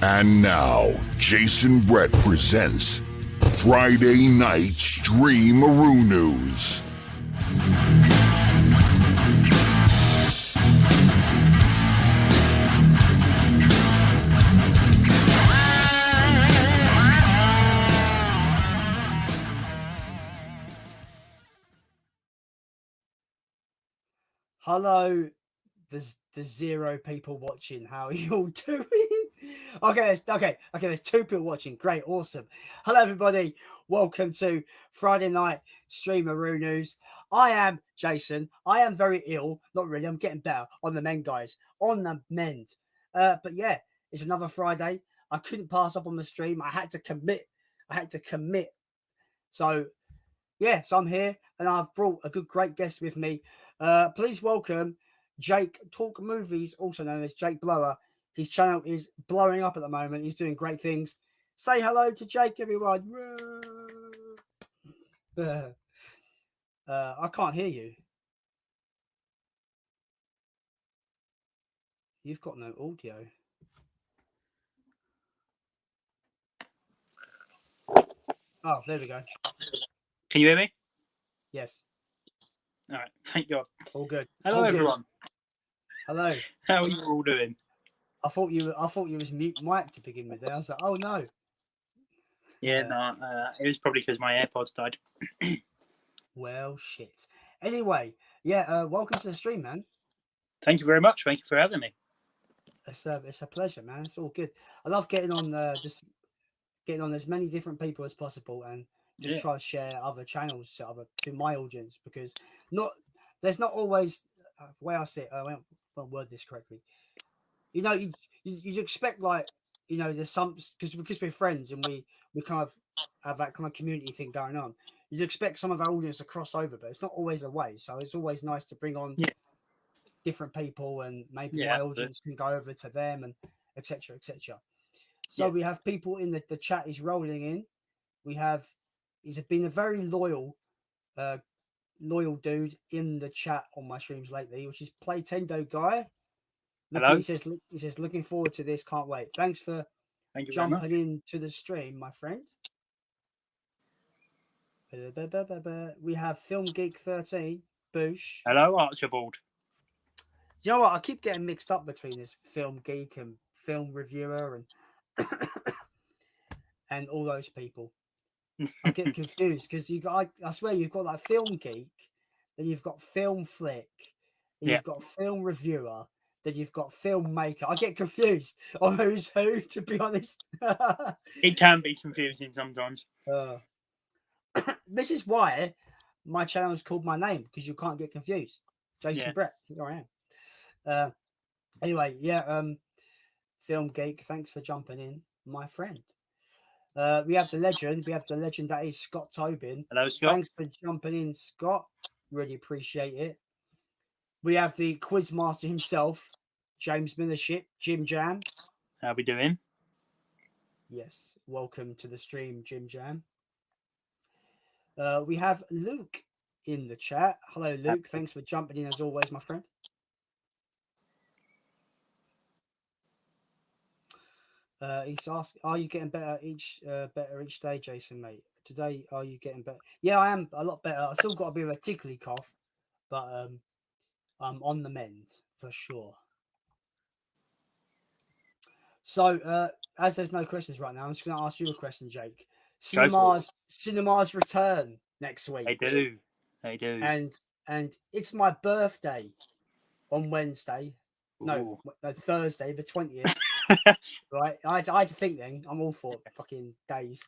And now, Jason Brett presents Friday Night STREAMAROONOOS. Hello, there's zero people watching. How are you all doing? Okay, there's two people watching. Great, awesome. Hello, everybody. Welcome to Friday Night STREAMAROONOOS. I am Jason. I am very ill. Not really. I'm getting better. On the mend, guys. On the mend. But yeah, it's another Friday. I couldn't pass up on the stream. I had to commit. So yeah, so I'm here and I've brought a great guest with me. Please welcome Jake Talk Movies, also known as Jake Blower. His channel is blowing up at the moment. He's doing great things. Say hello to Jake, everyone. I can't hear you. You've got no audio. Oh, there we go. Can you hear me? Yes. All right. Thank God. All good. Hello, all everyone. Good. Hello. How are you all doing? I thought you was mute mic to begin with. There, I was like, oh no. Yeah, no. It was probably because my AirPods died. Well, shit. Anyway, yeah. Welcome to the stream, man. Thank you very much. Thank you for having me. It's a pleasure, man. It's all good. I love getting on just getting on as many different people as possible and just try to share other channels to my audience, because there's not always the way I say it. I won't word this correctly. You know, you expect, like, you know, there's some, because we're friends and we kind of have that kind of community thing going on. You'd expect some of our audience to cross over, but it's not always the way. So it's always nice to bring on different people, and maybe my audience can go over to them, and etc. etc. So we have people in the chat is rolling in. He's been a very loyal dude in the chat on my streams lately, which is Playtendo Guy. Hello. He says looking forward to this, can't wait. Thank you jumping into the stream, my friend. We have Film Geek 13, Boosh. Hello, Archibald. You know what? I keep getting mixed up between this Film Geek and Film Reviewer and and all those people. I get confused because I swear you've got like Film Geek, then you've got Film Flick, then you've got Film Reviewer, then you've got Filmmaker. I get confused on who's who, to be honest. It can be confusing sometimes. This is why my channel is called my name, because you can't get confused. Jason Brett, here I am. Anyway, Film Geek, thanks for jumping in, my friend. We have the legend that is Scott Tobin. Hello, Scott. Thanks for jumping in, Scott. Really appreciate it. We have the quizmaster himself, James Millership, Jim Jam. How we doing? Yes, welcome to the stream, Jim Jam. We have Luke in the chat. Hello, Luke. Thanks for jumping in as always, my friend. He's asking, are you getting better each day, Jason, mate? Today, are you getting better? Yeah, I am a lot better. I still got a bit of a tickly cough, but I'm on the mend for sure. So, as there's no questions right now, I'm just going to ask you a question, Jake. Cinemas return next week. They do. And it's my birthday on Wednesday. No, Thursday, the 20th. Right, I had to think then. I'm all for fucking days,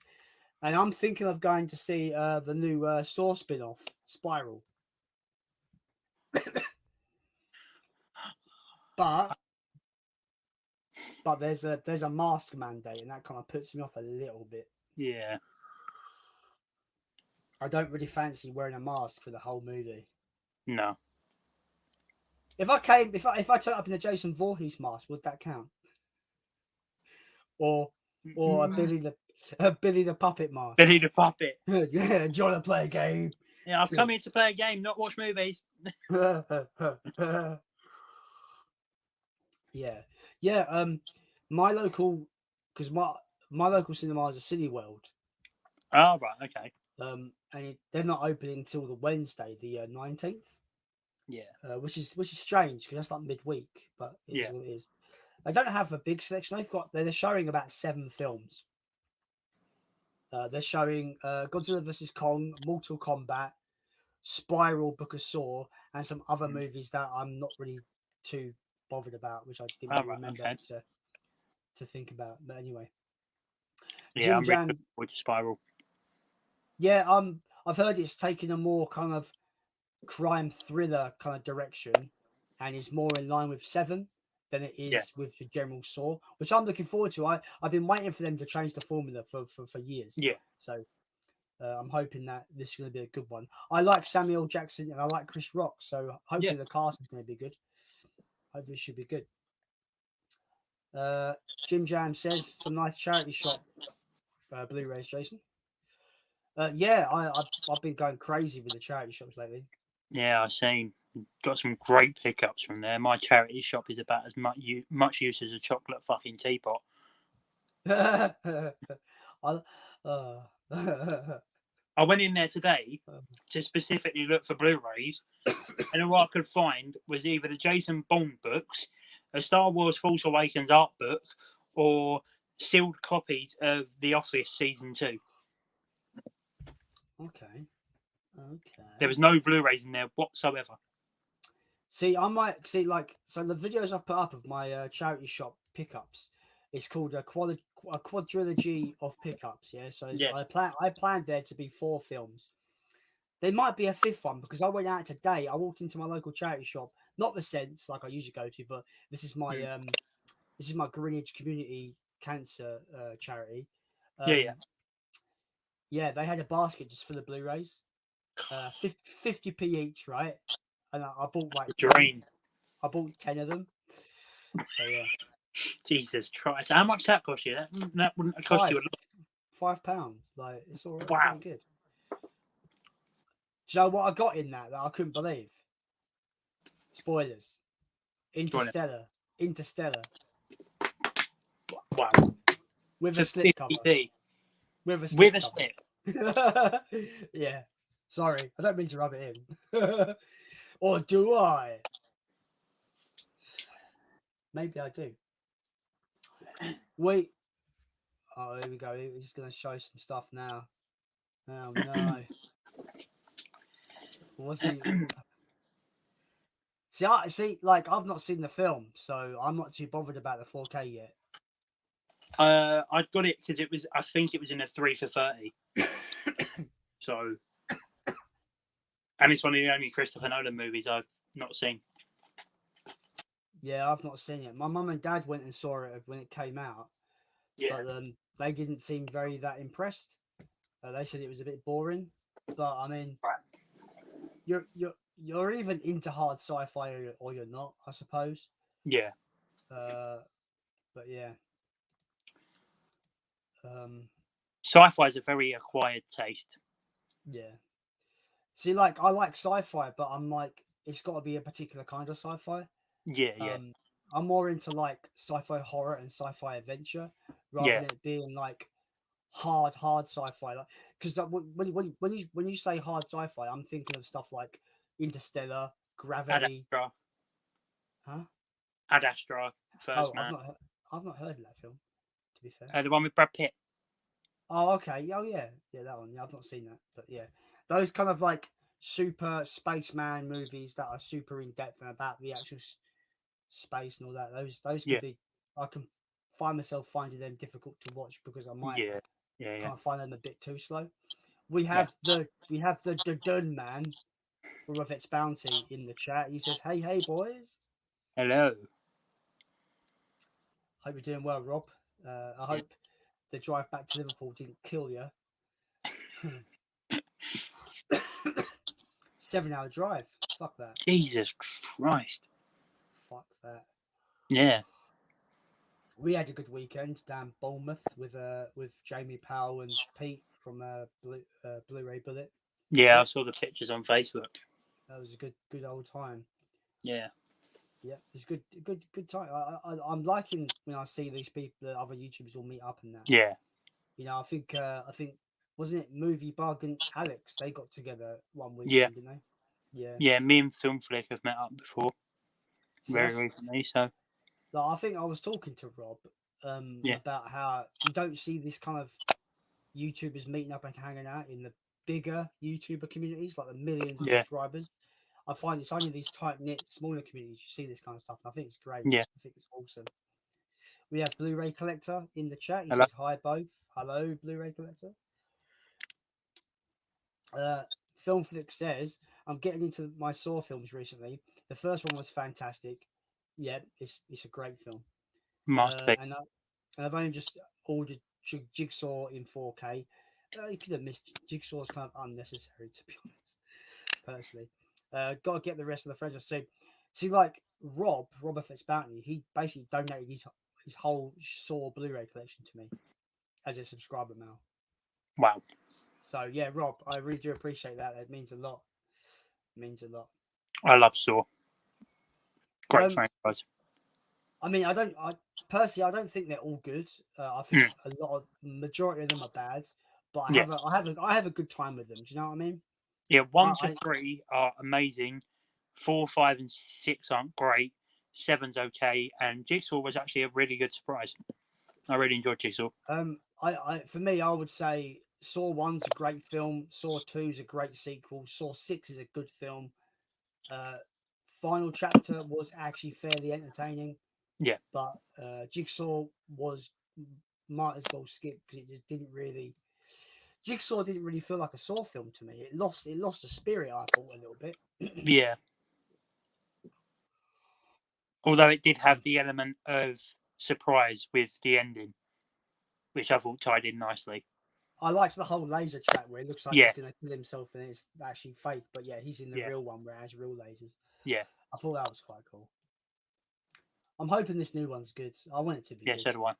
and I'm thinking of going to see the new Saw spin-off, Spiral. but there's a mask mandate, and that kind of puts me off a little bit. Yeah, I don't really fancy wearing a mask for the whole movie. No. If I turned up in a Jason Voorhees mask, would that count? Or a Billy the Puppet mask? Billy the Puppet. Yeah, do you want to play a game? Yeah, I've come here to play a game, not watch movies. Yeah. My local because my local cinema is a City World. Oh, right, okay. And they're not opening until the Wednesday, the 19th. Yeah. Which is strange because that's like midweek, but it is what it is. They don't have a big selection. They're showing about 7 films. They're showing Godzilla vs Kong, Mortal Kombat, Spiral, Book of Saw, and some other movies that I'm not really too bothered about, which I didn't really remember to think about. But anyway, yeah, I'm really looking forward to Spiral. Yeah, I've heard it's taking a more kind of crime thriller kind of direction, and is more in line with Seven than it is with the general Saw, which I'm looking forward to. I've been waiting for them to change the formula for years. Yeah. So I'm hoping that this is going to be a good one. I like Samuel Jackson and I like Chris Rock, so hopefully the cast is going to be good. Hopefully it should be good. Jim Jam says some nice charity shop Blu-rays, Jason. Yeah, I've been going crazy with the charity shops lately. Yeah, I've seen. Got some great pickups from there. My charity shop is about as much use as a chocolate fucking teapot. I went in there today to specifically look for Blu-rays, and all I could find was either the Jason Bourne books, a Star Wars Force Awakens art book, or sealed copies of The Office Season 2. Okay. There was no Blu-rays in there whatsoever. See, I might see so the videos I've put up of my charity shop pickups. It's called a quadrilogy of pickups. Yeah, so I planned there to be 4 films. There might be a 5th one because I went out today. I walked into my local charity shop, not the Sense like I usually go to, but this is my Greenwich Community Cancer charity. Yeah, they had a basket just full of Blu-rays, 50p each, right? And I bought like dream. I bought 10 of them. So yeah. Jesus Christ! How much that cost you? That wouldn't have cost you a lot. £5. Like it's all right. Wow. Pretty good. Do you know what I got in that I couldn't believe? Spoilers. Interstellar. Wow. With a slip cover. With a slip cover. Yeah. Sorry, I don't mean to rub it in. Or do I? Maybe I do. Wait. Oh, here we go. He's just going to show some stuff now. Oh, no. What's he? See, like, I've not seen the film, so I'm not too bothered about the 4K yet. I got it because I think it was in a 3 for 30. So, and it's one of the only Christopher Nolan movies I've not seen. Yeah, I've not seen it. My mum and dad went and saw it when it came out. Yeah. But they didn't seem that impressed. They said it was a bit boring. But I mean, you're even into hard sci-fi or you're not, I suppose. Yeah. But yeah. Sci-fi is a very acquired taste. Yeah. See, like I like sci-fi, but I'm like it's got to be a particular kind of sci-fi. Yeah. I'm more into like sci-fi horror and sci-fi adventure rather than it being like hard sci-fi. Like because when you say hard sci-fi, I'm thinking of stuff like Interstellar, Gravity. Ad Astra. Huh? Ad Astra. First Man. I've not heard of that film. To be fair, the one with Brad Pitt. Oh, okay. Oh, yeah, that one. Yeah, I've not seen that, but yeah, those kind of like super spaceman movies that are super in depth and about the actual space and all that. Those could be. I can find myself finding them difficult to watch because I might kind of find them a bit too slow. We have the Dun Man from Effects Bounty in the chat. He says, "Hey, boys. Hello. Hope you're doing well, Rob. I hope the drive back to Liverpool didn't kill you." 7-hour drive. Fuck that. Jesus Christ. Fuck that. Yeah. We had a good weekend down Bournemouth with Jamie Powell and Pete from Blu-ray Bullet. Yeah, I saw the pictures on Facebook. That was a good old time. Yeah. Yeah, it's good time. I'm liking when I see these people, the other YouTubers all meet up and that. Yeah, You know, I think wasn't it Movie Bug and Alex? They got together one yeah, weekend, didn't they? Yeah. yeah. Me and Film Flick have met up before So very that's recently. So like, I think I was talking to Rob yeah, about how you don't see this kind of YouTubers meeting up and hanging out in the bigger YouTuber communities, like the millions of yeah, subscribers. I find it's only these tight knit, smaller communities you see this kind of stuff, and I think it's great. yeah. I think it's awesome. We have Blu-ray Collector in the chat. He Hello. says hi both. Hello, Blu-ray Collector. Uh, Film Flick says I'm getting into my Saw films recently. The first one was fantastic. Yeah, it's a great film. Must be. And I've only just ordered Jigsaw in 4K. You could have missed Jigsaw's kind of unnecessary, to be honest. Personally, got to get the rest of the franchise. So, see, like Robert Fitzbounty, he basically donated his whole Saw Blu-ray collection to me as a subscriber now. Wow. So yeah, Rob, I really do appreciate that. It means a lot. It means a lot. I love Saw. Great Um, franchise. I mean, I personally, I don't think they're all good. I think majority of them are bad, but Yeah. I have a good time with them. Do you know what I mean? Yeah, 1 to I 3 are amazing. 4, 5, and 6 aren't great. 7's okay, and Jigsaw was actually a really good surprise. I really enjoyed Jigsaw. for me, I would say Saw 1's a great film. Saw 2's a great sequel. Saw 6 is a good film. Final Chapter was actually fairly entertaining. Yeah, But Jigsaw might as well skip because it just didn't really. Jigsaw didn't really feel like a Saw film to me. It lost the spirit. I thought a little bit. yeah. Although it did have the element of surprise with the ending, which I thought tied in nicely. I liked the whole laser trap where it looks like Yeah, he's going to kill himself and it's actually fake. But yeah, he's in the yeah, real one where it has real lasers. yeah, I thought that was quite cool. I'm hoping this new one's good. I want it to be yeah. good. So do I.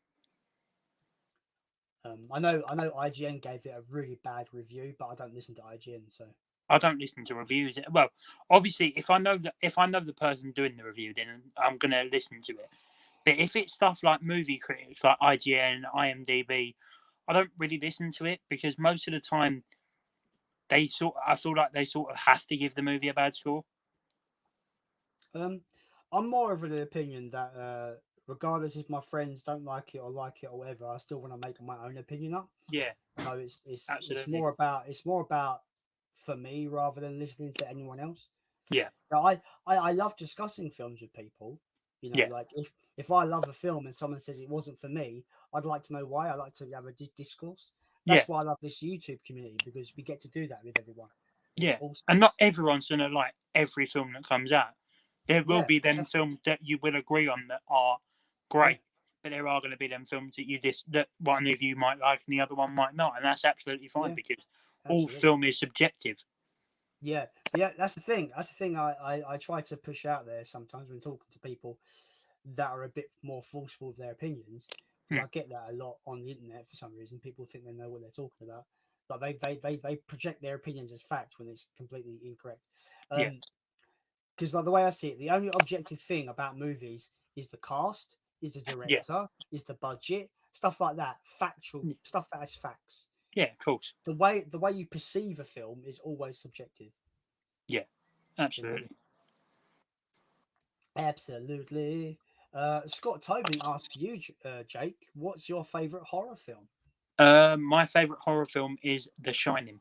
I know IGN gave it a really bad review, but I don't listen to IGN, so I don't listen to reviews. Well, obviously, if I know the person doing the review, then I'm gonna listen to it. But if it's stuff like movie critics, like IGN, IMDb, I don't really listen to it because most of the time I feel like they sort of have to give the movie a bad score. I'm more of the opinion that regardless if my friends don't like it or whatever, I still want to make my own opinion up. Yeah, So it's absolutely. more about for me rather than listening to anyone else. Yeah, Now, I love discussing films with people. You know, yeah, like if I love a film and someone says it wasn't for me, I'd like to know why. I like to have a discourse. yeah, That's why I love this YouTube community because we get to do that with everyone. It's yeah. awesome. And not everyone's gonna like every film that comes out. There will Yeah, be them definitely. films that you will agree on that are Yeah, great, but there are going to be them films that one of you might like and the other one might not, and that's absolutely fine yeah, because all absolutely. film is subjective. Yeah, that's the thing. That's the thing I try to push out there sometimes when talking to people that are a bit more forceful with their opinions because Hmm. I get that a lot on the internet for some reason. People think they know what they're talking about, but they project their opinions as fact when it's completely incorrect. Yeah, Because like the way I see it, the only objective thing about movies is the cast, is the yeah, director, is the budget, stuff like that, factual stuff that has facts. yeah, of course. The way you perceive a film is always subjective. Yeah, You know. absolutely. Absolutely. Scott Tobin asks you, Jake, what's your favorite horror film? My favorite horror film is The Shining.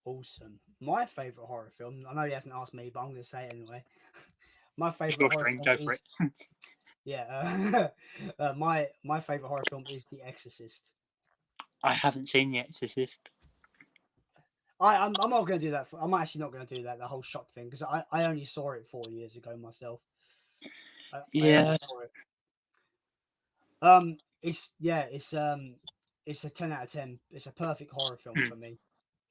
Awesome. My favorite horror film, I know he hasn't asked me, but I'm going to say it anyway. My It's favorite your horror stream, film go for is, it. yeah, my favorite horror film is The Exorcist. I haven't seen The Exorcist. I'm not going to do that. I'm actually not going to do that. The whole shock thing because I only saw it 4 years ago myself. I only Yeah, saw it. It's a 10 out of 10. It's a perfect horror film for me.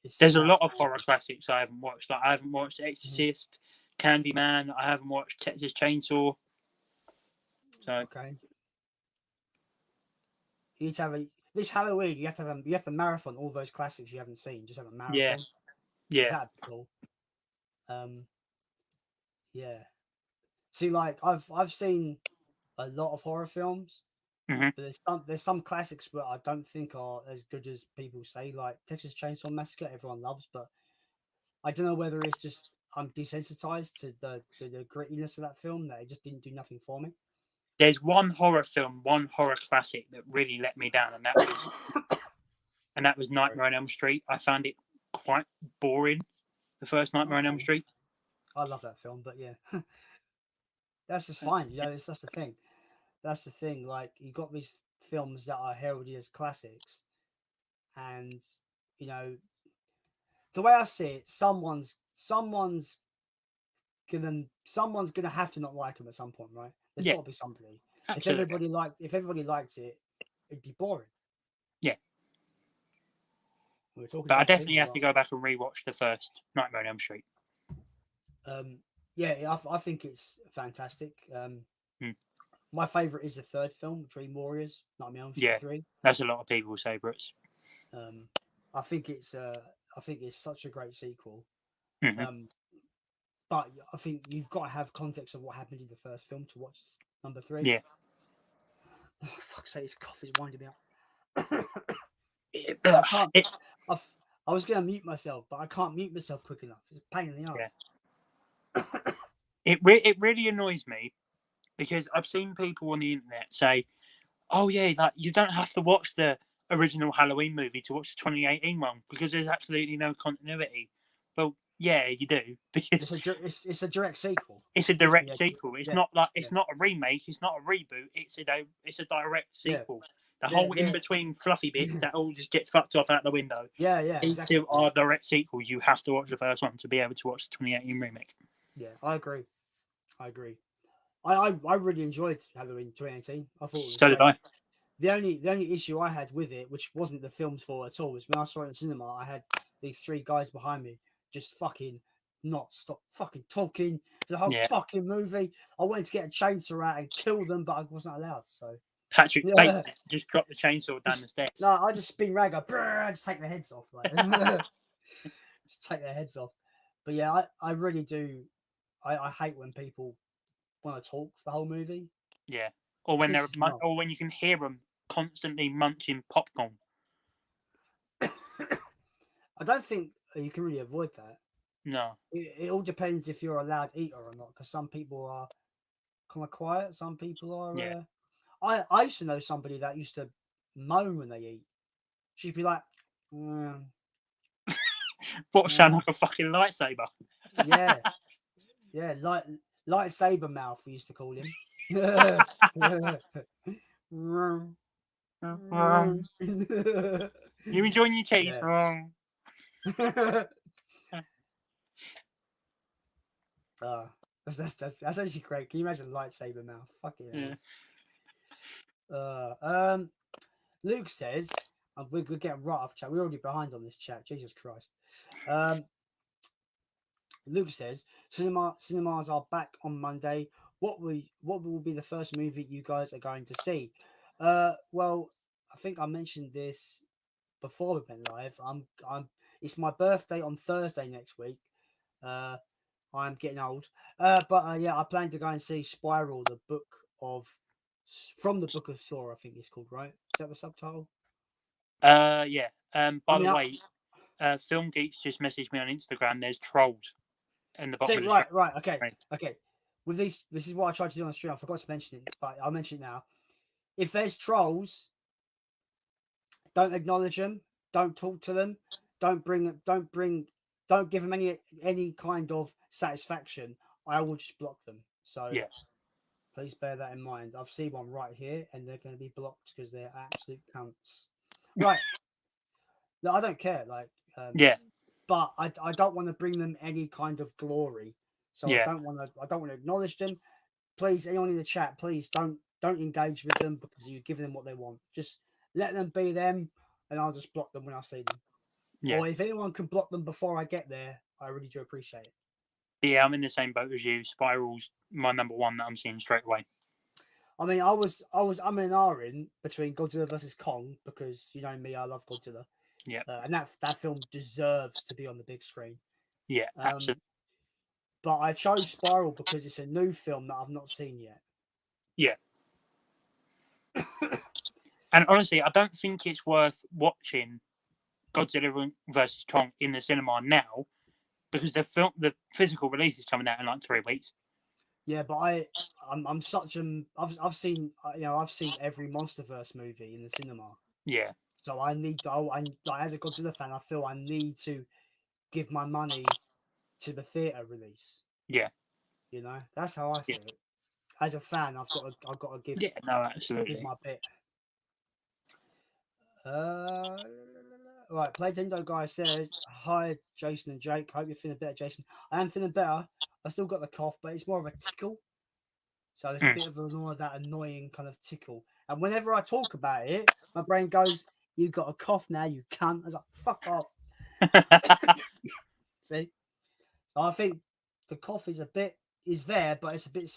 It's there's just a lot of absolutely. horror classics I haven't watched. Like I haven't watched Exorcist, Candyman. I haven't watched Texas Chainsaw. So Okay. You need to have this Halloween. You have to marathon all those classics you haven't seen. Just have a yeah, marathon. yeah, That'd be cool. Um, yeah. See, like I've seen a lot of horror films, Mhm. but there's some classics that I don't think are as good as people say. Like Texas Chainsaw Massacre, everyone loves, but I don't know whether it's just I'm desensitized to the grittiness of that film that it just didn't do nothing for me. There's one horror film, one horror classic that really let me down, and that was Sorry. Nightmare on Elm Street. I found it quite boring. The first Nightmare on Elm Okay. Street. I love that film, but yeah, that's just fine. You know, that's the thing. That's the thing. Like you got these films that are heralded as classics, and you know the way I see it, someone's gonna have to not like them at some point, right? There's Yeah, got to be somebody. absolutely. If everybody liked it, it'd be boring. Yeah, We were talking but I about definitely things have to like go back and rewatch the first Nightmare on Elm Street. yeah, I think it's fantastic. Hmm. My favorite is the third film, Dream Warriors, Nightmare on Elm Street Yeah, 3. that's a lot of people's favourites. Um, I think it's such a great sequel. Hmm. But I think you've got to have context of what happened in the first film to watch number 3. Yeah. Oh, fuck's sake, this cough is winding me up. I I can't. I was going to mute myself, but I can't mute myself quick enough. It's a pain in the ass. it really annoys me because I've seen people on the internet say, "Oh yeah, like you don't have to watch the original Halloween movie to watch the 2018 one because there's absolutely no continuity." Well, yeah, you do because It's a direct sequel. it's a direct sequel. It's not like it's yeah. not a remake. It's not a reboot. It's a direct Yeah. sequel. The whole in between fluffy bits that all just gets fucked off out the window. Yeah, These exactly. two are direct sequels. You have to watch the first one to be able to watch the 2018 remake. Yeah, I agree. I really enjoyed Halloween 2018. I thought it was So did great. I. The only issue I had with it, which wasn't the film's fault at all, was when I saw it in cinema, I had these 3 guys behind me just fucking not stop fucking talking for the whole Yeah. fucking movie. I wanted to get a chainsaw out and kill them, but I wasn't allowed. So Patrick yeah. Bateman just dropped the chainsaw down the stairs. No, I just spin rag, just take their heads off, like just take their heads off. But yeah, I really do. I hate when people want to talk for the whole movie. Yeah, or when Pisses me off. or when you can hear them constantly munching popcorn. I don't think you can really avoid that. No. It all depends if you're a loud eater or not, because some people are kind of quiet. Some people are. Yeah. I used to know somebody that used to moan when they eat. She'd be like, What sound like a fucking lightsaber? yeah, yeah, lightsaber mouth. We used to call him. You enjoying your cheese? Yeah. That's actually great. Can you imagine lightsaber mouth? Fucking yeah. Luke says, we're getting right off chat. We're already behind on this chat. Jesus Christ. Luke says, cinemas are back on Monday. What will be the first movie you guys are going to see? Well, I think I mentioned this before we went live. It's my birthday on Thursday next week. I'm getting old. But yeah, I plan to go and see Spiral, from the Book of Saw, I think it's called, right? Is that the subtitle? Yeah. By the way, Film Geeks just messaged me on Instagram. There's trolls in the bottom of the right, stream. right, okay. With these, this is what I tried to do on the stream. I forgot to mention it, but I'll mention it now. If there's trolls, don't acknowledge them. Don't talk to them. Don't give them any kind of satisfaction. I will just block them. So yeah. Please bear that in mind. I've seen one right here, and they're going to be blocked because they're absolute cunts. Right. No, I don't care. Like, yeah. But I don't want to bring them any kind of glory. So Yeah. I don't want to acknowledge them. Please, anyone in the chat, please don't engage with them because you're giving them what they want. Just let them be them, and I'll just block them when I see them. Yeah. Or if anyone can block them before I get there, I really do appreciate it. Yeah, I'm in the same boat as you. Spiral's my number one that I'm seeing straight away. I mean, I was in ahhing between Godzilla versus Kong because you know me, I love Godzilla. Yeah. And that film deserves to be on the big screen. Yeah, absolutely. But I chose Spiral because it's a new film that I've not seen yet. Yeah. And honestly, I don't think it's worth watching Godzilla versus Kong in the cinema now because the physical release is coming out in like 3 weeks. Yeah, but I'm such an I've seen I've seen every MonsterVerse movie in the cinema. Yeah. So I need like, as a Godzilla fan, I feel I need to give my money to the theater release. Yeah. You know, that's how I feel. As a fan, I've got to give Yeah. No, absolutely. give my bit. Right, Playtendo guy says, "Hi, Jason and Jake. Hope you're feeling better, Jason. I am feeling better. I still got the cough, but it's more of a tickle. So it's a bit of that annoying kind of tickle. And whenever I talk about it, my brain goes, "You got a cough now, you cunt." I was like, "Fuck off." See, so I think the cough is there, but it's a bit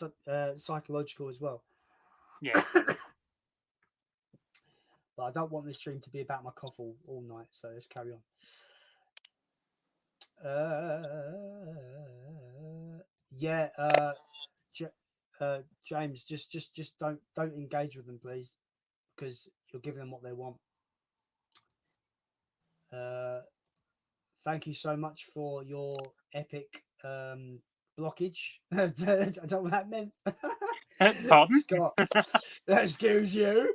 psychological as well. Yeah. But I don't want this stream to be about my cough all night, so let's carry on. James, just don't engage with them, please, because you're giving them what they want. Thank you so much for your epic blockage. I don't know what that meant. Pardon? Scott, excuse you.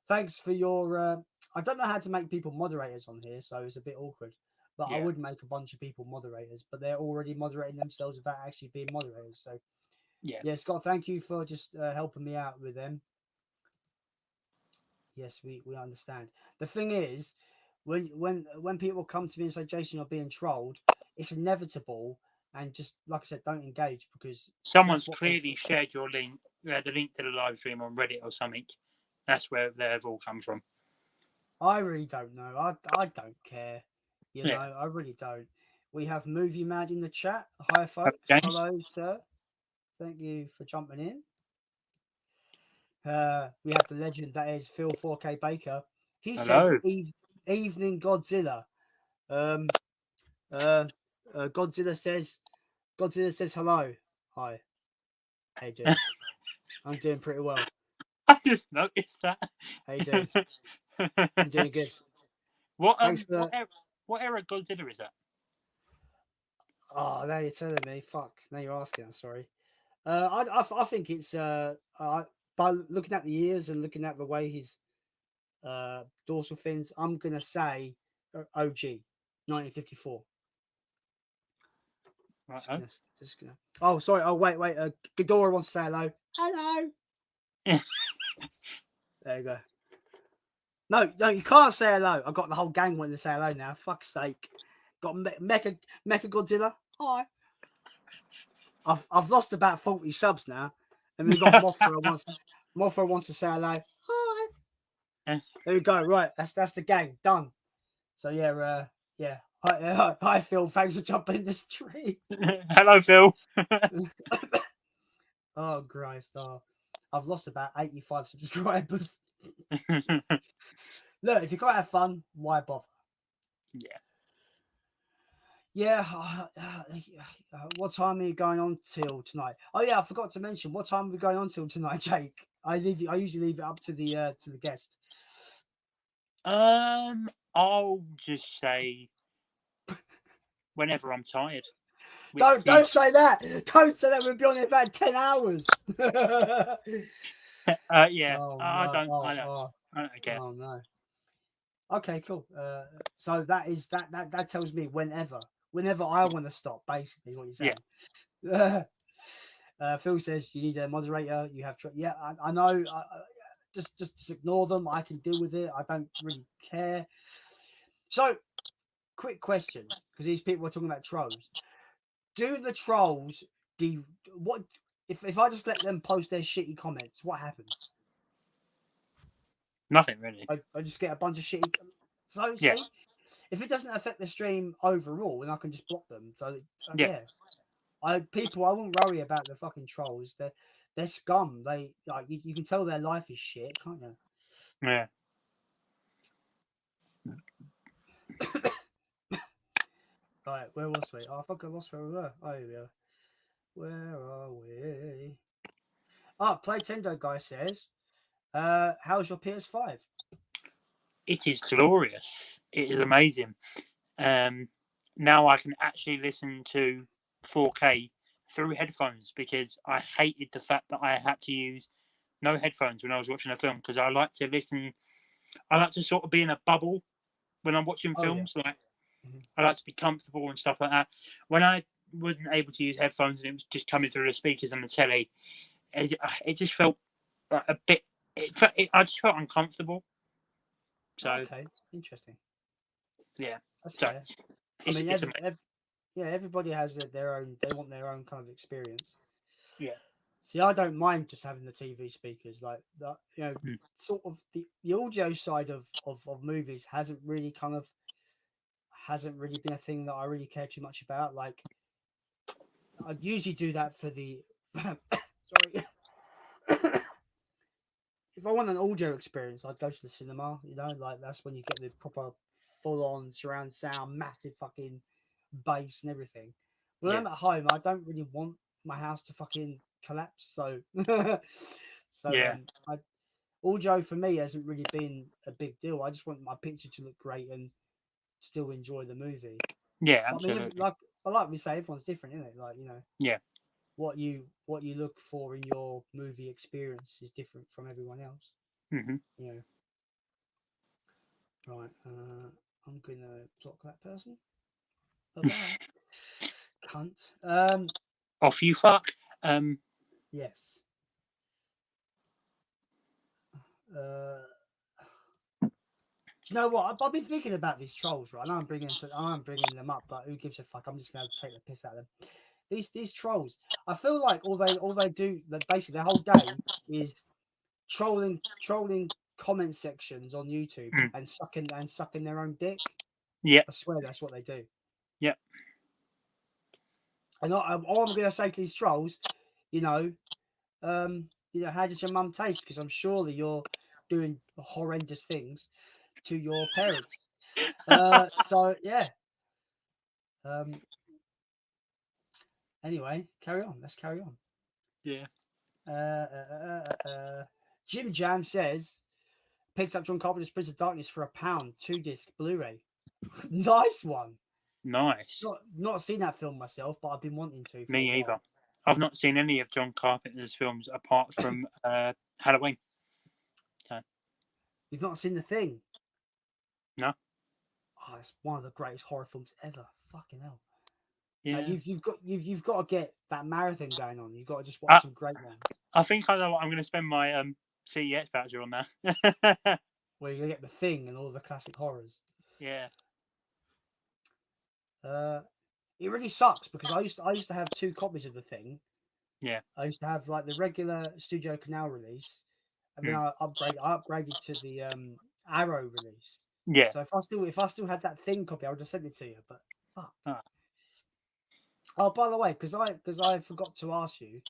Thanks for your. I don't know how to make people moderators on here, so it's a bit awkward. But I would make a bunch of people moderators, but they're already moderating themselves without actually being moderators. So yeah, Scott, thank you for just helping me out with them. Yes, we understand. The thing is, when people come to me and say, "Jason, you're being trolled," it's inevitable. And just like I said, don't engage because someone's clearly shared your link, the link to the live stream on Reddit or something. That's where they've all come from. I really don't know. I don't care. You know, I really don't. We have Movie Mad in the chat. Hi, folks. Hello, sir. Thank you for jumping in. We have the legend that is Phil 4K Baker. He says evening Godzilla. Godzilla says hello. Hi. How you doing? I'm doing pretty well. I just noticed that. How you doing? I'm doing good. What era Godzilla is that? Oh, now you're telling me. Fuck. Now you're asking. I'm sorry. I think it's by looking at the ears and looking at the way his dorsal fins, I'm gonna say OG 1954. Right. Just gonna. Oh, sorry. Oh, wait. Ghidorah wants to say hello. Hello. There you go. No, you can't say hello. I've got the whole gang wanting to say hello now. Fuck's sake. Got Mecha Godzilla. Hi. I've lost about 40 subs now, and we've got Mothra wants to say hello. Hi. There we go. Right, that's the gang done. So yeah. Hi, Phil. Thanks for jumping in the stream. Hello, Phil. Oh Christ! Oh, I've lost about 85 subscribers. Look, if you can't have fun, why bother? Yeah. What time are you going on till tonight? Oh yeah, I forgot to mention. What time are we going on till tonight, Jake? I usually leave it up to the guest. I'll just say whenever I'm tired. Don't say that. Don't say that. We'll be on there about 10 hours. Yeah. Oh, I no. don't care. Oh no. Okay, cool. So that tells me whenever I want to stop. Basically, what you're saying. Yeah. Phil says you need a moderator. You have I know. Just ignore them. I can deal with it. I don't really care. So, quick question, because these people are talking about trolls. Do the trolls what if I just let them post their shitty comments? What happens? Nothing really. I just get a bunch of shitty. So see, if it doesn't affect the stream overall, then I can just block them. So yeah. I won't worry about the fucking trolls. They're scum. They like you can tell their life is shit, can't you? Yeah. Right, where was we? Oh, I think I lost where we were. Oh, here we are. Where are we? Oh, Playtendo guy says, how's your PS5? It is glorious. It is amazing. Now I can actually listen to 4K through headphones because I hated the fact that I had to use no headphones when I was watching a film because I like to listen. I like to sort of be in a bubble when I'm watching Oh, yeah. films. Like Mhm. I like to be comfortable and stuff like that. When I wasn't able to use headphones and it was just coming through the speakers and the telly, it just felt like a bit. I just felt uncomfortable. So Okay, interesting. yeah, That's so fair. I it's, mean, it's amazing. yeah, everybody has their own. They want their own kind of experience. Yeah. See, I don't mind just having the TV speakers, like that. You know, Mm. sort of the audio side of movies hasn't really been a thing that I really care too much about. Like, I usually do that for the. Sorry. If I want an audio experience, I'd go to the cinema. You know, like that's when you get the proper full-on surround sound, massive fucking bass and everything. When I'm Yeah. at home, I don't really want my house to fucking collapse. So, Yeah. audio for me hasn't really been a big deal. I just want my picture to look great and still enjoy the movie. Yeah. But, I mean, Absolutely. like we say, everyone's different, isn't it? Like, you know, Yeah. what you look for in your movie experience is different from everyone else. Hmm. You know. Right, I'm gonna block that person. Bye bye, cunt. Off you fuck. Yes. Do you know what? I've been thinking about these trolls, right? I know I'm bringing them up, but who gives a fuck? I'm just gonna take the piss out of them. These trolls. I feel like all they do, that basically their whole day is trolling comment sections on YouTube Mm. and sucking their own dick. Yeah. I swear that's what they do. Yeah. And all I'm gonna say to these trolls, you know, how does your mum taste? Because I'm surely you're doing horrendous things to your parents. So yeah. Anyway, carry on. Let's carry on. Yeah. Jim Jam says picks up John Carpenter's Prince of Darkness for £1, 2-disc Blu-ray. Nice one. Nice. Not seen that film myself, but I've been wanting to. For Me either. I've not seen any of John Carpenter's films apart from Halloween. So. You've not seen The Thing? No. Oh, it's one of the greatest horror films ever. Fucking hell. Yeah. You've got to get that marathon going on. You've got to just watch some great ones. I think I know what I'm going to spend my CEX voucher on now. Where you get The Thing and all the classic horrors. Yeah. It really sucks because I used to have 2 copies of The Thing. Yeah. I used to have like the regular Studio Canal release, and then I upgraded to the Arrow release. Yeah. So if I still had that Thing copy, I would have sent it to you. But fuck. Ah. Oh, by the way, because I forgot to ask you,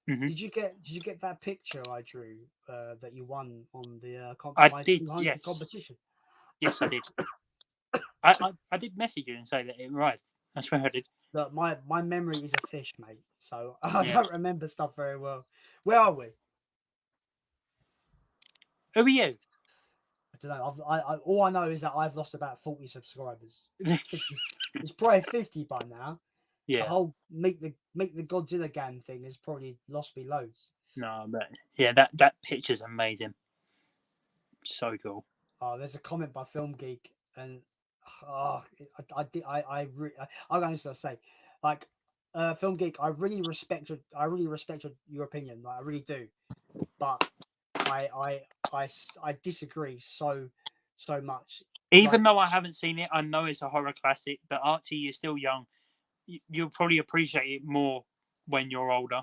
Mm-hmm. did you get that picture I drew that you won on the I did, 200 yes. competition? Yes, I did. I did message you and say that it arrived. I swear I did. Look, my memory is a fish, mate. So I Yeah. don't remember stuff very well. Where are we? Who are you? I don't know. All I know is that I've lost about 40 subscribers. 50, it's probably 50 by now. Yeah. The whole meet the Godzilla gang thing has probably lost me loads. No, but yeah, that picture's amazing. So cool. Oh, there's a comment by Film Geek, and I'm going to say, like, Film Geek, I really respect your opinion. Like, I really do, but I disagree so much. Even though I haven't seen it, I know it's a horror classic. But Archie, you're still young. You'll probably appreciate it more when you're older.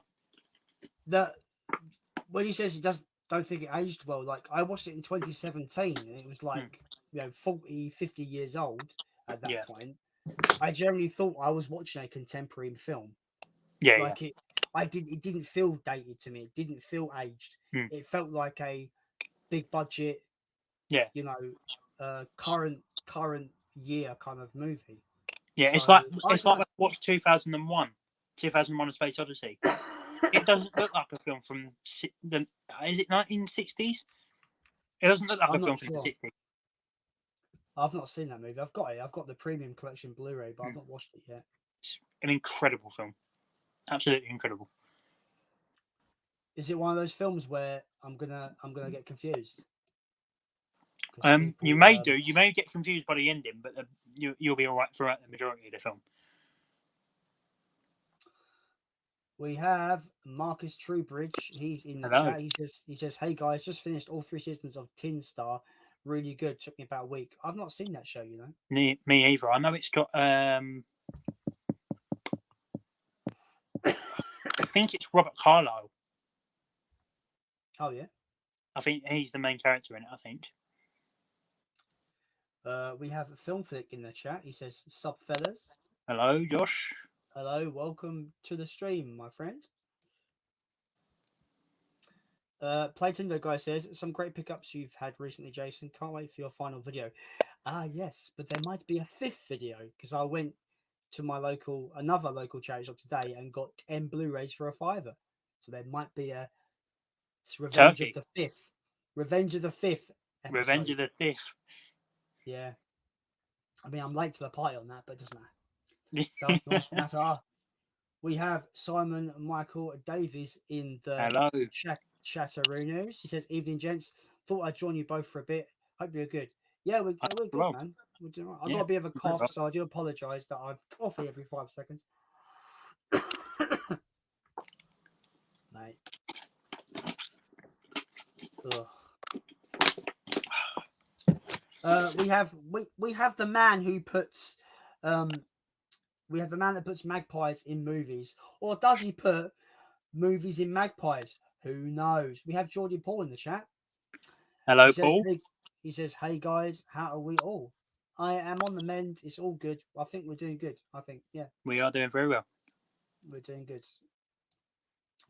When he says he don't think it aged well, like I watched it in 2017 and it was like 40, 50 years old at that point. I generally thought I was watching a contemporary film. Yeah, like it didn't feel dated to me. It didn't feel aged. It felt like a big budget, current year kind of movie. Yeah, it's So, like I it's like when don't- I watched 2001, A Space Odyssey. It doesn't look like a film from the. Is it 1960s? It doesn't look like I'm a film not from the sure. 60s. I've not seen that movie. I've got it. I've got the premium collection Blu-ray, but I've not watched it yet. It's an incredible film. Absolutely incredible. Is it one of those films where I'm gonna get confused? 'Cause people, You may do. You may get confused by the ending, but you'll be all right throughout the majority of the film. We have Marcus Truebridge. He's in the Hello. chat. He says, "Hey guys, just finished all 3 seasons of Tin Star. Really good. Took me about a week. I've not seen that show, you know." Me either. I know it's got. I think it's Robert Carlyle. Oh yeah. I think he's the main character in it. I think. We have Film Flick in the chat. He says, "Sup fellas. Hello, Josh. Hello, welcome to the stream, my friend." Playtendo guy says, "Some great pickups you've had recently, Jason. Can't wait for your final video." Yes, but there might be a 5th video because I went to another local charity shop today and got 10 Blu-rays for a £5. So there might be a Revenge Turkey. of the 5th. Revenge of the 5th episode. Revenge of the 5th. Yeah. I mean, I'm late to the party on that, but it doesn't matter. Does not matter. We have Simon Michael Davies in the Hello. Chatteroonoos. He says, "Evening, gents. Thought I'd join you both for a bit. Hope you're good." Yeah, we're good, well. man. We're doing all right. I've Yeah, got a bit of a very cough, well. so I do apologise that I'm coughing every 5 seconds. Mate. Ugh. We have the man who puts we have the man that puts magpies in movies, or does he put movies in magpies? Who knows? We have Geordie Paul in the chat. Hello, He says, Paul. he says, "Hey guys, how are we all? I am on the mend. It's all good. I think we're doing good. I think, yeah, We are doing very well. we're doing good.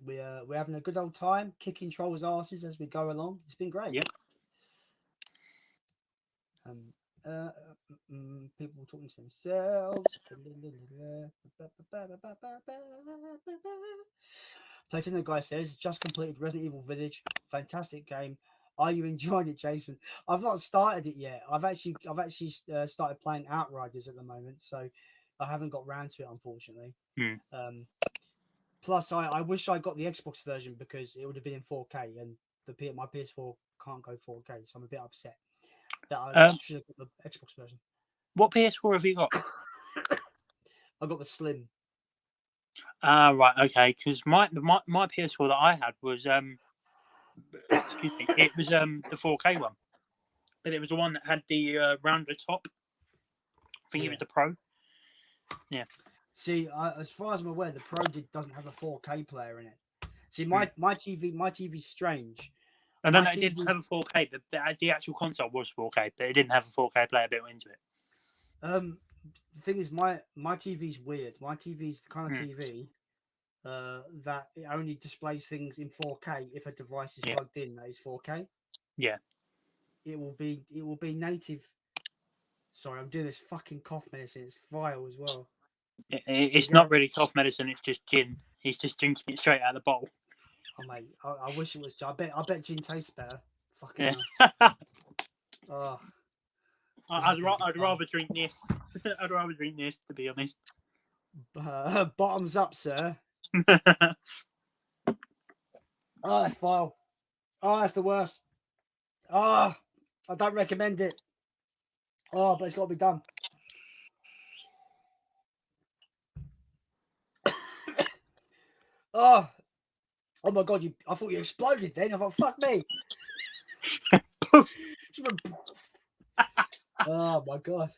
We're having a good old time, kicking trolls' asses as we go along. It's been great." Yep. People talking to themselves. Platinum guy says, "Just completed Resident Evil Village. Fantastic game. Are you enjoying it, Jason?" I've not started it yet. I've actually started playing Outriders at the moment, so I haven't got round to it, unfortunately. Plus, I wish I got the Xbox version because it would have been in 4K, and my PS4 can't go 4K, so I'm a bit upset that I should have got the Xbox version. What PS4 have you got? I got the Slim. Right, okay. Because my PS4 that I had was excuse me, it was the 4K one, but it was the one that had the rounder top. I think it was the Pro. Yeah. See, as far as I'm aware, the Pro doesn't have a 4K player in it. See, my TV's strange. And then it didn't have a 4K. The actual console was 4K, but it didn't have a 4K player built into it. The thing is, my TV's weird. My TV's the kind of TV that it only displays things in 4K if a device is plugged in that is 4K. Yeah. It will be native. Sorry, I'm doing this fucking cough medicine. It's vile as well. It's not really cough medicine. It's just gin. He's just drinking it straight out of the bottle. Oh mate, I wish it was. I bet gin tastes better. Fucking hell. Oh. I'd rather drink this. I'd rather drink this, to be honest. Bottoms up, sir. Oh, that's vile. Oh, that's the worst. Oh, I don't recommend it. Oh, but it's got to be done. Oh my God! I thought you exploded then. I thought, fuck me. Oh my God.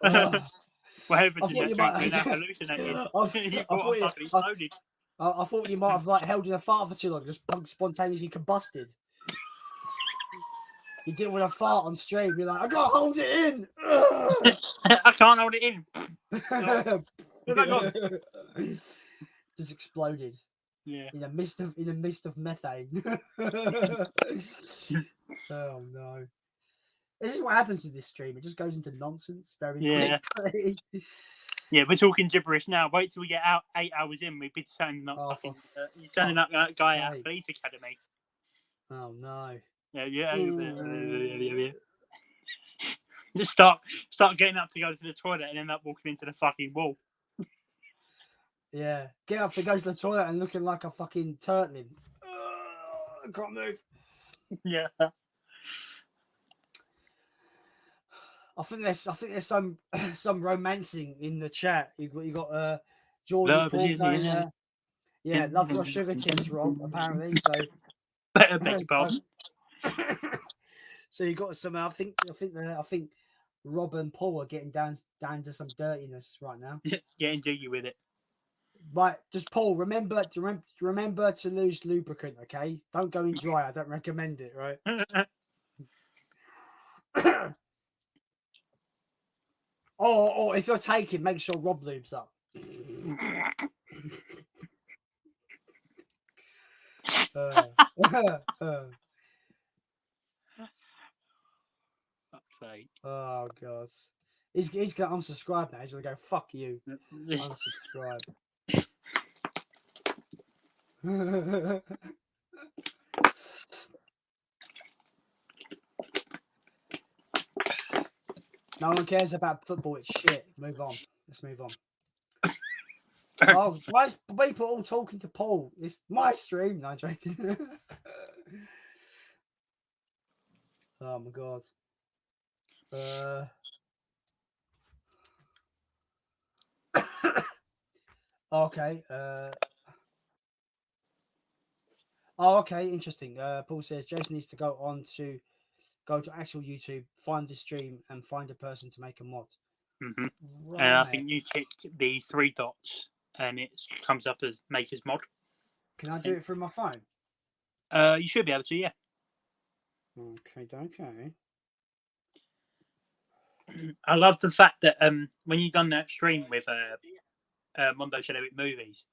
What happened to you that drink hallucinating? I thought you might have like held in a fart for too long, just spontaneously combusted. You didn't want to fart on stream. You're like, I can't hold it in. I can't hold it in. Just exploded. Yeah. In the midst of methane. Oh no. This is what happens with this stream. It just goes into nonsense very quickly. Yeah, we're talking gibberish now. Wait till we get out 8 hours in. We've been turning up turning up that guy at police academy. Oh no. Yeah. Just start getting up to go to the toilet and end up walking into the fucking wall. Yeah. Get up and go to the toilet and looking like a fucking turtling. I can't move. Yeah. I think there's some romancing in the chat. You got Jordan Paul going, yeah, love your sugar tits, Rob. Apparently, so beg your pardon. So you got some. I think Rob and Paul are getting down to some dirtiness right now. Getting jiggy with it. Right, just Paul. Remember to lose lubricant. Okay, don't go in dry. I don't recommend it. Right. Or if you're taking, make sure Rob lubes up. Oh god, he's gonna unsubscribe now. He's gonna go fuck you. Unsubscribe. No one cares about football. It's shit. Move on. Let's move on. Oh, why is people all talking to Paul? It's my stream. No, I'm joking. Oh my god. Okay. Oh, okay. Interesting. Paul says Jason needs to go to actual YouTube, find the stream, and find a person to make a mod. Mm-hmm. Right. And I think you tick the 3 dots, and it comes up as Maker's Mod. Can I do it through my phone? You should be able to, yeah. Okay. I love the fact that when you done that stream with Mondo Shadowwick Movies,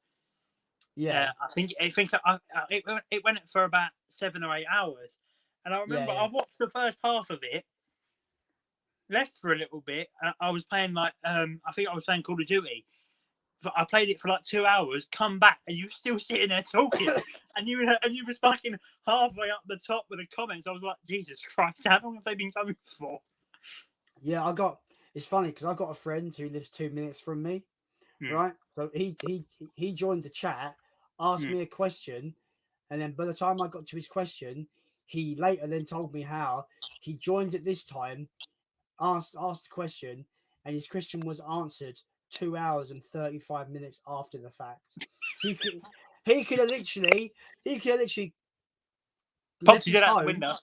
yeah, I think it went for about 7 or 8 hours, and I remember I watched the first half of it, left for a little bit. I was playing I think I was playing Call of Duty. But I played it for like 2 hours. Come back, and you were still sitting there talking, and you were fucking halfway up the top with the comments. I was like, Jesus Christ, how long have they been coming for? Yeah, it's funny because I got a friend who lives 2 minutes from me, right? So he joined the chat, asked me a question, and then by the time I got to his question, he later then told me how he joined at this time, asked the question, and his question was answered 2 hours and 35 minutes after the fact. He could have literally popped his head out the window.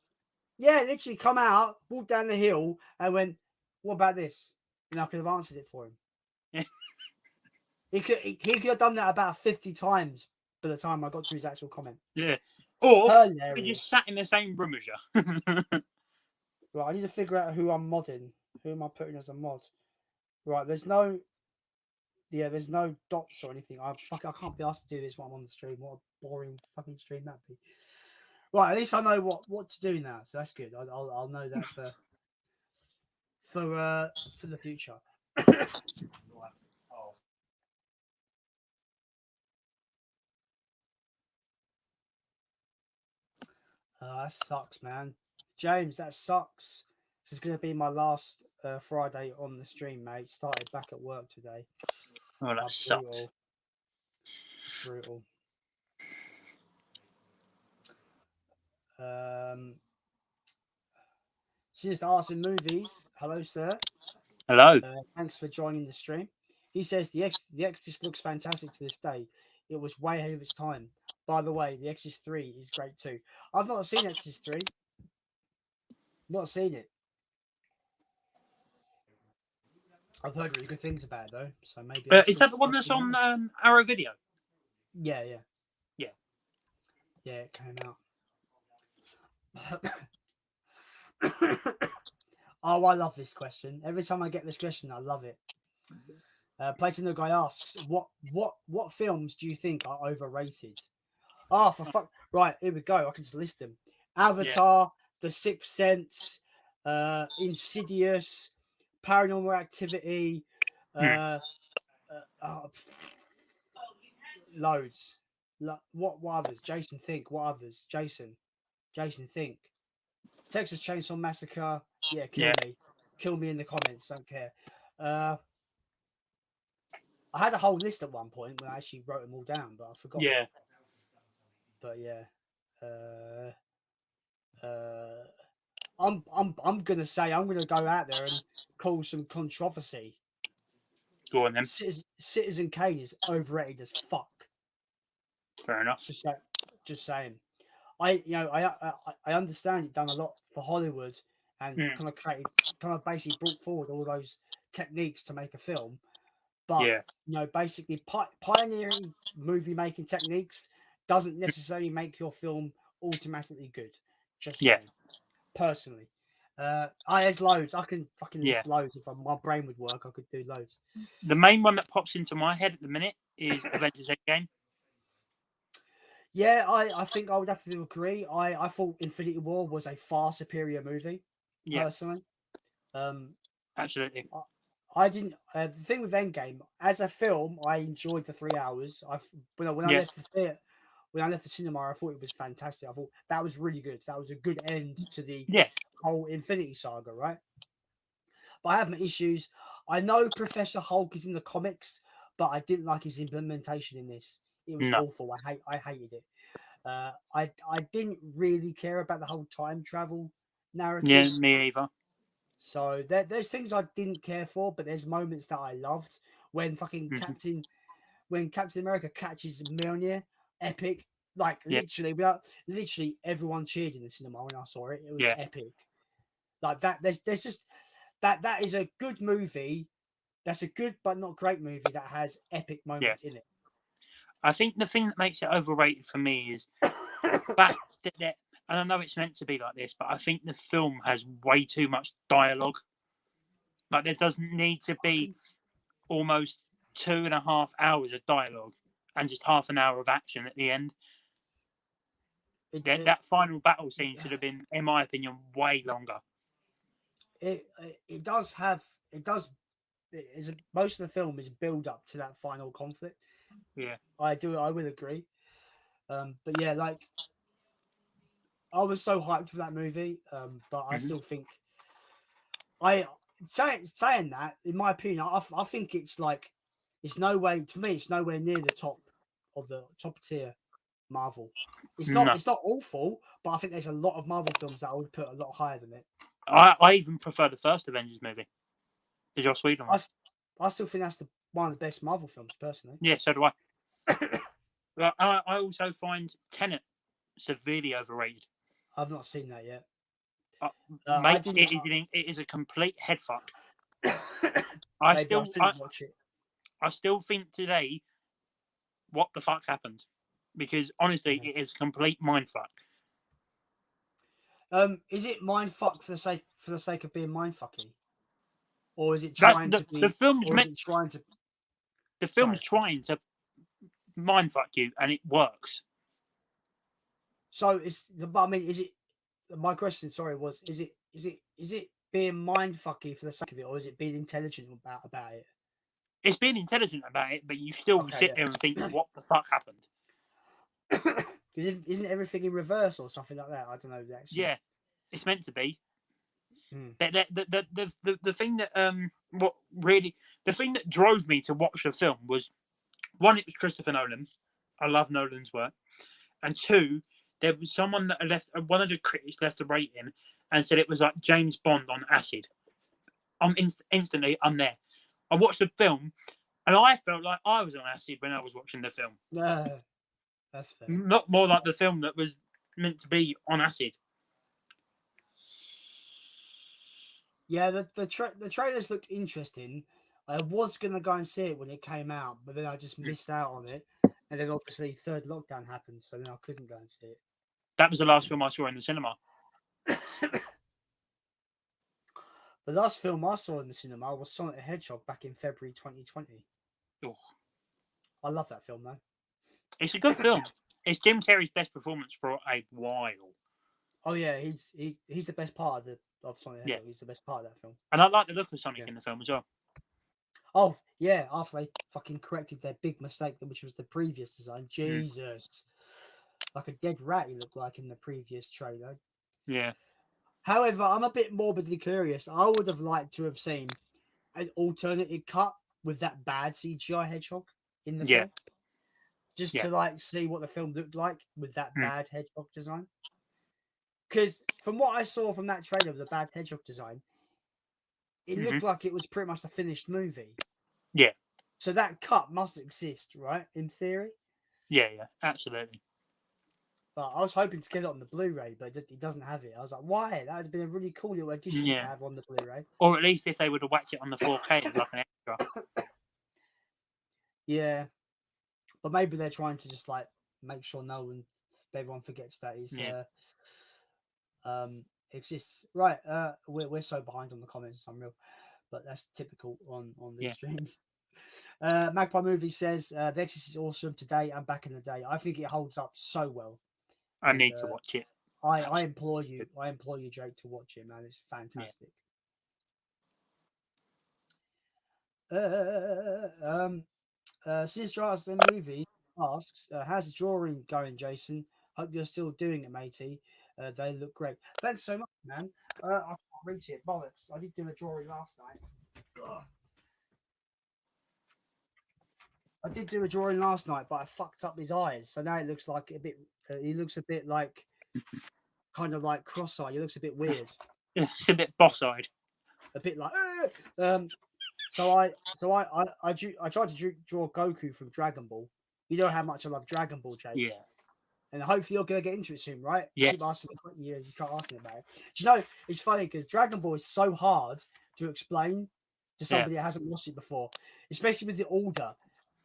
Yeah, literally come out, walk down the hill, and went, "What about this?" And I could have answered it for him. Yeah. He could have done that about 50 times by the time I got to his actual comment. Yeah. Or he just sat in the same room as you. Right, I need to figure out who I'm modding. Who am I putting as a mod? Right, there's no dots or anything. I can't be asked to do this while I'm on the stream. What a boring fucking stream that'd be. Right, at least I know what to do now, so that's good. I'll know that for the future. That sucks, man. James, that sucks. This is going to be my last Friday on the stream, mate. Started back at work today. Oh, that sucks. It's brutal. Since Arts and Movies, hello, sir. Hello. Thanks for joining the stream. He says the Exorcist looks fantastic to this day. It was way ahead of its time. By the way, the Exorcist 3 is great too. I've not seen Exorcist 3. Not seen it. I've heard really good things about it though, so maybe. Is that the one that's on Arrow Video? Yeah. It came out. Oh, I love this question. Every time I get this question, I love it. Platinum Guy asks, "What films do you think are overrated?" Oh, for fuck! Right, here we go. I can just list them: Avatar, The Sixth Sense, Insidious, Paranormal Activity, Hmm. oh, loads. What others? Jason think. What others? Jason think. Texas Chainsaw Massacre. Yeah, Yeah. kill me in the comments. Don't care. I had a whole list at one point when I actually wrote them all down, but I forgot. Yeah. But yeah, I'm gonna say I'm gonna go out there and cause some controversy. Go on then. Citizen Kane is overrated as fuck. Fair enough. Just saying. I understand it done a lot for Hollywood and kind of basically brought forward all those techniques to make a film. But Yeah. basically pioneering movie making techniques doesn't necessarily make your film automatically good. Just Yeah. saying. Personally, there's loads. I can fucking Yeah. list loads. If my brain would work, I could do loads. The main one that pops into my head at the minute is Avengers Endgame. Yeah, I think I would have to agree. I thought Infinity War was a far superior movie, Yeah. personally. Absolutely. I didn't. The thing with Endgame, as a film, I enjoyed the 3 hours. When I left the theater, when I left the cinema, I thought it was fantastic. I thought that was really good. That was a good end to the Yeah. whole Infinity Saga, right? But I have my issues. I know Professor Hulk is in the comics, but I didn't like his implementation in this. It was No. awful. I hated it. I didn't really care about the whole time travel narrative. Yeah, me either. So there's things I didn't care for, but there's moments that I loved when fucking Captain America catches Mjolnir, epic. Like literally everyone cheered in the cinema when I saw it. It was epic. Like that. There's just that is a good movie. That's a good but not great movie that has epic moments in it. I think the thing that makes it overrated for me is fact that, and I know it's meant to be like this, but I think the film has way too much dialogue. Like there doesn't need to be almost 2.5 hours of dialogue and just half an hour of action at the end. That final battle scene should have been, in my opinion, way longer. It does have most of the film is build up to that final conflict. Yeah, I will agree. But yeah, like I was so hyped for that movie, but I still think saying that, in my opinion, I think it's like it's no way for me. It's nowhere near the top of the top tier Marvel. It's not awful, but I think there's a lot of Marvel films that I would put a lot higher than it. I even prefer the first Avengers movie, the Joss Whedon one. I still think that's one of the best Marvel films, personally. Yeah, so do I. I also find Tenet severely overrated. I've not seen that yet. Mate, it is a complete head fuck. I still watch it. I still think today, what the fuck happened? Because honestly, it is complete mindfuck. Is it mindfuck for the sake of being mindfucky, or is it trying to be? The film's The film's trying to mindfuck you, and it works. So I mean, is it? My question, sorry, was is it being mindfucky for the sake of it, or is it being intelligent about it? It's being intelligent about it, but you still sit there and think, what the fuck happened? Because isn't everything in reverse or something like that? I don't know. Actually. Yeah, it's meant to be. The thing that the thing that drove me to watch the film was, one, it was Christopher Nolan. I love Nolan's work, and two, there was someone that one of the critics left a rating and said it was like James Bond on acid. Instantly, I'm there. I watched the film, and I felt like I was on acid when I was watching the film. No, that's fair. Not more like the film that was meant to be on acid. Yeah, the trailers looked interesting. I was gonna go and see it when it came out, but then I just missed out on it. And then obviously third lockdown happened, so then I couldn't go and see it. That was the last film I saw in the cinema. The last film I saw in the cinema was Sonic the Hedgehog back in February 2020. Oh. I love that film though. It's a good film. It's Jim Carrey's best performance for a while. Oh yeah, he's the best part of of Sonic the Yeah. Hedgehog. He's the best part of that film. And I like the look of Sonic Yeah. in the film as well. Oh yeah, after they fucking corrected their big mistake, which was the previous design. Jesus, like a dead rat he looked like in the previous trailer. Yeah. However, I'm a bit morbidly curious. I would have liked to have seen an alternative cut with that bad CGI hedgehog in the film, just to like see what the film looked like with that bad hedgehog design. Because from what I saw from that trailer of the bad hedgehog design, it looked like it was pretty much the finished movie. Yeah. So that cut must exist, right? In theory. Yeah, absolutely. But I was hoping to get it on the Blu-ray, but it doesn't have it. I was like, why? That would have been a really cool little addition to have on the Blu-ray. Or at least if they would have whacked it on the 4K like an extra. Yeah. But maybe they're trying to just like make sure everyone forgets that exists. Right. We're so behind on the comments, it's unreal. But that's typical on these streams. Magpie Movie says The Exorcist is awesome today and back in the day. I think it holds up so well. I need to watch it. I implore you, Jake, to watch it, man. It's fantastic. Sinister Arts and Movie asks, how's the drawing going, Jason? Hope you're still doing it, matey. They look great. Thanks so much, man. I can't reach it. Bollocks. I did do a drawing last night. Ugh. I did do a drawing last night, but I fucked up his eyes. So now it looks like a bit. He looks a bit like, kind of like cross-eyed. He looks a bit weird. It's a bit boss-eyed. A bit like. So I tried to draw Goku from Dragon Ball. You know how much I love Dragon Ball, Jake. Yeah. And hopefully you're gonna get into it soon, right? Yes. Keep asking me, you can't ask me about it. Do you know it's funny because Dragon Ball is so hard to explain to somebody that hasn't watched it before, especially with the order,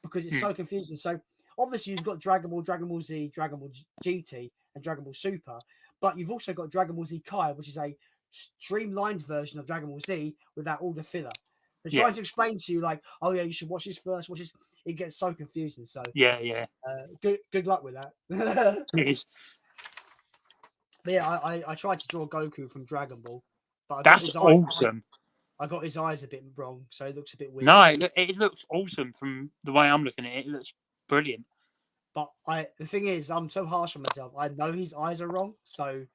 because it's so confusing. So obviously you've got Dragon Ball Z, Dragon Ball GT, and Dragon Ball Super, but you've also got Dragon Ball Z Kai, which is a streamlined version of Dragon Ball Z without all the filler. They're trying to explain to you, like, oh yeah, you should watch this first. Watch this. It gets so confusing. So yeah. Good luck with that. Yes. But yeah, I tried to draw Goku from Dragon Ball, but that's awesome. I got his eyes a bit wrong, so it looks a bit weird. No, it looks awesome from the way I'm looking at it. It looks brilliant. But the thing is, I'm so harsh on myself. I know his eyes are wrong, so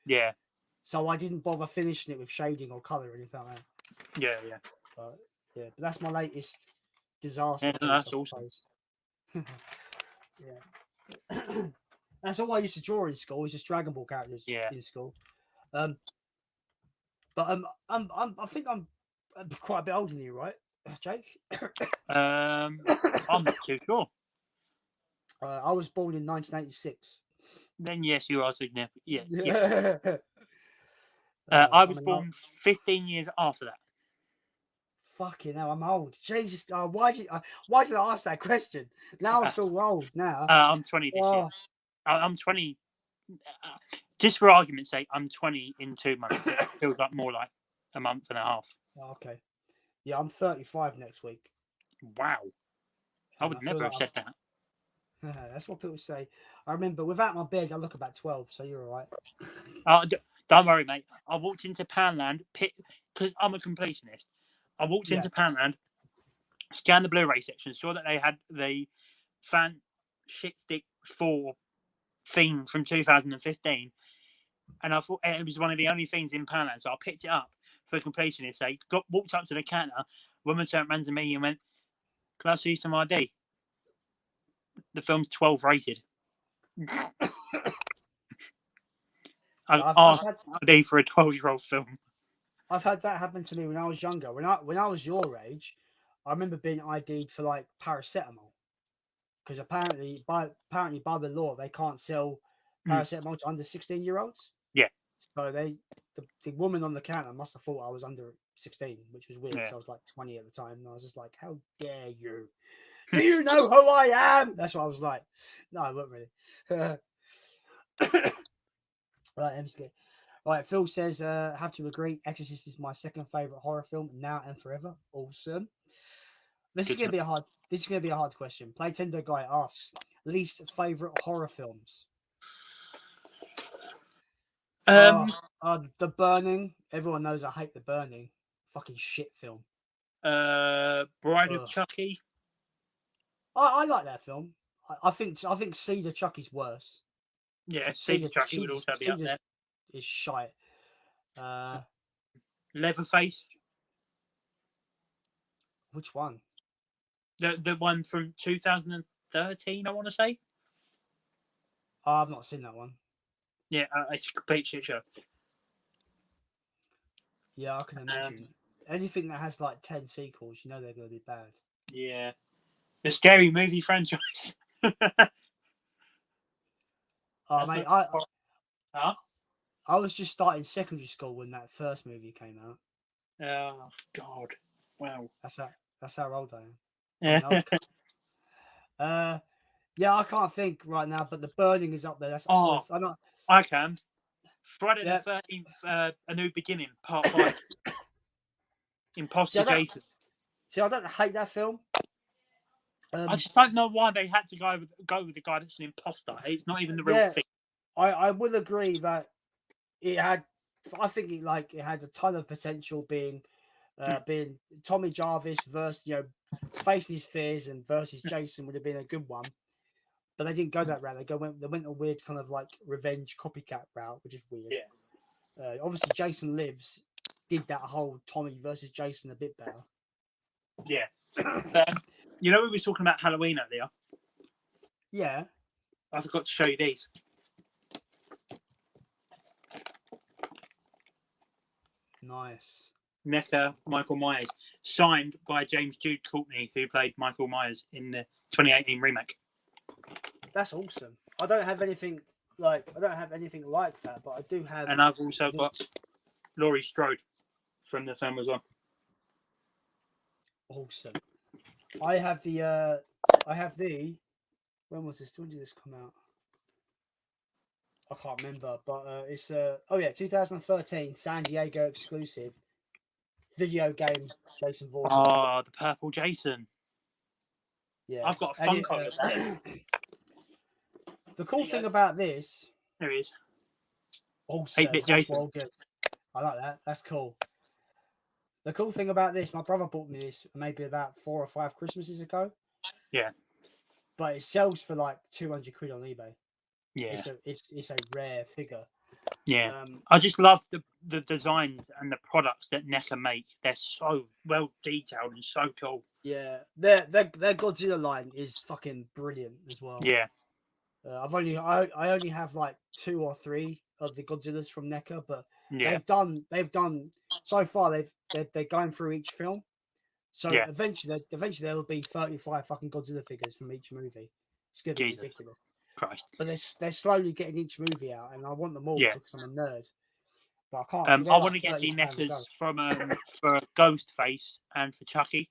so I didn't bother finishing it with shading or color or anything like that. Yeah. But that's my latest disaster. Yeah, that's awesome. Yeah. That's all I used to draw in school. Is just Dragon Ball characters in school. But I think I'm quite a bit older than you, right, Jake? I'm not too sure. I was born in 1986. Then yes, you are significant. Yeah. I was born 15 years after that. Fucking hell, I'm old. Jesus, why did I ask that question? Now I feel old. Now I'm 20 this year. I'm 20. Just for argument's sake, I'm 20 in 2 months. It feels like more like a month and a half. Okay. Yeah, I'm 35 next week. Wow. I would never have said that. That's what people say. I remember without my bed, I look about 12, so you're all right. Don't worry, mate. I walked into Poundland because I'm a completionist. I walked into Poundland, scanned the Blu-ray section, saw that they had the Fan Shitstick 4 theme from 2015, and I thought it was one of the only things in Poundland, so I picked it up for completionist's sake. Walked up to the counter, woman turned around to me and went, "Can I see some ID?" The film's 12 rated. I asked ID for a 12-year-old film. I've had that happen to me when I was younger. When I was your age, I remember being ID'd for like paracetamol, because apparently by the law they can't sell paracetamol to under 16-year-olds. Yeah. So the woman on the counter must have thought I was under 16, which was weird because I was like 20 at the time, and I was just like, "How dare you? Do you know who I am?" That's what I was like. No, I wasn't really. Right, I'm scared. Right, Phil says, have to agree, Exorcist is my second favorite horror film now and forever. Awesome. This is gonna be a hard question. Playtender Guy asks, least favorite horror films. The Burning. Everyone knows I hate The Burning. Fucking shit film. Bride of Ugh. Chucky. I like that film. I think Cedar Chucky's worse. Yeah, Cedar Chucky would also be up there. Is shite. Leatherface. Which one? The one from 2013, I want to say. Oh, I've not seen that one. Yeah, it's a complete shit show. Yeah, I can imagine. Anything that has like 10 sequels, you know they're going to be bad. Yeah. The Scary Movie franchise. Oh, mate, I was just starting secondary school when that first movie came out. Oh, God. Wow. That's how old I am. Yeah, I can't think right now, but The Burning is up there. That's I can. Friday the 13th, A New Beginning, Part 5. Imposter Jason. See, I don't hate that film. I just don't know why they had to go with the guy that's an imposter. It's not even the real thing. I would agree that it had. I think it had a ton of potential being Tommy Jarvis versus facing his fears and versus Jason would have been a good one, but they didn't go that route. They went a weird kind of like revenge copycat route, which is weird. Yeah. Obviously, Jason Lives did that whole Tommy versus Jason a bit better. Yeah. We were talking about Halloween earlier. Yeah. I forgot to show you these. Nice. NECA Michael Myers, signed by James Jude Courtney, who played Michael Myers in the 2018 remake. That's awesome. I don't have anything like that, but I do have. And I've also got Laurie Strode from the film as well. Awesome. I have the. When was this? When did this come out? I can't remember, but it's 2013 San Diego exclusive video game Jason Voorhees. Oh, the purple Jason. Yeah, I've got a Funko of that. The cool thing about this. There he is. Awesome. 8-bit That's Jason. well good. I like that. That's cool. The cool thing about this, my brother bought me this maybe about 4 or 5 Christmases ago. Yeah. But it sells for like 200 quid on eBay. Yeah. It's a rare figure. Yeah. I just love the designs and the products that NECA make. They're so well detailed and so cool. Yeah. Their Godzilla line is fucking brilliant as well. Yeah. I only have like 2 or 3 of the Godzillas from NECA, but they've done so far they're going through each film. So eventually there'll be 35 fucking Godzilla figures from each movie. It's gonna be ridiculous. Christ. But they're slowly getting each movie out, and I want them all because I'm a nerd. But I can't. I want to get the NECAs from for Ghostface and for Chucky.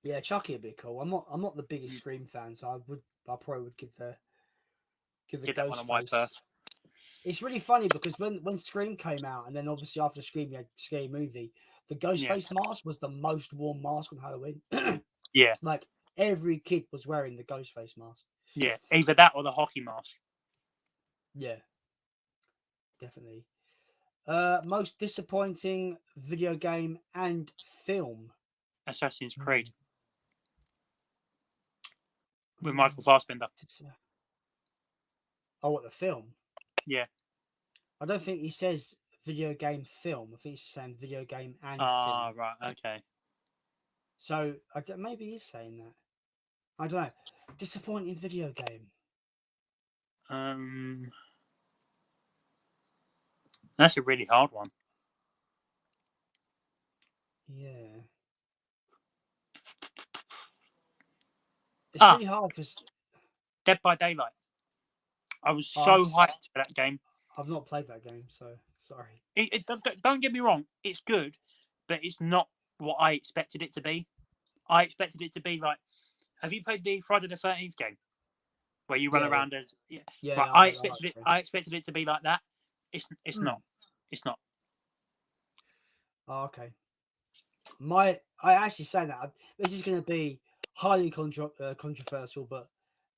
Yeah, Chucky would be cool. I'm not the biggest Scream fan, so I probably would give the Ghostface. It's really funny because when Scream came out, and then obviously after Scream, you had Scary Movie. The Ghostface mask was the most worn mask on Halloween. Yeah, like every kid was wearing the Ghostface mask. Yeah, either that or the hockey mask. Yeah, definitely. Most disappointing video game and film. Assassin's Creed. With Michael Fassbender. Oh, what, the film? Yeah. I don't think he says video game film. I think he's saying video game and film. Ah, right. Okay. So maybe he's saying that. I don't know. Disappointing video game. That's a really hard one. Yeah. It's really hard because Dead by Daylight. I was so hyped for that game. I've not played that game, so sorry. Don't get me wrong. It's good, but it's not what I expected it to be. I expected it to be like, have you played the Friday the 13th game? Where you run around as... Yeah. Right, I expected it to be like that. It's not. It's not. Oh, okay. I actually say that. This is going to be highly controversial, but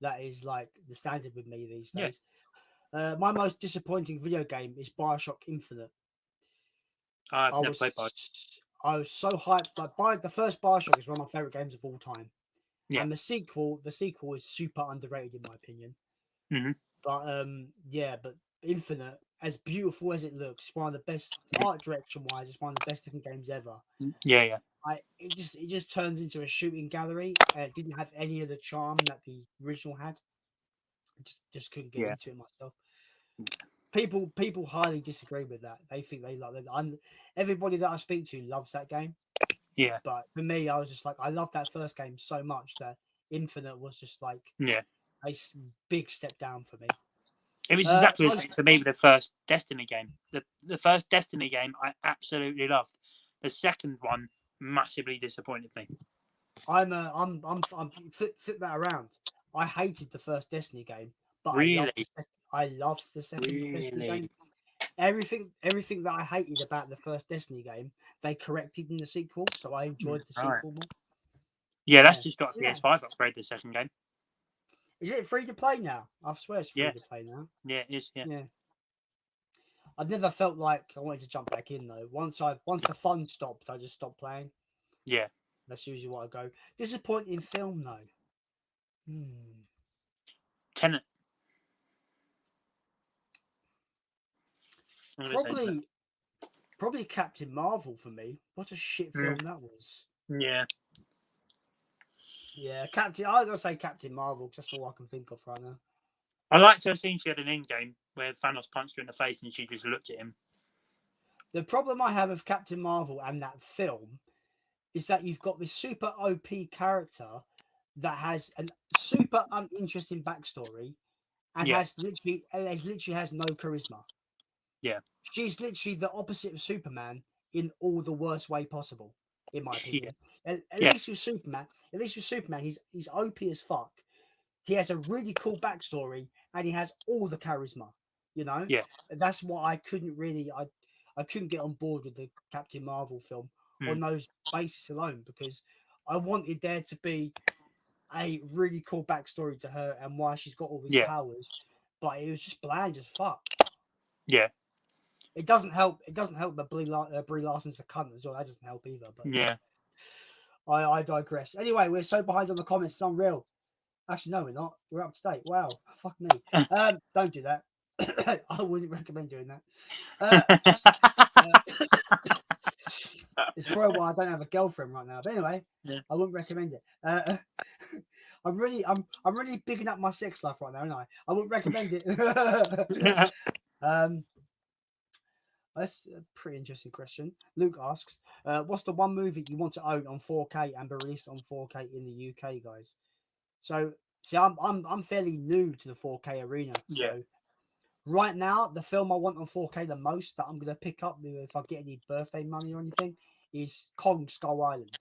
that is like the standard with me these days. My most disappointing video game is BioShock Infinite. I've never played Bioshock. I was so hyped. Like the first BioShock is one of my favorite games of all time. Yeah. And the sequel is super underrated in my opinion. Mm-hmm. But Infinite, as beautiful as it looks, one of the best art direction wise, it's one of the best looking games ever. Yeah. It just turns into a shooting gallery. It didn't have any of the charm that the original had. I just couldn't get into it myself. People highly disagree with that. They think they love it. Everybody that I speak to loves that game. Yeah. But for me, I was just like, I love that first game so much that Infinite was just like a big step down for me. It was exactly the same for me with the first Destiny game. The first Destiny game I absolutely loved. The second one massively disappointed me. I'm flip that around. I hated the first Destiny game, but really? I loved the second Destiny game. Everything that I hated about the first Destiny game, they corrected in the sequel, so I enjoyed the sequel more. Yeah, that's just got a PS5 upgrade. The second game. Is it free to play now? I swear it's free to play now. Yeah, it is. Yeah. I've never felt like I wanted to jump back in though. Once the fun stopped, I just stopped playing. Yeah. That's usually what I go. Disappointing film though. Tenet. Probably Captain Marvel for me. What a shit film that was. Yeah. Yeah, I gotta say Captain Marvel because that's all I can think of right now. I like to have seen she had an end game where Thanos punched her in the face and she just looked at him. The problem I have with Captain Marvel and that film is that you've got this super OP character that has a super uninteresting backstory and literally has no charisma. Yeah. She's literally the opposite of Superman in all the worst way possible, in my opinion. At least with Superman, he's OP as fuck. He has a really cool backstory and he has all the charisma, you know? Yeah. That's what I couldn't get on board with the Captain Marvel film on those bases alone, because I wanted there to be a really cool backstory to her and why she's got all these powers, but it was just bland as fuck. Yeah. It doesn't help that Brie Larson's a cunt as well. That doesn't help either. But I digress. Anyway, we're so behind on the comments, it's unreal. Actually, no, we're not. We're up to date. Wow. Fuck me. Don't do that. I wouldn't recommend doing that. It's probably why I don't have a girlfriend right now. But anyway, I wouldn't recommend it. I'm really bigging up my sex life right now, aren't I? I wouldn't recommend it. That's a pretty interesting question. Luke asks, what's the one movie you want to own on 4K and be released on 4K in the UK, guys? So, see, I'm fairly new to the 4K arena. So, right now, the film I want on 4K the most that I'm going to pick up if I get any birthday money or anything is Kong Skull Island.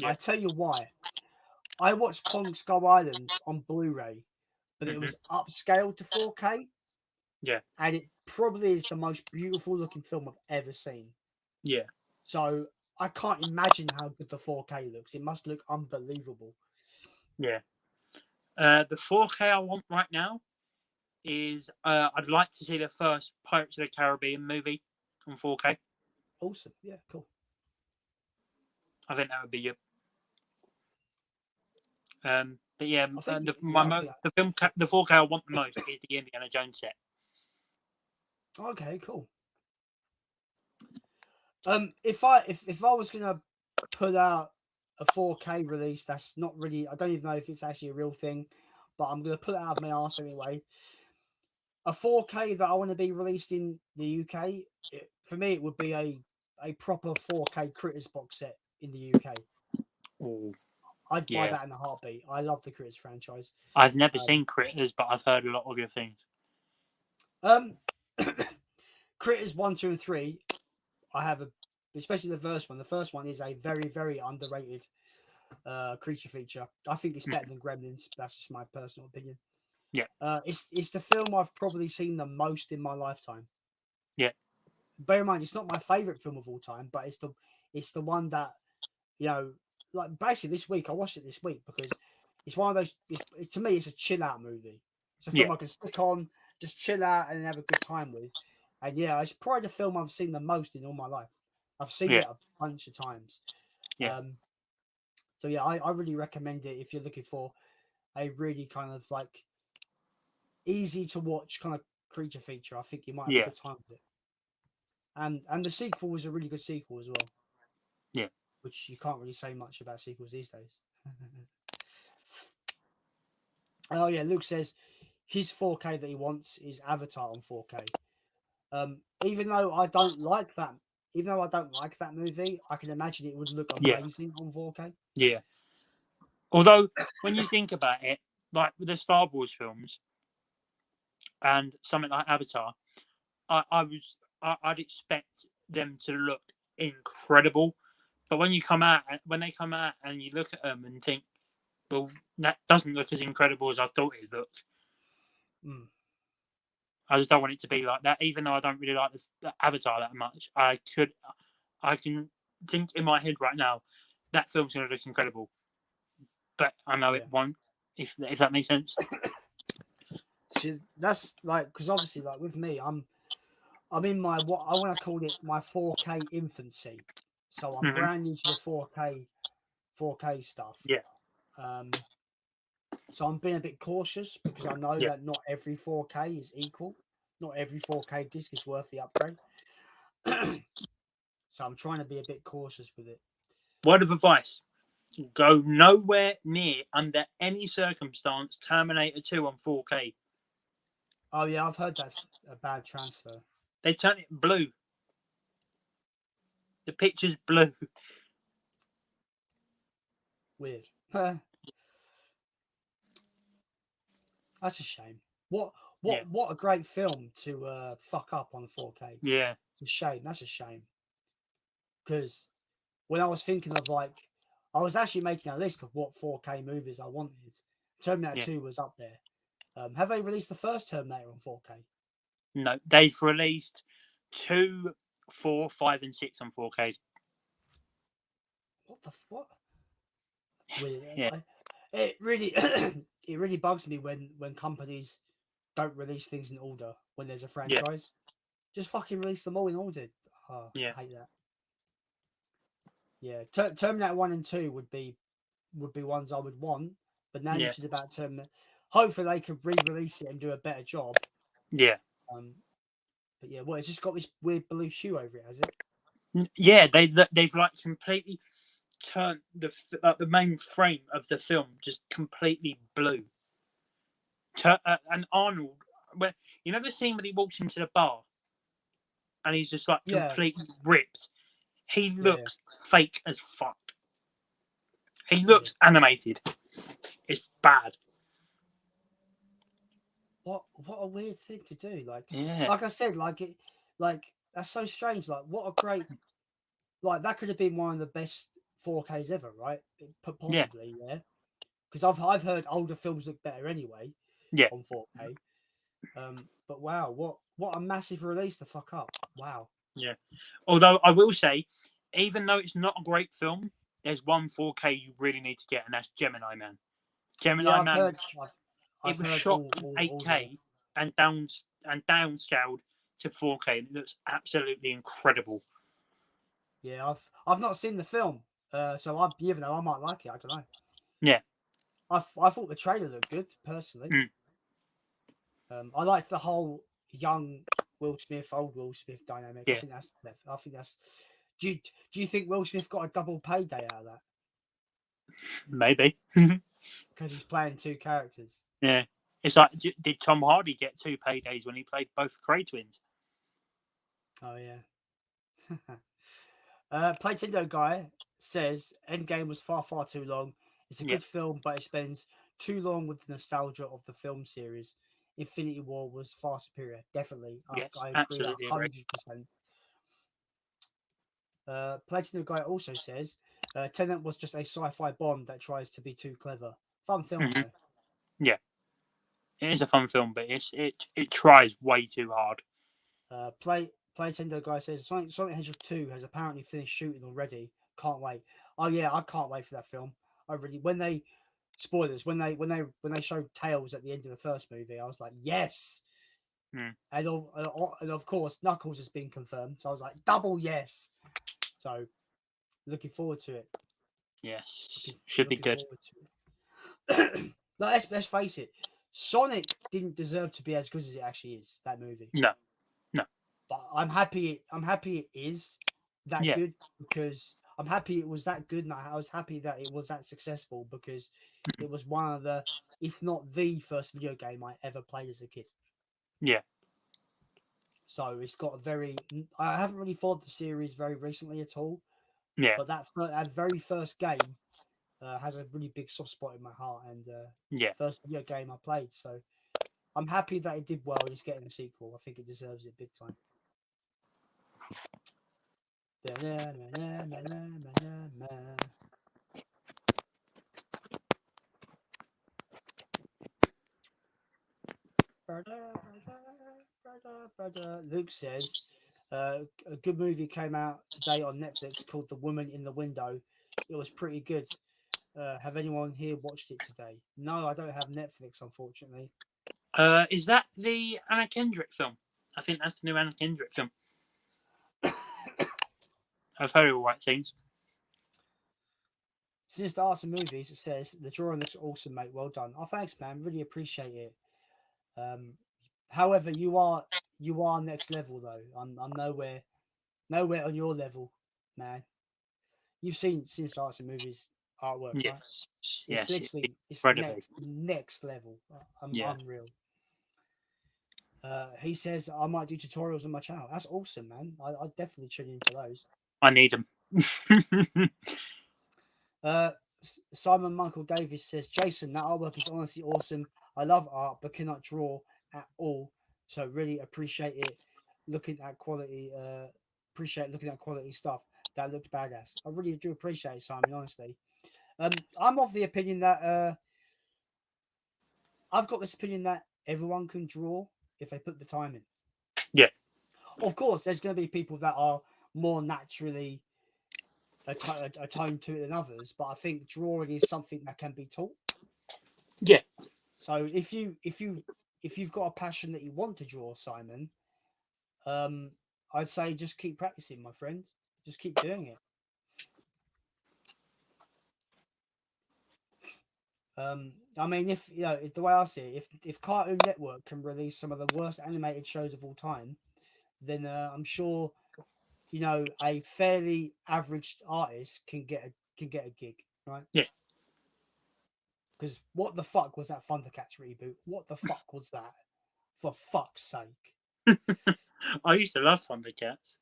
I tell you why. I watched Kong Skull Island on Blu-ray, but it was upscaled to 4K. Yeah. And it probably is the most beautiful looking film I've ever seen. Yeah. So I can't imagine how good the 4K looks. It must look unbelievable. Yeah. The 4K I want right now is I'd like to see the first Pirates of the Caribbean movie on 4K. Awesome. Yeah, cool. I think that would be good. But yeah, the 4K I want the most is the Indiana Jones set. Okay, cool. If I was gonna put out a 4K release, that's not really. I don't even know if it's actually a real thing, but I'm gonna put it out of my arse anyway. A 4K that I want to be released in the UK, for me, it would be a proper 4K Critters box set in the UK. Oh, I'd buy that in a heartbeat. I love the Critters franchise. I've never seen Critters, but I've heard a lot of your things. Critters 1, 2, and 3. I have especially the first one. The first one is a very, very underrated creature feature. I think it's better than Gremlins. That's just my personal opinion. Yeah. It's the film I've probably seen the most in my lifetime. Yeah. Bear in mind, it's not my favorite film of all time, but it's the one that, like basically this week I watched it this week because it's one of those. To me, it's a chill out movie. It's a film Yeah. I can stick on, just chill out and have a good time with. And yeah, it's probably the film I've seen the most in all my life. I've seen Yeah. it a bunch of times. Yeah. So yeah, I really recommend it if you're looking for a really kind of like easy to watch kind of creature feature. I think you might have a Yeah. good time with it. And the sequel was a really good sequel as well. Yeah. Which you can't really say much about sequels these days. Oh yeah, Luke says his 4K that he wants is Avatar on 4K. Even though I don't like that, movie, I can imagine it would look Yeah. amazing on 4K. Yeah. Although when you think about it, like with the Star Wars films and something like Avatar, I'd expect them to look incredible. But when they come out and you look at them and think, well, that doesn't look as incredible as I thought it looked. Mm. I just don't want it to be like that. Even though I don't really like the Avatar that much, I can think in my head right now that film's going to look incredible, but I know it won't. If that makes sense. See, that's like because obviously, like with me, I'm in my what I want to call it my 4K infancy. So I'm brand new to the 4K stuff. Yeah. So I'm being a bit cautious because I know that not every 4K is equal. Not every 4K disc is worth the upgrade. So I'm trying to be a bit cautious with it. Word of advice: go nowhere near, under any circumstance, Terminator 2 on 4K. Oh yeah, I've heard that's a bad transfer. They turn it blue. The picture's blue. Weird. That's a shame. What a great film to fuck up on 4K. Yeah. It's a shame. That's a shame. Because when I was thinking of like, I was actually making a list of what 4K movies I wanted. Terminator 2 was up there. Have they released the first Terminator on 4K? No, they've released 2, 4, 5, and 6 on 4K. What the what? Weird. Yeah. It really it really bugs me when companies don't release things in order when there's a franchise. Just fucking release them all in order. Oh, I hate that. Yeah, Terminator 1 and 2 would be ones I would want, but now you said about Terminator. Hopefully they could re-release it and do a better job. Yeah. But yeah, well, it's just got this weird blue hue over it, has it? Yeah, they've like completely turned the main frame of the film just completely blue. And Arnold, where you know the scene when he walks into the bar and he's just like completely ripped. He looks fake as fuck. He looks animated. It's bad. What a weird thing to do. Like I said, like that's so strange. Like what a great, like that could have been one of the best 4Ks ever, right? Possibly, yeah. Because I've heard older films look better anyway. Yeah. On 4K. But wow, what a massive release to fuck up. Wow. Yeah. Although I will say, even though it's not a great film, there's one 4K you really need to get, and that's Gemini Man. Gemini Man. It was shot in 8K and downscaled to 4K, and it looks absolutely incredible. Yeah, I've not seen the film, so even though I might like it, I don't know. Yeah. I thought the trailer looked good personally. I liked the whole young Will Smith, old Will Smith dynamic. Yeah. I think that's. Do you think Will Smith got a double payday out of that? Maybe. Because he's playing two characters. Yeah. It's like, did Tom Hardy get 2 paydays when he played both Cray twins? Oh, yeah. Playtendo Guy says Endgame was far too long. It's a good film, but it spends too long with the nostalgia of the film series. Infinity War was far superior. Definitely. Yes, I agree absolutely 100%. Playtendo Guy also says Tenet was just a sci-fi bomb that tries to be too clever. Fun film, though. Yeah. It is a fun film, but it tries way too hard. Playtendo Guy says Sonic Hedgehog 2 has apparently finished shooting already. Can't wait. Oh yeah, I can't wait for that film. I really when they spoilers when they showed Tails at the end of the first movie, I was like, yes. And of course, Knuckles has been confirmed, so I was like, double yes. So looking forward to it. Yes, should be good. Let's face it, Sonic didn't deserve to be as good as it actually is. That movie. No. But I'm happy it is that good, because I'm happy it was that good, and I was happy that it was that successful, because it was one of the, if not the first video game I ever played as a kid. Yeah. So it's got a very. I haven't really followed the series very recently at all. Yeah. But that very first game has a really big soft spot in my heart, and first video game I played. So I'm happy that it did well and it's getting a sequel. I think it deserves it big time. Luke says a good movie came out today on Netflix called The Woman in the Window. It was pretty good. Have anyone here watched it today? No, I don't have Netflix, unfortunately. Is that the Anna Kendrick film? I think that's the new Anna Kendrick film. I've heard all right things. Since the Arts and Movies, it says the drawing looks awesome, mate. Well done. Oh, thanks, man. Really appreciate it. However, you are next level though. I'm nowhere on your level, man. You've seen Since the Arts and Movies artwork, right? Yes. It's next level. Unreal. He says I might do tutorials on my channel. That's awesome, man. I'd definitely tune in for those. I need them. Simon Michael Davis says, Jason, that artwork is honestly awesome. I love art but cannot draw at all, so really appreciate it. Looking at quality stuff. That looked badass. I really do appreciate it, Simon, honestly. I'm of the opinion that I've got this opinion that everyone can draw if they put the time in. Yeah. Of course, there's going to be people that are more naturally attuned to it than others, but I think drawing is something that can be taught. Yeah. So if you've got a passion that you want to draw, Simon, I'd say just keep practicing, my friend. Just keep doing it. I mean, if the way I see it, if Cartoon Network can release some of the worst animated shows of all time, then I'm sure a fairly average artist can get a gig, right? Yeah. Because what the fuck was that Thundercats reboot? What the fuck was that? For fuck's sake! I used to love Thundercats.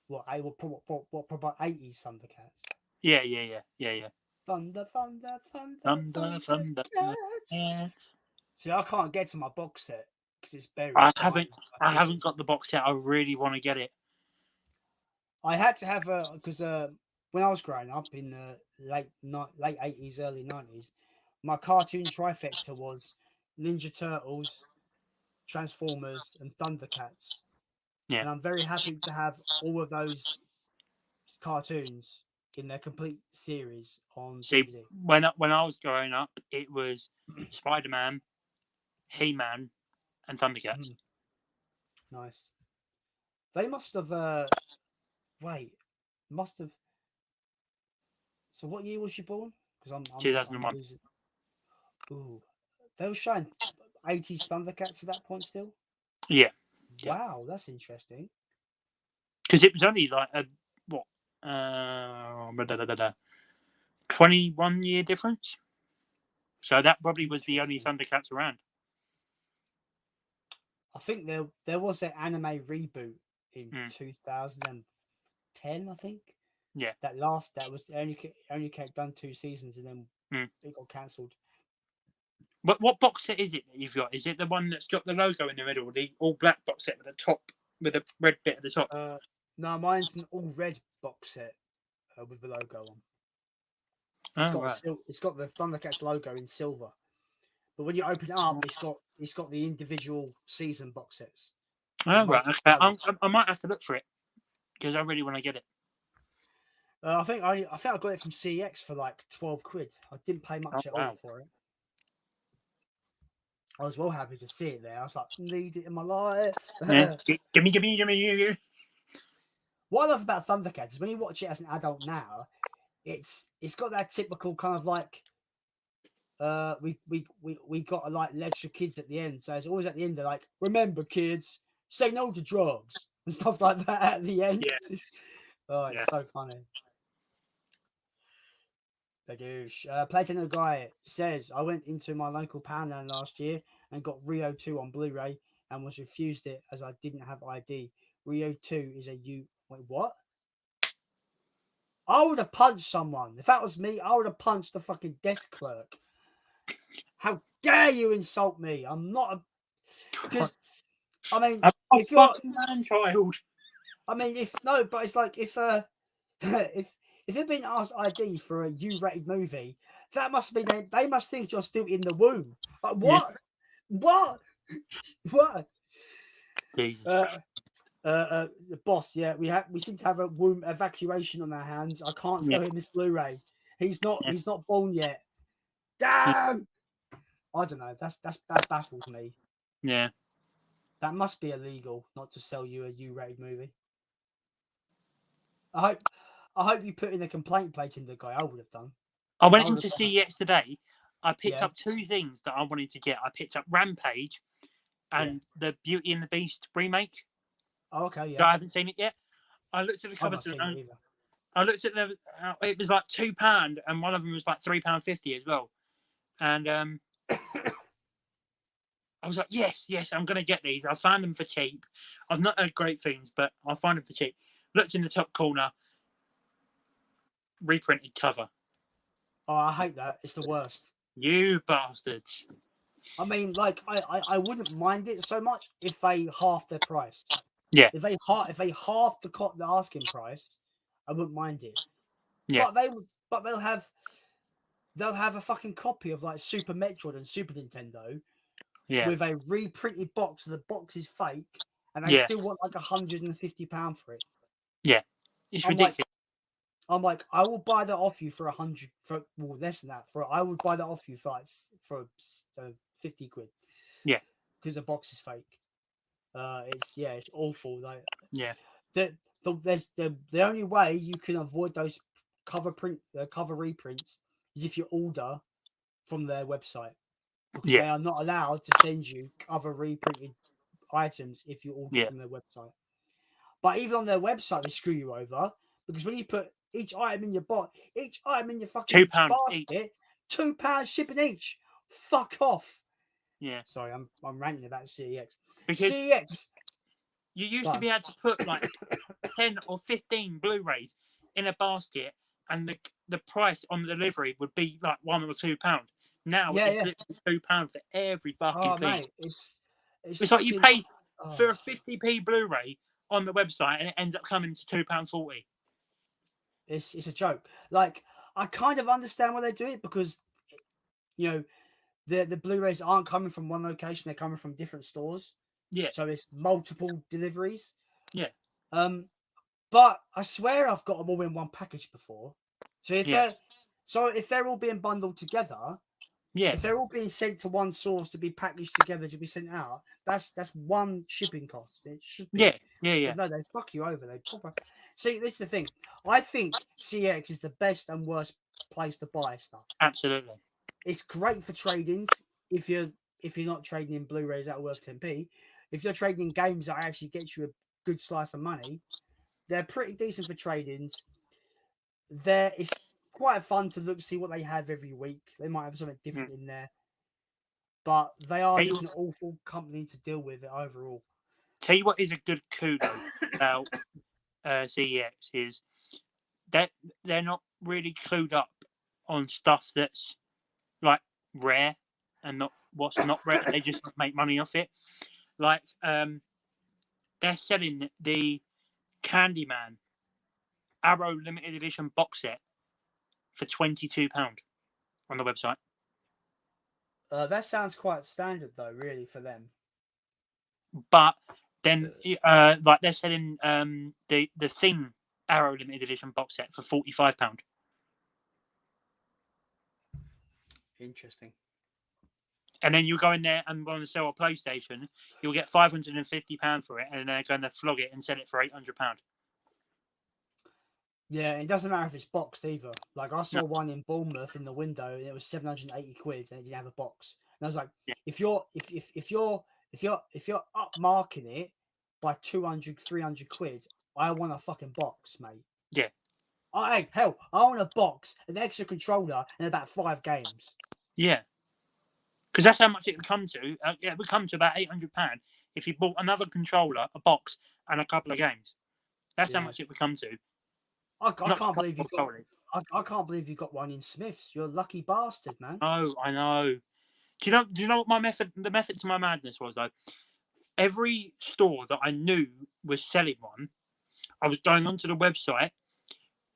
What probably 80s Thundercats? Yeah. Thunder. Cats. See, I can't get to my box set because it's buried. I haven't got the box set. I really want to get it. I had to have because when I was growing up in the late 80s, early 90s, my cartoon trifecta was Ninja Turtles, Transformers, and Thundercats. Yeah. And I'm very happy to have all of those cartoons in their complete series on DVD. When I was growing up, it was Spider-Man, He-Man, and Thundercats. Nice. They must have. So what year was you born? Because I'm 2001. Ooh, they were showing 80s Thundercats at that point still. Yeah. Wow, that's interesting. Because it was only like 21-year difference. So that probably was the only Thundercats around. I think there was an anime reboot in 2010, I think. Yeah. That was only done 2 seasons and then it got cancelled. What box set is it that you've got? Is it the one that's got the logo in the middle, the all black box set with the top with the red bit at the top? No, mine's an all red box set with the logo on. It's got the Thundercats logo in silver, but when you open it up, it's got the individual season box sets. Oh right, okay. I might have to look for it because I really want to get it. I think I got it from CEX for like 12 quid. I didn't pay much at all for it. I was well happy to see it there. I was like, need it in my life. Yeah. Give me. What I love about Thundercats is when you watch it as an adult now, it's got that typical kind of like we got like lecture kids at the end. So it's always at the end they're like, remember kids, say no to drugs and stuff like that at the end. Yeah. Oh, it's so funny. Platinum Guy says, I went into my local Poundland last year and got Rio 2 on Blu-ray and was refused it as I didn't have ID. Rio 2 is a Wait, what? I would have punched someone. If that was me, I would have punched the fucking desk clerk. How dare you insult me? I'm not a... Because, I mean, if you're... man-child. I mean, if... No, but it's like, if if you're being asked ID for a U-rated movie, that must be they must think you're still in the womb. Like, what? Yeah. What? Boss, yeah, we seem to have a womb evacuation on our hands. I can't sell him this Blu-ray. He's not born yet. Damn. I don't know. That baffles me. Yeah. That must be illegal not to sell you a U-rated movie. I hope you put in a complaint plate in the guy. I would have done. I went into CEX today. I picked up two things that I wanted to get. I picked up Rampage and the Beauty and the Beast remake. Oh, okay, yeah. I haven't seen it yet. I looked at the cover. I looked at the. It was like £2, and one of them was like £3.50 as well. And I was like, yes, I'm going to get these. I found them for cheap. I've not heard great things, but I find them for cheap. Looked in the top corner. Reprinted cover. Oh, I hate that. It's the worst. You bastards. I mean, like, I wouldn't mind it so much if they halved their price. Yeah. If they halved the asking price, I wouldn't mind it. Yeah. But they'll have a fucking copy of like Super Metroid and Super Nintendo. Yeah. With a reprinted box. The box is fake, and they still want like £150 for it. Yeah. It's ridiculous. I'm like, I will buy that off you for 100 for less than that. I would buy that off you for 50 quid. Yeah, because the box is fake. It's awful. Like, yeah, the only way you can avoid those cover reprints is if you order from their website, because they are not allowed to send you cover reprinted items if you order from their website. But even on their website, they screw you over, because when you put each item in your fucking basket, £2 shipping each. Fuck off. Yeah. Sorry, I'm ranting about CEX. Because CEX. You used to be able to put like 10 or 15 Blu-rays in a basket, and the price on the delivery would be like £1 or £2. Now it's literally £2 for every fucking thing. Mate, it's like you pay for a 50p Blu-ray on the website, and it ends up coming to £2.40. It's a joke. Like, I kind of understand why they do it, because the Blu-rays aren't coming from one location; they're coming from different stores. Yeah. So it's multiple deliveries. Yeah. But I swear I've got them all in one package before. So if they're all being bundled together, if they're all being sent to one source to be packaged together to be sent out, that's one shipping cost. It should be. Yeah. But no, they fuck you over. See, this is the thing. I think CX is the best and worst place to buy stuff. Absolutely. It's great for trade-ins if you're not trading in Blu-rays that are worth 10p. If you're trading in games that actually get you a good slice of money, they're pretty decent for trade-ins. It's quite fun to see what they have every week. They might have something different in there, but they are just an awful company to deal with overall. Tell you what is a good kudos about CEX is that they're not really clued up on stuff that's like rare and not what's not rare. They just make money off it. Like they're selling the Candyman Arrow limited edition box set for £22 on the website. That sounds quite standard though, really, for them. But then like they're selling the Thing Arrow limited edition box set for £45. Interesting. And then you go in there and want to sell a PlayStation, you'll get £550 for it, and they're going to flog it and sell it for £800. Yeah, it doesn't matter if it's boxed either. Like I saw No. one in Bournemouth in the window, and it was 780 quid, and it didn't have a box. And I was like, Yeah. if you're upmarking it by 200, 300 quid, I want a fucking box, mate. Yeah. Hey, hell, I want a box, an extra controller, and about 5 games. Yeah. Because that's how much it would come to. It would come to about £800 if you bought another controller, a box, and a couple of games. That's how much it would come to. I can't believe you got. I can't believe you got one in Smiths. You're a lucky bastard, man. Oh, I know. Do you know what my method? The method to my madness was though. Every store that I knew was selling one, I was going onto the website.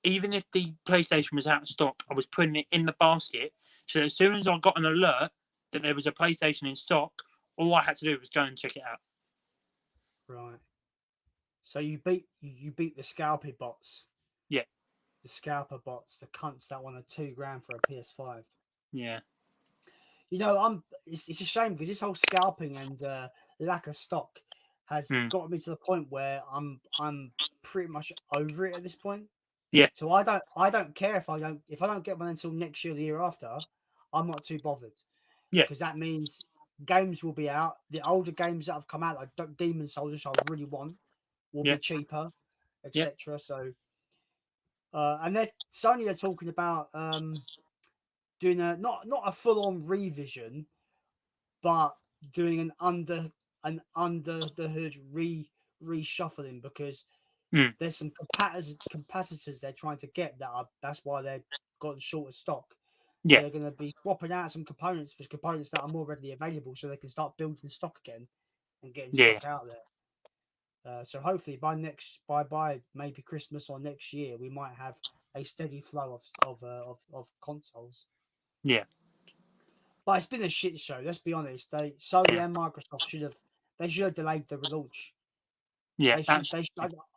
Even if the PlayStation was out of stock, I was putting it in the basket. So as soon as I got an alert that there was a PlayStation in stock, all I had to do was go and check it out. Right. So you beat the scalper bots. Yeah. The scalper bots, the cunts that wanted $2,000 for a PS5. Yeah. You know, it's a shame because this whole scalping and lack of stock has got me to the point where I'm pretty much over it at this point. Yeah. So I don't care if I don't get one until next year or the year after. I'm not too bothered. Yeah. Because that means games will be out. The older games that have come out, like Demon Souls, which I really want, will be cheaper, etc. So, and Sony are talking about doing a not a full on revision, but doing an under the hood reshuffling because there's some competitors they're trying to get that's why they've gotten short of stock. So they're going to be swapping out some components for components that are more readily available, so they can start building stock again and getting stock out there. So hopefully by maybe Christmas or next year, we might have a steady flow of consoles. Yeah. But it's been a shit show. Let's be honest. Sony and Microsoft should have delayed the relaunch. Yeah.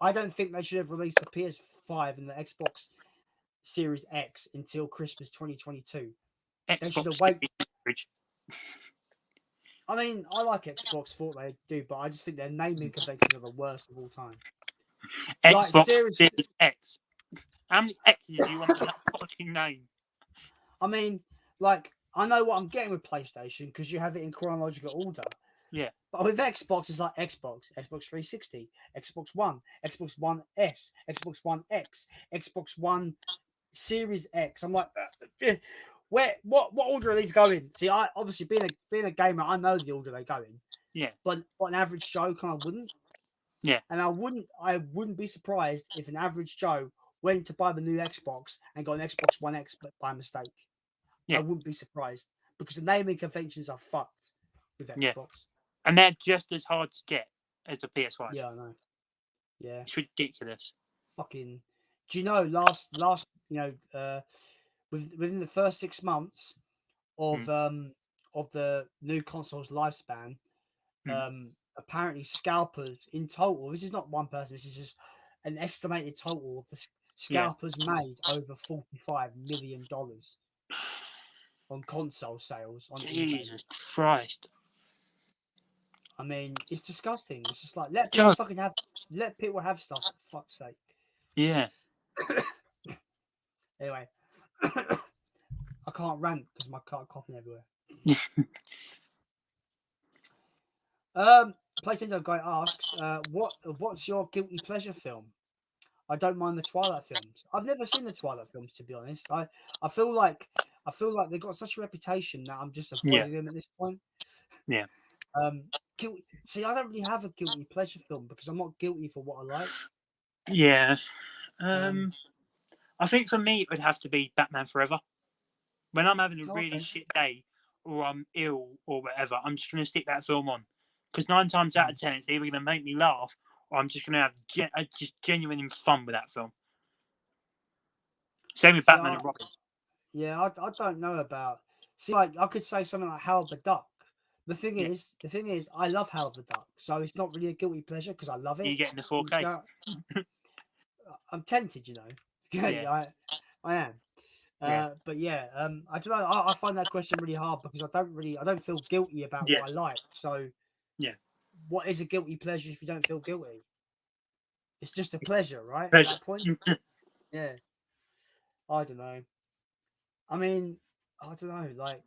I don't think they should have released the PS5 and the Xbox Series X until Christmas 2022. They should have waited. I mean, I like Xbox for what they do, but I just think their naming conventions are the worst of all time. Xbox Series X. How many X's do you want in that fucking name? I mean, like, I know what I'm getting with PlayStation because you have it in chronological order. Yeah. But with Xbox, it's like Xbox 360, Xbox One, Xbox One S, Xbox One X, Xbox One Series X. I'm like, what order are these going? See, I obviously being a gamer, I know the order they go in. Yeah. But an average Joe kind of wouldn't. Yeah. And I wouldn't be surprised if an average Joe went to buy the new Xbox and got an Xbox One X by mistake. Yeah. I wouldn't be surprised because the naming conventions are fucked with Xbox. Yeah. And they're just as hard to get as the PS5. Yeah, I know. Yeah. It's ridiculous. Fucking. Do you know last within the first 6 months of the new console's lifespan, apparently scalpers in total. This is not one person. This is just an estimated total of the scalpers made over $45 million on console sales on Jesus eBay. Christ. I mean, it's disgusting. It's just like let people have stuff for fuck's sake. Yeah. Anyway, I can't rant because my coughing everywhere. PlayStation guy asks, what's your guilty pleasure film? I don't mind the Twilight films. I've never seen the Twilight films, to be honest. I feel like they've got such a reputation that I'm just avoiding them at this point. Yeah. See, I don't really have a guilty pleasure film because I'm not guilty for what I like. Yeah. I think for me it would have to be Batman Forever. When I'm having a really shit day or I'm ill or whatever, I'm just going to stick that film on. Because 9 times out of 10, it's either going to make me laugh or I'm just going to have just genuine fun with that film. Same with Batman and Robin. Yeah, I don't know about. See, like I could say something like Howard the Duck. The thing is, I love Howard the Duck, so it's not really a guilty pleasure because I love it. You're getting the 4K. I'm tempted, you know. Yeah. I am. Yeah. But yeah, I don't know. I find that question really hard because I don't feel guilty about Yeah. what I like. So, Yeah. what is a guilty pleasure if you don't feel guilty? It's just a pleasure, right? At Pleasure. that point, yeah. I don't know. I mean, I don't know. Like,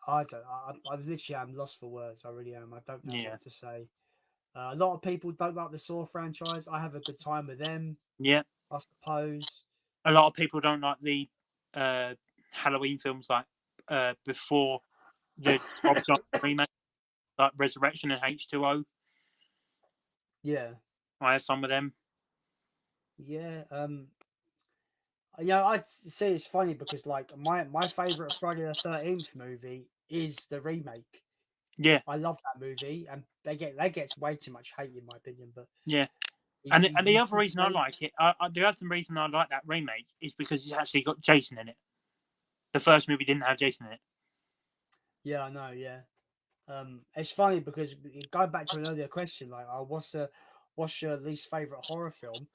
I don't. I literally am lost for words. I really am. I don't know Yeah. what to say. A lot of people don't like the Saw franchise. I have a good time with them, Yeah. I suppose. A lot of people don't like the Halloween films like before the Rob Zombie remake, like Resurrection and H2O. Yeah, I had some of them. yeah. I'd say it's funny because like my favorite Friday the 13th movie is the remake. Yeah. I love that movie, and they get way too much hate in my opinion. But Yeah. you, And you, the you other could reason I say, like it, the other reason I like that remake is because it's actually got Jason in it. The first movie didn't have Jason in it. yeah, I know, yeah. It's funny because going back to an earlier question, like, what's your least favorite horror film?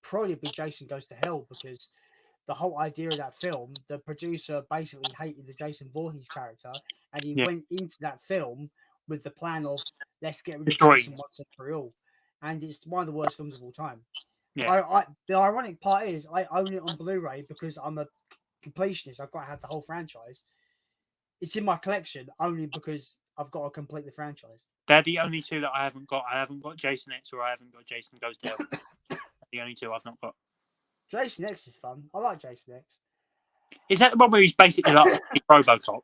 Probably be Jason Goes to Hell because the whole idea of that film, the producer basically hated the Jason Voorhees character, and he Yeah. went into that film with the plan of let's get rid of Destroying Jason it. once and for all, and it's one of the worst films of all time. Yeah. The ironic part is I own it on Blu-ray because I'm a completionist. I've got to have the whole franchise. It's in my collection only because I've got to complete the franchise. They're the only two that I haven't got. I haven't got Jason X or I haven't got Jason Goes to Hell. The only two I've not got. Jason X is fun. I like Jason X. Is that the one where he's basically like Robocop?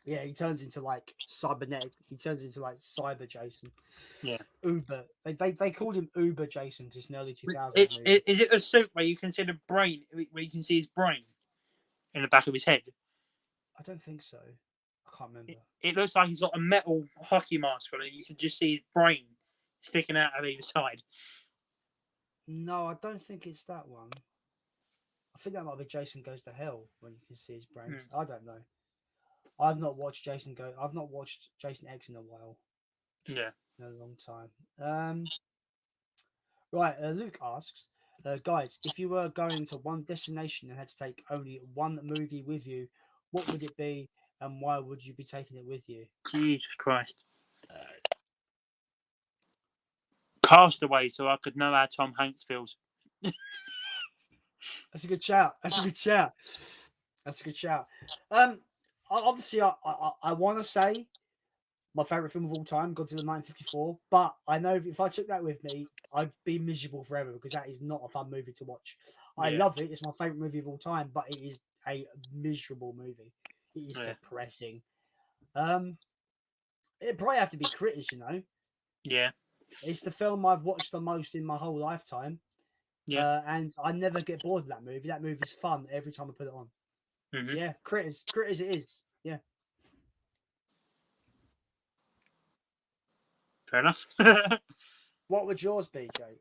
Yeah, he turns into like cybernetic. He turns into like cyber Jason. Yeah. Uber. They called him Uber Jason because it's an early 2000s movie. Is it a suit where you can see the brain, where you can see his brain in the back of his head? I don't think so. I can't remember. It looks like he's got a metal hockey mask on it. You can just see his brain sticking out of either side. No, I don't think it's that one. I think that might be Jason Goes to Hell when you can see his brains. I don't know. I've not watched Jason X in a while. Yeah. In a long time. Right. Luke asks, guys, if you were going to one destination and had to take only one movie with you, what would it be, and why would you be taking it with you? Jesus Christ. Castaway, so I could know how Tom Hanks feels. That's a good shout. Obviously, I want to say my favorite film of all time, Godzilla 1954. But I know if I took that with me, I'd be miserable forever because that is not a fun movie to watch. I love it. It's my favorite movie of all time, but it is a miserable movie. It is depressing. It'd probably have to be Critters, you know. Yeah. It's the film I've watched the most in my whole lifetime. Yeah. And I never get bored of that movie. That movie's fun every time I put it on. Mm-hmm. So yeah, Critters it is. Yeah. Fair enough. What would yours be, Jake?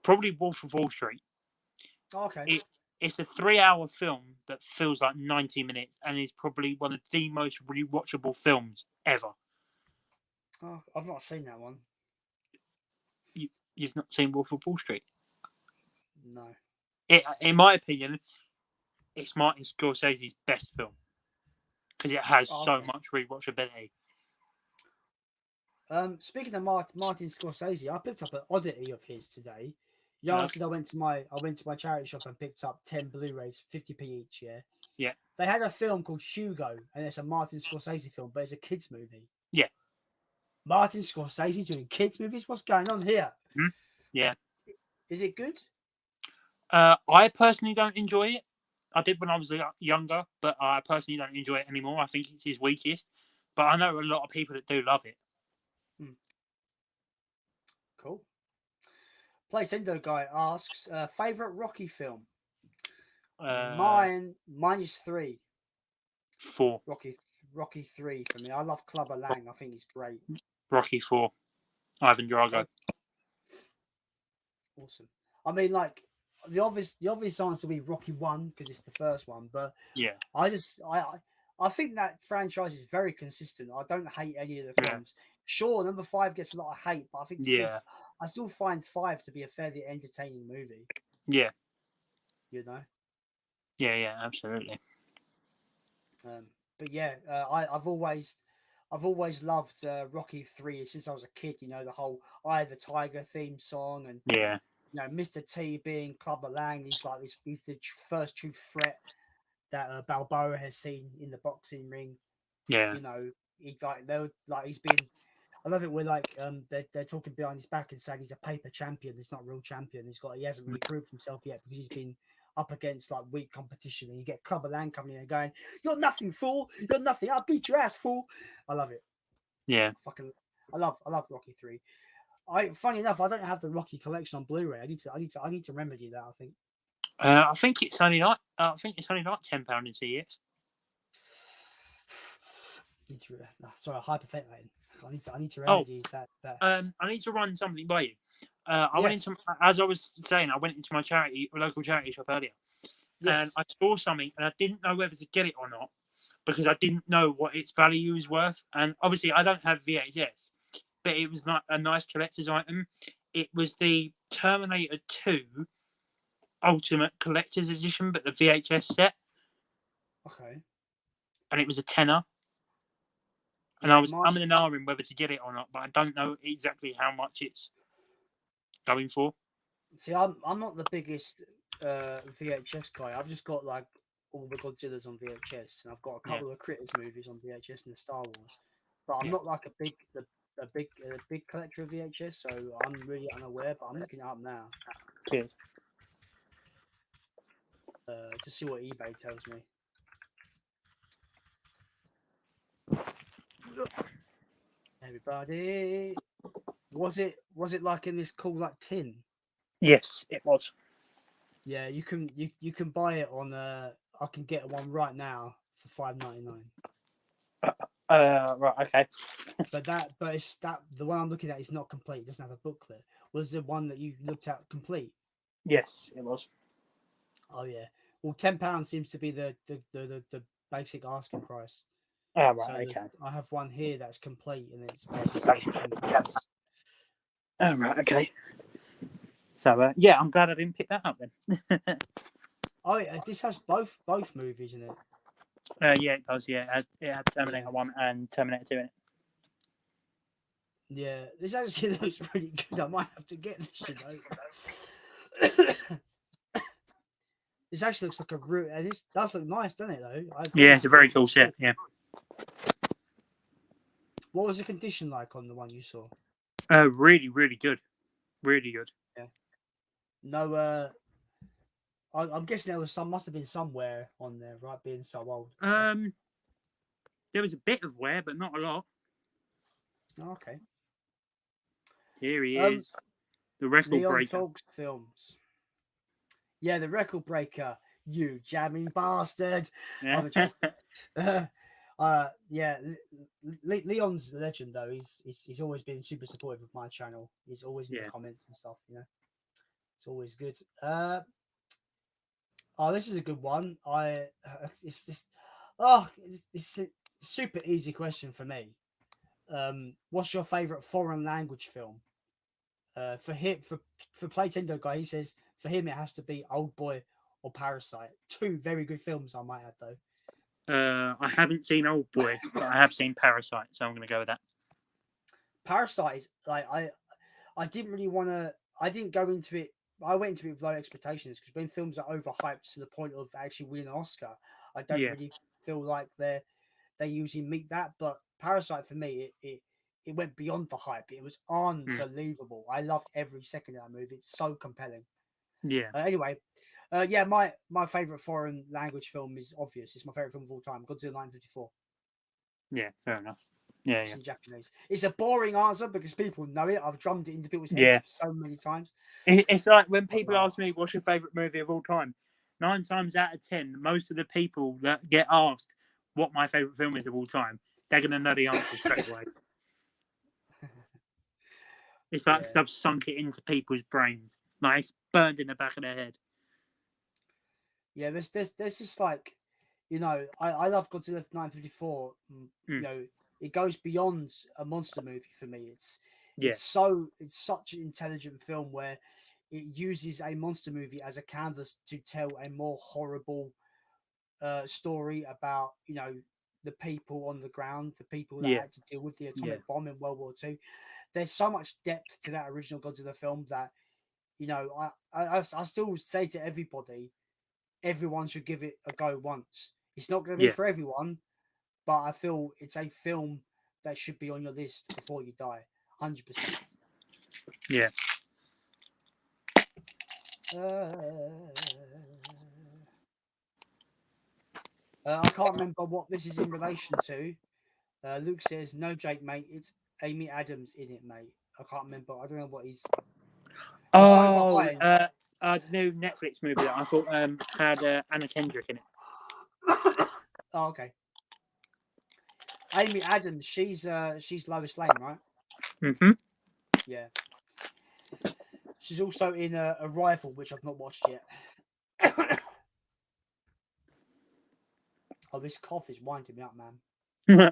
Probably Wolf of Wall Street. Okay. It's a 3-hour film that feels like 90 minutes and is probably one of the most rewatchable films ever. Oh, I've not seen that one. You've not seen Wolf of Wall Street? No. In my opinion, it's Martin Scorsese's best film because it has so much rewatchability. Speaking of Martin Scorsese, I picked up an oddity of his today. I said I went to my charity shop and picked up 10 Blu-rays, 50p each. Yeah. They had a film called Hugo, and it's a Martin Scorsese film, but it's a kids movie. Yeah. Martin Scorsese doing kids movies? What's going on here? Mm-hmm. Yeah. Is it good? I personally don't enjoy it. I did when I was younger, but I personally don't enjoy it anymore. I think it's his weakest. But I know a lot of people that do love it. Cool. Playtendo guy asks, favorite Rocky film? Mine is 3. 4. Rocky 3 for me. I love Clubber Lang. I think he's great. Rocky 4. Ivan Drago. Awesome. I mean, like the obvious answer would be Rocky 1 because it's the first one. But yeah, I I think that franchise is very consistent. I don't hate any of the Yeah. films. Sure, number 5 gets a lot of hate, but I think Yeah. I still find 5 to be a fairly entertaining movie. Yeah. You know. Yeah. Yeah. Absolutely. But yeah, I've always loved Rocky 3 since I was a kid. You know, the whole Eye of the Tiger theme song, and Yeah. you know, Mr. T being Clubber Lang. He's like this. He's the first true threat that Balboa has seen in the boxing ring. Yeah. You know, he's been. I love it. We're like they're talking behind his back and saying he's a paper champion. He's not a real champion. He hasn't really proved himself yet because he's been up against like weak competition. And you get Clubber Lang coming in and going, "You're nothing, fool. You're nothing. I'll beat your ass, fool." I love it. Yeah. I love Rocky 3. Funny enough, I don't have the Rocky collection on Blu-ray. I need to remedy that. I think. I think it's only like £10 in CEX. Sorry, hyperventilating. I need to remedy that. I need to run something by you. I Yes. as I was saying, I went into my local charity shop earlier, and I saw something, and I didn't know whether to get it or not because I didn't know what its value was worth. And obviously, I don't have VHS, but it was not a nice collector's item. It was the Terminator 2 Ultimate Collector's Edition, but the VHS set. Okay. And it was a tenner. And I was umming and ahhing whether to get it or not, but I don't know exactly how much it's going for. See, I'm not the biggest VHS guy. I've just got like all the Godzillas on VHS, and I've got a couple of Critters movies on VHS and the Star Wars. But I'm not like a big collector of VHS, so I'm really unaware. But I'm looking it up now. Cheers. To see what eBay tells me. Everybody, was it like in this cool like tin? Yes, it was. Yeah, you can buy it on I can get one right now for $5.99. Right, okay. but it's the one I'm looking at is not complete. It doesn't have a booklet. Was the one that you looked at complete? Yes, it was. Oh yeah. Well, £10 seems to be the basic asking price. Oh, right, So okay. I have one here that's complete, and it's basically £10. Oh, right, okay. So yeah, I'm glad I didn't pick that up then. Oh yeah, this has both movies in it. Yeah, it does. Yeah, it had Terminator 1 and Terminator 2 in it. Yeah, this actually looks really good. I might have to get this, you know. This actually looks like a root. This does look nice, doesn't it? Though. Yeah, it's a very cool set. Yeah. What was the condition like on the one you saw? Really, really good. Really good. Yeah. No. I'm guessing there was must have been some wear on there, right? Being so old. There was a bit of wear, but not a lot. Oh, okay. Here he is, the record Leon breaker. Talks Films. Yeah, the record breaker. You jammy bastard. Yeah. Yeah. Leon's a legend though. He's always been super supportive of my channel. He's always in the comments and stuff. You know, it's always good. Oh, this is a good one. It's just, it's a super easy question for me. What's your favorite foreign language film? For him, for Playtendo guy, he says for him it has to be Old Boy or Parasite. Two very good films, I might add though. I haven't seen Old Boy, but I have seen Parasite, so I'm going to go with that. Parasite is like I didn't really want to. I didn't go into it. I went into it with low expectations because when films are overhyped to the point of actually winning an Oscar, I don't really feel like they usually meet that. But Parasite for me, it went beyond the hype. It was unbelievable. I loved every second of that movie. It's so compelling. Yeah. Anyway, my favorite foreign language film is obvious. It's my favorite film of all time, Godzilla 1954. Yeah, fair enough. Yeah, it's in Japanese. It's a boring answer because people know it. I've drummed it into people's heads so many times. It's like when people ask me, what's your favourite movie of all time? 9 times out of 10, most of the people that get asked what my favourite film is of all time, they're going to know the answer straight away. It's like because I've sunk it into people's brains. Like it's burned in the back of their head. Yeah, there's just like you know, I love Godzilla 1954. You know, it goes beyond a monster movie for me. It's such an intelligent film where it uses a monster movie as a canvas to tell a more horrible story about, you know, the people on the ground, the people that had to deal with the atomic bomb in World War II. There's so much depth to that original Godzilla film that, you know, I still say to everybody, everyone should give it a go once. It's not going to be for everyone, but I feel it's a film that should be on your list before you die. 100%. Yeah. I can't remember what this is in relation to. Luke says, "No, Jake, mate. It's Amy Adams in it, mate." I can't remember. I don't know what he's. Oh, the new Netflix movie that I thought had Anna Kendrick in it. Oh, okay. Amy Adams, she's Lois Lane, right? Mm-hmm. Yeah. She's also in a Rival, which I've not watched yet. Oh, this cough is winding me up, man.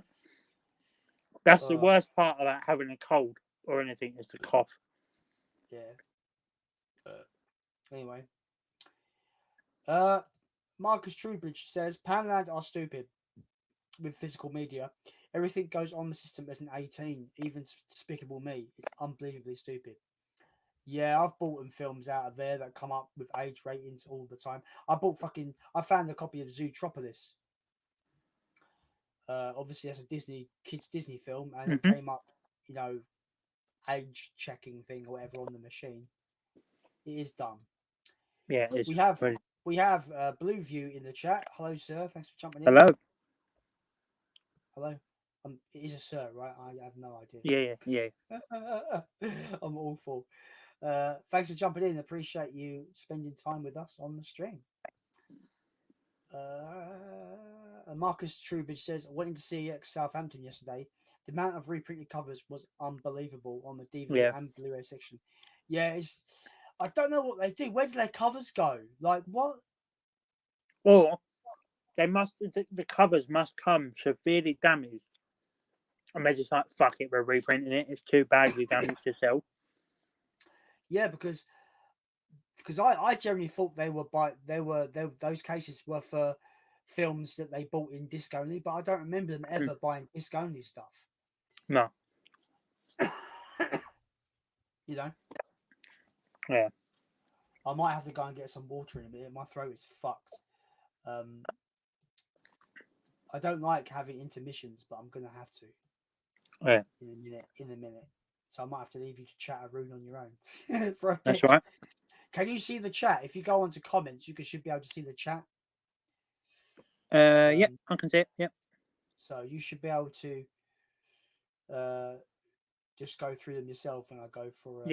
That's the worst part about having a cold or anything is the cough. Yeah. Anyway. Marcus Trubridge says, Poundland are stupid with physical media. Everything goes on the system as an 18, even Despicable Me. It's unbelievably stupid. Yeah, I've bought them films out of there that come up with age ratings all the time. I found a copy of Zootropolis. Obviously that's a kids Disney film, and it came up, you know, age checking thing or whatever on the machine. It is dumb. Yeah, it is. We have Blue View in the chat. Hello, sir. Thanks for jumping in. Hello. It is a sir, right? I have no idea. Yeah. I'm awful. Thanks for jumping in. Appreciate you spending time with us on the stream. Marcus Trubridge says, I went to see Southampton yesterday. The amount of reprinted covers was unbelievable on the DVD and Blu-ray section. Yeah, I don't know what they do. Where do their covers go? Like what? Or the covers must come severely damaged. And they're just like, fuck it, we're reprinting it. It's too badly damaged to sell. Yeah, because I generally thought those cases were for films that they bought in disc only, but I don't remember them ever buying disc only stuff. No. You know? Yeah. I might have to go and get some water in a minute. My throat is fucked. I don't like having intermissions, but I'm gonna have to. Yeah. In a minute. So I might have to leave you to chat a rune on your own for a bit. That's right. Can you see the chat? If you go onto comments, you should be able to see the chat. Yeah, I can see it. Yeah. So you should be able to just go through them yourself, and I'll go for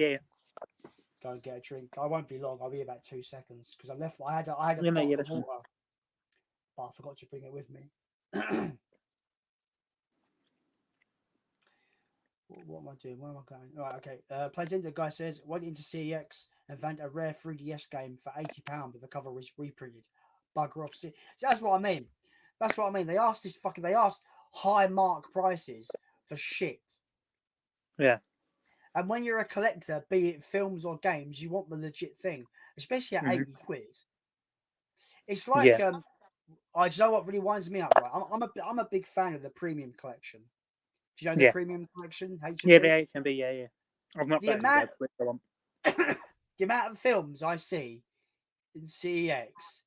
go and get a drink. I won't be long. I'll be about 2 seconds because I had a bottle of water, but I forgot to bring it with me. What am I doing? Where am I going? All right, okay. Platinda guy says went into CEX and found a rare 3DS game for £80, but the cover was reprinted. Bugger off. See, that's what I mean. That's what I mean. They asked high mark prices for shit. Yeah. And when you're a collector, be it films or games, you want the legit thing, especially at 80 quid. It's like, do you know what really winds me up? Right, I'm a big fan of the premium collection. Do you know the premium collection? HMV? Yeah, the HMV, yeah. I've not the amount of films I see in CEX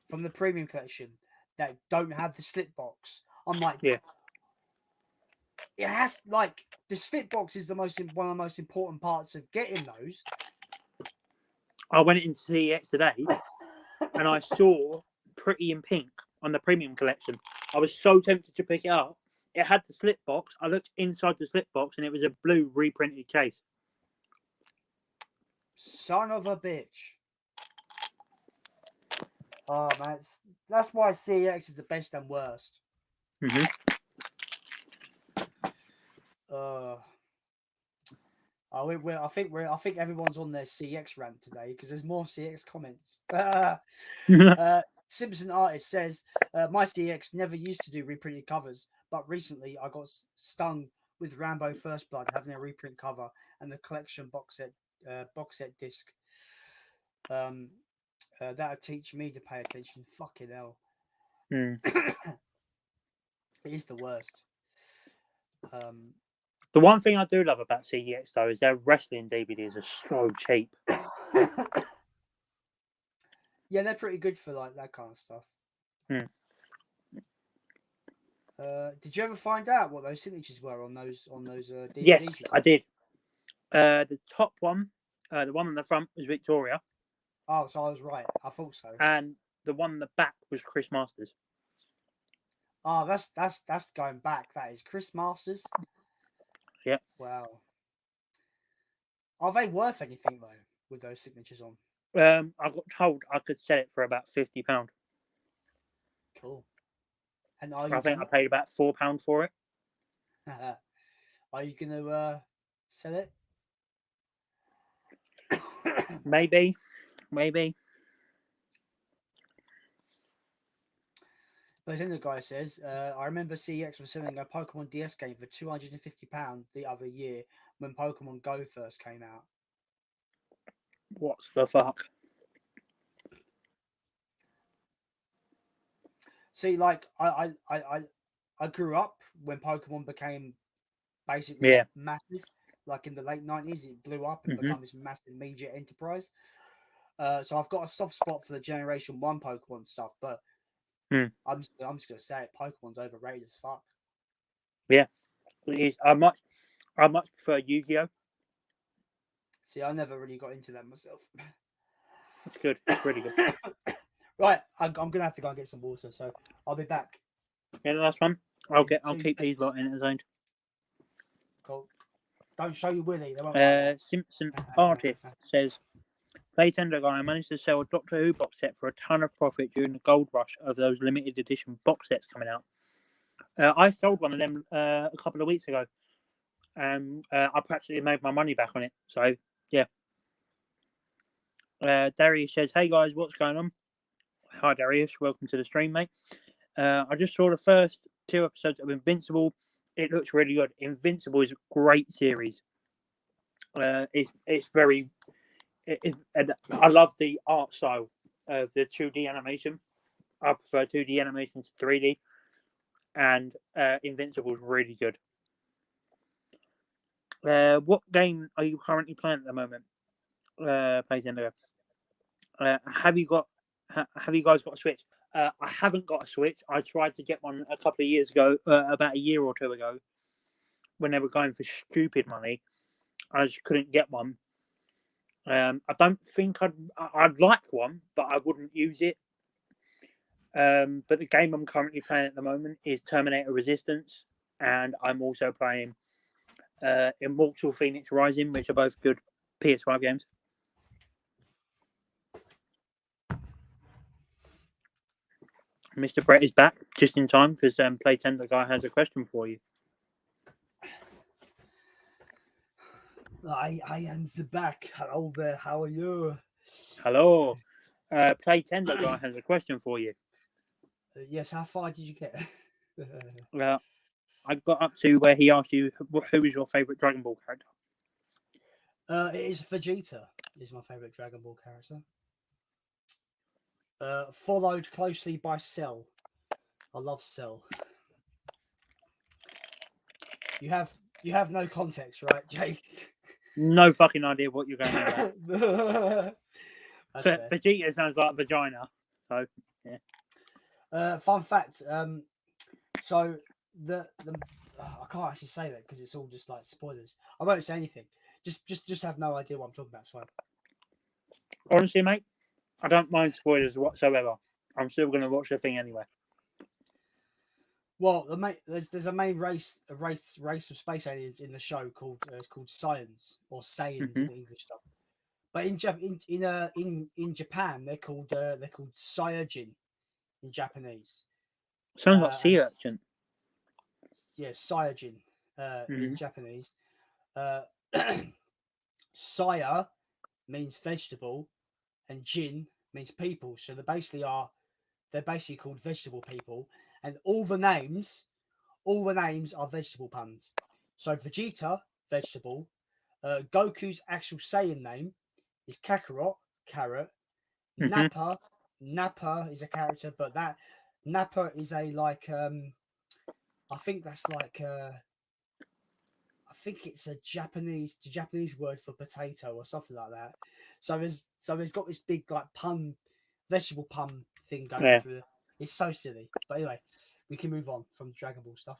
from the premium collection that don't have the slip box. I'm like, it has the slip box is one of the most important parts of getting those. I went into CEX today and I saw Pretty in Pink on the premium collection. I was so tempted to pick it up. It had the slip box. I looked inside the slip box and it was a blue reprinted case. Son of a bitch. Oh, man. That's why CEX is the best and worst. I think everyone's on their CX rant today because there's more CX comments. Simpson artist says, my CX never used to do reprinted covers, but recently I got stung with Rambo First Blood having a reprint cover and the collection box set disc. That'll teach me to pay attention. Fucking hell. Hmm. It is the worst. The one thing I do love about CEX though is their wrestling DVDs are so cheap. Yeah, they're pretty good for like that kind of stuff. Hmm. Did you ever find out what those signatures were on those DVDs? Yes, I did. The top one, the one on the front was Victoria. Oh, so I was right. I thought so. And the one on the back was Chris Masters. Oh, that's going back. That is Chris Masters. Yep. Wow. Are they worth anything though with those signatures on? I got told I could sell it for about £50. Cool. And I think I paid about £4 for it. Are you gonna sell it? Maybe. But then the guy says, I remember CEX was selling a Pokemon DS game for £250 the other year when Pokemon Go first came out. What the fuck? See, like I grew up when Pokemon became basically massive. Like in the late 90s, it blew up and became this massive media enterprise. So I've got a soft spot for the Generation 1 Pokemon stuff, but I'm just gonna say it, Pokemon's overrated as fuck. Yeah, it is. I much prefer Yu-Gi-Oh. See, I never really got into that myself. It's good. It's really good. Right, I'm gonna have to go and get some water, so I'll be back. Yeah, the last one. I'll keep these lot in the zone. Cool. Don't show your willy. Simpson artist says, Playtender guy, I managed to sell a Doctor Who box set for a ton of profit during the gold rush of those limited edition box sets coming out. I sold one of them a couple of weeks ago, and I practically made my money back on it. So yeah. Darius says, hey guys, what's going on? Hi Darius, welcome to the stream, mate. I just saw the first 2 episodes of Invincible. It looks really good. Invincible is a great series. It's very. And I love the art style of the 2D animation. I prefer 2D animation to 3D, and Invincible is really good. What game are you currently playing at the moment? Playtender. Have you guys got a Switch? I haven't got a Switch. I tried to get one a couple of years ago, about a year or two ago, when they were going for stupid money. I just couldn't get one. I don't think I'd like one, but I wouldn't use it. But the game I'm currently playing at the moment is Terminator Resistance, and I'm also playing Immortal Phoenix Rising, which are both good PS5 games. Mr. Brett is back just in time because Playtender guy has a question for you. I am back. Hello there. How are you? Hello. Playtender guy has a question for you. Yes. How far did you get? I got up to where he asked you who is your favorite Dragon Ball character. It is Vegeta. Is my favorite Dragon Ball character. Followed closely by Cell. I love Cell. You have no context, right, Jake? No fucking idea what you're going on about. Vegeta sounds like vagina. So yeah. Fun fact. So the I can't actually say that because it's all just like spoilers. I won't say anything. Just have no idea what I'm talking about. It's fine. Honestly, mate, I don't mind spoilers whatsoever. I'm still going to watch the thing anyway. Well, there's a main race of space aliens in the show called Saiyans or Saiyans in the English stuff. But in Japan they're called Saiyajin in Japanese. Sounds like sea urchin. Yeah, Saiyajin in Japanese. Saya means vegetable, and Jin means people. So they basically are they're basically called vegetable people, and all the names are vegetable puns. So Vegeta, vegetable. Goku's actual Saiyan name is Kakarot, carrot. Mhm. Nappa is a character, but that Nappa is a like I think that's like I think it's the Japanese word for potato or something like that. So there's got this big like vegetable pun thing going Yeah. through it. It's so silly. But anyway, we can move on from Dragon Ball stuff.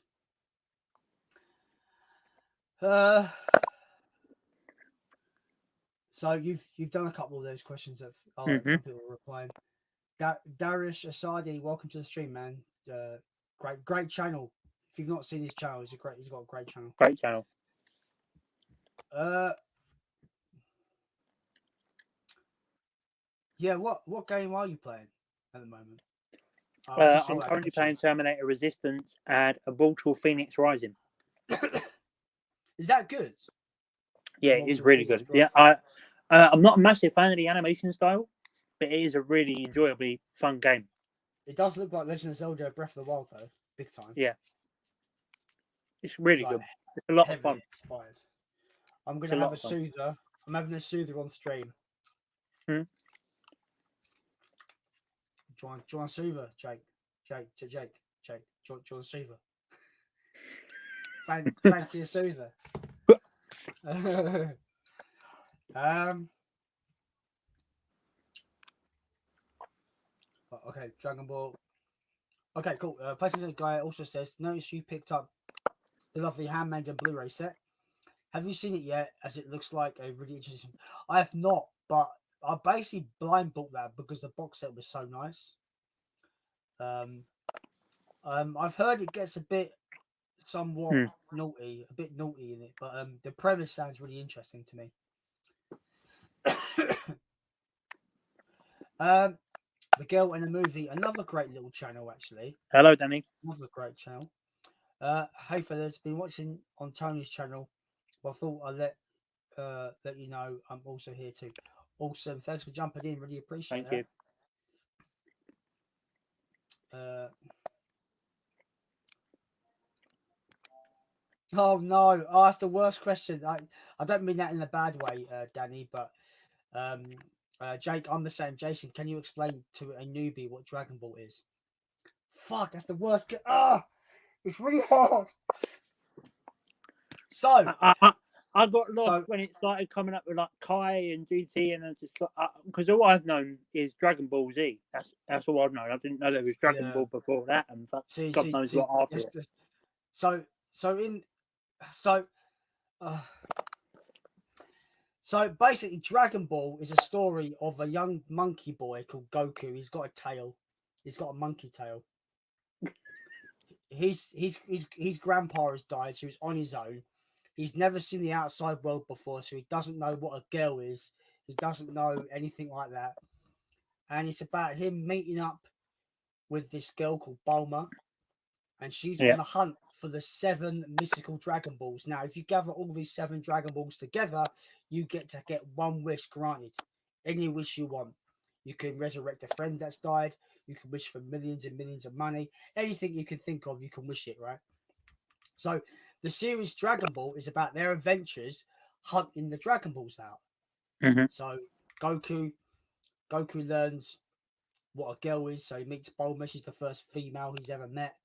So you've done a couple of those questions of some people are replying. Darius Asadi, welcome to the stream, man. Great channel. If you've not seen his channel, he's got a great channel. Great channel. Yeah, what game are you playing at the moment? I'm currently playing Terminator Resistance and Immortal Phoenix Rising. Is that good? Yeah, it is really good. Yeah, I'm not a massive fan of the animation style, but it is a really enjoyably fun game. It does look like Legend of Zelda Breath of the Wild though, big time. Yeah, it's really good. It's a lot of fun. Inspired. I'm gonna have a soother. I'm having a soother on stream. Do you want a soother, Jake? Jake. Do you want a soother? Fancy a soother? Okay, Dragon Ball. Okay, cool. PlayStation guy also says, notice you picked up the lovely handmade and Blu-ray set. Have you seen it yet? As it looks like a really interesting. I have not, but I basically blind bought that because the box set was so nice. I've heard it gets a bit somewhat naughty, a bit naughty in it, but the premise sounds really interesting to me. The Girl in the Movie, another great little channel actually. Hello, Danny. Another great channel. Hey fellas, been watching on Tony's channel. Well, I thought I'd let you know I'm also here too. Awesome. Thanks for jumping in. Really appreciate Thank you. Oh no! Oh, that's the worst question. I don't mean that in a bad way, Danny. But Jake, I'm the same. Jason, can you explain to a newbie what Dragon Ball is? Fuck, that's the worst. It's really hard. So I got lost when it started coming up with like Kai and GT, and I just because all I've known is Dragon Ball Z. That's all I've known. I didn't know there was Dragon Ball before that, and God knows what after it. So basically, Dragon Ball is a story of a young monkey boy called Goku. He's got a tail. He's got a monkey tail. His grandpa has died, so he's on his own. He's never seen the outside world before, so he doesn't know what a girl is. He doesn't know anything like that. And it's about him meeting up with this girl called Bulma, and she's on the hunt for the 7 mystical Dragon Balls. Now, if you gather all these 7 Dragon Balls together, you get one wish granted. Any wish you want. You can resurrect a friend that's died. You can wish for millions and millions of money. Anything you can think of, you can wish it, right? So the series Dragon Ball is about their adventures hunting the Dragon Balls out. So Goku learns what a girl is. So he meets Bulma. She's the first female he's ever met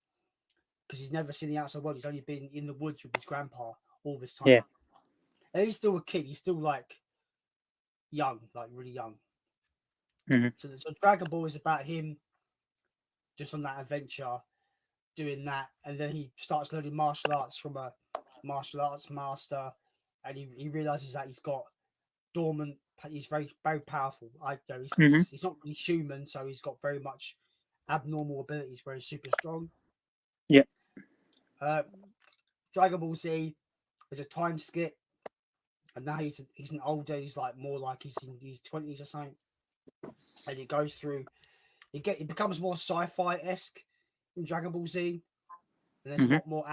because he's never seen the outside world. He's only been in the woods with his grandpa all this time. Yeah. And he's still a kid. He's still like young, like really young. So Dragon Ball is about him just on that adventure, doing that, and then he starts learning martial arts from a martial arts master, and he realizes that he's got dormant. He's very very powerful. He's not really human, so he's got very much abnormal abilities where he's super strong. Yeah. Dragon Ball Z is a time skip, and now he's an older. He's like more like he's in his 20s or something, and it goes through. It becomes more sci-fi-esque in Dragon Ball Z. And there's a lot more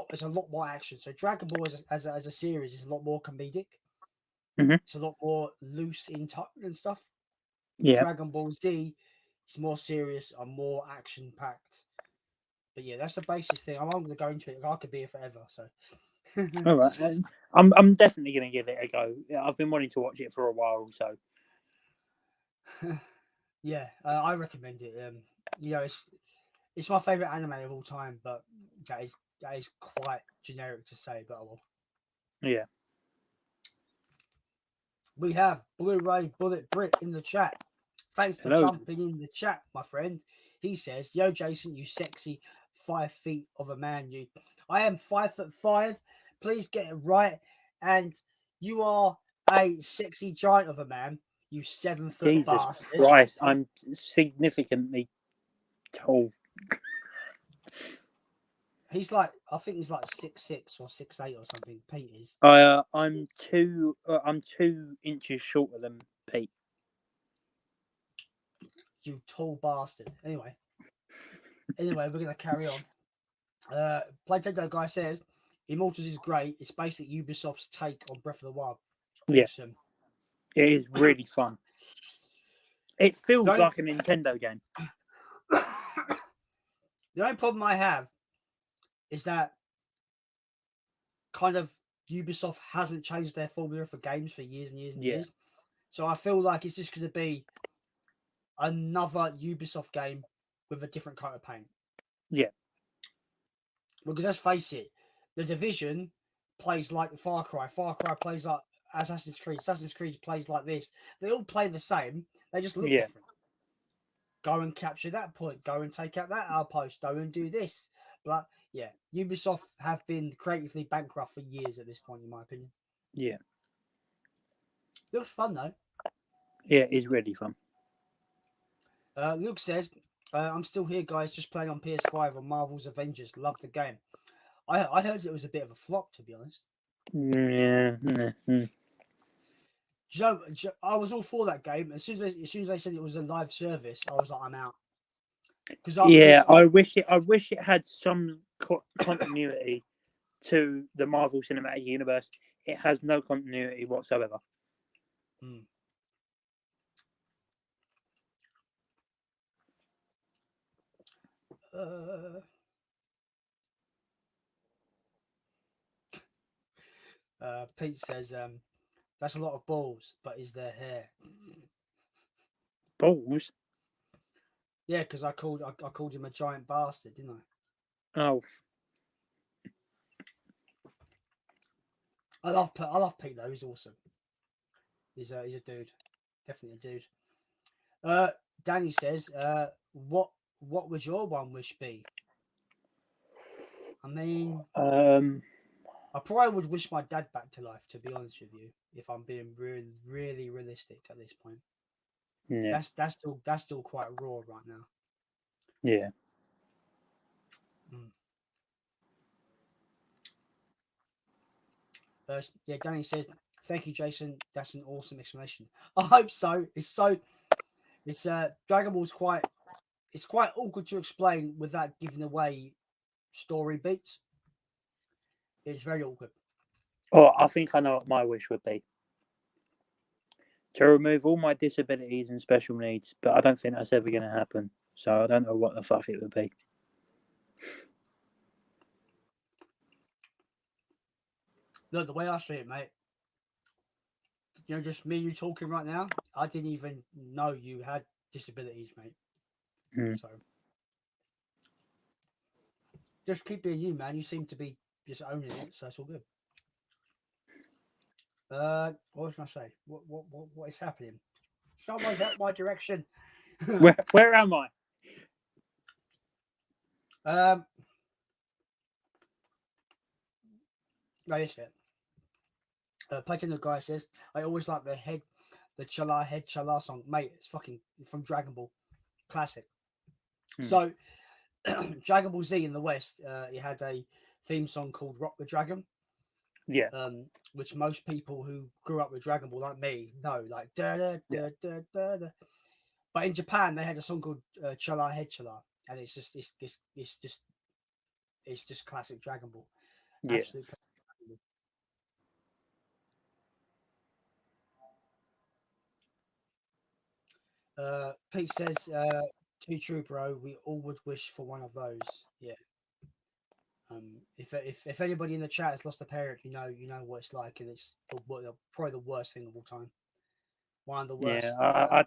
there's a lot more action. So Dragon Ball as a series is a lot more comedic. It's a lot more loose in tone and stuff. Yeah. Dragon Ball Z It's more serious and more action packed. But yeah, that's the basis thing. I'm going to go into it. I could be here forever. So. All right, I'm definitely going to give it a go. I've been wanting to watch it for a while, so yeah, I recommend it. You know, it's my favorite anime of all time, but that is quite generic to say. But well, yeah. we have Blu-ray Bullet Brit in the chat. Thanks for Hello. jumping in the chat, my friend. He says, "Yo, Jason, you sexy 5 feet of a man. You, I am 5'5". Please get it right. And you are a sexy giant of a man. You 7-foot Jesus bastard." Christ, I'm significantly tall. He's like, I think he's like 6'6" or 6'8" or something. Pete is. I'm 2 inches shorter than Pete. You tall bastard. Anyway, we're gonna carry on. Playtendo guy says Immortals is great. It's basically Ubisoft's take on Breath of the Wild. Awesome. Yeah, it is really fun. It feels The only- like a Nintendo game. The only problem I have is that kind of Ubisoft hasn't changed their formula for games for years and years and years. So I feel like it's just going to be another Ubisoft game with a different coat of paint. Yeah. Because let's face it, The Division plays like Far Cry. Far Cry plays like Assassin's Creed. Assassin's Creed plays like this. They all play the same. They just look different. Go and capture that point. Go and take out that outpost. Go and do this. But yeah, Ubisoft have been creatively bankrupt for years at this point, in my opinion. Yeah. Looks fun though. Yeah, it is really fun. Luke says, "I'm still here, guys. Just playing on PS5 on Marvel's Avengers. Love the game. I heard it was a bit of a flop, to be honest. Yeah. Joe, I was all for that game. As soon as they said it was a live service, I was like, I'm out. I wish it had some continuity to the Marvel Cinematic Universe. It has no continuity whatsoever. Pete says, that's a lot of balls, but is there hair? Balls? Yeah, because I called him a giant bastard, didn't I? Oh. I love Pete though. He's awesome. He's a dude, definitely a dude. Danny says, what would your one wish be? I mean, I probably would wish my dad back to life, to be honest with you, if I'm being really, really realistic at this point. Yeah. That's still quite raw right now. Yeah. Yeah, Danny says, "Thank you, Jason. That's an awesome explanation." I hope so. It's Dragon Ball's quite awkward to explain without giving away story beats. It's very awkward. Oh, I think I know what my wish would be. To remove all my disabilities and special needs, but I don't think that's ever going to happen. So I don't know what the fuck it would be. Look, the way I see it, mate, you know, just me and you talking right now, I didn't even know you had disabilities, mate. So just keep being you, man. You seem to be just owning it, so that's all good. What was I say? What is happening? Someone's out my direction. Where am I? No, yes, it. Platinum guy says, "I always like the Chala song, mate. It's fucking from Dragon Ball, classic." So, Dragon Ball Z in the West, it had a theme song called "Rock the Dragon." Yeah. Which most people who grew up with Dragon Ball, like me, know, like da da da da da da. But in Japan, they had a song called Chala Chala, and it's just classic Dragon Ball. Yeah. Absolute. Pete says, Too true, bro. We all would wish for one of those. Yeah. If anybody in the chat has lost a parent, you know what it's like, and it's probably the worst thing of all time. One of the worst. Yeah,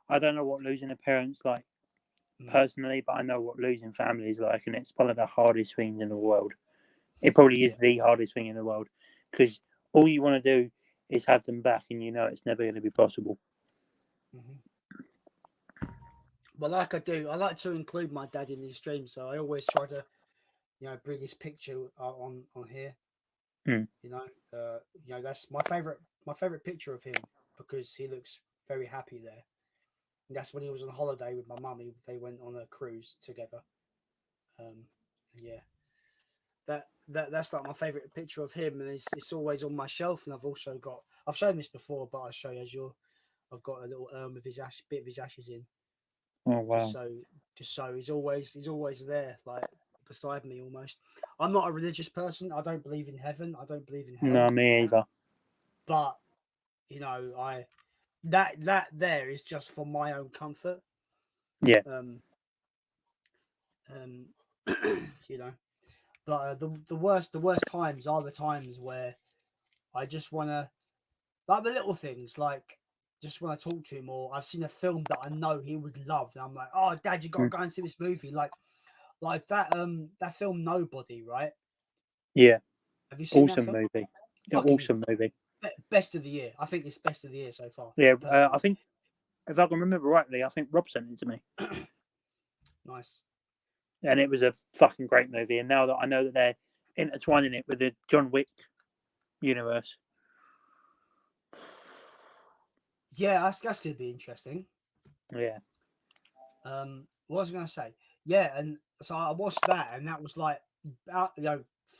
I don't know what losing a parent's like personally, but I know what losing family is like, and it's one of the hardest things in the world. It probably is the hardest thing in the world, because all you want to do is have them back, and you know it's never going to be possible. But like I do, I like to include my dad in these streams, so I always try to, bring his picture on here. Mm. That's my favorite picture of him, because he looks very happy there. And that's when he was on holiday with my mum. They went on a cruise together. Yeah, that's like my favorite picture of him, and it's always on my shelf. And I've shown this before, but I'll show you I've got a little urn with bit of his ashes in. Oh wow! Just so he's always there, like beside me almost. I'm not a religious person. I don't believe in heaven. I don't believe in hell. No, me either. But that there is just for my own comfort. Yeah. But the worst times are the times where I just want to, like, the little things, like just want to talk to him, or I've seen a film that I know he would love, and I'm like, oh, Dad, you got to go and see this movie, like that film Nobody, right? Yeah. Have you seen awesome that film? movie? Awesome movie. Best of the year. I think it's best of the year so far. Yeah, I think, if I can remember rightly, I think Rob sent it to me. Nice. And it was a fucking great movie. And now that I know that they're intertwining it with the John Wick universe. Yeah, that's going to be interesting. Yeah. What was I going to say? Yeah, and so I watched that, and that was like,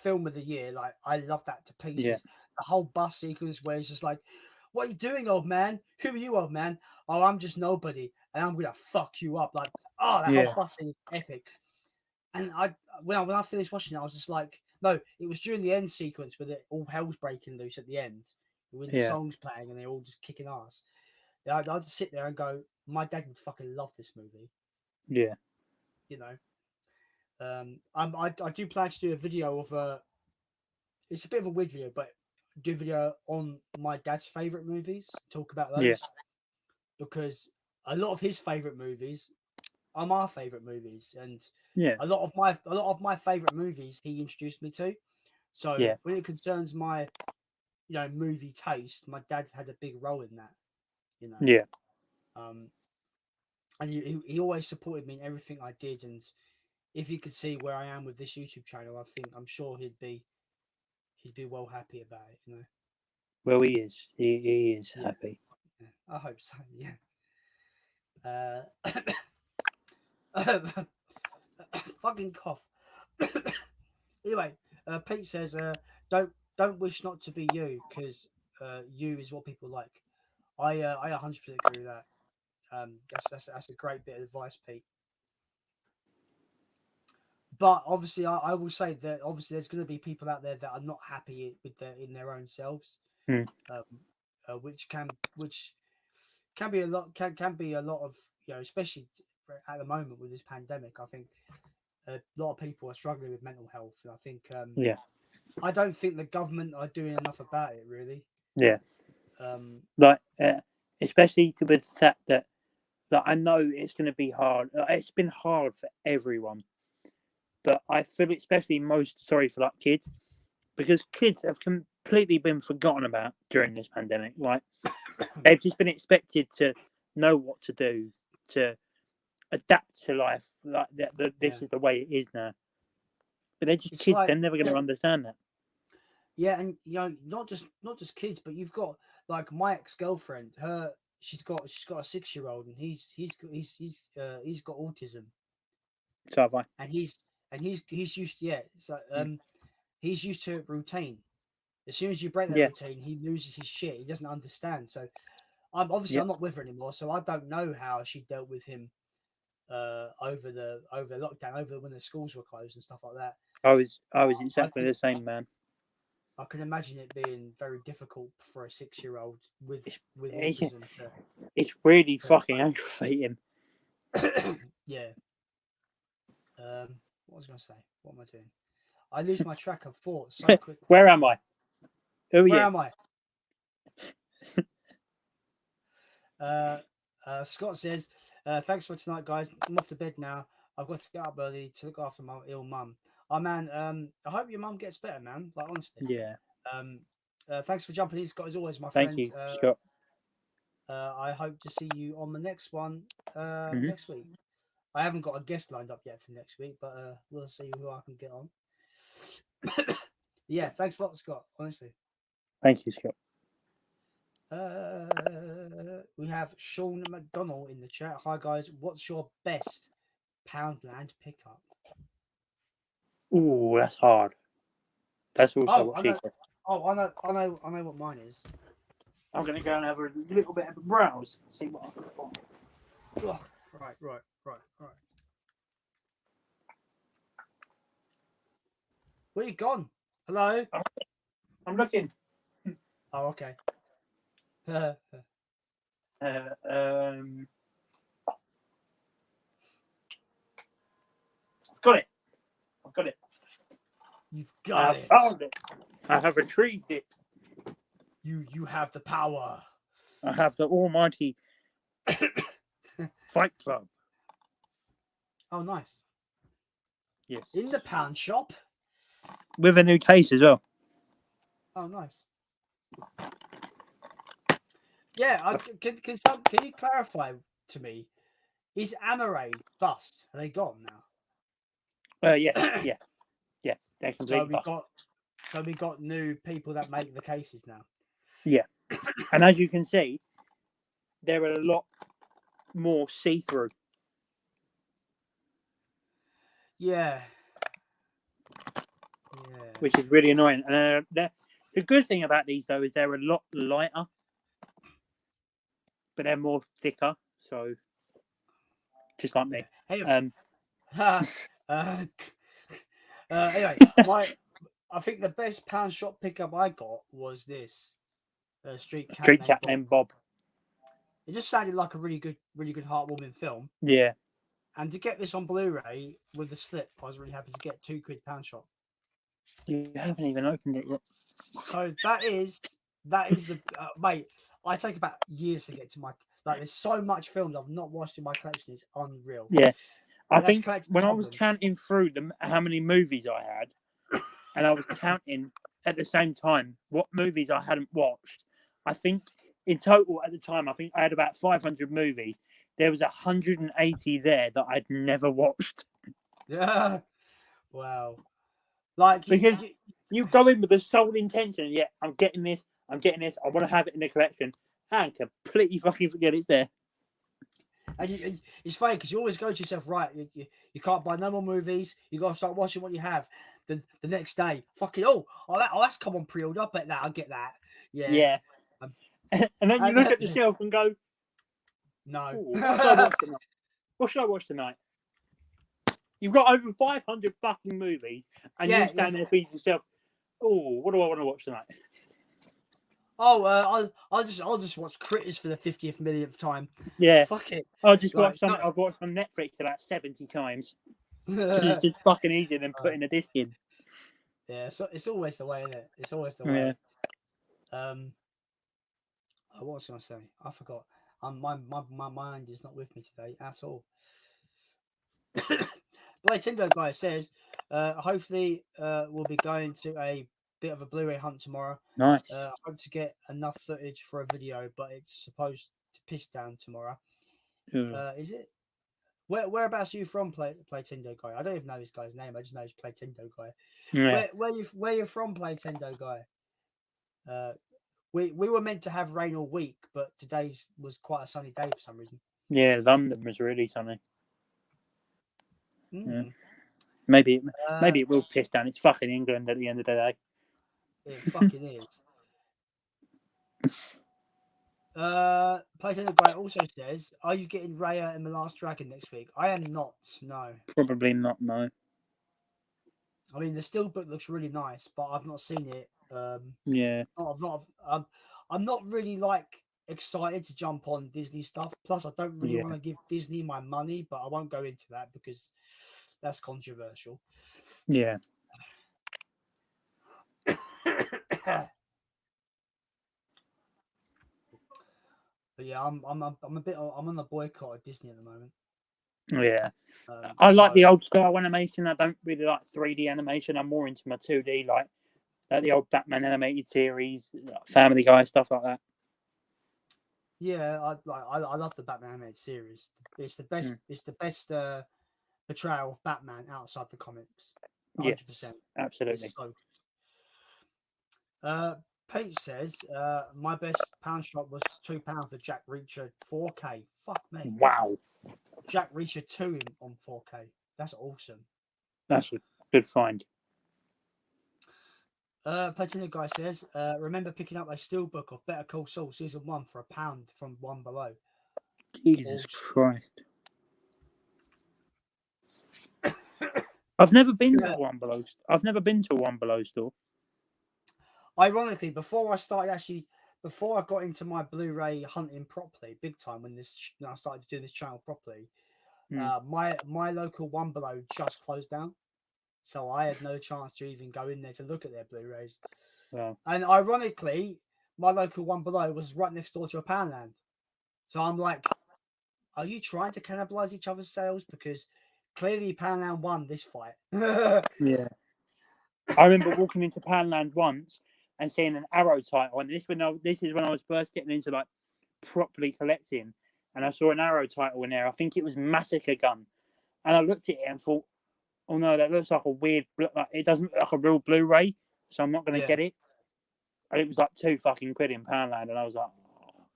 film of the year. Like, I love that to pieces. Yeah. The whole bus sequence where he's just like, "What are you doing, old man? Who are you, old man? Oh, I'm just nobody, and I'm gonna fuck you up." Like, oh, that whole bus scene is epic. And when I finished watching it, I was just like, no, it was during the end sequence where all hell's breaking loose at the end, when the song's playing and they're all just kicking ass. I'd just sit there and go, my dad would fucking love this movie. Yeah. I do plan to do a video of it's a bit of a weird video, but do a video on my dad's favorite movies, talk about those, because a lot of his favorite movies are my favorite movies, and a lot of my favorite movies he introduced me to. So when it concerns my movie taste, my dad had a big role in that. And he always supported me in everything I did, and if you could see where I am with this YouTube channel, I'm sure he'd be well happy about it. Well, he is. He is happy. Yeah, I hope so. Yeah. Fucking cough. Anyway, Pete says, "Don't wish not to be you, because you is what people like." I 100% agree with that. That's a great bit of advice, Pete. But obviously, I will say that obviously there's going to be people out there that are not happy with in their own selves, which can be a lot of, especially at the moment with this pandemic. I think a lot of people are struggling with mental health, and I think I don't think the government are doing enough about it, really. Yeah. Especially with the fact that I know it's going to be hard. It's been hard for everyone, but I feel especially most sorry for kids, because kids have completely been forgotten about during this pandemic. Like, they've just been expected to know what to do, to adapt to life. Like this is the way it is now. But they're just kids. They're never going to understand that. Yeah, and not just kids, but you've got like my ex-girlfriend. She's got a 6-year-old, and he's got autism. So have I. And he's used he's used to routine. As soon as you break that routine, he loses his shit. He doesn't understand. So I'm not with her anymore, so I don't know how she dealt with him over lockdown, over when the schools were closed and stuff like that. I was exactly the same, man. I can imagine it being very difficult for a 6-year-old with autism. It's really fucking aggravating. Yeah. What was I going to say? What am I doing? I lose my track of thought so quickly. Where am I? Who are Where you? am I? Scott says, thanks for tonight, guys. I'm off to bed now. I've got to get up early to look after my ill mum. Oh, man, I hope your mum gets better, man. Like, honestly. Yeah. Thanks for jumping in, Scott, as always, my Thank friend. you, Scott. I hope to see you on the next one Mhm. next week. I haven't got a guest lined up yet for next week, but we'll see who I can get on. Yeah, thanks a lot, Scott. Honestly. Thank you, Scott. We have Sean McDonald in the chat. Hi guys, what's your best Poundland pickup? Ooh, that's hard. That's also Oh, what I she know. said. Oh, I know what mine is. I'm going to go and have a little bit of a browse, see what I can find. Oh, right. Where you gone? Hello? I'm looking. Oh, okay. I've got it. I've got it. You've got I it. found it. I have retrieved it. You have the power. I have the almighty Fight Club. Oh, nice. Yes. In the pound shop. With a new case as well. Oh, nice. Yeah, can you clarify to me? Is Amaray bust? Are they gone now? Yeah. They're completely bust. So we got new people that make the cases now. Yeah. And as you can see, they're a lot more see-through. Yeah. Which is really annoying. And the good thing about these, though, is they're a lot lighter, but they're more thicker. So, just like me. Anyway, I think the best pound shop pickup I got was this Street Cat named Bob. It just sounded like a really good heartwarming film. Yeah. And to get this on Blu-ray with the slip, I was really happy to get £2 pound shop. You haven't even opened it yet. So that is the mate. I take about years to get to my there's so much films I've not watched in my collection. It's unreal. Yeah, I And think when I was counting through how many movies I had, and I was counting at the same time what movies I hadn't watched, I think in total at the time I had about 500 movies. There was 180 there that I'd never watched. Yeah. Wow. Like because you go in with the sole intention, yeah, I'm getting this, I want to have it in the collection, and completely fucking forget it's there. And it's funny because you always go to yourself, right, you can't buy no more movies, you got to start watching what you have. The next day, fucking, that's come on pre-order, I bet that, I'll get that. Yeah. And then you look at the shelf and go, no. What should I watch tonight? You've got over 500 fucking movies, and you stand there thinking to yourself, "Oh, what do I want to watch tonight?" Oh, I'll just watch Critters for the 50th millionth time. Yeah, fuck it. I'll just watch something I've watched on Netflix about 70 times. It's just fucking easier than putting a disc in. Yeah, so it's always the way, isn't it? It's always the way. Yeah. What was I going to say? I forgot. My mind is not with me today at all. Blade Tindo guy says, hopefully we'll be going to a bit of a Blu-ray hunt tomorrow. Nice. I hope to get enough footage for a video, but it's supposed to piss down tomorrow. Is it? Whereabouts are you from, Play Tindo guy? I don't even know this guy's name. I just know he's Play Tindo guy. Yeah. Where you from, Play Tindo guy? We were meant to have rain all week, but today's was quite a sunny day for some reason. Yeah, London was really sunny. Mm. Yeah. Maybe it will piss down. It's fucking England at the end of the day. It fucking is. Playtime guy also says, "Are you getting Raya and the Last Dragon next week?" I am not. No. Probably not. No. I mean, the steelbook looks really nice, but I've not seen it. Yeah. I'm not really like excited to jump on Disney stuff. Plus, I don't really want to give Disney my money, but I won't go into that because that's controversial. Yeah. But yeah, I'm on the boycott of Disney at the moment. Yeah. I like so- the old style animation. I don't really like 3D animation. I'm more into my 2D, like the old Batman animated series, Family Guy, stuff like that. Yeah, I love the Batman animated series. It's the best. It's the best portrayal of Batman outside the comics. 100%. Absolutely. It's so good. Pete says, my best pound shop was £2 for Jack Reacher 4K. Fuck me. Wow. Jack Reacher 2 on 4K. That's awesome. That's a good find. Platinum Guy says, remember picking up a steelbook of Better Call Saul Season 1 for £1 from One Below. Jesus Christ. I've never been to One Below. I've never been to a One Below store. Ironically, before I got into my Blu-ray hunting properly, big time, when I started to do this channel properly, my local One Below just closed down, so I had no chance to even go in there to look at their Blu-rays. Wow. And ironically, my local One Below was right next door to a Poundland, so I'm like, are you trying to cannibalize each other's sales? Because clearly Poundland won this fight. Yeah. I remember walking into Poundland once and seeing an Arrow title, and this is when I was first getting into like properly collecting, and I saw an Arrow title in there. I think it was Massacre Gun, and I looked at it and thought, "Oh no, that looks like a weird. Like, it doesn't look like a real Blu-ray, so I'm not going to get it." And it was like £2 fucking in Poundland, and I was like,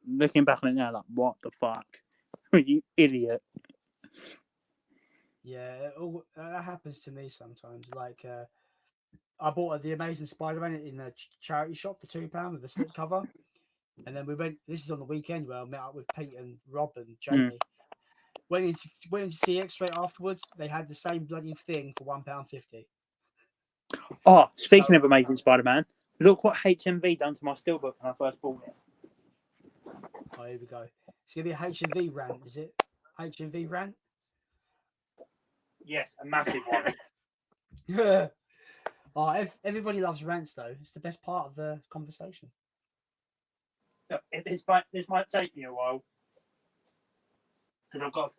looking back on it now, like, what the fuck, you idiot. Yeah, that happens to me sometimes. Like, I bought The Amazing Spider-Man in a charity shop for £2 with a slipcover, and then we went. This is on the weekend where I met up with Pete and Rob and Jamie. Went in to see X straight afterwards. They had the same bloody thing for £1.50. Oh, speaking of Amazing Spider-Man, look what HMV done to my steelbook when I first bought it. Oh, here we go. It's gonna be a HMV rant, is it? HMV rant? Yes, a massive one. Oh, everybody loves rants though. It's the best part of the conversation. This might take me a while because I've got.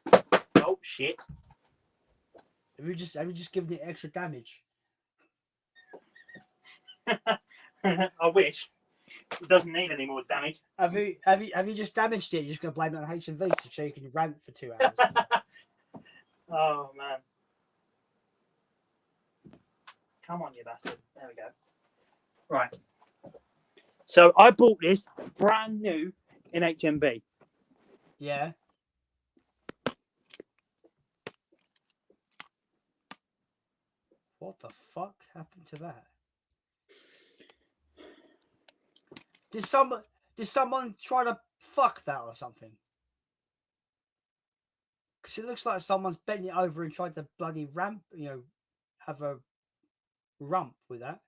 Oh shit! Have you just given it extra damage? I wish. It doesn't need any more damage. Have you just damaged it? You're just gonna blame it on HMV so you can rant for 2 hours. Oh man! Come on, you bastard! There we go. Right. So I bought this brand new in HMV. Yeah. What the fuck happened to that? Did someone try to fuck that or something? Because it looks like someone's bent it over and tried to bloody have a rump with that.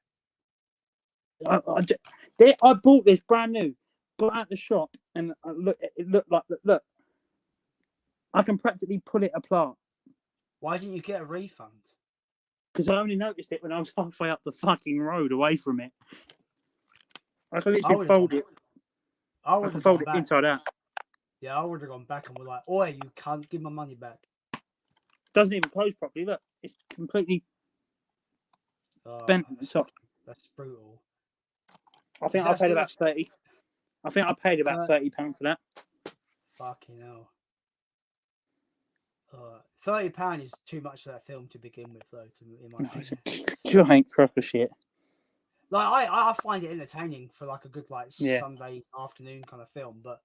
I bought this brand new, got out the shop, and it looked like look. I can practically pull it apart. Why didn't you get a refund? Because I only noticed it when I was halfway up the fucking road away from it. I can literally fold it. I can fold it inside out. Yeah, I would have gone back and was like, "Oi, you can't give my money back." Doesn't even close properly. Look, it's completely bent at the top. That's brutal. I think I paid about 30. I think I paid about £30 for that. Fucking hell. £30 is too much for that film to begin with, though. In my opinion, giant crock of shit. Like I find it entertaining for like a good Sunday afternoon kind of film, but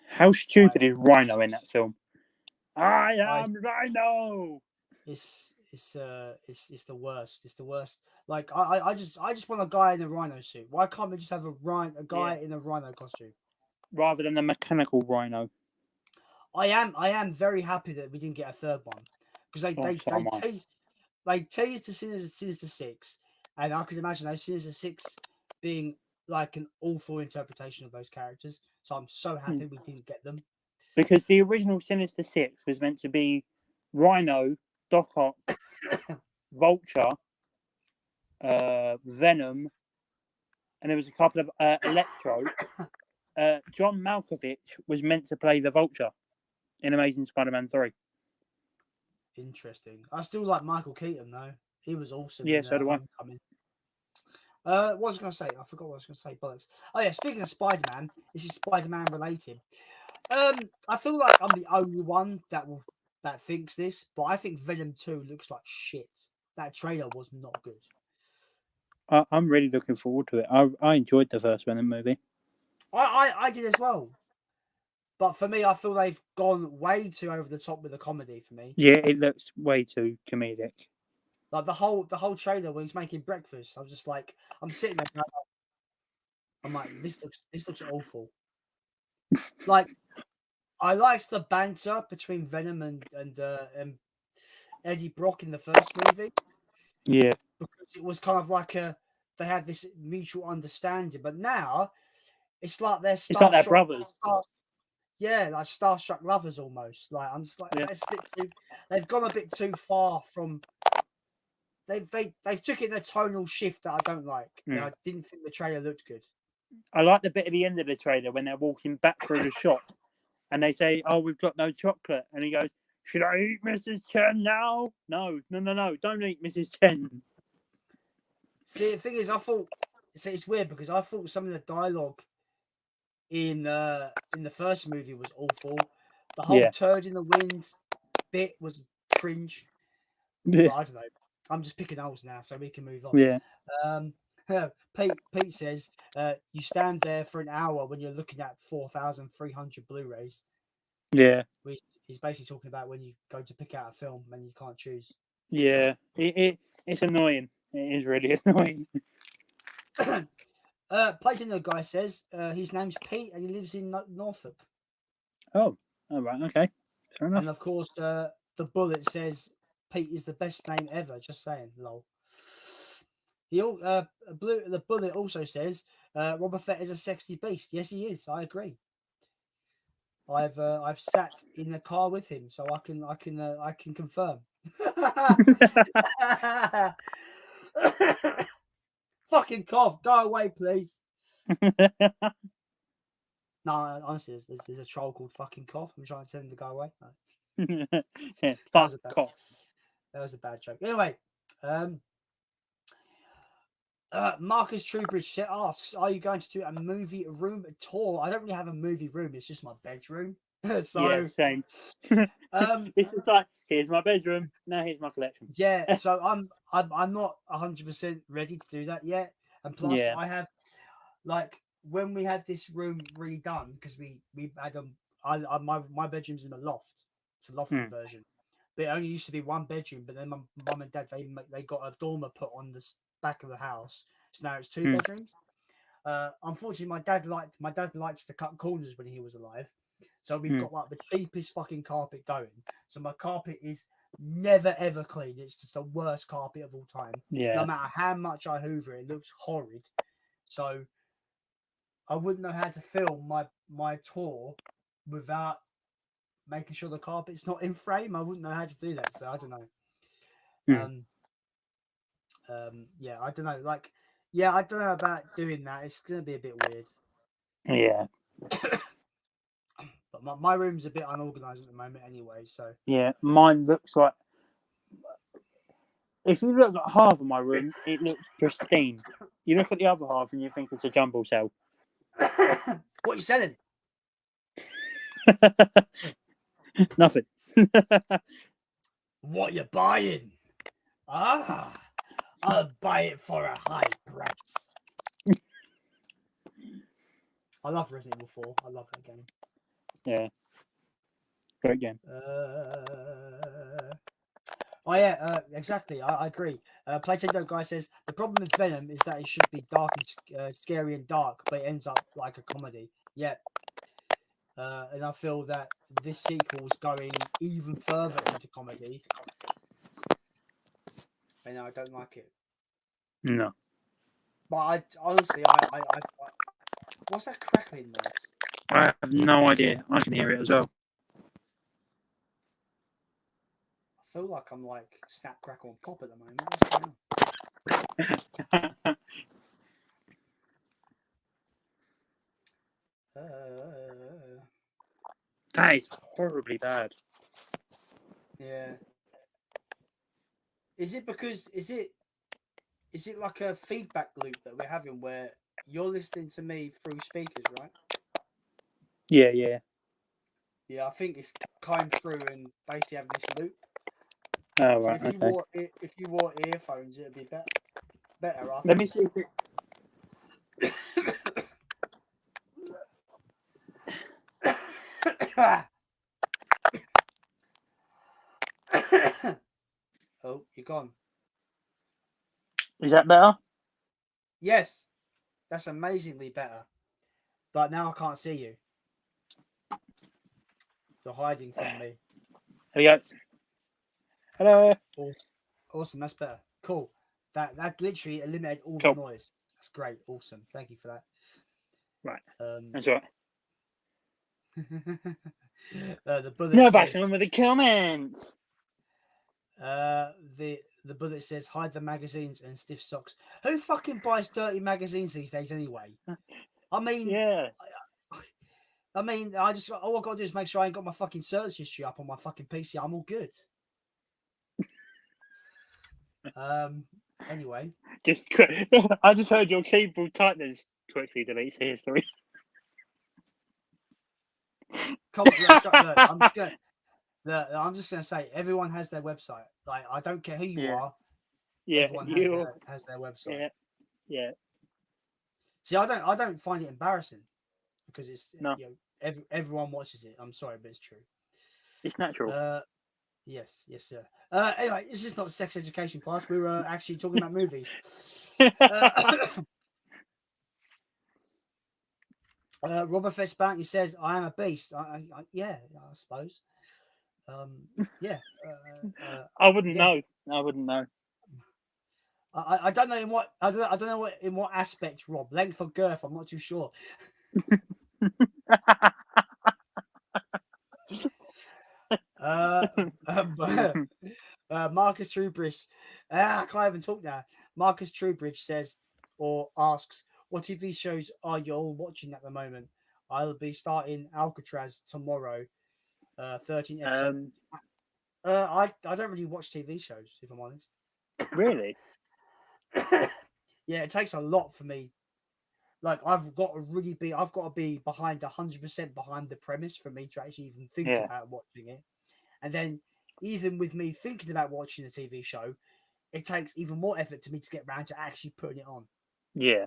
how stupid is Rhino in that film? I am Rhino. It's the worst. It's the worst. Like I just want a guy in a rhino suit. Why can't we just have a guy in a rhino costume rather than a mechanical rhino? I am very happy that we didn't get a third one because they teased the Sinister Six, and I could imagine those Sinister Six being like an awful interpretation of those characters. So I'm so happy we didn't get them. Because the original Sinister Six was meant to be Rhino, Doc Ock, Vulture, Venom, and there was a couple of Electro. John Malkovich was meant to play the Vulture in Amazing Spider-Man 3. Interesting. I still like Michael Keaton though. He was awesome. Yeah, in, so do I. Homecoming. What was I going to say? I forgot what I was going to say. Bollocks. Oh yeah, speaking of Spider-Man, this is Spider-Man related. I feel like I'm the only one that thinks this, but I think Venom 2 looks like shit. That trailer was not good. I'm really looking forward to it. I enjoyed the first Venom movie. I did as well. But for me, I feel they've gone way too over the top with the comedy for me. Yeah, it looks way too comedic. Like the whole trailer when he's making breakfast, I was just like, I'm sitting there, I'm like, this looks awful. Like, I liked the banter between Venom and Eddie Brock in the first movie. Yeah, because it was kind of like they had this mutual understanding. But now it's like they're it's like they're brothers. Yeah, like starstruck lovers almost. Like I'm just like it's a bit too. They've gone a bit too far from. They've took it in a tonal shift that I don't like. I didn't think the trailer looked good. I like the bit at the end of the trailer when they're walking back through the shop, and they say, "Oh, we've got no chocolate," and he goes, "Should I eat Mrs. Chen now?" No, don't eat Mrs. Chen. See, the thing is, I thought it's weird because I thought some of the dialogue in the first movie was awful. The whole turd in the wind bit was cringe. Yeah. I don't know. I'm just picking holes now, so we can move on. Yeah. Pete says you stand there for an hour when you're looking at 4,300 Blu-rays. Yeah. He's basically talking about when you go to pick out a film and you can't choose. Yeah. It's annoying. It is really annoying. Platinum guy says his name's Pete and he lives in Norfolk. Oh, all right, okay, fair enough. And of course, the bullet says Pete is the best name ever. Just saying, lol. The bullet also says Boba Fett is a sexy beast. Yes, he is. I agree. I've sat in the car with him, so I can confirm. Fucking cough. Go away, please. No, honestly, there's a troll called fucking cough. I'm trying to tell him to go away. No. Cough. That was a bad joke. Anyway, Marcus Trubridge asks, "Are you going to do a movie room tour?" I don't really have a movie room. It's just my bedroom. So yeah, same. It's just like, here's my bedroom. Now here's my collection. Yeah, so I'm not 100% ready to do that yet. And plus, I have like when we had this room redone because we had my bedroom's in a loft. It's a loft conversion, but it only used to be one bedroom. But then my mum and dad they got a dormer put on the back of the house, so now it's two bedrooms. Unfortunately, my dad likes to cut corners when he was alive, so we've got like the cheapest fucking carpet going. So my carpet is never ever clean. It's just the worst carpet of all time. Yeah. No matter how much I hoover it looks horrid. So I wouldn't know how to film my tour without making sure the carpet's not in frame. I wouldn't know how to do that. So I don't know. Yeah, I don't know. Like, yeah, I don't know about doing that. It's gonna be a bit weird. Yeah. But my room's a bit unorganized at the moment anyway, so yeah, mine looks like, if you look at half of my room, it looks pristine. You look at the other half and you think it's a jumble cell. What are you selling? Nothing. What you buying? I'll buy it for a high price. I love Resident Evil 4. I love that game. Yeah. Great game. Exactly. I agree. Playtendo guy says the problem with Venom is that it should be dark and scary and dark, but it ends up like a comedy. Yeah. And I feel that this sequel is going even further into comedy, and I don't like it. No. But I honestly, I what's that crackling noise? I have no idea. I can hear it as well. I feel like I'm like snap, crackle, and pop at the moment. What's going on? That is horribly bad. Yeah. Is it like a feedback loop that we're having where you're listening to me through speakers, right? Yeah, yeah. Yeah, I think it's coming through and basically having this loop. Oh, right. So if you wore earphones, it'd be better. Let me see if it... Oh, you're gone. Is that better? Yes, that's amazingly better. But now I can't see you. You're hiding from me. Here we go. Hello. Awesome, that's better. Cool. That literally eliminated all Cool. the noise. That's great. Awesome. Thank you for that. Right. Um, That's right. the bullet No says, bashing with the comments. the bullet says hide the magazines and stiff socks. Who fucking buys dirty magazines these days anyway? I mean, Yeah. I mean, all I gotta do is make sure I ain't got my fucking search history up on my fucking PC. I'm all good. Anyway, I just heard your keyboard tightness quickly deletes the history. come on, look, I'm just gonna say everyone has their website. Like, I don't care who you are. Yeah, everyone has their website. Yeah, yeah. See, I don't find it embarrassing because it's No. Everyone watches it. I'm sorry, but it's true. It's natural. Yes, sir. Anyway, this is not sex education class. We were actually talking about movies. Robert Fitzbounty says, "I am a beast." Yeah, I suppose. Yeah. I wouldn't know. I wouldn't know. I don't know in what I don't know in what aspect, Rob. Length or girth? I'm not too sure. Marcus Trubridge. I can't even talk now. Marcus Trubridge says or asks, "What TV shows are you all watching at the moment?" I'll be starting Alcatraz tomorrow. 13 episodes. I don't really watch TV shows, if I'm honest. Really? Yeah, it takes a lot for me. Like, I've got to be behind 100% behind the premise for me to actually even think about watching it. And then, even with me thinking about watching a TV show, it takes even more effort to me to get around to actually putting it on. Yeah.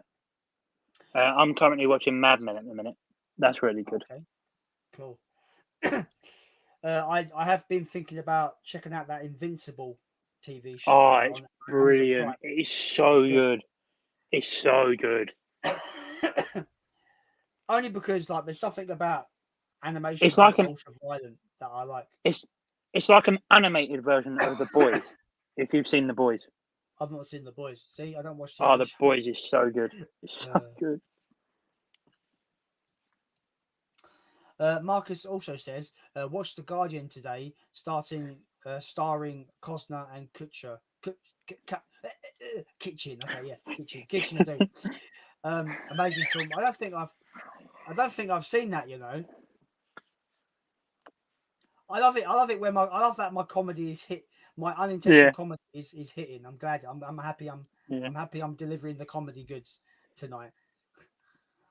I'm currently watching Mad Men at the minute. That's really good. Okay, cool. I have been thinking about checking out that Invincible TV show. Oh, it's brilliant. It's so good. It's so good. Only because like there's something about animation it's like ultra violent that I like. It's like an animated version of The Boys. If you've seen The Boys. I've not seen The Boys. See, I don't watch TV Oh, The shows. Boys is so good. It's so good. Marcus also says, watch The Guardian today, starring Costner and Kutcher. Kitchen. Okay, yeah, Kitchen. I do. Amazing film. I don't think I've seen that. You know, I love it. I love that my comedy is hit. My unintentional comedy is hitting. I'm glad. I'm happy. I'm happy. I'm delivering the comedy goods tonight.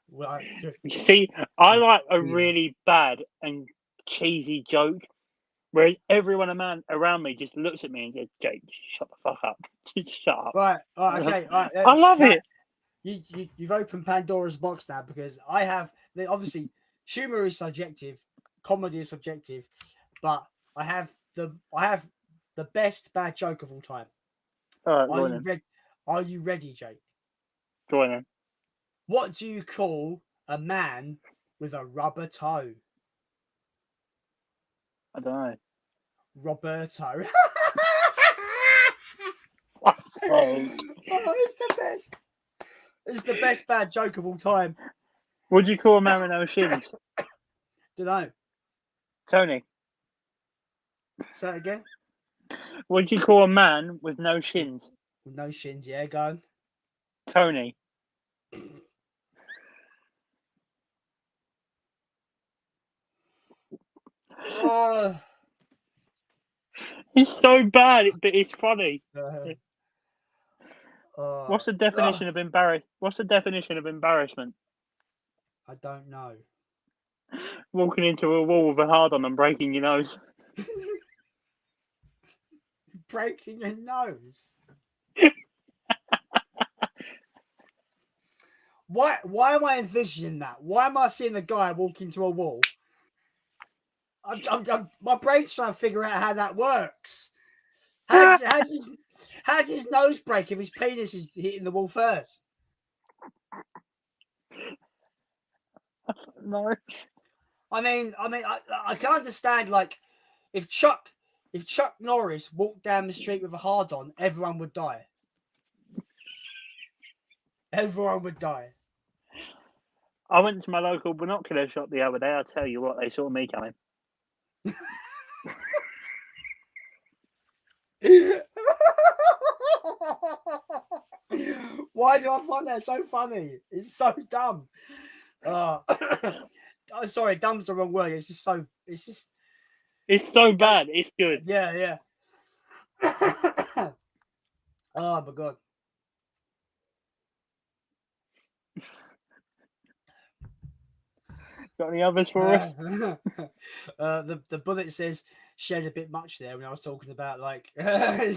Well, you see, I like a really bad and cheesy joke, whereas everyone around me just looks at me and says, "Jake, shut the fuck up. Just shut up." Right. Okay. Right. I love it. You've opened Pandora's box now because I have obviously humor is subjective, comedy is subjective, but I have the best bad joke of all time. All right, Are you ready, Jake? Go on then. What do you call a man with a rubber toe? I don't know. Roberto. Oh, it's the best. It's the best bad joke of all time. What do you call a man with no shins? Don't know. Tony. Say it again. What do you call a man with no shins? With no shins, yeah, go on. Tony. Oh. It's so bad, but it's funny. What's the definition of What's the definition of embarrassment? I don't know. Walking into a wall with a hard on and breaking your nose. Breaking your nose. Why am I envisioning that? Why am I seeing a guy walk into a wall? My brain's trying to figure out how that works. How does his nose break if his penis is hitting the wall first? No. I mean, I can understand, like, if Chuck Norris walked down the street with a hard on, everyone would die. Everyone would die. I went to my local binocular shop the other day. I'll tell you what, they saw me coming. Why do I find that so funny? It's so dumb. Oh, sorry, dumb's the wrong word. It's so bad. It's good. Yeah. Oh my god. Got any others for us? The bullet says shared a bit much there when I was talking about, like,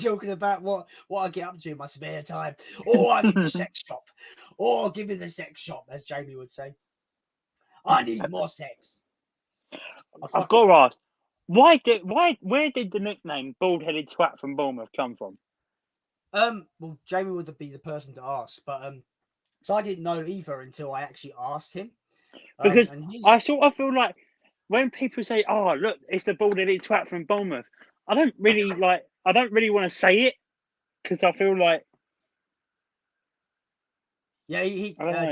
talking about what I get up to in my spare time. Oh, I need the sex shop. Oh, give me the sex shop, as Jamie would say. I need more sex. I've got to ask, where did the nickname bald-headed twat from Bournemouth come from? Well, Jamie would be the person to ask, but so I didn't know either until I actually asked him. Because I sort of feel like when people say, "Oh, look, it's the bald-headed twat from Bournemouth," I don't really want to say it because I feel like, yeah,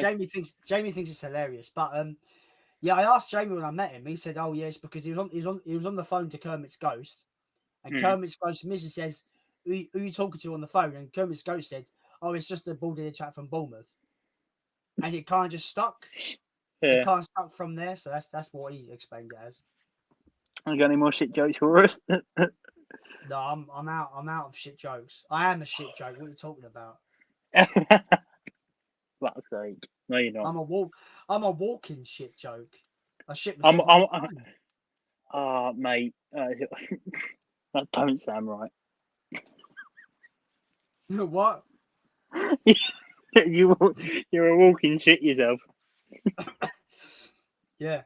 Jamie thinks it's hilarious, but yeah, I asked Jamie when I met him. He said, "Oh yes," because he was on the phone to Kermit's ghost, and Kermit's ghost missus says, "Who are you talking to on the phone?" And Kermit's ghost said, "Oh, it's just the bald-headed twat from Bournemouth," and it kind of just stuck. Yeah. It kind of stuck from there, so that's what he explained it as. You got any more shit jokes for us? No, I'm out of shit jokes. I am a shit joke. What are you talking about? Fuck's sake. No, you're not. I'm a walking shit joke. I shit myself all the time. Mate, that don't sound right. What? You're a walking shit yourself. Yeah.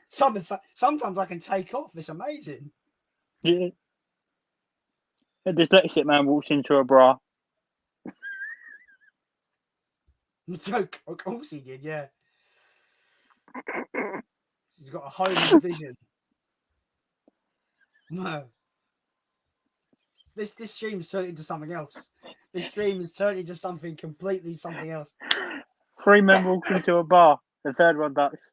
Sometimes I can take off. It's amazing. Yeah. A dyslexic man walks into a bra. Of course he did, yeah. He's got a home vision. No. This stream's turned into something else. This stream has turned into something else. 3 men walk into a bar. The third one ducks.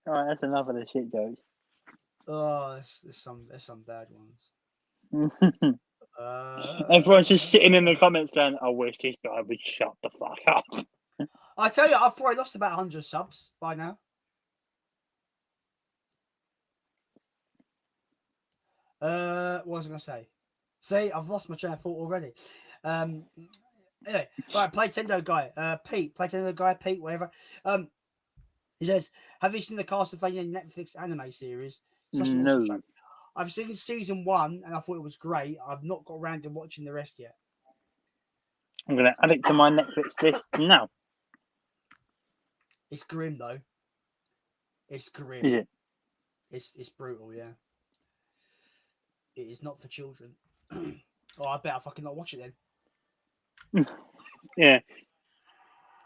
Alright, that's enough of the shit jokes. Oh, there's some bad ones. Everyone's just sitting in the comments going, "I wish this guy would shut the fuck up." I tell you, I've probably lost about 100 subs by now. What was I going to say? See, I've lost my train of thought already. Anyway, right, Playtendo guy, Pete, whatever. He says, "Have you seen the Castlevania Netflix anime series?" No. I've seen season 1 and I thought it was great. I've not got around to watching the rest yet. I'm going to add it to my Netflix list now. It's grim though. It's grim. Is it? It's brutal, yeah. It is not for children. Oh, I better fucking not watch it then. Yeah.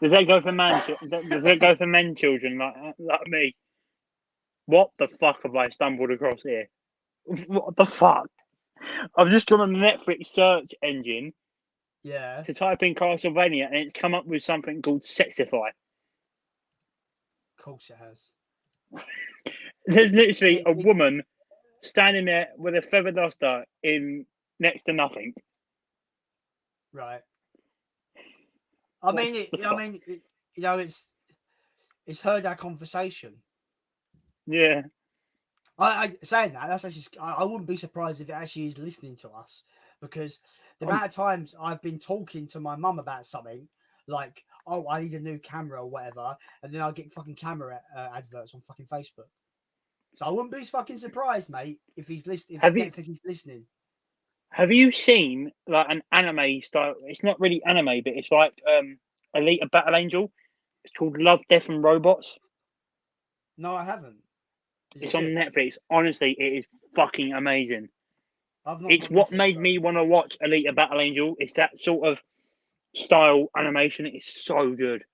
Does that go for men? Does that go for men children like me? what the fuck have I stumbled across here? What the fuck? I've just gone on the Netflix search engine Yeah. to type in Castlevania, and it's come up with something called Sexify. Of course it has. There's literally a It- woman standing there with a feather duster in next to nothing. right. What I the fuck? mean, you know, it's heard our conversation. Yeah. I saying that, that's actually, I wouldn't be surprised if it actually is listening to us, because the amount of times I've been talking to my mum about something, like, oh, I need a new camera or whatever, and then I'll get fucking camera adverts on fucking Facebook. So I wouldn't be fucking surprised, mate, if he's listening. If Have you Netflix is listening. have you seen like an anime style? It's not really anime, but it's like Elite of Battle Angel. It's called Love, Death, and Robots. No, I haven't. Is It's it on good? Netflix. Honestly, it is fucking amazing. I've not It's got what Netflix. made me want to watch Elite of Battle Angel. It's that sort of style animation. It's so good.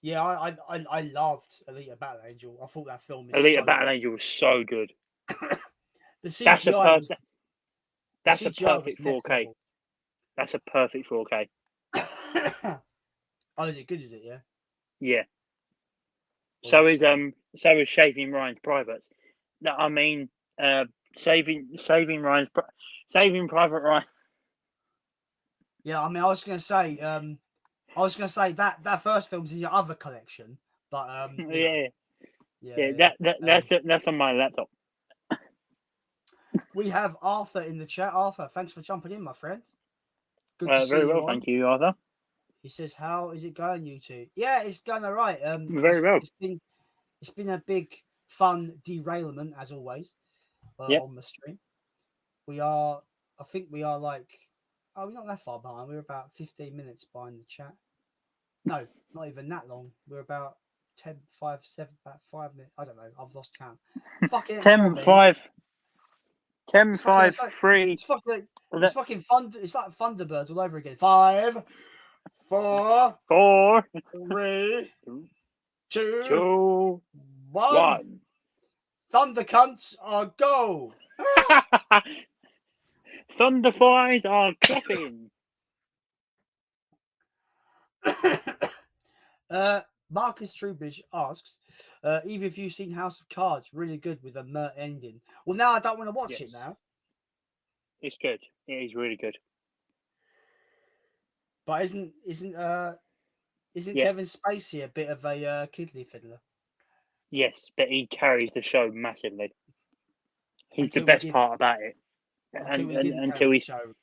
Yeah, I loved Elite of Battle Angel. I thought that film is Elite of so Battle good. Angel was so good. The That's a CGI was the that's a CGI was perfect next 4K. level. That's a perfect 4K. Oh, is it good? Is it? Yeah. Yeah. So is Awesome. Shaving Ryan's Privates. No, I mean Saving Ryan's Saving Private Ryan. Yeah, I mean, I was gonna say that first film's in your other collection, but you know, Yeah, yeah, yeah. yeah. That's on my laptop. We have Arthur in the chat. Arthur, thanks for jumping in, my friend. Good to see Very you well, on. thank you, Arthur. He says, "How is it going, you two?" Yeah, it's going all right. Very well. It's been a big fun derailment as always Yep. on the stream. I think we are like, oh, we're not that far behind. We're about 15 minutes behind the chat. No, not even that long. We're about 10, 5, 7, about 5 minutes. I don't know. I've lost count. Fucking 10, 5, 10, It's fucking, 5, 3. it's fucking fun. It's like Thunderbirds all over again. 5, 4, 4, 3, 2, 2, 1. 1. Thunder cunts are go. Thunderflies are clapping. Marcus Trubridge asks, either of you seen House of Cards? Really good with a Mert ending. Well, now I don't want to watch it now. It's good. It is really good. But isn't Yeah. Kevin Spacey a bit of a kidney fiddler? Yes, but he carries the show massively. He's the Until he best didn't- part about it. Until he didn't Until carry he the show.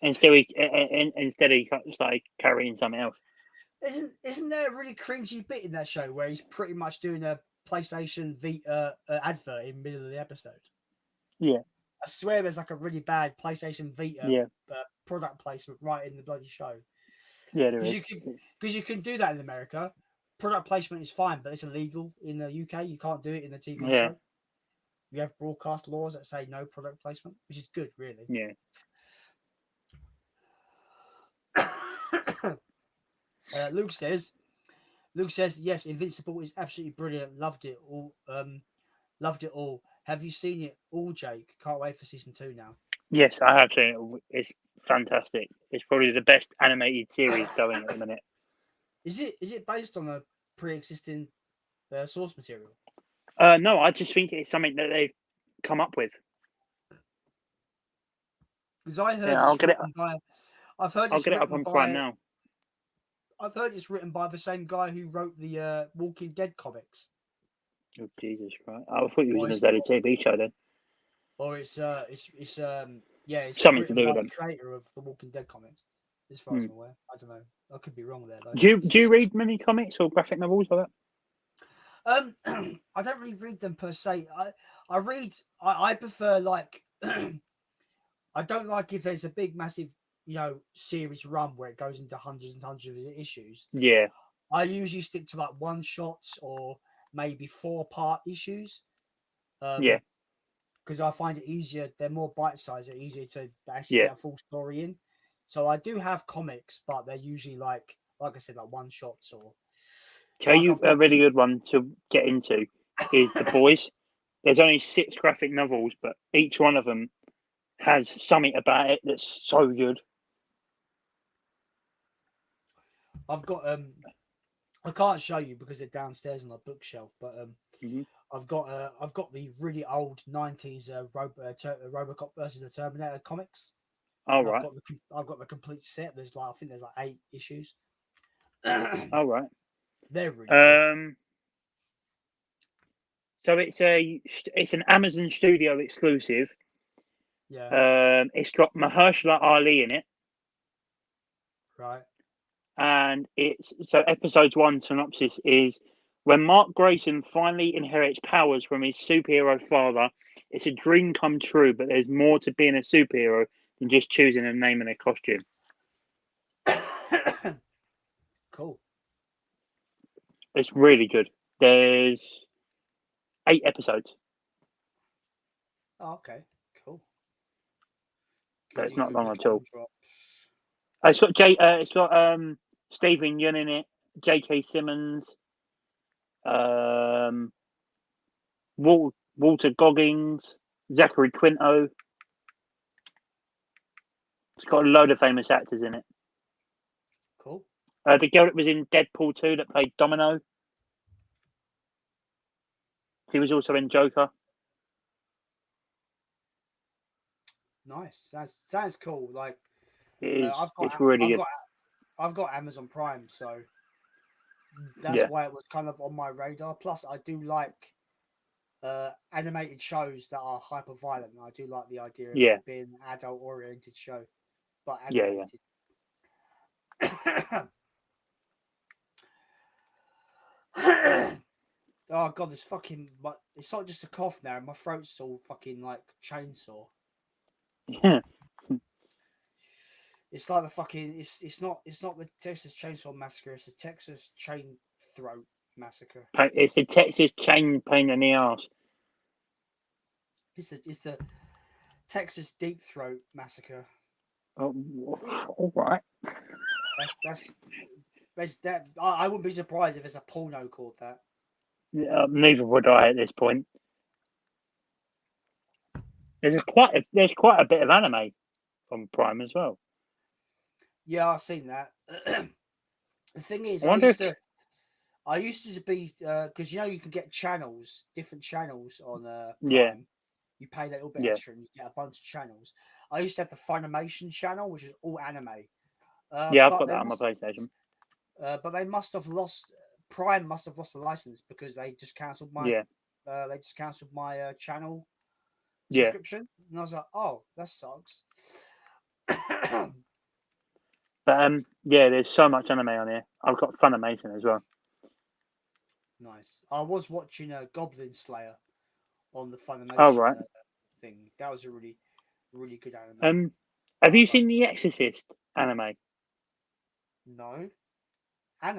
instead he started carrying something else. Isn't there a really cringy bit in that show where he's pretty much doing a PlayStation Vita advert in the middle of the episode? Yeah. I swear there's like a really bad PlayStation Vita product placement right in the bloody show. Yeah, there is. Because you can do that in America. Product placement is fine, but it's illegal in the UK. You can't do it in the TV show. You have broadcast laws that say no product placement, which is good, really. Yeah. Luke says, yes, Invincible is absolutely brilliant. Loved it all. Loved it all. Have you seen it all, Jake? Can't wait for season 2 now. Yes, I have seen it. It's fantastic. It's probably the best animated series going at the minute. Is it based on a pre-existing source material? No, I just think it's something that they've come up with. Because I heard I'll get it up on Prime now. I've heard it's written by the same guy who wrote the Walking Dead comics. Oh Jesus Christ! I thought you was in a TV show then. Or it's something to do with the them. creator of the Walking Dead comics, as far as I'm aware. I don't know. I could be wrong there though. Do you read many comics or graphic novels like that? I don't really read them per se. I prefer like I don't like if there's a big massive series run where it goes into hundreds and hundreds of issues. Yeah. I usually stick to like one shots or maybe 4-part issues. Because I find it easier. They're more bite-sized. They're easier to actually get a full story in. So I do have comics, but they're usually like I said, like one shots or. Tell you a really good one to get into is The Boys. there's only 6 graphic novels, but each one of them has something about it that's so good. I've got I can't show you because they're downstairs on the bookshelf, but I've got the really old 90s RoboCop versus the Terminator comics. All right. I've got the complete set. I think there's like 8 issues. All right. They're really good. So it's an Amazon Studio exclusive. Yeah. It's got Mahershala Ali in it. Right. And so episode's 1 synopsis is when Mark Grayson finally inherits powers from his superhero father, it's a dream come true, but there's more to being a superhero than just choosing a name and a costume. Cool. It's really good. There's 8 episodes. Oh, okay. Cool. So it's not long at all. It's got Stephen Yeun in it, J.K. Simmons, Walter Goggins, Zachary Quinto. It's got a load of famous actors in it. Cool. The girl that was in Deadpool 2 that played Domino. She was also in Joker. Nice. That sounds cool. Like It's really good. I've got Amazon Prime, so that's why it was kind of on my radar. Plus, I do like animated shows that are hyper violent. I do like the idea of it being an adult oriented show, but animated. Oh god, this fucking it's not just a cough now. My throat's all fucking like chainsaw. It's like the fucking it's not the Texas Chainsaw Massacre. It's the Texas Chain Throat Massacre. It's the Texas Chain Pain in the Ass. It's the Texas Deep Throat Massacre. Oh, all right. That's that. I wouldn't be surprised if it's a porno called that. Neither would I at this point. There's quite a bit of anime on Prime as well. Yeah, I've seen that. The thing is, I used to be because you can get different channels on Prime. Yeah. You pay a little bit extra and you get a bunch of channels. I used to have the Funimation channel, which is all anime. I've got that on my PlayStation. But they must have lost. Prime must have lost the license because they just cancelled my. Channel subscription, and I was like, "Oh, that sucks." But there's so much anime on here. I've got Funimation as well. Nice. I was watching Goblin Slayer on the Funimation thing. That was a really, really good anime. Have you seen the Exorcist anime? No.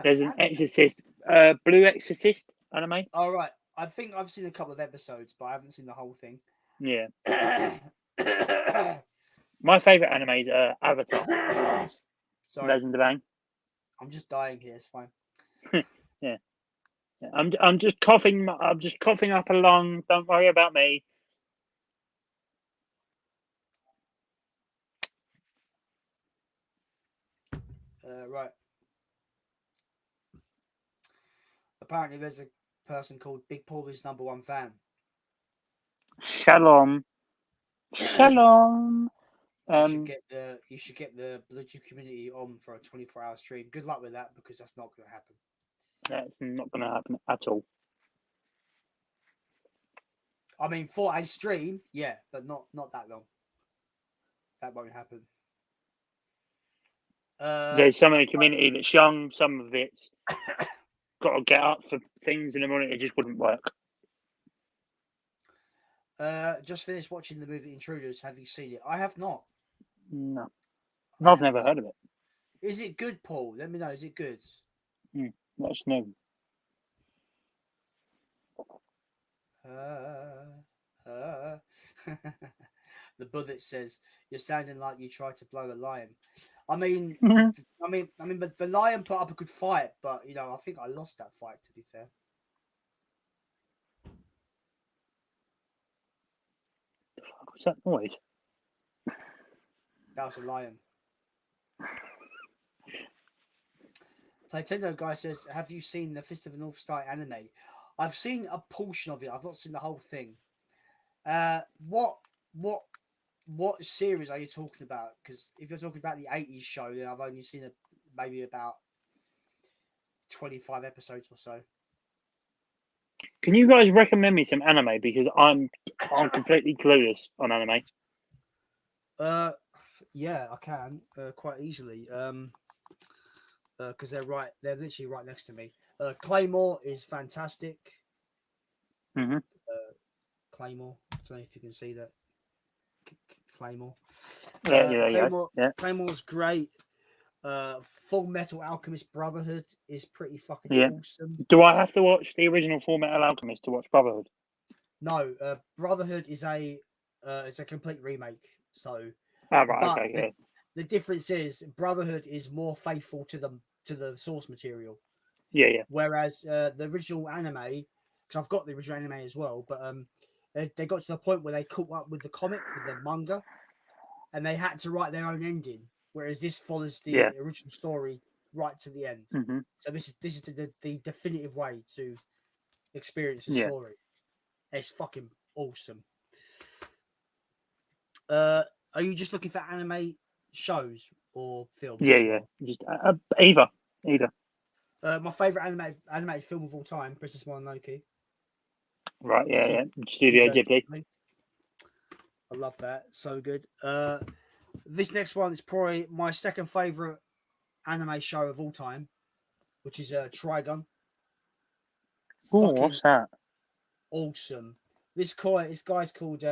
There's an Exorcist, Blue Exorcist anime. Oh right, I think I've seen a couple of episodes, but I haven't seen the whole thing. Yeah. My favourite animes are Avatar. Sorry. Legend of Aang. I'm just dying here. It's fine. Yeah. I'm just coughing. I'm just coughing up a lung. Don't worry about me. Right. Apparently, there's a person called Big Paulie's #1 fan. Shalom. Shalom. You should get the Bluetooth community on for a 24-hour stream. Good luck with that because that's not going to happen. That's not going to happen at all. I mean, for a stream, yeah, but not that long. That won't happen. There's some of the community that's young. Some of it's got to get up for things in the morning. It just wouldn't work. Just finished watching the movie Intruders. Have you seen it? I have not. No. I've never heard of it. Is it good, Paul? Let me know. Is it good? That's new. The bullet says, "You're sounding like you tried to blow a lion." I mean, but the lion put up a good fight, but I think I lost that fight. To be fair. What's that noise? That was a lion. Nintendo guy says, "Have you seen the Fist of the North Star anime?" I've seen a portion of it. I've not seen the whole thing. What series are you talking about? Because if you're talking about the '80s show, then I've only seen maybe about 25 episodes or so. Can you guys recommend me some anime, because I'm completely clueless on anime. Yeah, I can quite easily. Because they're literally right next to me. Claymore is fantastic. Mm-hmm. Claymore. I don't know if you can see that. Claymore. Yeah. Claymore's great. Full Metal Alchemist Brotherhood is pretty fucking awesome. Do I have to watch the original Full Metal Alchemist to watch Brotherhood? No, Brotherhood is a complete remake. So, okay. The difference is Brotherhood is more faithful to the source material. Yeah. Whereas the original anime, because I've got the original anime as well, but they got to the point where they caught up with the comic, with the manga, and they had to write their own ending. Whereas this follows the original story right to the end. Mm-hmm. So this is the definitive way to experience the story. It's fucking awesome. Are you just looking for anime shows or films? Yeah. Just either. My favorite animated film of all time, Princess Mononoke. Right. Yeah. Studio Ghibli. I love that. So good. This next one is probably my second favorite anime show of all time, which is Trigun. Oh, what's that? Awesome. This guy's called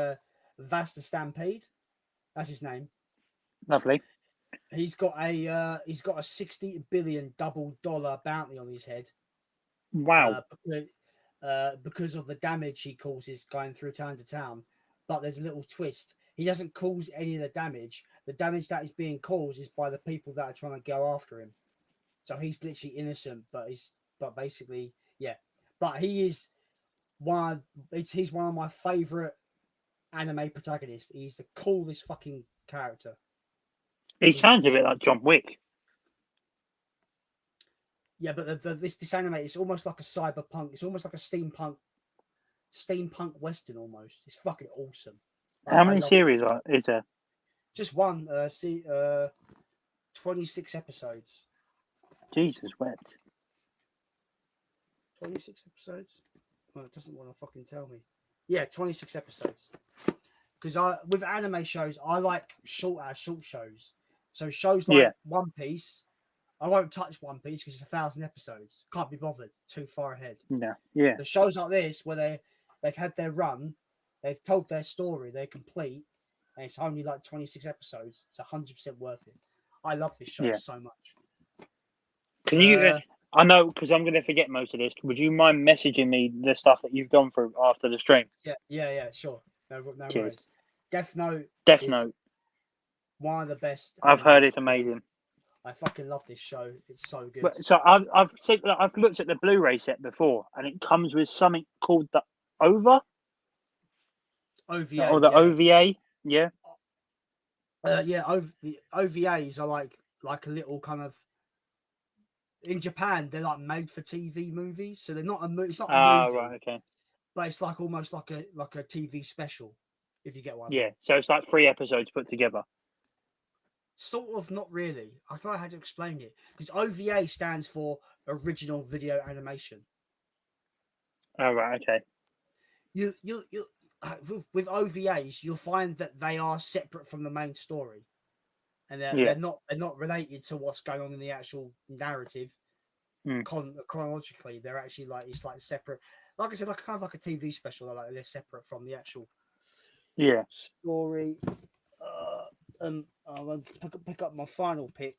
Vasta Stampede. That's his name. Lovely. He's got a $60 billion double dollar bounty on his head. Wow. Because of the damage he causes going through town to town. But there's a little twist. He doesn't cause any of the damage. The damage that is being caused is by the people that are trying to go after him. So he's literally innocent, but basically, yeah. But he is he's one of my favorite anime protagonists. He's the coolest fucking character. He sounds a bit like John Wick. Yeah, but this anime is almost like a cyberpunk. It's almost like a steampunk western almost. It's fucking awesome. How many series is there? Just one. 26 episodes. Jesus wept. 26 episodes? Well, it doesn't want to fucking tell me. Yeah, 26 episodes. Because with anime shows, I like short shows. So shows like One Piece, I won't touch One Piece because it's 1,000 episodes. Can't be bothered. Too far ahead. Yeah. The shows like this, where they've had their run, they've told their story, they're complete, and it's only like 26 episodes. It's 100% worth it. I love this show so much. Can you? I know, because I'm going to forget most of this. Would you mind messaging me the stuff that you've gone through after the stream? Yeah, sure. No worries. Death Note. One of the best. I've heard it's amazing. I fucking love this show. It's so good. So I've looked at the Blu-ray set before, and it comes with something called the OVA. OVA. Or the OVA. Yeah. The OVAs are like a little kind of. In Japan, they're like made for TV movies, so they're not a movie. It's not a movie. Right, okay. But it's like almost like a TV special, if you get what I mean. Yeah, so it's like 3 episodes put together. Sort of, not really. I don't know how to explain it, because OVA stands for original video animation. Oh right, okay. You with OVAs, you'll find that they are separate from the main story. And they're not related to what's going on in the actual narrative chronologically. They're actually it's like separate. Like I said, like kind of like a TV special. They're separate from the actual story. And I'm going to pick up my final pick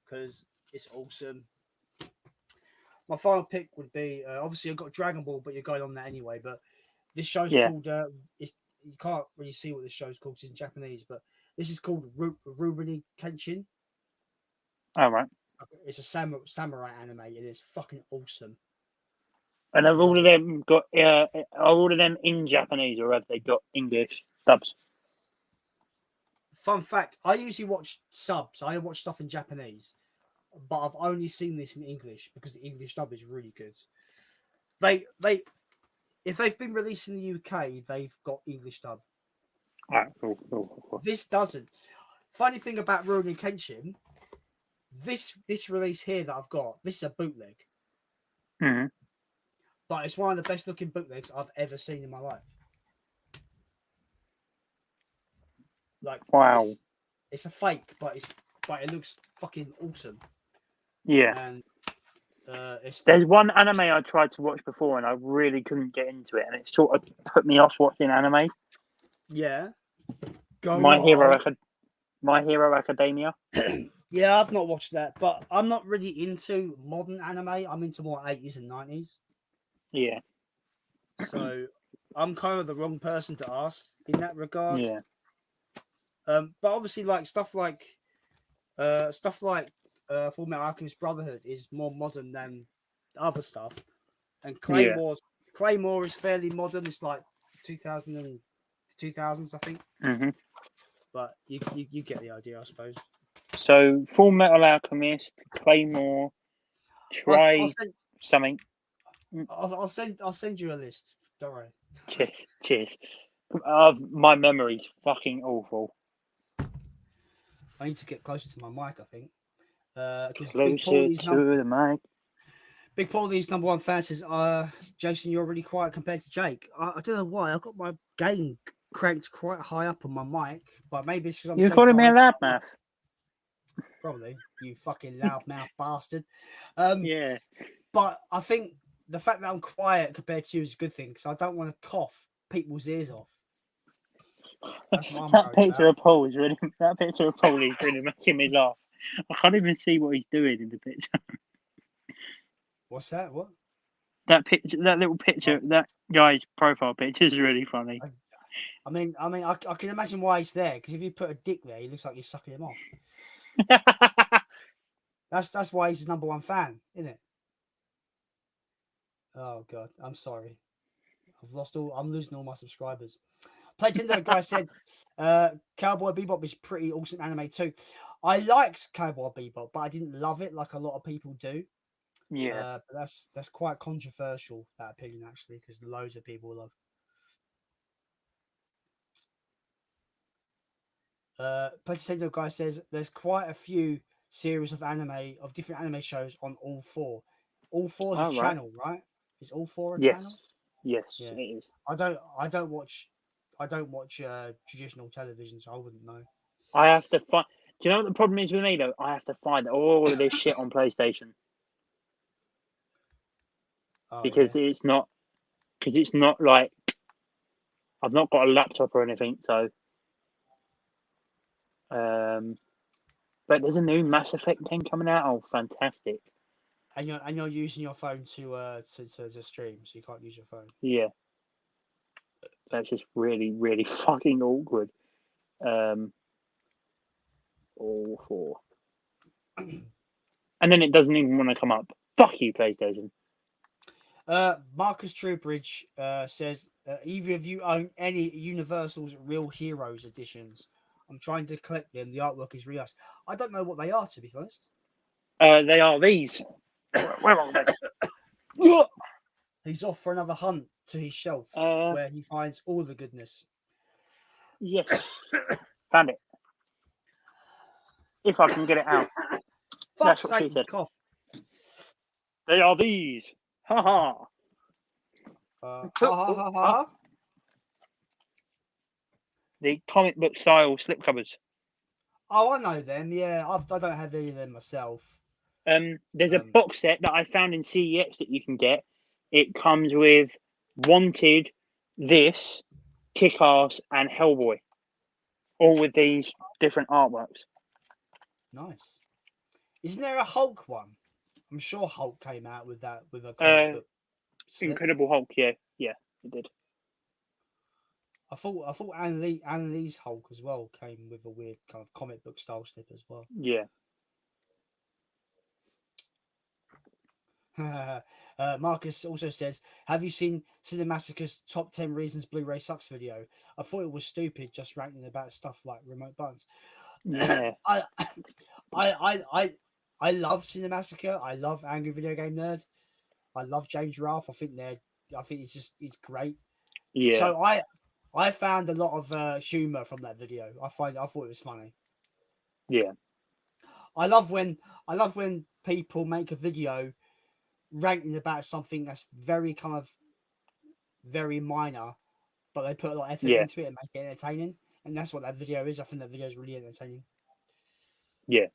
because it's awesome. My final pick would be obviously I've got Dragon Ball, but you're going on that anyway. But this show's called. You can't really see what this show's called. It's in Japanese, but this is called Rurouni Kenshin. All right. It's a samurai anime. It is fucking awesome. And have all of them got? Are all of them in Japanese, or have they got English? Dubs. Fun fact: I usually watch subs. I watch stuff in Japanese, but I've only seen this in English because the English dub is really good. They if they've been released in the UK, they've got English dub. All right, cool. This doesn't. Funny thing about Rurouni Kenshin, this release here that I've got, this is a bootleg, Mm-hmm. but it's one of the best looking bootlegs I've ever seen in my life. Like, Wow. It's a fake, but it looks fucking awesome. Yeah. And there's one anime I tried to watch before and I really couldn't get into it, and it sort of put me off watching anime. Yeah. My Hero Academia. Yeah, I've not watched that, but I'm not really into modern anime. I'm into more 80s and 90s. Yeah. So I'm kind of the wrong person to ask in that regard. Yeah. But obviously, like stuff like Full Metal Alchemist Brotherhood is more modern than other stuff, and Claymore is fairly modern. It's like 2000s, I think. Mm-hmm. But you get the idea, I suppose. So Full Metal Alchemist, Claymore, try something. I'll send you a list. Don't worry. Cheers. My memory's fucking awful. I need to get closer to my mic, I think. Because Closer to the mic. Big Paulie's number one fan says, Jason, you're really quiet compared to Jake. I don't know why. I've got my gain cranked quite high up on my mic, but maybe it's because I'm You're calling me a loudmouth. Probably, you fucking loudmouth bastard. Yeah. But I think the fact that I'm quiet compared to you is a good thing, because I don't want to cough people's ears off. That's what I'm that picture of Paul is really making me laugh. I can't even see what he's doing in the picture. What's that? What? That picture, that little picture, that guy's profile picture is really funny. I mean, I can imagine why he's there, because if you put a dick there, he looks like you're sucking him off. That's why he's his number one fan, isn't it? Oh god, I'm sorry. I'm losing all my subscribers. Playtinder guy said, Cowboy Bebop is pretty awesome anime too. I liked Cowboy Bebop, but I didn't love it like a lot of people do. Yeah. But that's quite controversial, that opinion, actually, because loads of people love. Playtinder guy says there's quite a few series of different anime shows on All 4. All 4 is a channel, right? Is All 4 a channel? Yes, yeah. It is. I don't watch traditional television, so I wouldn't know. I have to find. Do you know what the problem is with me though? I have to find all of this shit on PlayStation because it's not like I've not got a laptop or anything. So, but there's a new Mass Effect thing coming out. Oh, fantastic! And you're using your phone to stream, so you can't use your phone. Yeah, that's just really, really fucking awkward. All 4. And then it doesn't even want to come up. Fuck you, PlayStation. Marcus Truebridge says, either of you own any Universal's Real Heroes editions? I'm trying to collect them. The artwork is really nice. I don't know what they are, to be honest. They are these. Where are they? He's off for another hunt to his shelf where he finds all the goodness. Yes. Found it. If I can get it out. That's what she said. Cough. They are these. Ha ha. Ha ha ha ha. The comic book style slipcovers. Oh, I know them. Yeah, I don't have any of them myself. There's a box set that I found in CEX that you can get. It comes with Wanted, this, Kick-Ass, and Hellboy, all with these different artworks. Nice. Isn't there a Hulk one? I'm sure Hulk came out with a comic book. Incredible Hulk, yeah, it did. I thought Anne Lee's Hulk as well came with a weird kind of comic book style slip as well. Yeah. Marcus also says, "Have you seen Cinemassacre's top 10 reasons Blu-ray sucks video? I thought it was stupid, just ranting about stuff like remote buttons." Yeah. I, I love Cinemassacre. I love Angry Video Game Nerd. I love James Ralph. I think it's great. Yeah. So I found a lot of humor from that video. I thought it was funny. Yeah. I love when people make a video ranting about something that's very very minor, but they put a lot of effort Yeah. into it and make it entertaining. And that's what that video is. I think that video is really entertaining. Yeah.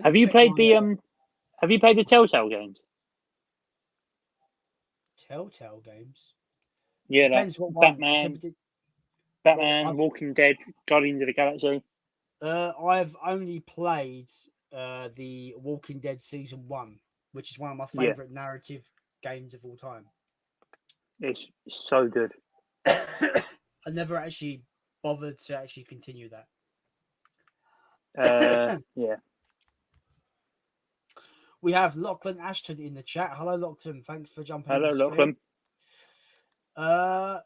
Have you played the Telltale games? Telltale games? Yeah, Depends like what one. Batman, Walking Dead, Guardians of the Galaxy. I've only played the Walking Dead season 1, which is one of my favorite narrative games of all time. It's so good. I never actually bothered to actually continue that. Yeah. We have Lachlan Ashton in the chat. Hello, Lachlan. Thanks for jumping on Hello, the stream. Lachlan.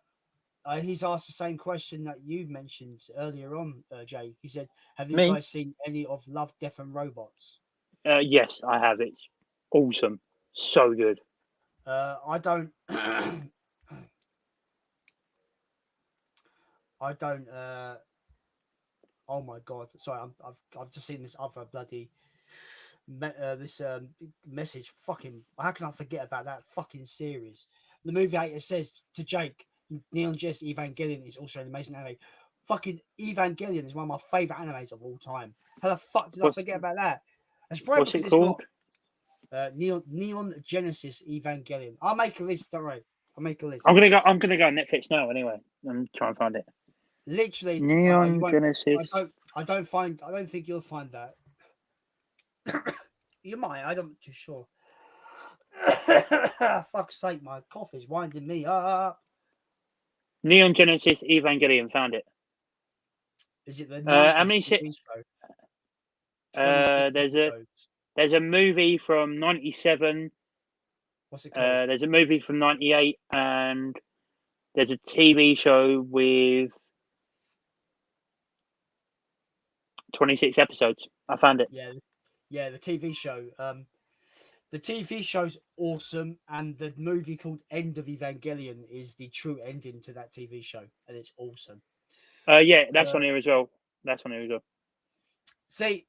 He's asked the same question that you mentioned earlier on, Jay. He said, "Have you Me? guys seen any of Love, Death and Robots?" Yes, I have. It's awesome. So good. I don't. I don't. Oh my god! Sorry, I've just seen this other bloody message. Fucking, how can I forget about that fucking series? The movie hater says to Jake, "Neon Genesis Evangelion is also an amazing anime." Fucking Evangelion is one of my favorite animes of all time. How the fuck did I forget about that? It's probably What's because it it's called? not Neon Genesis Evangelion. I'll make a list. All right, I'll make a list. I'm gonna go on Netflix now anyway and try and find it. Literally, Neon Genesis. I don't think you'll find that. You might. I'm not too sure. Fuck's sake, my cough is winding me up. Neon Genesis Evangelion, found it. Is it the 90s how many TV show? There's a movie from 97. What's it called? There's a movie from 98, and there's a TV show with 26 episodes. I found it. Yeah, the TV show. The TV show's awesome, and the movie called End of Evangelion is the true ending to that TV show, and it's awesome. Yeah, that's on here as well. See,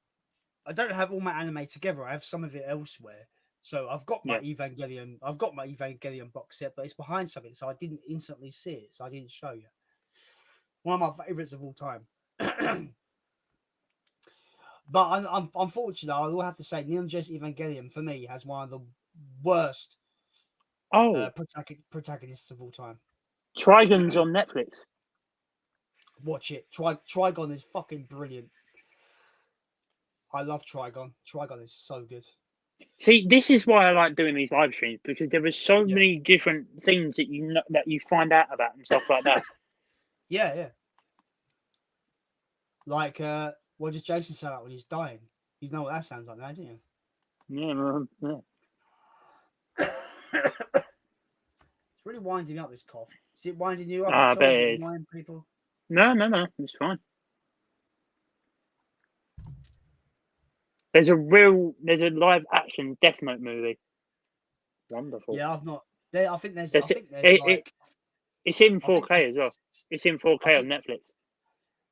I don't have all my anime together. I have some of it elsewhere. So I've got my Evangelion. I've got my Evangelion box set, but it's behind something, so I didn't instantly see it. So I didn't show you. One of my favorites of all time. But I'm unfortunately, I will have to say, Neon Genesis Evangelion for me has one of the worst protagonists of all time. Trigon's on Netflix. Watch it. Trigon is fucking brilliant. I love Trigon. Trigon is so good. See, this is why I like doing these live streams, because there are so many different things that you find out about and stuff like that. Yeah. Like, what does Jason sound like when he's dying? You know what that sounds like now, don't you? Yeah. It's really winding up, this cough. Is it winding you up? I bet it is. People? No, it's fine. There's a live action Death Note movie. Wonderful. Yeah, I've not. I think there's. It's in 4K as well. It's in 4K on Netflix.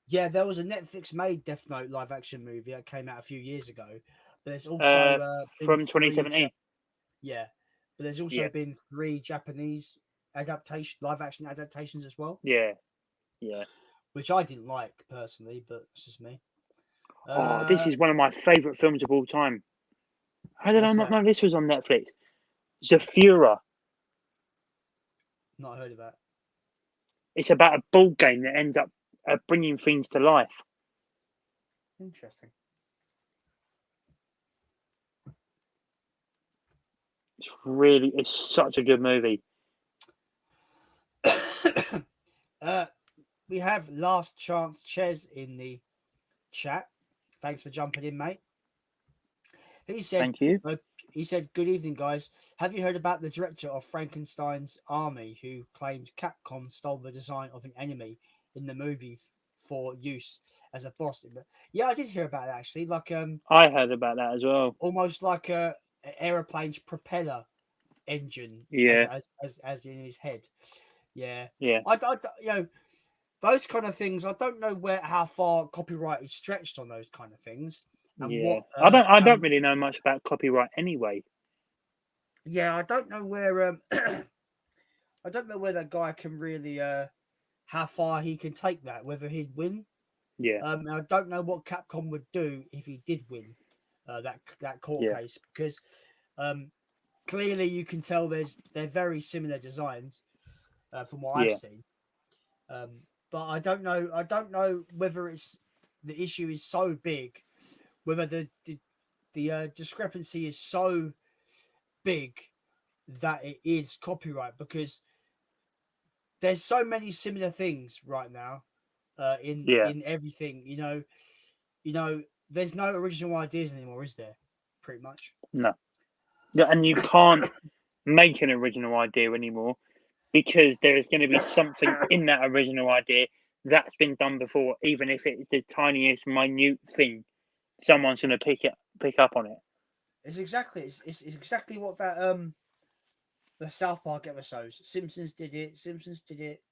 Yeah, there was a Netflix made Death Note live action movie that came out a few years ago. But there's also from 2017. Yeah, but there's also been 3 Japanese live action adaptations as well. Yeah. Which I didn't like personally, but it's just me. This is one of my favourite films of all time. How did I not know this was on Netflix? Zafira. Not heard of that. It's about a board game that ends up bringing things to life. Interesting. It's such a good movie. we have Last Chance Ches in the chat. Thanks for jumping in, mate. He said, Thank you. He said, "Good evening, guys. Have you heard about the director of Frankenstein's Army who claimed Capcom stole the design of an enemy in the movie for use as a boss?" Yeah, I did hear about that actually. Like I heard about that as well. almost like a aeroplane's propeller engine. Yeah. as in his head. Yeah. Yeah. I you know, those kind of things. I don't know how far copyright is stretched on those kind of things, and Yeah. what I don't really know much about copyright anyway. yeah, I don't know where I don't know where that guy can really how far he can take that, whether he'd win. Yeah. I don't know what Capcom would do if he did win that court Yeah. case, because clearly you can tell they're very similar designs from what I've Yeah. seen. But I don't know whether it's the issue is so big, whether the discrepancy is so big that it is copyright, because there's so many similar things right now Yeah. in everything. There's no original ideas anymore, is there? Pretty much. No. Yeah, and you can't make an original idea anymore because there is going to be something in that original idea that's been done before, even if it's the tiniest, minute thing. Someone's going to pick up on it. It's exactly what that the South Park episodes. Simpsons did it.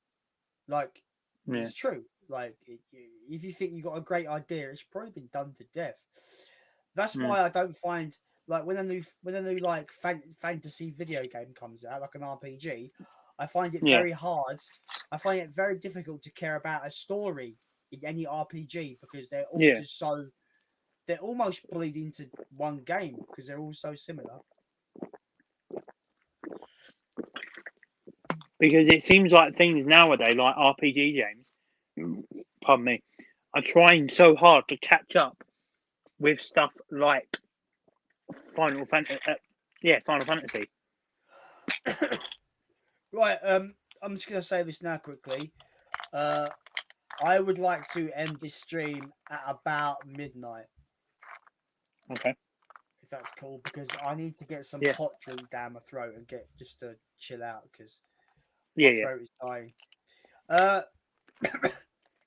Like, Yeah. it's true. Like, if you think you got a great idea, it's probably been done to death. That's why I don't find, like, when a new like fantasy video game comes out, like an RPG, I find it very hard. I find it very difficult to care about a story in any RPG, because they're all just so, they're almost bleed into one game because they're all so similar. Because it seems like things nowadays, like RPG games, pardon me, are trying so hard to catch up with stuff like Final Fantasy. Final Fantasy. Right. I'm just gonna say this now quickly. I would like to end this stream at about midnight. Okay. If that's cool, because I need to get some hot drink down my throat and get just to chill out, because my throat is dying.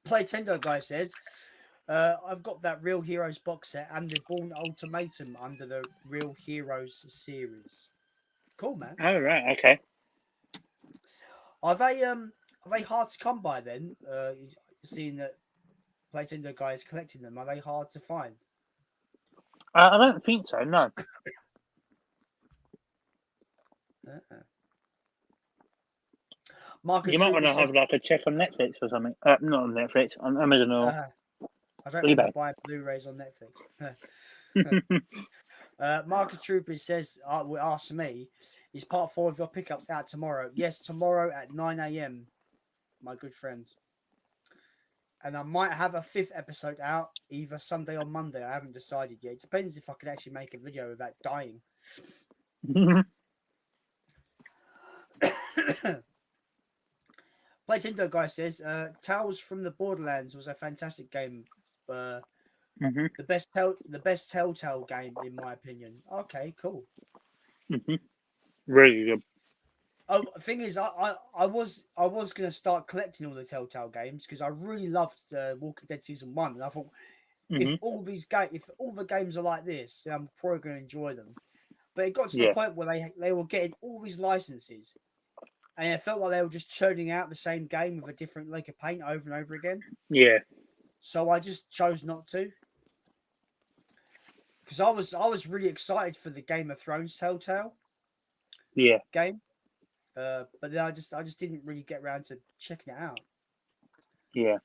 Playtendo guy says, I've got that Real Heroes box set and the Born Ultimatum under the Real Heroes series. Cool, man. Oh right, okay. Are they hard to come by then? Seeing that Playtendo guy is collecting them, are they hard to find? I don't think so. No. Marcus, you might want to have like a check on Netflix or something. Not on Netflix, on Amazon or I don't eBay. really buy Blu-rays on Netflix. Marcus Trooper says, ask me, is part 4 of your pickups out tomorrow? Yes, tomorrow at 9 a.m, my good friends. And I might have a 5th episode out either Sunday or Monday. I haven't decided yet. It depends if I can actually make a video without dying. Playtendo guy says, Tales from the Borderlands was a fantastic game. The best Telltale game, in my opinion. Okay, cool. Really good. Oh, the thing is, I was gonna start collecting all the Telltale games because I really loved Walking Dead Season 1, and I thought if all the games are like this, I'm probably gonna enjoy them. But it got to the point where they were getting all these licenses, and it felt like they were just churning out the same game with a different lick of paint over and over again. Yeah. So I just chose not to, because I was really excited for the Game of Thrones Telltale game. But then I just didn't really get around to checking it out. Yeah.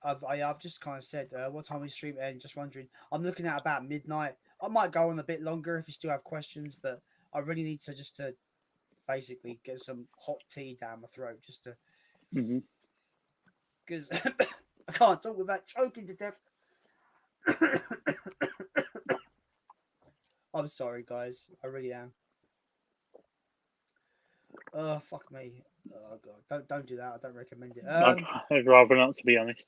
I've just kind of said what time we stream end. Just wondering. I'm looking at about midnight. I might go on a bit longer if you still have questions, but I really need to just to basically get some hot tea down my throat, just to because I can't talk without choking to death. I'm sorry, guys. I really am. Oh fuck me! Oh god, don't do that. I don't recommend it. I'd rather not, to be honest.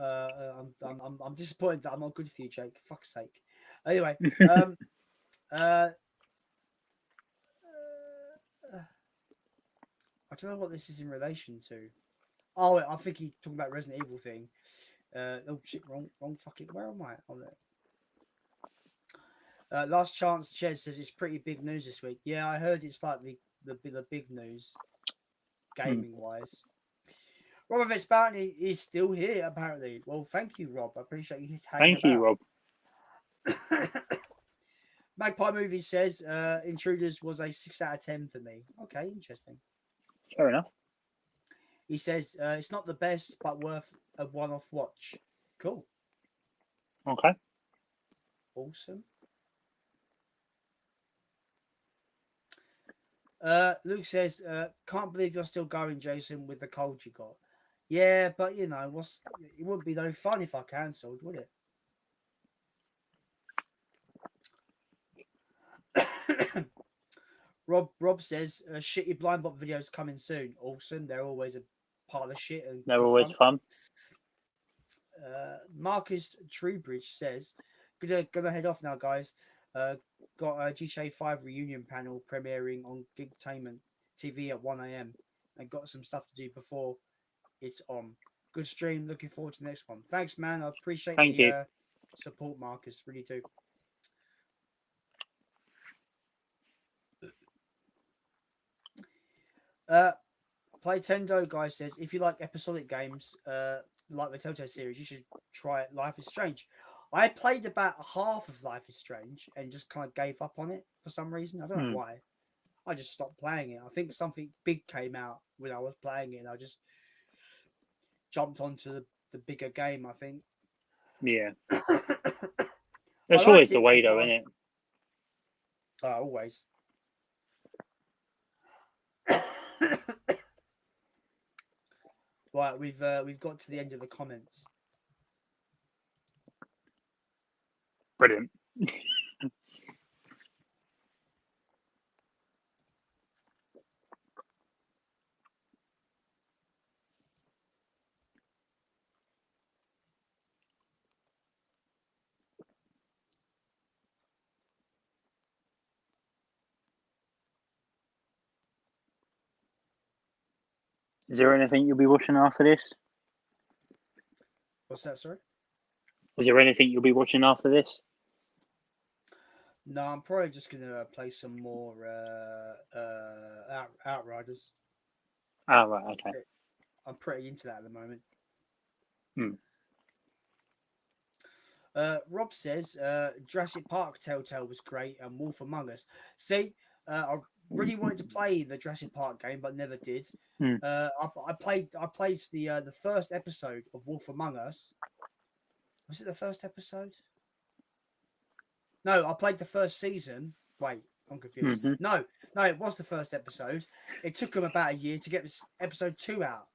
I'm disappointed that I'm not good for you, Jake. Fuck's sake. Anyway, I don't know what this is in relation to. Oh, I think he's talking about Resident Evil thing. Oh shit, wrong fucking. Where am I? On there. Last Chance Ched says it's pretty big news this week. Yeah, I heard it's like the big news, gaming wise. Rob Fitzbarney is still here apparently. Well, thank you, Rob. I appreciate you hanging Thank you, about. Rob. Magpie Movies says Intruders was a 6 out of 10 for me. Okay, interesting. Fair enough. He says it's not the best, but worth a one-off watch. Cool. Okay. Awesome. Luke says, can't believe you're still going, Jason, with the cold you got. Yeah, but you know, it wouldn't be no fun if I cancelled, would it? Rob says, shitty blind bot videos coming soon. Awesome. They're always a part of the shit. And They're always fun. Marcus Truebridge says, gonna head off now, guys. Got a GTA 5 reunion panel premiering on Gigtainment TV at 1 a.m. and got some stuff to do before it's on. Good stream. Looking forward to the next one. Thanks, man. I appreciate the support, Marcus. Really do. Playtendo guy says, if you like episodic games, like the Telltale series, you should try Life is Strange. I played about half of Life is Strange and just kind of gave up on it for some reason. I don't know why. I just stopped playing it. I think something big came out when I was playing it, and I just jumped onto the bigger game, I think. Yeah. That's always the way, though, isn't it? Always. Right, we've got to the end of the comments. Brilliant. Is there anything you'll be watching after this? What's that, sorry? Is there anything you'll be watching after this? No, I'm probably just gonna play some more Outriders. Oh, right, okay. I'm pretty into that at the moment. Rob says Jurassic Park Telltale was great and Wolf Among Us. See, I really wanted to play the Jurassic Park game, but never did. I played the first episode of Wolf Among Us. Was it the first episode? No, I played the first season. Wait, I'm confused. No, it was the first episode. It took them about a year to get this episode 2 out.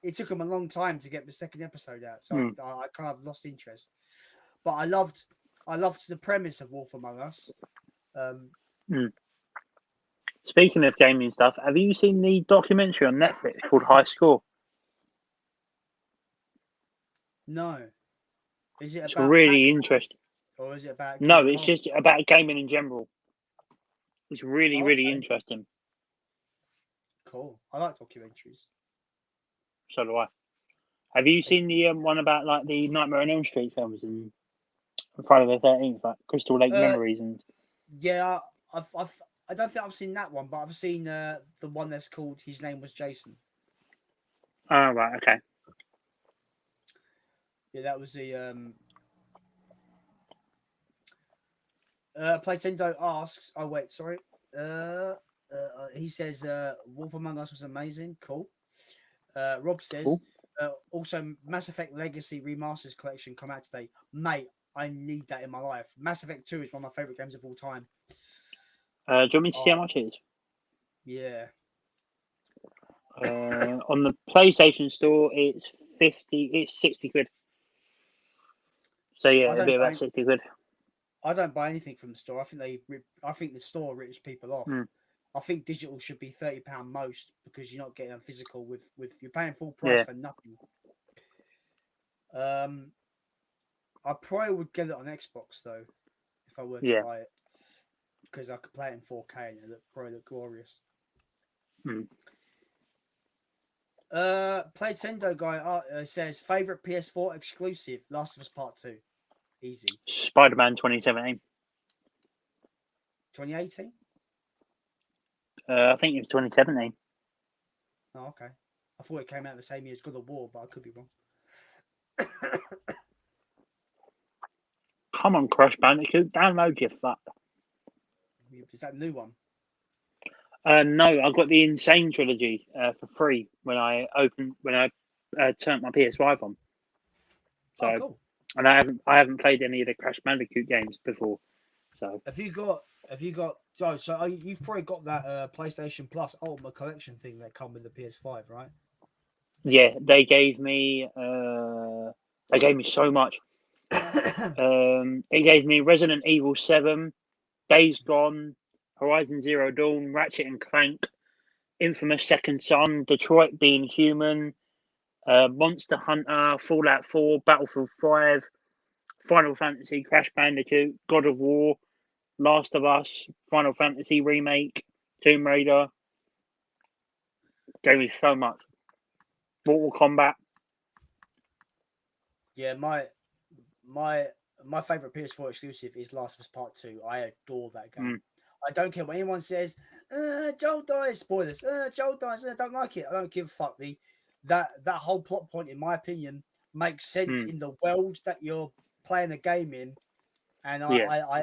It took them a long time to get the second episode out, so I kind of lost interest. But I loved the premise of Wolf Among Us. Speaking of gaming stuff, have you seen the documentary on Netflix called High Score? No. Is it It's about really interesting. Or is it about No, it's just about gaming in general. It's really, really interesting. Cool. I like documentaries. So do I. Have you seen the one about like the Nightmare on Elm Street films and Friday the 13th, like Crystal Lake Memories and? Yeah, I don't think I've seen that one, but I've seen the one that's called His Name Was Jason. Oh, right, okay. Yeah, that was the Playtendo asks. Oh wait, sorry. He says Wolf Among Us was amazing. Cool. Rob says cool. Also Mass Effect Legacy Remasters Collection come out today, mate. I need that in my life. Mass Effect 2 is one of my favorite games of all time. Do you want me to see how much it is? Yeah. On the PlayStation Store, it's 60 quid. So yeah, it'll be about 60 quid. I don't buy anything from the store. I think the store rips people off. I think digital should be £30 most because you're not getting a physical with you're paying full price for nothing. I probably would get it on Xbox though if I were to buy it because I could play it in 4K and it probably look glorious. Playtendo guy says favorite PS4 exclusive: Last of Us Part 2. Easy. Spider-Man 2017. 2018. I think it was 2017. Oh, okay. I thought it came out the same year as God of War, but I could be wrong. Come on, Crash Bandicoot, download your fuck. Is that a new one? No, I got the Insane trilogy for free when I turned my PS5 on. So, cool. And I haven't played any of the Crash Bandicoot games before. So have you got? Oh, so you've probably got that PlayStation Plus Ultimate Collection thing that come with the PS5, right? Yeah, they gave me so much. It gave me Resident Evil 7, Days Gone, Horizon Zero Dawn, Ratchet and Clank, Infamous Second Son, Detroit Being Human, Monster Hunter, Fallout 4, Battlefield 5, Final Fantasy, Crash Bandicoot, God of War, Last of Us, Final Fantasy Remake, Tomb Raider. Gave me so much. Mortal Kombat. Yeah, my favorite PS4 exclusive is Last of Us Part 2. I adore that game. I don't care what anyone says. Joel dies. Spoilers. Joel dies. I don't like it. I don't give a fuck. That whole plot point, in my opinion, makes sense in the world that you're playing a game in, and I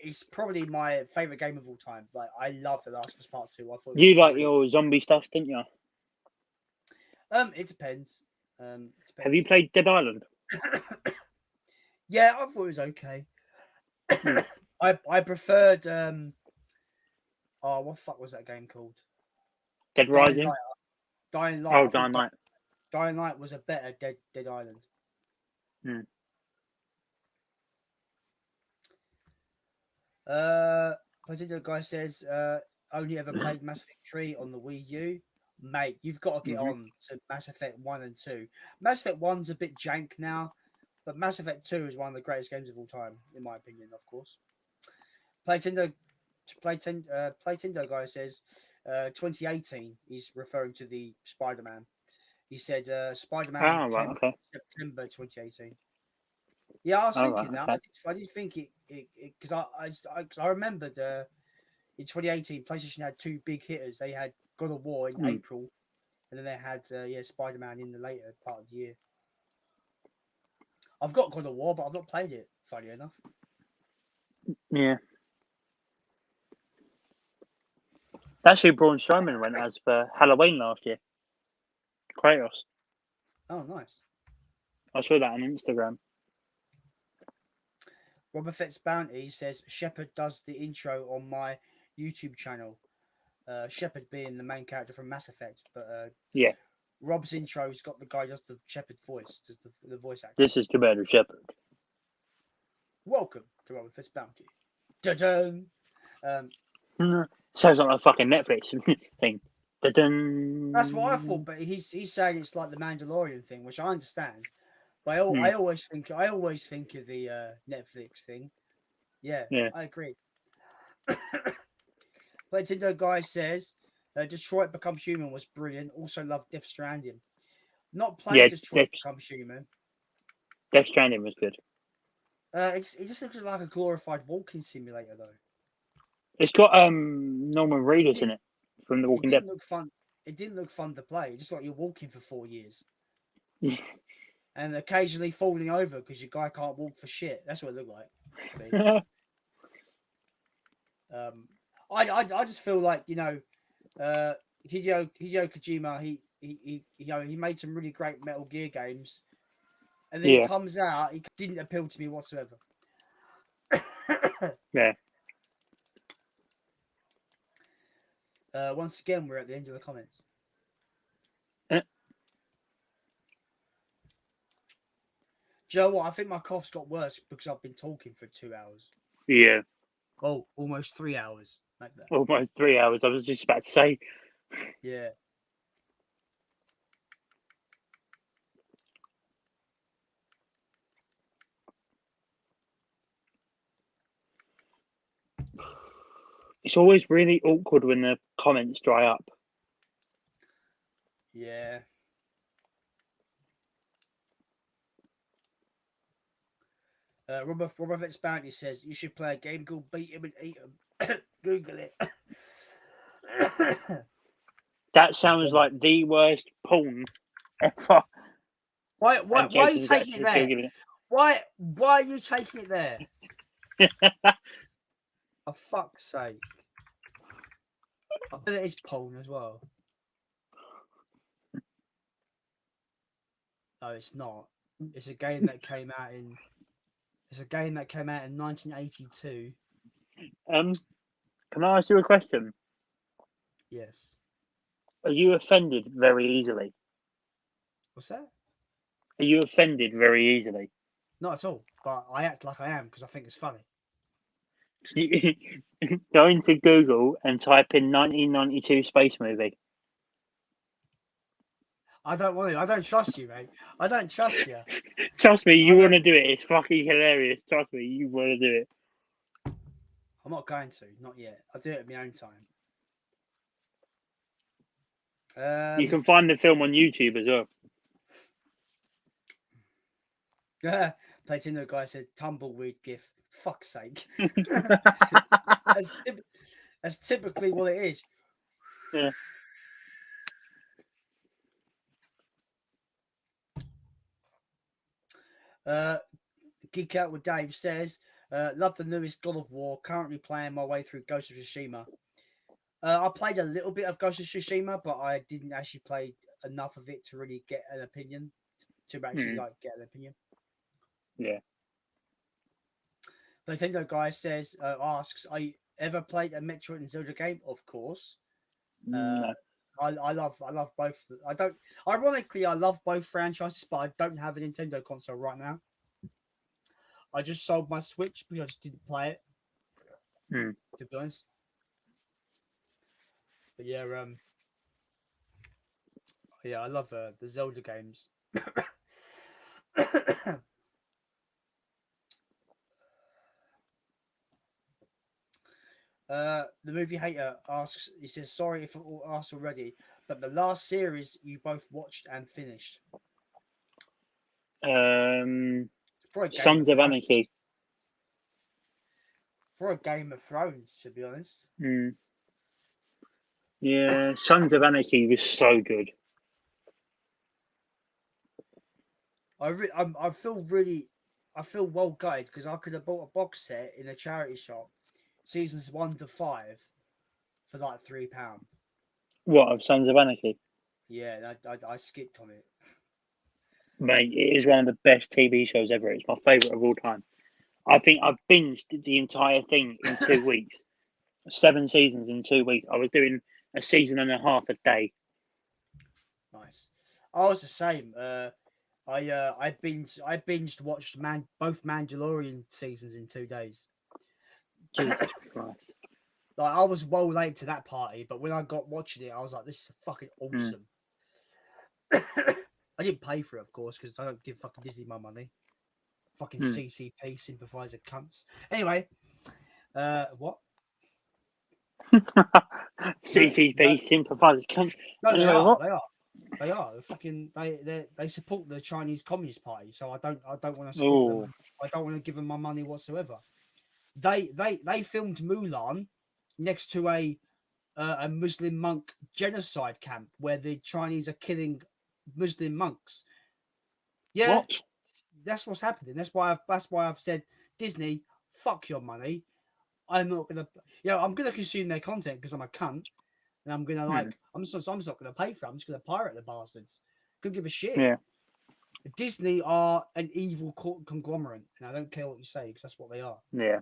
it's probably my favorite game of all time. Like I love The Last of Us Part 2. I thought you like your zombie stuff, didn't you? It depends. Have you played Dead Island? Yeah, I thought it was okay. I preferred what the fuck was that game called? Dead Rising. Dying Light. Oh, Dying Light. Dying Light was a better Dead Island. Particular guy says only ever played Mass Effect 3 on the Wii U. Mate, you've got to get on to Mass Effect 1 and 2. Mass Effect 1's a bit jank now, but Mass Effect 2 is one of the greatest games of all time, in my opinion, of course. Playtendo guy says 2018. He's referring to the Spider-Man. He said Spider-Man came in September 2018. Yeah, I was thinking that. Okay. I did think it because I remembered in 2018 PlayStation had two big hitters. They had God of War in April, and then they had Spider-Man in the later part of the year. I've got God of War, but I've not played it. Funny enough. Yeah. That's who Braun Strowman went as for Halloween last year. Kratos. Oh, nice. I saw that on Instagram. Robert Fett's Bounty says Shepard does the intro on my YouTube channel. Shepard being the main character from Mass Effect, but yeah, Rob's intro's got the guy does the Shepard voice, does the voice actor. This is Commander Shepard. Welcome to Robert Fett's Bounty. Da-dun! Sounds like a fucking Netflix thing. Da-dun. That's what I thought, but he's saying it's like the Mandalorian thing, which I understand. But I always think of the Netflix thing. Yeah, I agree. Nintendo guy says Detroit Become Human was brilliant. Also loved Death Stranding. Not played Detroit Become Human. Death Stranding was good. It just looks like a glorified walking simulator, though. It's got Norman Reedus in it from The Walking Dead. It didn't look fun to play. It just like you're walking for 4 years. And occasionally falling over because your guy can't walk for shit. That's what it looked like to me. I just feel like Hideo Kojima. He made some really great Metal Gear games, and then it comes out. It didn't appeal to me whatsoever. Yeah. Once again, we're at the end of the comments. Do you know what? I think my cough's got worse because I've been talking for 2 hours. Yeah. Oh, almost 3 hours. like that. Almost 3 hours. I was just about to say. Yeah. It's always really awkward when the comments dry up. Yeah. Robert Bounty says you should play a game called Beat 'em and Eat 'em. Google it. That sounds like the worst porn ever. Why And are you Jason's taking it actually still there? giving Why are you taking it there? it. For fuck's sake. I bet it is porn as well. No, it's not. It's a game that came out in 1982. Can I ask you a question? Yes. Are you offended very easily? What's that? Are you offended very easily? Not at all. But I act like I am because I think it's funny. Go into Google and type in 1992 space movie. I don't want to. I don't trust you, mate. I don't trust you. Trust me, you I want don't- to do it. It's fucking hilarious. Trust me, you want to do it. I'm not going to. Not yet. I'll do it at my own time. You can find the film on YouTube as well. Platino guy said tumbleweed gif. Fuck's sake. That's typically what it is. Yeah. Geek Out with Dave says, love the newest God of War. Currently playing my way through Ghost of Tsushima. I played a little bit of Ghost of Tsushima, but I didn't actually play enough of it to really get an opinion. To actually get an opinion. Yeah. Nintendo guy says, asks, "Are you ever played a Metroid and Zelda game?" Of course. No. I love both. I don't. Ironically, I love both franchises, but I don't have a Nintendo console right now. I just sold my Switch because I just didn't play it. To be honest. But yeah, I love the Zelda games. The movie hater asks, he says, sorry if I asked already, but the last series you both watched and finished. Sons of Anarchy. For a Game of Thrones, to be honest. Yeah, Sons of Anarchy was so good. I feel well guided because I could have bought a box set in a charity shop, seasons 1 to 5, for like £3. What, of Sons of Anarchy? Yeah, I skipped on it. Mate, it is one of the best TV shows ever. It's my favourite of all time. I think I've binged the entire thing in 2 weeks. 7 seasons in 2 weeks. I was doing a season and a half a day. Nice. I was the same. I binged watched both Mandalorian seasons in 2 days. Jesus Christ. Like I was well late to that party, but when I got watching it, I was like, "This is fucking awesome." I didn't pay for it, of course, because I don't give fucking Disney my money. Fucking CCP sympathizer cunts. Anyway, what? CCP sympathiser cunts. No, Anyway, they are. what? They are. They support the Chinese Communist Party, so I don't want to support them. I don't want to give them my money whatsoever. They filmed Mulan next to a Muslim monk genocide camp where the Chinese are killing Muslim monks. Yeah, What? that's what's happening. That's why I've said, Disney, fuck your money. I'm not gonna, I'm gonna consume their content because I'm a cunt, and I'm gonna I'm just not gonna pay for it. I'm just gonna pirate the bastards. Couldn't give a shit. Yeah. Disney are an evil conglomerate, and I don't care what you say because that's what they are. Yeah.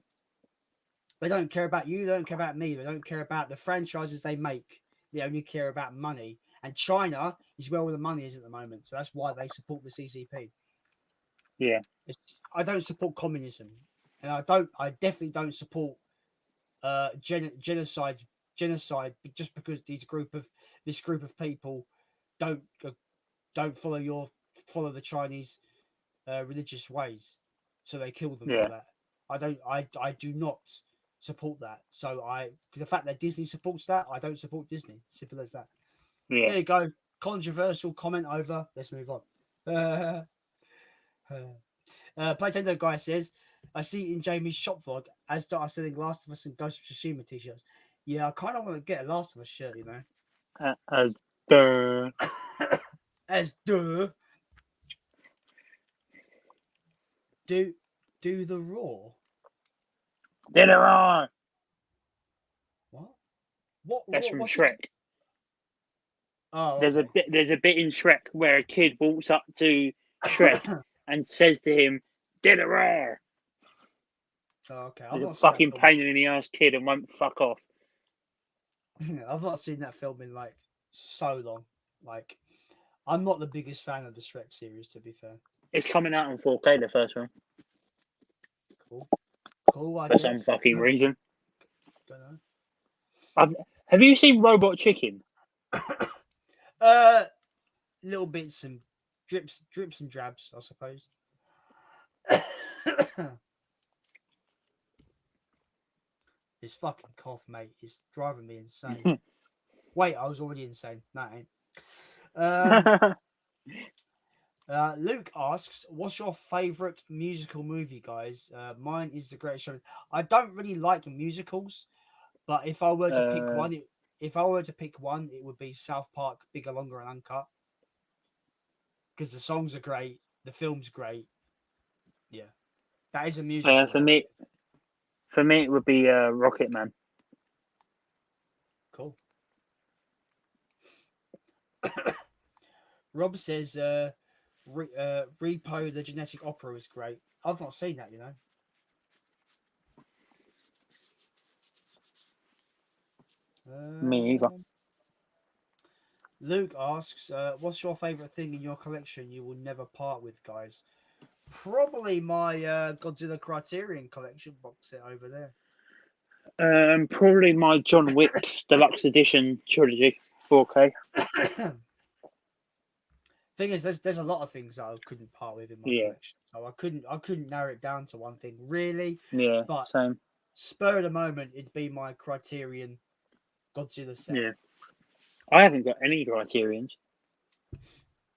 They don't care about you. They don't care about me. They don't care about the franchises they make. They only care about money. And China is where all the money is at the moment. So that's why they support the CCP. Yeah. I don't support communism. And I definitely don't support genocide, just because this group of people don't follow the Chinese religious ways, so they kill them for that. I do not support that. So the fact that Disney supports that, I don't support Disney. Simple as that. Yeah. There you go. Controversial comment over. Let's move on. Pretender guy says, I see in Jamie's shop vlog as are selling Last of Us and Ghost of Tsushima t-shirts. Yeah, I kind of want to get a Last of Us shirt, you know. As duh. Do the Raw. Dinner on. What? That's from What's Shrek. It? Oh, okay. There's a bit in Shrek where a kid walks up to Shrek and says to him, "Dinner on." Oh, okay. He's a fucking pain in the ass kid and won't fuck off. I've not seen that film in like so long. Like, I'm not the biggest fan of the Shrek series, to be fair. It's coming out on 4K, the first one. Cool. For some fucking reason. Don't know. Have you seen Robot Chicken? Little bits and drips and drabs, I suppose. This fucking cough, mate, is driving me insane. Wait, I was already insane. No, I ain't. Luke asks, "What's your favorite musical movie, guys?" Mine is The Greatest Showman. I don't really like musicals, but if I were to pick one, it would be South Park, Bigger, Longer, and Uncut, because the songs are great, the film's great. Yeah, that is a musical. For me, it would be Rocket Man. Cool. Rob says, Repo the Genetic Opera is great. I've not seen that, you know. Me either. Luke asks, what's your favorite thing in your collection you will never part with, guys? Probably my Godzilla Criterion collection box set over there. Probably my John Wick Deluxe Edition trilogy, 4K. Thing is, there's a lot of things that I couldn't part with in my collection, so I couldn't narrow it down to one thing really. Yeah, but same. Spur of the moment, it'd be my Criterion Godzilla set. Yeah, I haven't got any Criterions.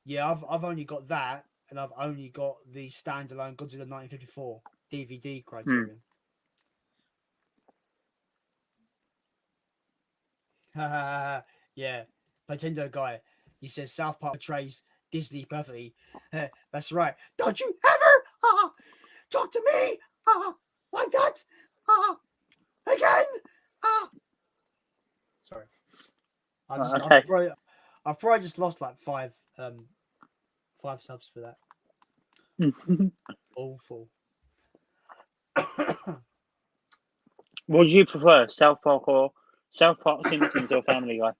Yeah, I've only got that, and I've only got the standalone Godzilla 1954 DVD Criterion. Yeah, Nintendo guy. He says South Park portrays Disney perfectly. That's right. Don't you ever talk to me like that again. Sorry. I've probably just lost like five subs for that. Awful. What do you prefer, South Park, Simpsons, or Family Guy?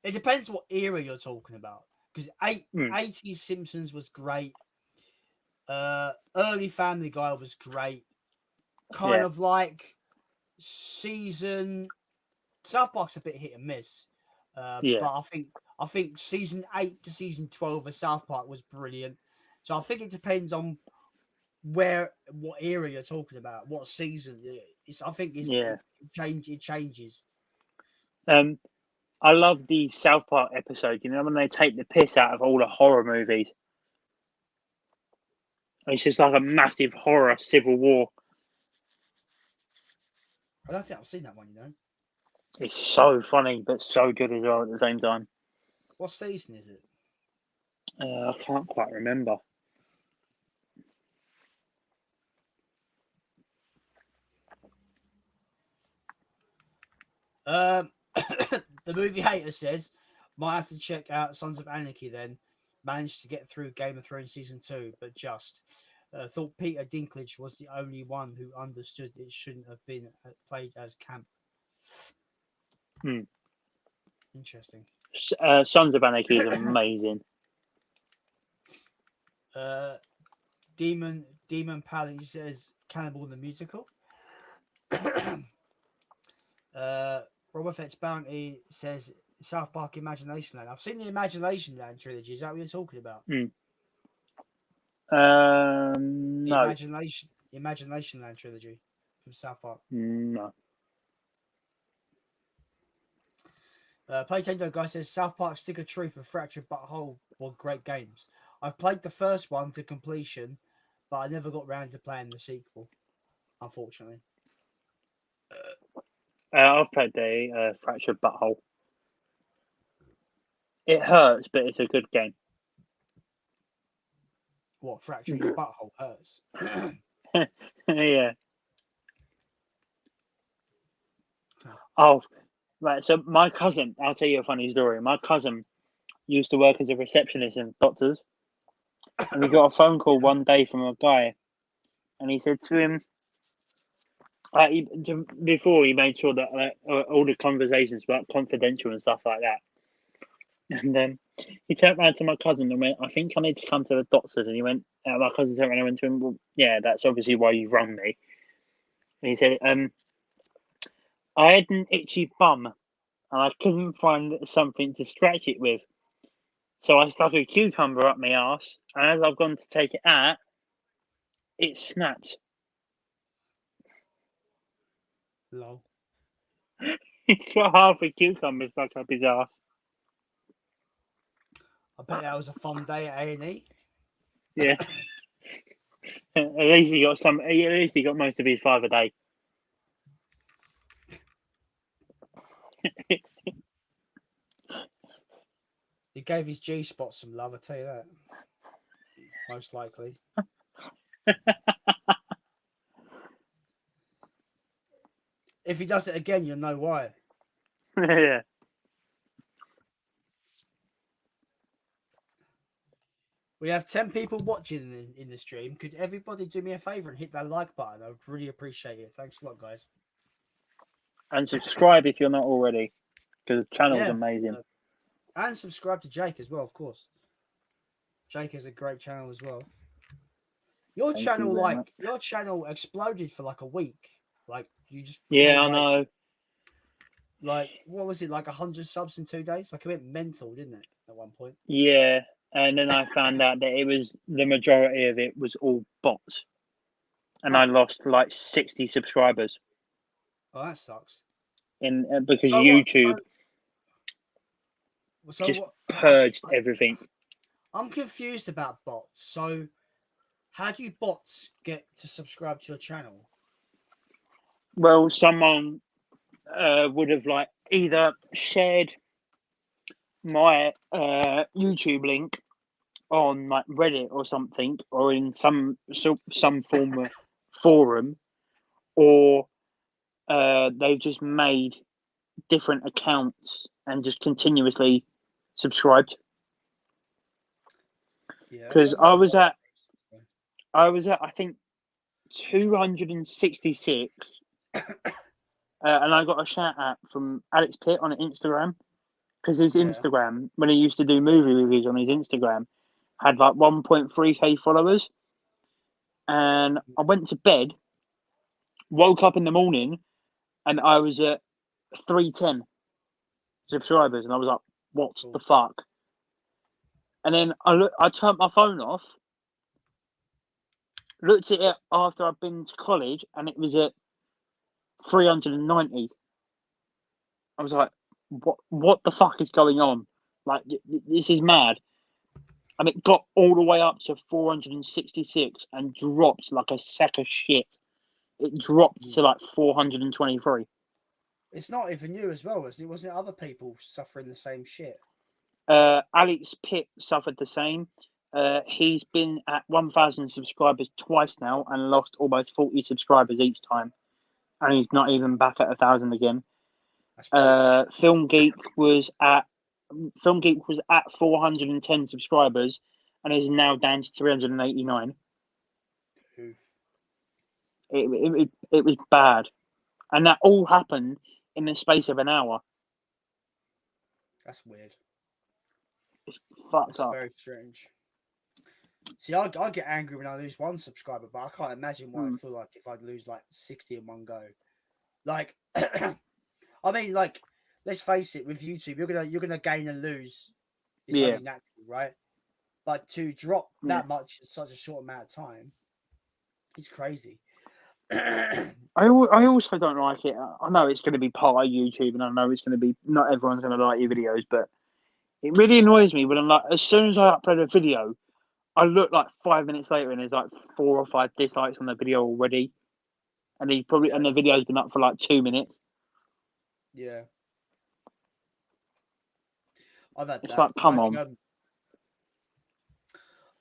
It depends what era you're talking about. Because 80s Simpsons was great. Early Family Guy was great. Kind of like season. South Park's a bit hit and miss. But I think season 8 to season 12 of South Park was brilliant. So I think it depends on what era you're talking about, what season. It changes. I love the South Park episode. You know when they take the piss out of all the horror movies. It's just like a massive horror civil war. I don't think I've seen that one. You know, it's so funny but so good as well at the same time. What season is it? I can't quite remember. The movie hater says, might have to check out Sons of Anarchy then. Managed to get through Game of Thrones season 2, but just thought Peter Dinklage was the only one who understood it shouldn't have been played as camp. Interesting. Sons of Anarchy is amazing. Demon Pally says Cannibal the Musical. Robert Fetts Bounty says South Park Imagination Land. I've seen the Imagination Land trilogy. Is that what you're talking about? The The no, Imagination Land trilogy from South Park. no. Playtendo guy says South Park Stick of Truth and Fractured Butthole were great games. I've played the first one to completion, but I never got round to playing the sequel, unfortunately. I've played the Fractured Butthole. It hurts, but it's a good game. What, fracturing your butthole hurts? Yeah. Oh, right. So my cousin, I'll tell you a funny story. My cousin used to work as a receptionist in doctors, and he got a phone call one day from a guy, and he said to him, before he made sure that all the conversations were confidential and stuff like that. And then he turned around to my cousin and went, I think I need to come to the doctors. And he went, my cousin turned around and went to him, well, yeah, that's obviously why you rung me. And he said, I had an itchy bum and I couldn't find something to scratch it with. So I stuck a cucumber up my arse, and as I've gone to take it out, it snapped. Lol. He's got half a cucumber stuck up his arse. I bet that was a fun day at A&E. Yeah. At least he got some. At least he got most of his 5 a day. He gave his G-spot some love, I tell you that. Most likely. If he does it again, you'll know why. Yeah. We have 10 people watching in the stream. Could everybody do me a favor and hit that like button? I would really appreciate it. Thanks a lot, guys. And subscribe if you're not already, because the channel's amazing. And subscribe to Jake as well, of course. Jake has a great channel as well. Your channel exploded for like a week. Like you just I know. Like what was it, like 100 subs in 2 days? Like it went mental, didn't it? At one point. Yeah, and then I found out that it was the majority of it was all bots, and I lost like 60 subscribers. Oh, that sucks. Because YouTube just purged everything. I'm confused about bots. So, how do bots get to subscribe to your channel? Well, someone would have like either shared my YouTube link on like Reddit or something, or in some form of forum, or they've just made different accounts and just continuously subscribed. Because I was at I think 266, and I got a shout out from Alex Pitt on Instagram, because his Instagram, when he used to do movie reviews on his Instagram, had like 1.3k followers. And I went to bed, woke up in the morning, and I was at 310 subscribers, and I was like, what the fuck? And then I turned my phone off, looked at it after I'd been to college, and it was at 390. I was like, what the fuck is going on? Like, this is mad. And it got all the way up to 466 and dropped like a sack of shit. It dropped to like 423. It's not even you as well, wasn't it? Wasn't it other people suffering the same shit? Alex Pitt suffered the same. He's been at 1,000 subscribers twice now and lost almost 40 subscribers each time. And he's not even back at 1,000 again. Film Geek was at 410 subscribers and is now down to 389. It was bad, and that all happened in the space of an hour. That's weird. It's fucked up. Very strange. See, I get angry when I lose one subscriber, but I can't imagine what I feel like if I lose like 60 in one go. Like, I mean, like, let's face it, with YouTube, you're gonna gain and lose. It's Yeah. only natural, right? But to drop Yeah. that much in such a short amount of time, it's crazy. I also don't like it. I know it's going to be part of YouTube, and I know it's going to be not everyone's going to like your videos, but it really annoys me when I'm like, as soon as I upload a video, I look like 5 minutes later and there's like 4 or 5 dislikes on the video already, and and the video's been up for like 2 minutes. Yeah, I've had It's that. like, come on.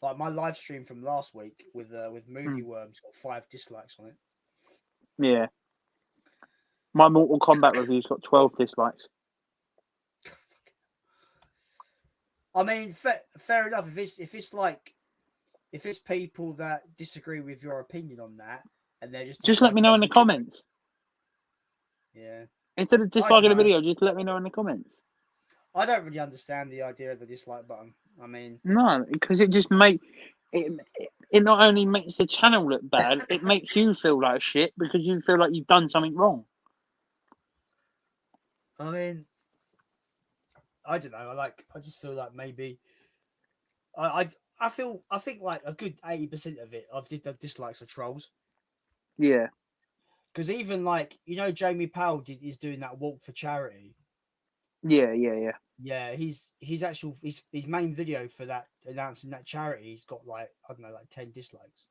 Like my live stream from last week with Movie Mm. Worms got 5 dislikes on it. Yeah. My Mortal Kombat review's got 12 dislikes. I mean, fair enough. If it's people that disagree with your opinion on that, and they're just let me know in the comments. Yeah. Instead of disliking the video, just let me know in the comments. I don't really understand the idea of the dislike button. I mean, no, because it just it not only makes the channel look bad, it makes you feel like shit because you feel like you've done something wrong. I mean, I don't know. I just feel like maybe I think like a good 80% of it I've did the dislikes are trolls. Yeah. Because even like Jamie Powell is doing that walk for charity. Yeah. Yeah, his main video for that announcing that charity, he's got like I don't know, like 10 dislikes.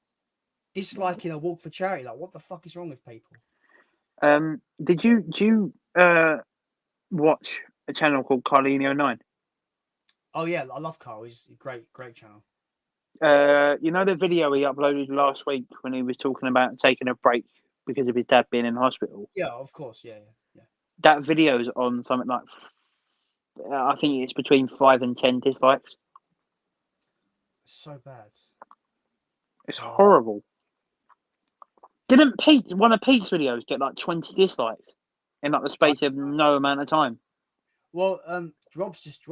Disliking a walk for charity, like what the fuck is wrong with people? Do you watch a channel called Carlino9? Oh yeah, I love Carl. He's a great channel. You know the video he uploaded last week when he was talking about taking a break because of his dad being in hospital? Yeah, of course. Yeah. That video's on something like I think it's between 5 and 10 dislikes. So bad. It's horrible. Didn't one of Pete's videos get like 20 dislikes in like the space of no amount of time? Well, Rob's just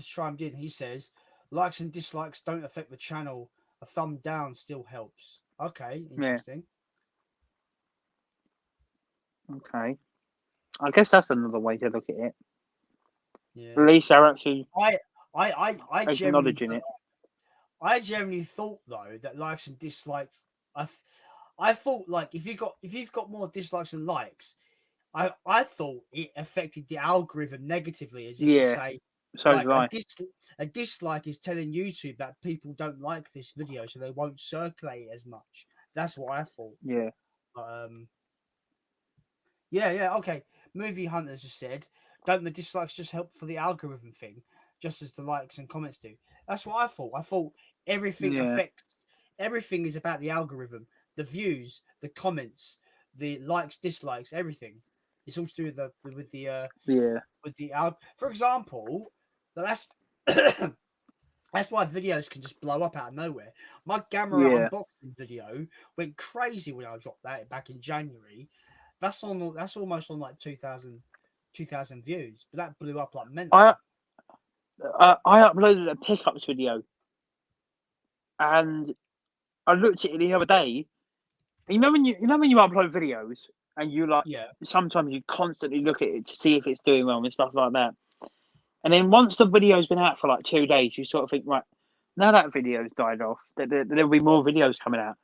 chimed in. He says likes and dislikes don't affect the channel. A thumb down still helps. Okay, interesting. Yeah. Okay. I guess that's another way to look at it. Yeah. At least they're actually I acknowledging it. I generally thought though that likes and dislikes. I thought like if you've got more dislikes than likes, I thought it affected the algorithm negatively, as if to say, so like a dislike is telling YouTube that people don't like this video, so they won't circulate it as much. That's what I thought. Yeah. But, yeah, okay. Movie Hunters just said, don't the dislikes just help for the algorithm thing, just as the likes and comments do? That's what I thought. I thought everything everything is about the algorithm, the views, the comments, the likes, dislikes, everything. It's all to do with the for example, that's that's why videos can just blow up out of nowhere. My Gamera unboxing video went crazy when I dropped that back in January. That's almost on like 2,000 views, but that blew up like mental. I uploaded a pickups video, and I looked at it the other day. You know when you upload videos and you sometimes you constantly look at it to see if it's doing well and stuff like that. And then once the video's been out for like 2 days, you sort of think, right, now that video's died off, there'll be more videos coming out.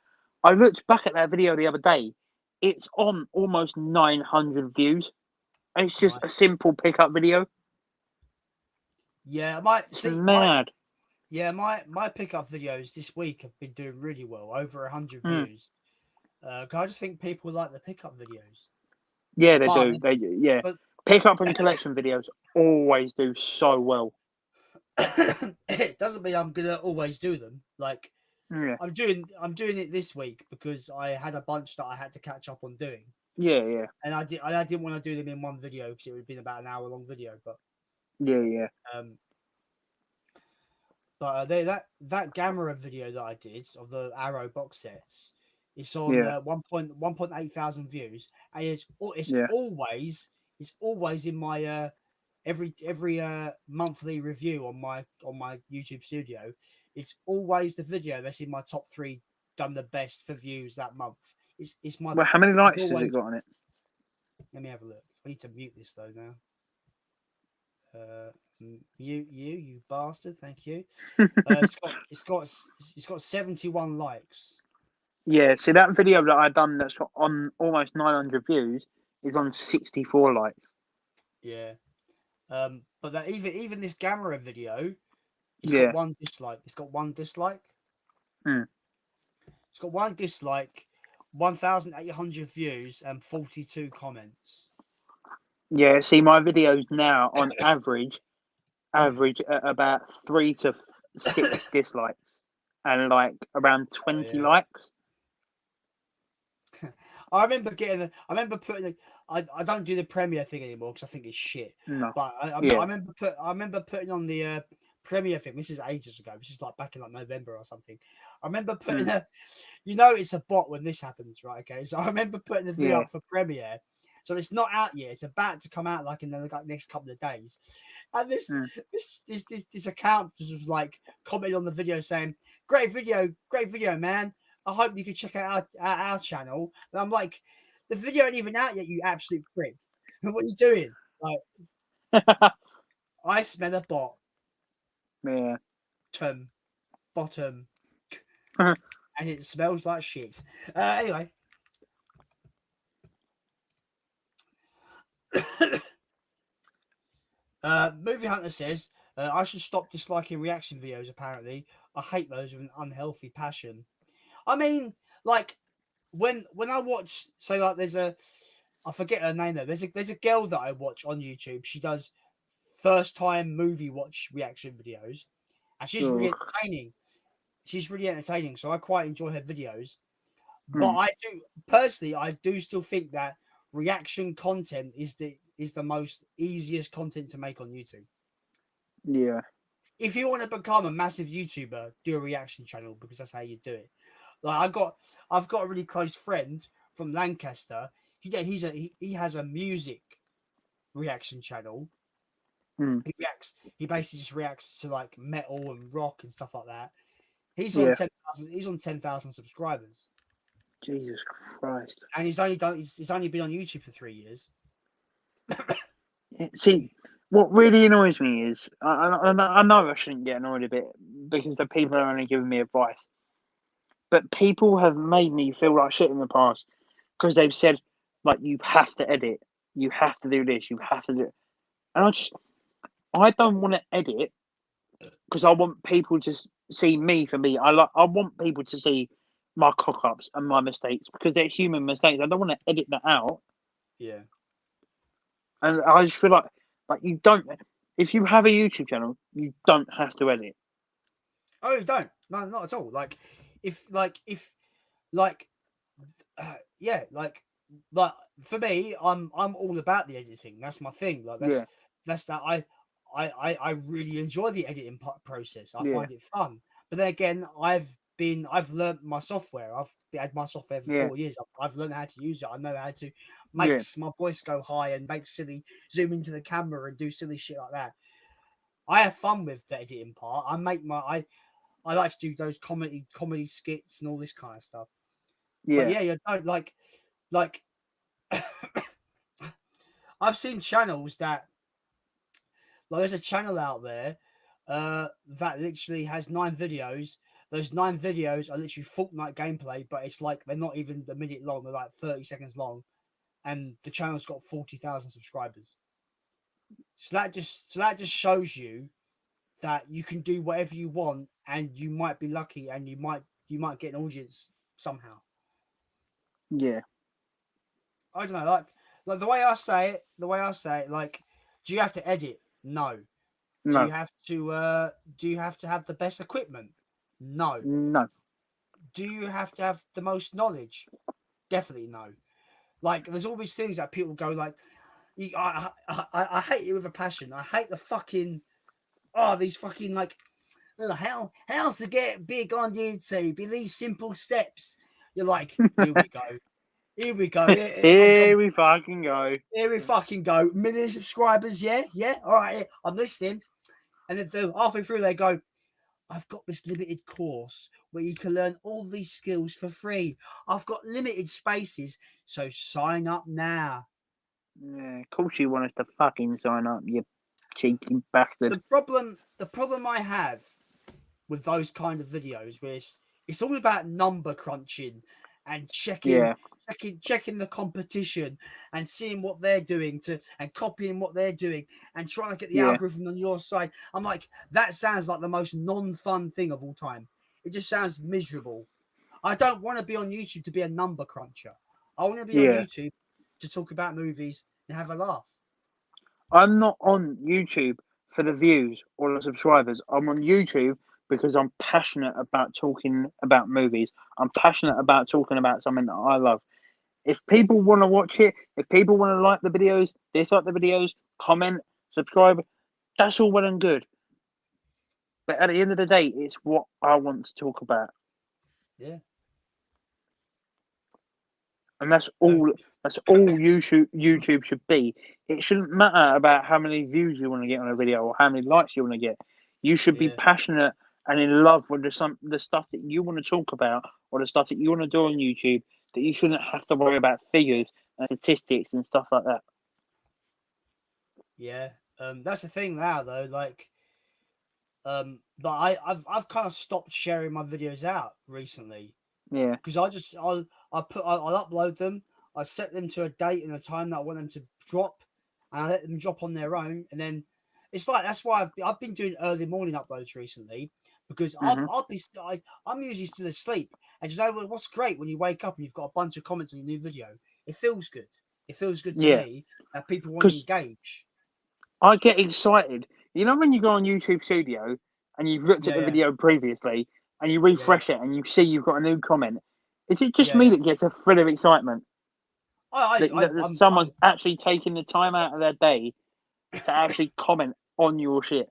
I looked back at that video the other day. It's on almost 900 views. And it's just a simple pickup video. Yeah, my pickup videos this week have been doing really well, over 100 views. I just think people like the pickup videos. Yeah, they do. But pickup and collection videos always do so well. It doesn't mean I'm gonna always do them. Like, I'm doing it this week because I had a bunch that I had to catch up on doing. Yeah. And I didn't want to do them in one video because it would have been about an hour-long video. But yeah. But that Gamera video that I did of the Arrow box sets, it's on 1.8 thousand views, and it's always in my every monthly review on my YouTube studio. It's always the video that's in my top 3 done the best for views that month. It's my. Well, how many likes has it got on it? Let me have a look. I need to mute this though now. Mute you bastard. Thank you. It's got 71 likes. Yeah, see that video that I done that's on almost 900 views is on 64 likes. Yeah. But that even this Gamera video, it's Yeah. got one dislike. It's got one dislike. Hmm. It's got one dislike, 1,800 views, and 42 comments. Yeah, see my videos now on average at about 3 to 6 dislikes and like around 20 yeah. likes. I remember putting. I don't do the Premiere thing anymore because I think it's shit. No. But I Yeah. remember putting on the Premiere thing. This is ages ago. This is like back in like November or something. I remember putting it's a bot when this happens, right? Okay, so I remember putting the video Yeah. up for Premiere. So it's not out yet. It's about to come out like in the next couple of days. And this account was like commenting on the video saying, great video, man. I hope you can check out our channel. And I'm like, the video ain't even out yet, you absolute prick. What are you doing? Like, I smell a bot. Yeah. Bottom. And it smells like shit. Anyway. Movie Hunter says, I should stop disliking reaction videos, apparently. I hate those with an unhealthy passion. I mean, like, when I watch, say, like, I forget her name though. There's a girl that I watch on YouTube. She does first time movie watch reaction videos, and she's really entertaining. She's really entertaining, so I quite enjoy her videos. But I do still think that reaction content is the most easiest content to make on YouTube. Yeah. If you want to become a massive YouTuber, do a reaction channel because that's how you do it. Like I've got a really close friend from Lancaster. He has a music reaction channel. He basically just reacts to like metal and rock and stuff like that. He's on 10,000 subscribers. Jesus Christ. And he's only been on YouTube for 3 years. See, what really annoys me is I know I shouldn't get annoyed a bit because the people are only giving me advice, but people have made me feel like shit in the past because they've said like you have to edit, you have to do this, you have to do it, and I don't want to edit because I want people to see me for me. I want people to see my cock ups and my mistakes because they're human mistakes. I don't want to edit that out. Yeah. And I just feel like you don't. If you have a YouTube channel, you don't have to edit. Oh, you don't. No, not at all. Like for me, I'm all about the editing. That's my thing. Like that's that I really enjoy the editing process. I find it fun. But then again, I've learned my software. I've had my software for 4 years. I've learned how to use it. I know how to make my voice go high and make silly zoom into the camera and do silly shit like that. I have fun with the editing part. I like to do those comedy skits and all this kind of stuff. Yeah. But yeah, you don't like I've seen channels that there's a channel out there that literally has 9 videos. Those 9 videos are literally Fortnite gameplay, but it's like they're not even a minute long, they're like 30 seconds long, and the channel's got 40,000 subscribers. So that just shows you that you can do whatever you want, and you might be lucky, and you might get an audience somehow. Yeah. I don't know, like the way I say it, like, do you have to edit? No. No. Do you have to have the best equipment? No. No. Do you have to have the most knowledge? Definitely no. Like, there's all these things that people go like, I hate it with a passion. I hate the fucking these fucking like how to get big on YouTube in these simple steps. You're like, here we go. Here we go. Here we fucking go. Here we fucking go. 1 million subscribers, yeah? All right, I'm listening. And then halfway through they go, I've got this limited course where you can learn all these skills for free. I've got limited spaces, so sign up now. Yeah, of course you want us to fucking sign up, you cheeky bastard. The problem I have with those kind of videos where it's all about number crunching and checking the competition and seeing what they're doing and copying what they're doing and trying to get the algorithm on your side. I'm like, that sounds like the most non-fun thing of all time. It just sounds miserable. I don't want to be on YouTube to be a number cruncher. I want to be on YouTube to talk about movies and have a laugh. I'm not on YouTube for the views or the subscribers. I'm on YouTube because I'm passionate about talking about movies. I'm passionate about talking about something that I love. If people want to watch it, if people want to like the videos, dislike the videos, comment, subscribe, that's all well and good. But at the end of the day, it's what I want to talk about. Yeah. And that's all YouTube should be. It shouldn't matter about how many views you want to get on a video or how many likes you want to get. You should be passionate and in love with the stuff that you want to talk about or the stuff that you want to do on YouTube, that you shouldn't have to worry about figures and statistics and stuff like that. Yeah. That's the thing now though, like but I've kind of stopped sharing my videos out recently. Yeah. Because I'll upload them, I set them to a date and a time that I want them to drop, and I let them drop on their own. And then it's like that's why I've been doing early morning uploads recently because I'm usually still asleep. And you know what's great when you wake up and you've got a bunch of comments on your new video? It feels good. It feels good to me that people want to engage. I get excited. You know when you go on YouTube Studio and you've looked at the video previously and you refresh it and you see you've got a new comment. Is it just me that gets a thrill of excitement? That someone's actually taking the time out of their day to actually comment on your shit.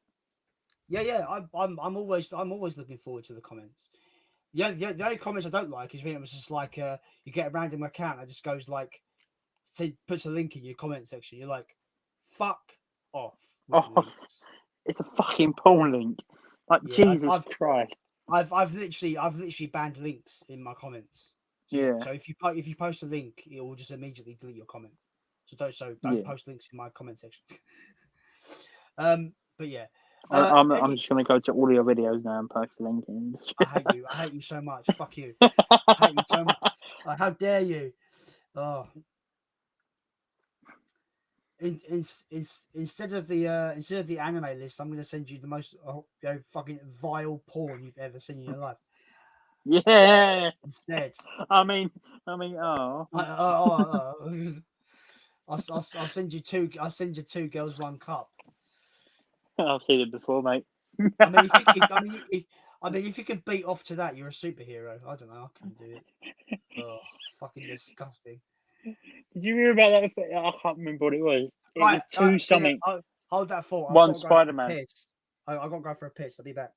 Yeah. I'm always looking forward to the comments. The only comments I don't like is when it was just like you get a random account that just goes like, say, puts a link in your comment section. You're like, fuck off. It's a fucking porn link. Like Jesus Christ. I've literally banned links in my comments. So if you post a link, it will just immediately delete your comment. So don't post links in my comment section. But yeah. I'm just gonna go to all your videos now and post a link in. I hate you so much. Fuck you. I hate you so much. How dare you? Oh. Instead of the anime list, I'm going to send you the most fucking vile porn you've ever seen in your life. Yeah. Instead, I mean, oh. I'll send you two. I'll send you 2 girls, 1 cup. I've seen it before, mate. If you can beat off to that, you're a superhero. I don't know. I can do it. Oh, fucking disgusting. Did you hear about that? I can't remember what it was. It was 2 something. Hold that thought. One Spider-Man. I got to go for a piss. I'll be back.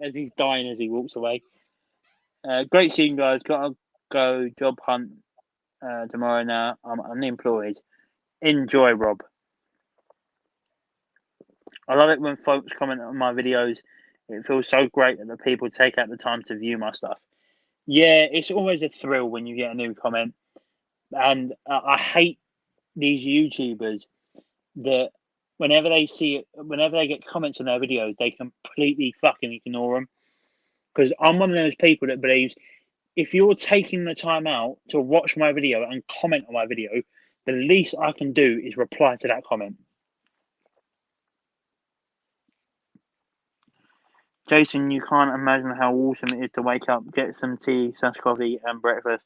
As he's dying as he walks away. Great seeing, guys. Got to go job hunt tomorrow now. I'm unemployed. Enjoy, Rob. I love it when folks comment on my videos. It feels so great that the people take out the time to view my stuff. Yeah, it's always a thrill when you get a new comment. And I hate these YouTubers that whenever they get comments on their videos, they completely fucking ignore them. Because I'm one of those people that believes if you're taking the time out to watch my video and comment on my video, the least I can do is reply to that comment. Jason, you can't imagine how awesome it is to wake up, get some tea, coffee and breakfast,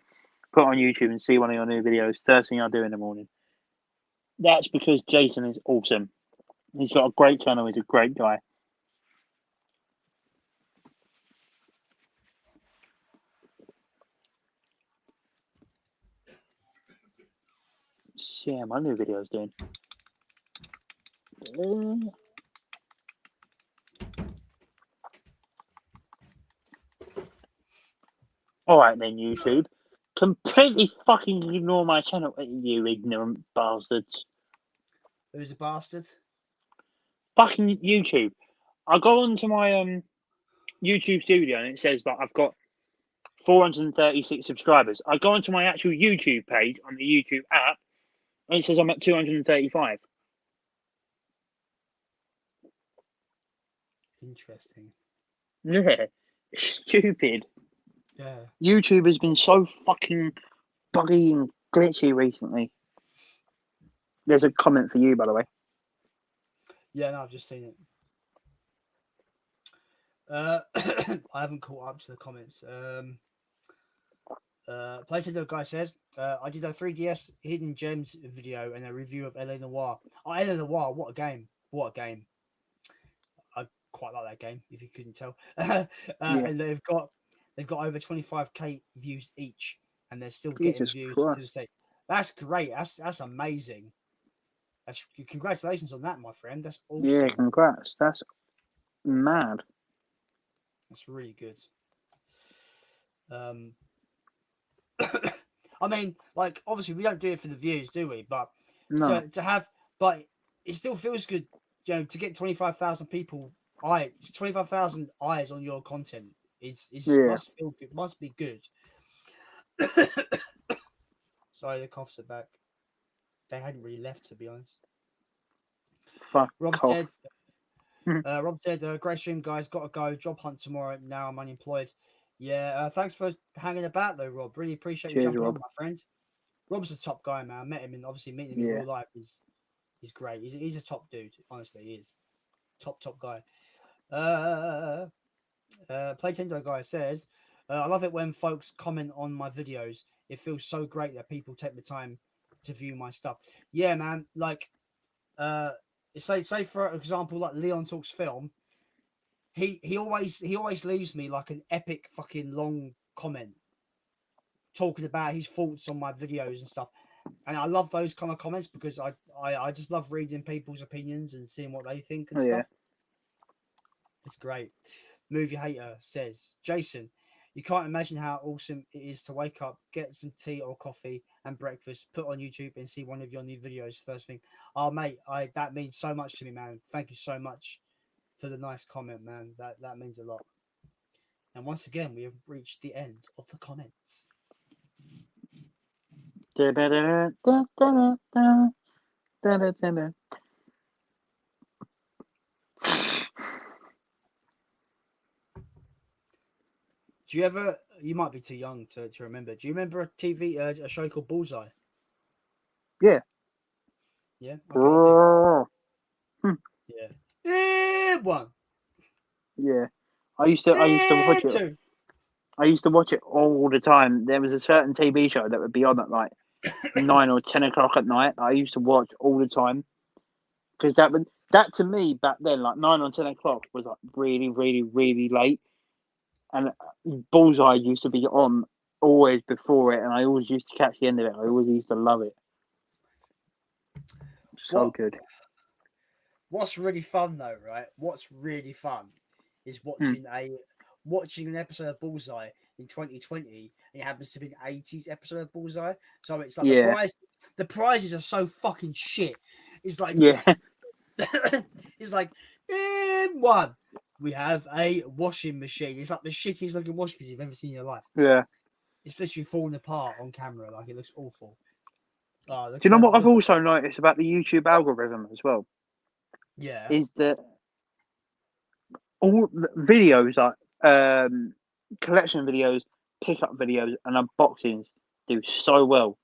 put on YouTube and see one of your new videos. First thing I do in the morning. That's because Jason is awesome. He's got a great channel. He's a great guy. Yeah, my new video's doing. Alright then, YouTube. Completely fucking ignore my channel, you ignorant bastards. Who's a bastard? Fucking YouTube. I go onto my YouTube Studio and it says that I've got 436 subscribers. I go onto my actual YouTube page on the YouTube app and it says I'm at 235. Interesting. Yeah, stupid. Yeah. YouTube has been so fucking buggy and glitchy recently. There's a comment for you, by the way. Yeah, no, I've just seen it. I haven't caught up to the comments. PlayStation guy says, I did a 3DS Hidden Gems video and a review of LA Noire. Oh, LA Noire, what a game. What a game. I quite like that game, if you couldn't tell. And they've got over 25k views each, and they're still getting Jesus views Christ. to this day. That's great. That's amazing. That's congratulations on that, my friend. That's awesome. Yeah, congrats. That's mad. That's really good. I mean, like, obviously we don't do it for the views, do we? But No. to have, but it still feels good, you know, to get 25,000 people, 25,000 eyes on your content must feel good, must be good. Sorry, the coughs are back. They hadn't really left, to be honest. Rob said, great stream, guys. Got to go. Job hunt tomorrow. Now I'm unemployed. Yeah, thanks for hanging about, though, Rob. Really appreciate you jumping on, my friend. Rob's a top guy, man. I met him, and obviously meeting him in real life is great. He's a top dude. Honestly, he is top guy. Playtendo guy says, I love it when folks comment on my videos. It feels so great that people take the time to view my stuff. Yeah, man. Like, say for example, like Leon Talks Film, he always leaves me like an epic fucking long comment talking about his thoughts on my videos and stuff, and I love those kind of comments because I just love reading people's opinions and seeing what they think and stuff. It's great. Movie Hater says, Jason, you can't imagine how awesome it is to wake up, get some tea or coffee and breakfast, put on YouTube and see one of your new videos first thing. Oh, mate, that means so much to me, man. Thank you so much for the nice comment, man. That means a lot. And once again, we have reached the end of the comments. Do you ever? You might be too young to remember. Do you remember a show called Bullseye? Yeah. Yeah. Okay, yeah. One. Yeah. I used to watch it. Two. I used to watch it all the time. There was a certain TV show that would be on at like 9 or 10 o'clock at night. I used to watch all the time because that to me back then, like 9 or 10 o'clock, was like really, really, really late. And Bullseye used to be on always before it, and I always used to catch the end of it. I always used to love it. So good. What's really fun though, right? What's really fun is watching an episode of Bullseye in 2020, and it happens to be an 80s episode of Bullseye. So it's like the prizes are so fucking shit. It's like it's like one. We have a washing machine. It's like the shittiest looking washing machine you've ever seen in your life. Yeah. It's literally falling apart on camera. Like, it looks awful. Do you know what I've also noticed about the YouTube algorithm as well? Yeah. Is that all the videos, like collection videos, pickup videos, and unboxings do so well.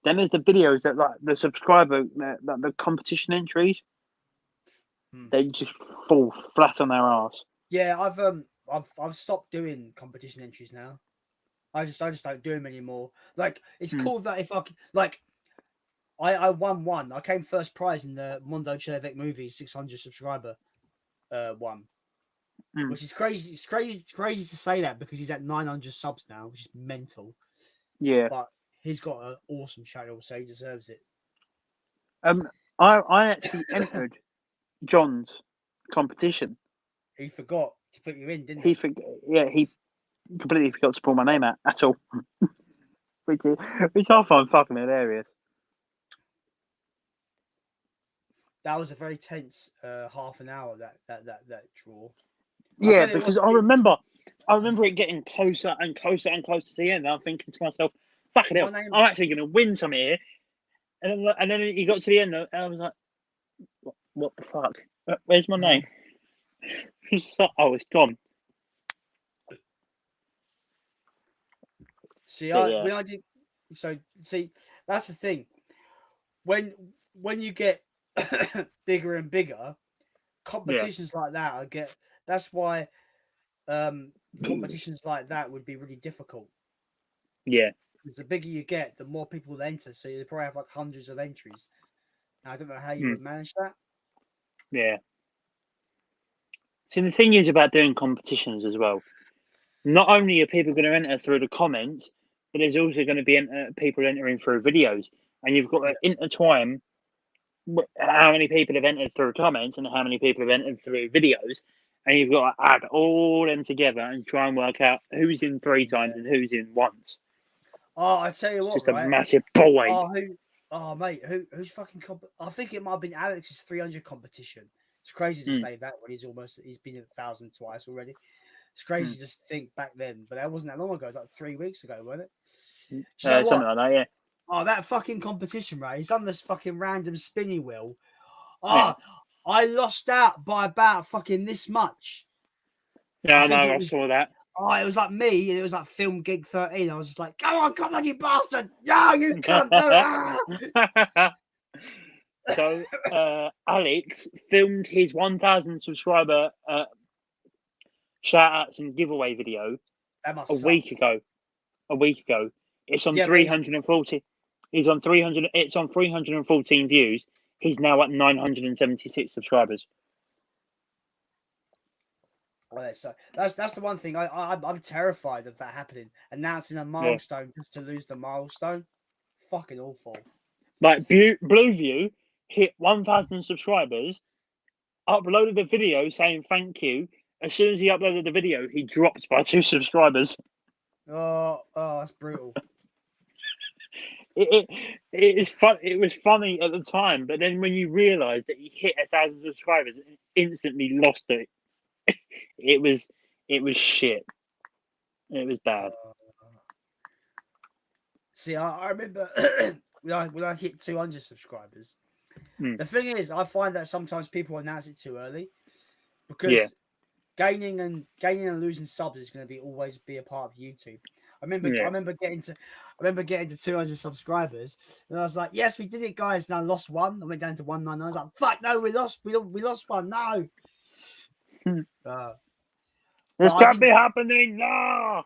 Then there's the videos that, like, the subscriber, the competition entries, they just fall flat on their ass. Yeah, I've stopped doing competition entries now. I just don't do them anymore. Like, it's cool that if I like, I won one. I came first prize in the Mondo Chervek movie 600 subscriber one, which is crazy. It's crazy to say that because he's at 900 subs now, which is mental. Yeah, but he's got an awesome channel, so he deserves it. I actually entered John's competition. He forgot to put you in, didn't he? He completely forgot to pull my name out at all. which I find fucking hilarious. That was a very tense half an hour, that draw. Yeah, bet it because was. I remember it getting closer and closer and closer to the end. And I'm thinking to myself, "Fucking hell, My name. I'm actually going to win some here." And then he got to the end, and I was like, "What the fuck? Where's my name?" Oh, it's gone. See, But yeah, when I did, so see, that's the thing. When you get bigger and bigger, competitions like that, That's why competitions like that would be really difficult. yeah, Because the bigger you get, the more people enter. So you probably have like hundreds of entries. And I don't know how you would manage that. yeah. See, the thing is about doing competitions as well. Not only are people going to enter through the comments, but there's also going to be people entering through videos, and you've got to intertwine how many people have entered through comments and how many people have entered through videos, and you've got to add all them together and try and work out who's in 3 times and who's in once. Oh, I tell you It's what, just right? a massive ball ache. Mate, who's fucking? I think it might have been Alex's 300 competition. It's crazy to say that when he's been at 1,000 twice already. It's crazy just to think back then, but that wasn't that long ago. It was like 3 weeks ago, wasn't it? Do you know Something what? like that, yeah. Oh, that fucking competition, right? He's on this fucking random spinny wheel. Yeah. I lost out by about fucking this much. Yeah, I know. I saw that. Oh, it was like me, and it was like Film Gig 13. I was just like, come on, you bastard! Yeah, you can't do it. So, Alex filmed his 1,000 subscriber shout outs and giveaway video a week ago. It's on 340. He's on 300. It's on 314 views. He's now at 976 subscribers. Well, so that's the one thing I'm terrified of that happening. Announcing a milestone just to lose the milestone, fucking awful. Like Blueview hit 1,000 subscribers, uploaded a video saying thank you. As soon as he uploaded the video, he dropped by 2 subscribers. Oh, that's brutal. It is fun. It was funny at the time, but then when you realise that he hit 1,000 subscribers and instantly lost it, it was shit. It was bad. See, I remember when I hit 200 subscribers. The thing is, I find that sometimes people announce it too early because gaining and losing subs is going to always be a part of YouTube. I remember getting to 200 subscribers, and I was like, "Yes, we did it, guys!" And I lost one. I went down to 199. I was like, "Fuck no, we lost one." No. This can't be happening. No.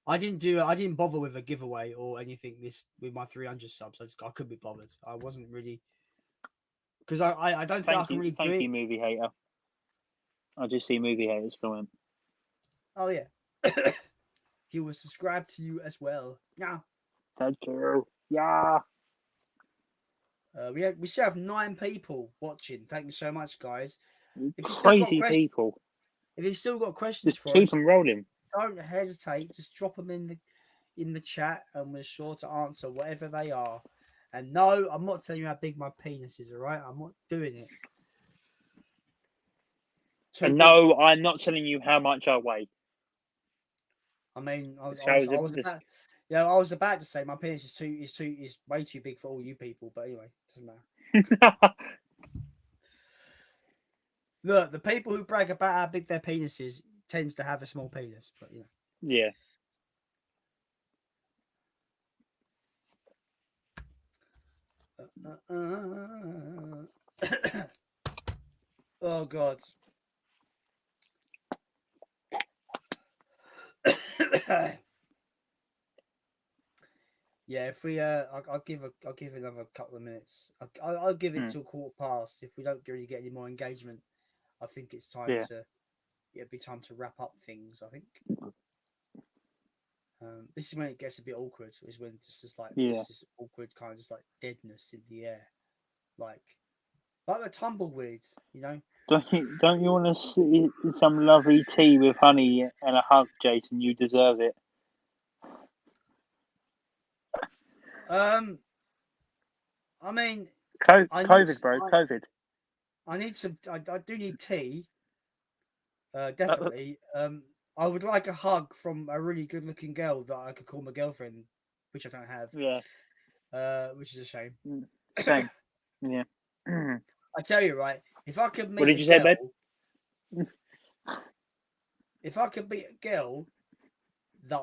I didn't bother with a giveaway or anything with my 300 subs. I couldn't be bothered. I wasn't really because I don't think I can really do it. Thank you, movie hater. I just see movie haters filming. Oh yeah. He will subscribe to you as well. Yeah. Thank you. Yeah. We still have 9 people watching. Thank you so much, guys. Crazy people. If you've still got questions just for keep us, them rolling. Don't hesitate. Just drop them in the chat, and we're sure to answer whatever they are. And no, I'm not telling you how big my penis is. All right, I'm not doing it. And no, I'm not telling you how much I weigh. I mean, I was about to say my penis is way too big for all you people, but anyway, it doesn't matter. Look, the people who brag about how big their penis is tends to have a small penis, but you know. Yeah. Oh God. Yeah, if we I'll give another couple of minutes. I'll give it till 1:15. If we don't really get any more engagement, I think it's time to it'd be time to wrap up things. I think this is when it gets a bit awkward. Is when it's just like this awkward kind of just like deadness in the air, like a tumbleweed, you know. Don't you want to see some lovely tea with honey and a hug, Jason? You deserve it. I mean, COVID, bro. COVID. I need some. I do need tea. Definitely. I would like a hug from a really good-looking girl that I could call my girlfriend, which I don't have. Yeah. Which is a shame. Same. Yeah. I tell you, right? If I could What meet did a you say, girl, babe? if I could meet a girl that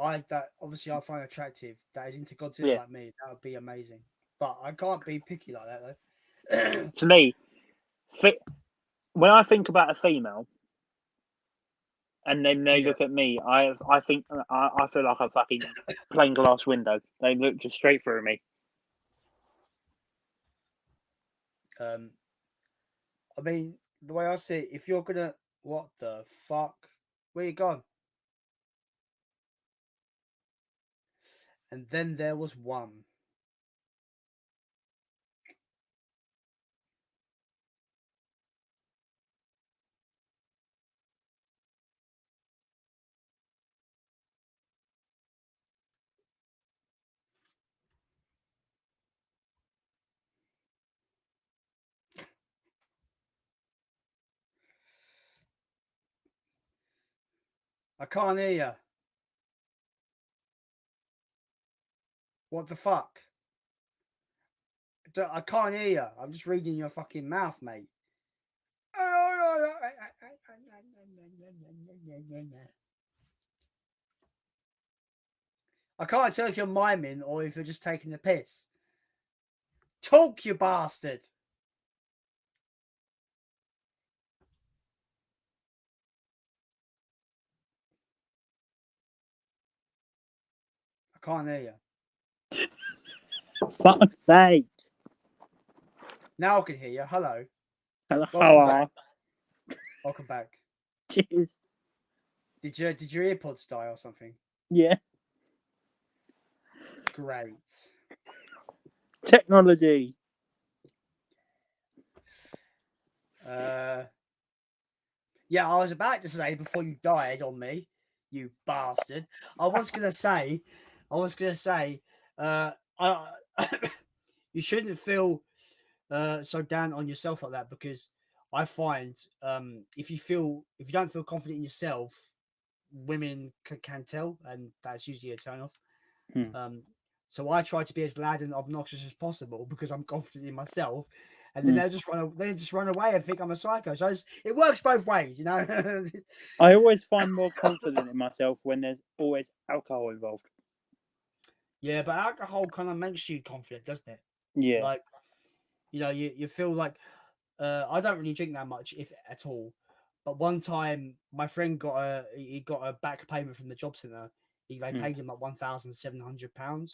obviously I find attractive, that is into Godzilla Yeah. like me, that would be amazing. But I can't be picky like that though. To me, when I think about a female, and then they Yeah. look at me, I think I feel like a fucking plain glass window. They look just straight through me. I mean, the way I see it, if you're gonna, what the fuck, where you gone? And then there was one. I can't hear you. What the fuck? I can't hear you. I'm just reading your fucking mouth, mate. I can't tell if you're miming or if you're just taking the piss. Talk, you bastard. I can't hear you. Fuck's sake. Now I can hear you. Hello. Welcome back. Welcome back. Cheers. Did your earpods die or something? Yeah. Great. Technology. Yeah, I was about to say before you died on me, you bastard. I was gonna say, I you shouldn't feel so down on yourself like that, because I find if you don't feel confident in yourself, women can tell, and that's usually a turn off. So I try to be as loud and obnoxious as possible because I'm confident in myself, and then they just run away and think I'm a psycho. So it works both ways, you know. I always find more confident in myself when there's always alcohol involved. Yeah, but alcohol kind of makes you confident, doesn't it? Yeah. Like, you know, you feel like I don't really drink that much, if at all. But one time, my friend got a back payment from the job centre. They paid him like £1,700.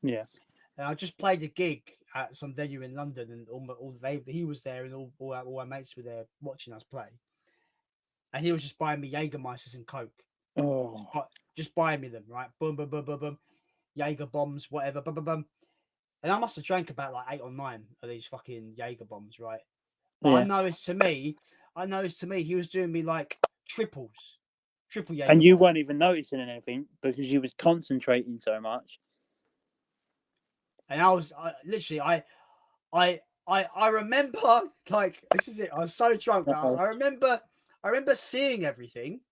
Yeah. And I just played a gig at some venue in London, and he was there, and all our mates were there watching us play. And he was just buying me Jägermeisters and Coke. Oh. Just buying me them, right? Boom, boom, boom, boom, boom. Jaeger bombs, whatever, boom, boom, boom. And I must have drank about like 8 or 9 of these fucking Jaeger bombs, right? But Yeah. I noticed to me, he was doing me like triple Jaeger. And you weren't even noticing anything because you was concentrating so much. And I was I remember, like, this is it. I was so drunk that I remember seeing everything.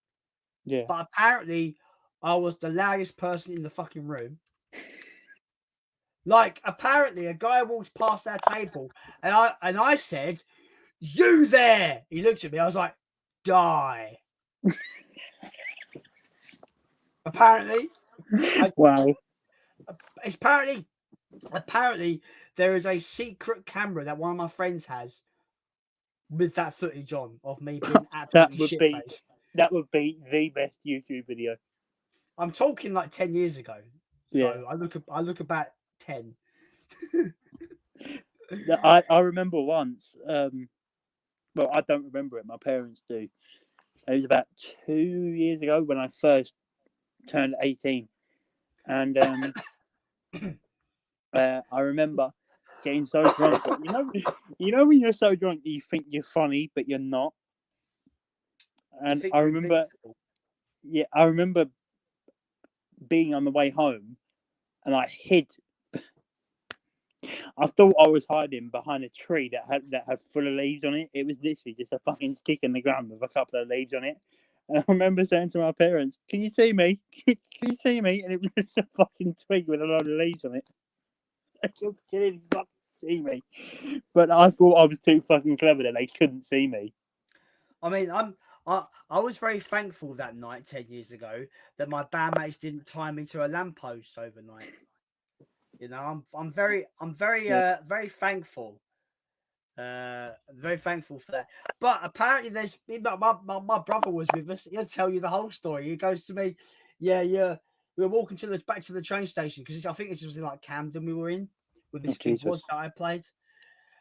Yeah. But apparently I was the loudest person in the fucking room. Like, apparently a guy walked past our table and I said, "You there?" He looked at me. I was like, "Die." Apparently. Wow. It's apparently there is a secret camera that one of my friends has with that footage on of me being absolutely shit-faced. That would be the best YouTube video. I'm talking like 10 years ago. So Yeah. I look about 10. I remember once, well, I don't remember it. My parents do. It was about 2 years ago when I first turned 18. And I remember getting so drunk. But you know when you're so drunk that you think you're funny, but you're not. And I remember, I remember being on the way home, and I hid I thought I was hiding behind a tree that had full of leaves on it. It was literally just a fucking stick in the ground with a couple of leaves on it. And I remember saying to my parents, "Can you see me? Can you see me?" And it was just a fucking twig with a lot of leaves on it. They could clearly fucking see me, but I thought I was too fucking clever that they couldn't see me. I mean, I was very thankful that night 10 years ago that my bandmates didn't tie me to a lamppost overnight. You know, I'm very very thankful. Very thankful for that. But apparently, there's my brother was with us. He'll tell you the whole story. He goes to me, yeah. We were walking back to the train station because I think this was in like Camden. We were in with this kid was that I played,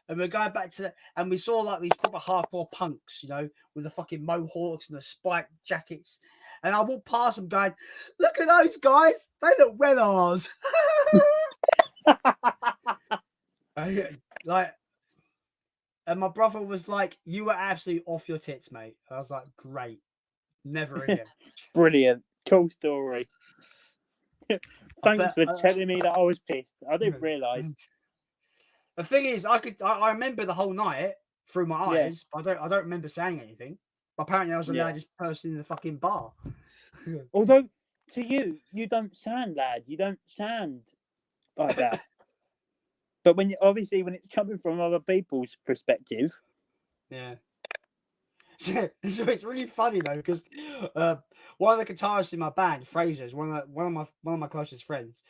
and we're going back to and we saw like these proper hardcore punks, you know, with the fucking mohawks and the spiked jackets. And I walked past them, going, "Look at those guys! They look well like." And my brother was like, "You were absolutely off your tits, mate." I was like, "Great, never again." Brilliant, cool story. Thanks Bet, for telling me that I was pissed. I didn't realise. The thing is, I remember the whole night through my eyes. But I don't remember saying anything. But apparently, I was the loudest person in the fucking bar. Although, to you don't sound loud. You don't sound like that. But when it's coming from other people's perspective, yeah. So it's really funny though because one of the guitarists in my band, Fraser, is one of my closest friends.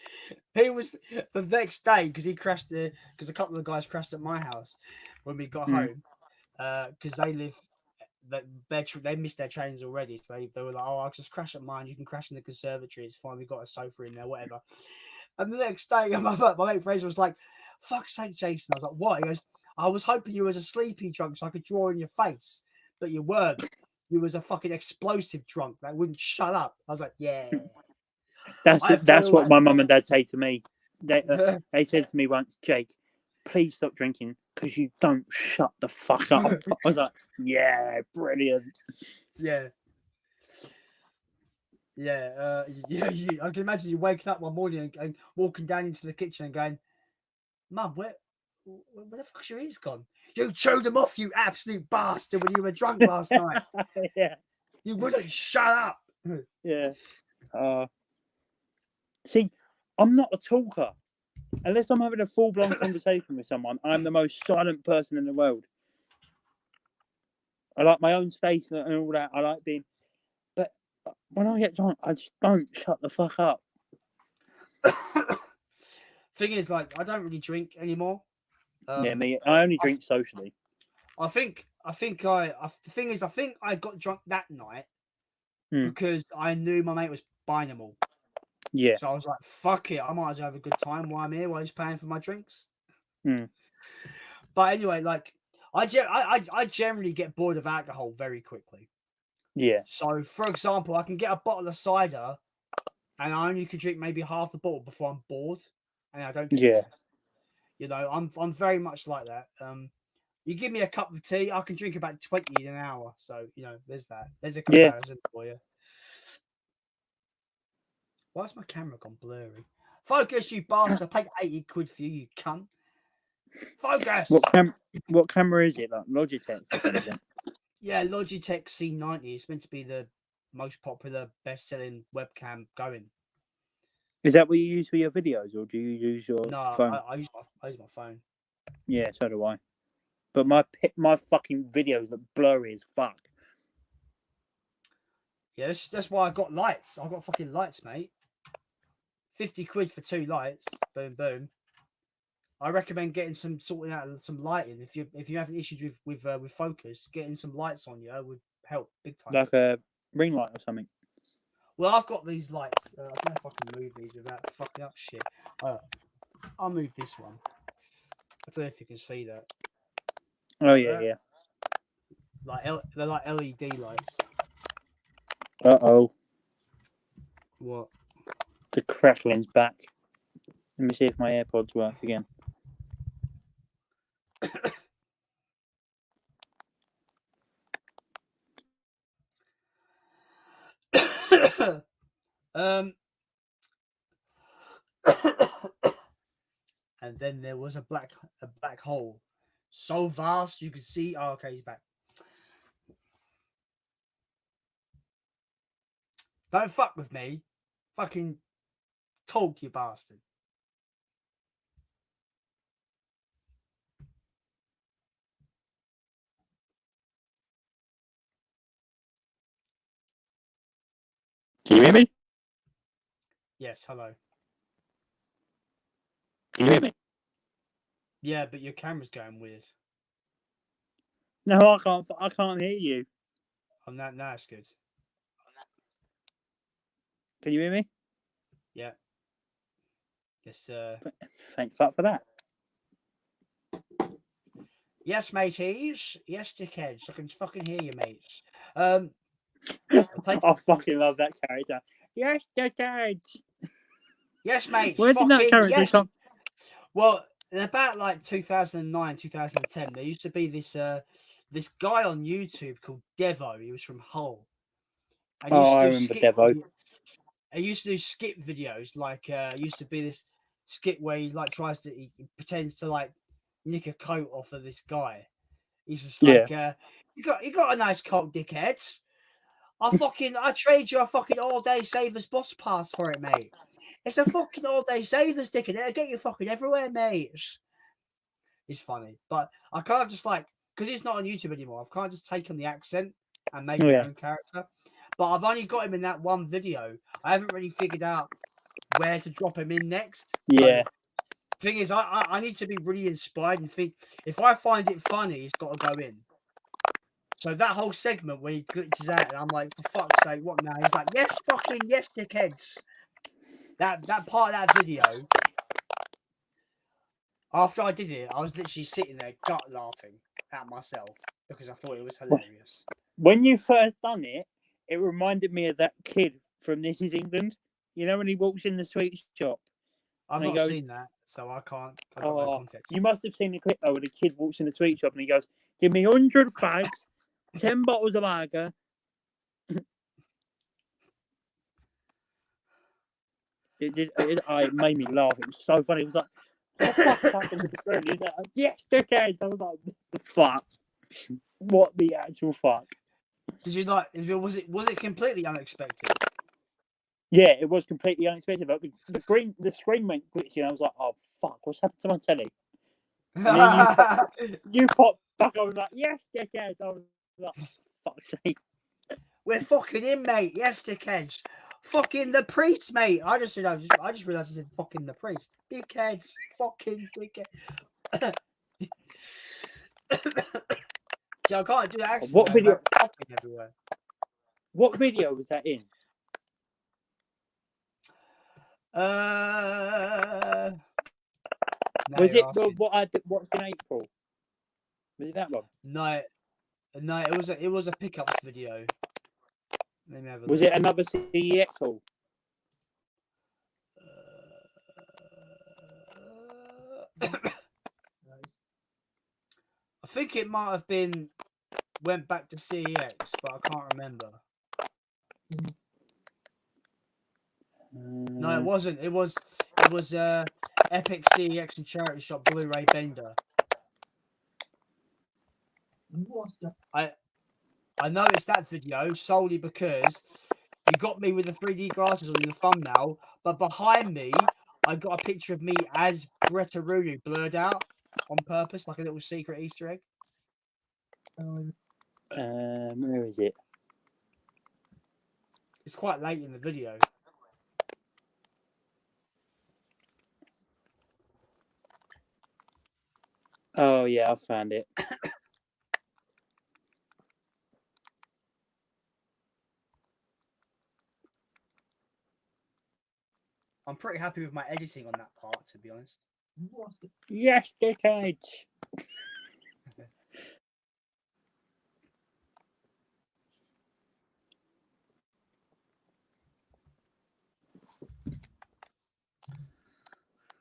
He was the next day because because a couple of the guys crashed at my house when we got home because they live. They missed their trains already, so they were like, "Oh, I'll just crash at mine. You can crash in the conservatory. It's fine. We've got a sofa in there, whatever." And the next day, my mate Fraser was like, "Fuck's sake, Jason!" I was like, "What?" He goes, "I was hoping you was a sleepy drunk so I could draw in your face, but you weren't. You was a fucking explosive drunk that wouldn't shut up." I was like, "Yeah." that's what my mum and dad say to me. They said to me once, "Jake, please stop drinking because you don't shut the fuck up." I was like, "Yeah, brilliant." Yeah. Yeah, I can imagine you waking up one morning and walking down into the kitchen and going, "Mum, where the fuck's your ears gone? You chewed them off, you absolute bastard, when you were drunk last night. Yeah, You wouldn't shut up." yeah. See, I'm not a talker. Unless I'm having a full-blown conversation with someone, I'm the most silent person in the world. I like my own space and all that. I like being... But when I get drunk, I just don't shut the fuck up. Thing is, like, I don't really drink anymore. Yeah, me. I only drink socially. I think the thing is, I think I got drunk that night because I knew my mate was buying them all. Yeah. So I was like, "Fuck it, I might as well have a good time while I'm here, while he's paying for my drinks." But anyway, like, I generally get bored of alcohol very quickly. Yeah. So, for example, I can get a bottle of cider, and I only can drink maybe half the bottle before I'm bored, and I don't care. Yeah. You know, I'm very much like that. You give me a cup of tea, I can drink about 20 in an hour. So, you know, there's that. There's a comparison for you. Why's my camera gone blurry? Focus, you bastard. I paid 80 quid for you, you cunt. Focus. What camera is it? Like Logitech? Yeah, Logitech C90 is meant to be the most popular, best-selling webcam going. Is that what you use for your videos, or do you use your phone? No, I use my phone. Yeah, so do I. But my fucking videos look blurry as fuck. Yeah, that's why I got lights. I got fucking lights, mate. 50 quid for 2 lights. Boom, boom. I recommend getting sorting out some lighting. If you having issues with focus, getting some lights on you would help big time. Like a ring light or something. Well, I've got these lights. I don't know if I can move these without fucking up shit. I'll move this one. I don't know if you can see that. Oh yeah. They're like LED lights. Uh-oh. What? The crackling's back. Let me see if my AirPods work again. and then there was a black hole, so vast you could see. Oh, okay, he's back. Don't fuck with me. Fucking talk, you bastard. Can you hear me? Yes, hello. Can you hear me? Yeah, but your camera's going weird. No, I can't. I can't hear you. On that, now it's good. Can you hear me? Yeah. Yes, Thanks for that. yes, mateys. Yes, dickheads. I can fucking hear you, mates. I fucking love that character. Yes, dickheads. Yes, mates. Where did that fucking character yes. come? Well, in about like 2009, 2010, there used to be this this guy on YouTube called Devo. He was from Hull. And Oh, I remember Devo. He used to do skit videos. Like used to be this skit where he like he pretends to like nick a coat off of this guy. He's just like, you got a nice coat, dickhead. I trade you a fucking all day savers bus pass for it, mate. It's a fucking all day savers, dickhead. It'll get you fucking everywhere, mate. It's funny, but I can't just like, because it's not on YouTube anymore. I've kind of just taken the accent and made my own character. But I've only got him in that one video. I haven't really figured out where to drop him in next. Yeah. So, thing is, I need to be really inspired and think, if I find it funny, it's got to go in. So that whole segment where he glitches out and I'm like, for fuck's sake, what now? He's like, yes, fucking yes, dickheads. That part of that video, after I did it, I was literally sitting there gut laughing at myself because I thought it was hilarious. When you first done it, it reminded me of that kid from This Is England. You know when he walks in the sweet shop? I've not seen that, so I can't. I got no context. You must have seen the clip though, where the kid walks in the sweet shop and he goes, "Give me 100 fags, 10 bottles of lager." It made me laugh. It was so funny. It was like, what the fuck happened to the screen? He was like, yes, dickhead. I was like, what the fuck? What the actual fuck? Did you like? Was it completely unexpected? Yeah, it was completely unexpected. But the screen went glitchy, and I was like, oh fuck, what's happened to my telly? And then you popped back. I was like, yes, dickhead. I was like, fuck's sake. We're fucking in, mate. Yes, dickheads. Fucking the priest, mate. I just realized I said fucking the priest. Dickheads. Fucking dickhead. See, I can't do that accent. What video? Everywhere. What video was that in? Was it what I watched in April? Was it that one? No, it was a pickups video. Let me have a was look. it another CEX hall? I think it might have been went back to CEX, but I can't remember. No, it wasn't. It was Epic CEX and Charity Shop Blu-ray Bender. I noticed that video solely because you got me with the 3D glasses on the thumbnail, but behind me, I got a picture of me as Greta Rooney blurred out on purpose, like a little secret Easter egg. Where is it? It's quite late in the video. Oh yeah, I found it. I'm pretty happy with my editing on that part, to be honest. Yes, dickhead.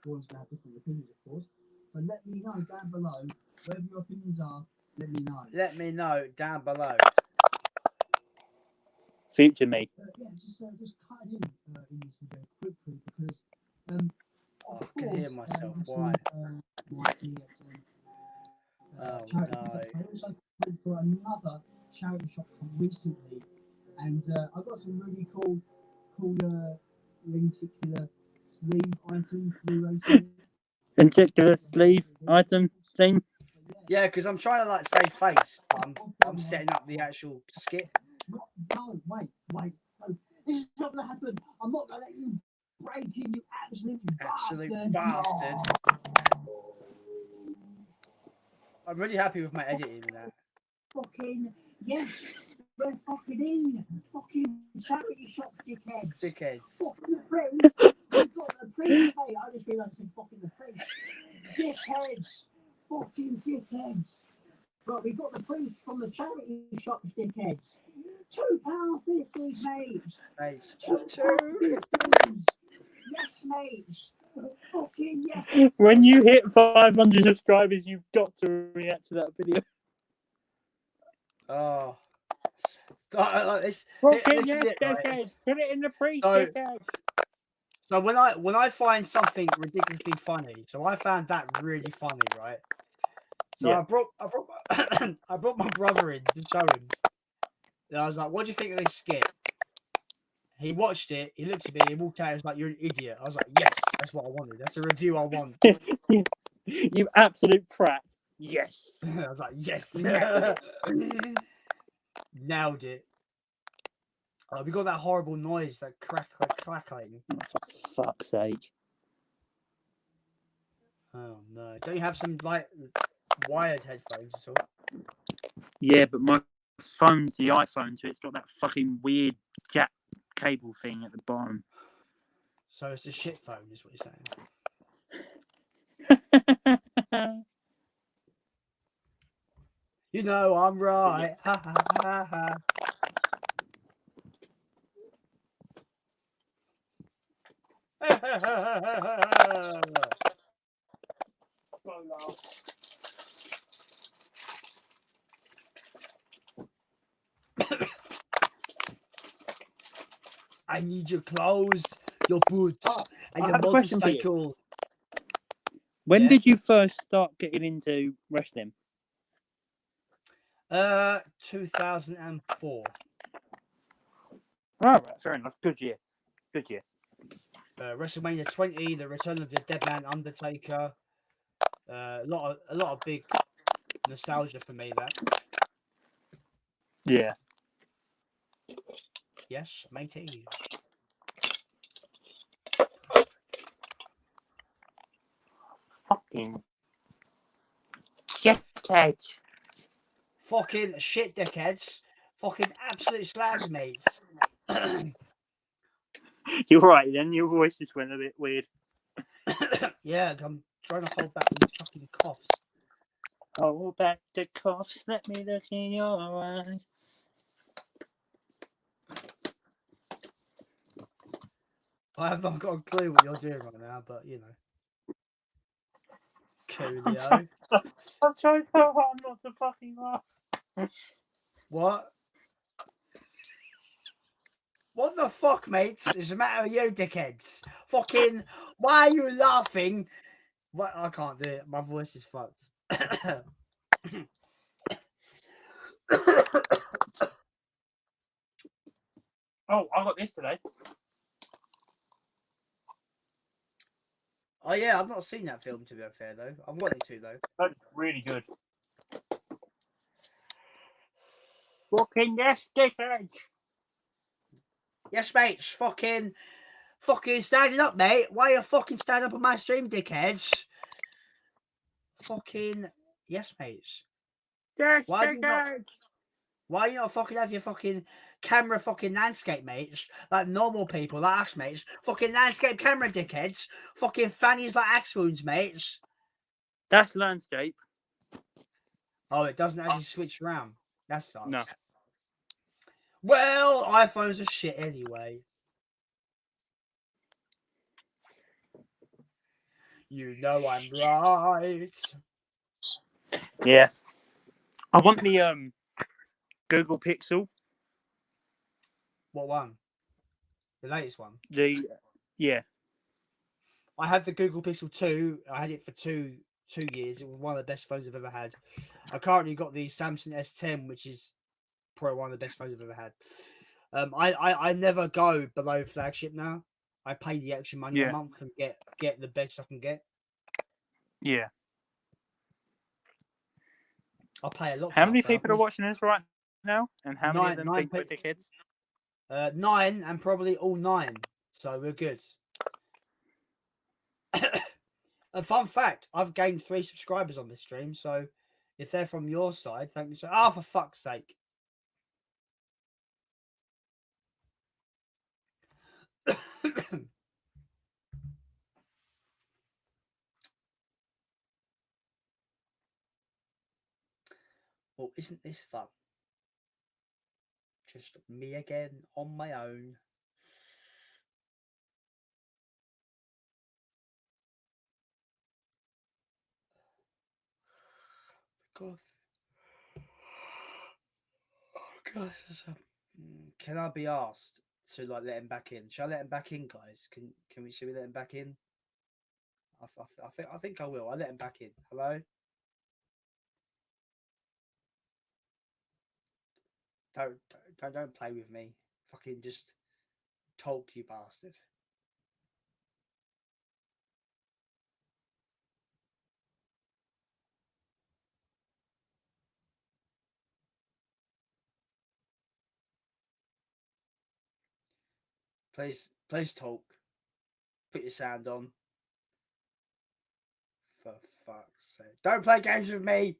Everyone's going to have different opinions, of course. But let me know down below, whatever your opinions are, let me know. Let me know down below. Future me. Yeah, just cut it in this video quickly because Oh, I can hear myself. Why? Oh no. I also went for another charity shop recently, and I got some really cool lenticular sleeve items, Blu-rays. Particular sleeve item thing. Yeah, because I'm trying to like save face, but I'm setting up the actual skit. No, wait. No, this is not gonna happen. I'm not gonna let you break in, you absolute Bastard. I'm really happy with my editing and that. Fucking yes, we're fucking in. Fucking charity shop, dickheads. Fucking the priest. We've got the priest, mate. I just realised I said fucking the priest. Dickheads. Fucking dickheads. Right, we got the priest from the charity shops, dickheads. £2.50, mate. £2.50. Yes, mate. Fucking yes. When you hit 500 subscribers, you've got to react to that video. Oh. This Fucking is yes, it, right? dickhead. Put it in the priest, So- dickhead. So when I find something ridiculously funny, so I found that really funny, right? So Yeah. I brought my brother in to show him. And I was like, "What do you think of this skit?" He watched it. He looked at me. He walked out. He was like, "You're an idiot." I was like, "Yes, that's what I wanted. That's a review I want." You absolute prat. Yes. I was like, "Yes, nailed it." We got that horrible noise, that crackling. Oh, for fuck's sake. Oh no! Don't you have some like wired headphones at all? Yeah, but my phone's the iPhone, so it's got that fucking weird jack cable thing at the bottom. So it's a shit phone, is what you're saying. You know I'm right. Ha ha ha ha. I need your clothes, your boots, and I your have a question for you. motorcycle. When Yeah. did you first start getting into wrestling? 2004. Oh, right, fair enough. Good year. WrestleMania 20, the return of the Dead Man Undertaker. A lot of big nostalgia for me. That. Yeah. Yes, matey. Fucking dickhead. Fucking shit dickheads. Fucking absolute slags, mates. You're right then. Your voice just went a bit weird. Yeah, I'm trying to hold back these fucking coughs. Hold back the coughs. Let me look in your eyes. I have not got a clue what you're doing right now, but you know. Coolio. I'm trying so hard not to fucking laugh. What? What the fuck, mates? It's a matter of you, dickheads. Fucking, why are you laughing? What? I can't do it. My voice is fucked. Oh, I got this today. Oh yeah, I've not seen that film to be fair though. I'm wanting to though. That's really good. Fucking yes, dickhead. Yes, mates. Fucking standing up, mate. Why you fucking standing up on my stream, dickheads? Fucking yes, mates. Yes, Why do you not? dickhead. Why you not fucking have your fucking camera fucking landscape, mates? Like normal people, like us, mates. Fucking landscape camera, dickheads. Fucking fannies like axe wounds, mates. That's landscape. Oh, it doesn't actually switch around. That sucks. No. Well, iPhones are shit anyway. You know I'm right. Yeah. I want the Google Pixel. What one? The latest one. Yeah. I had the Google Pixel 2. I had it for two years. It was one of the best phones I've ever had. I currently got the Samsung S10, which is probably one of the best phones I've ever had. I never go below flagship now. I pay the extra money a month and get the best I can get. Yeah. I'll pay a lot. How many people are watching this right now? And how many of them think we're dickheads? 9, and probably all 9. So we're good. A fun fact: I've gained 3 subscribers on this stream. So if they're from your side, thank you. So, for fuck's sake. Well, isn't this fun? Just me again on my own. God. Oh, gosh. Can I be asked to let him back in? Shall I let him back in, guys? Should we let him back in? I think I will. I'll let him back in. Hello? Don't play with me. Fucking just talk, you bastard. Please talk. Put your sound on. For fuck's sake. Don't play games with me.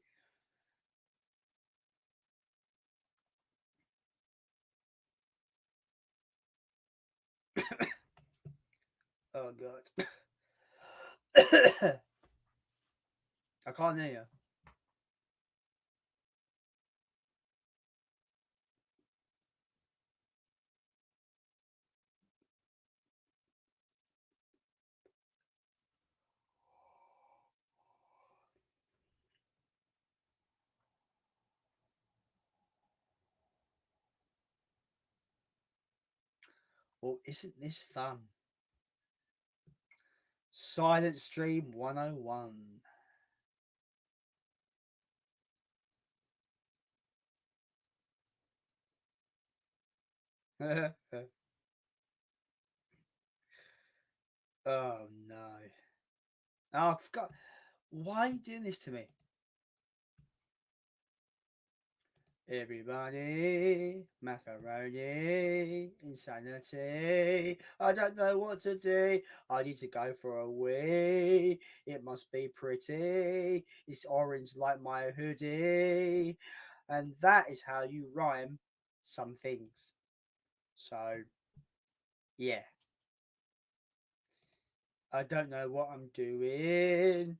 Oh god. I can't hear you. Well, isn't this fun? Silent Stream 101. Oh no. Oh, I forgot. Why are you doing this to me? Everybody, macaroni, insanity. I don't know what to do. I need to go for a wee. It must be pretty. It's orange like my hoodie. And that is how you rhyme some things. So, yeah. I don't know what I'm doing.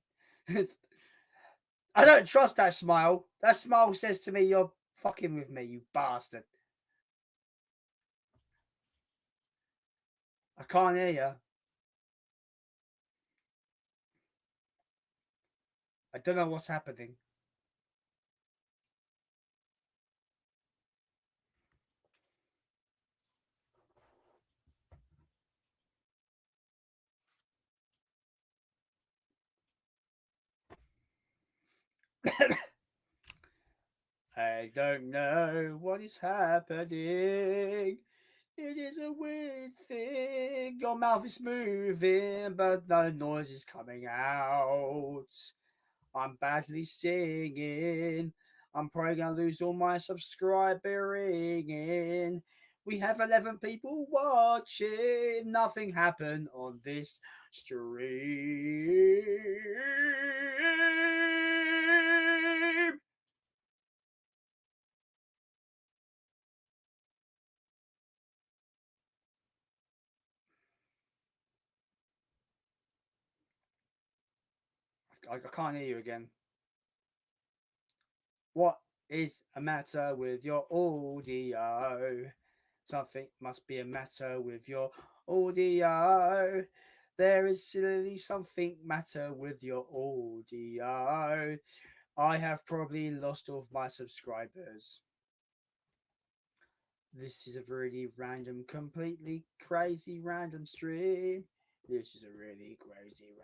I don't trust that smile. That smile says to me, you're fucking with me, you bastard. I can't hear you. I don't know what's happening. I don't know what is happening. It is a weird thing. Your mouth is moving, but no noise is coming out. I'm badly singing. I'm probably going to lose all my subscribing. We have 11 people watching. Nothing happened on this stream. I can't hear you again. What is a matter with your audio? Something must be a matter with your audio. There is silly something matter with your audio. I have probably lost all of my subscribers. This is a really random, completely crazy random stream. This is a really crazy,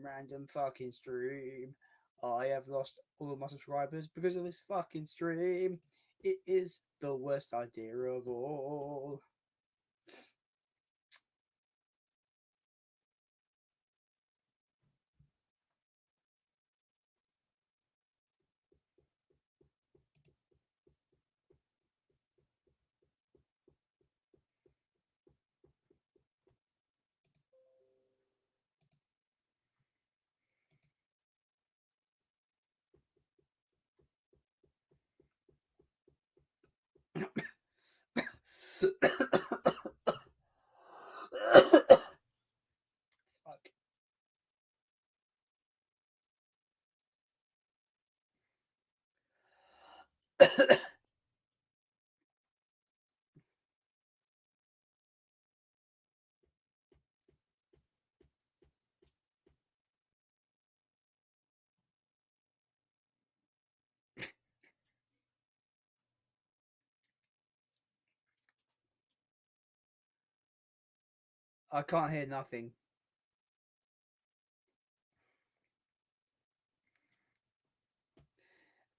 random fucking stream. I have lost all of my subscribers because of this fucking stream. It is the worst idea of all. Fuck. I can't hear nothing.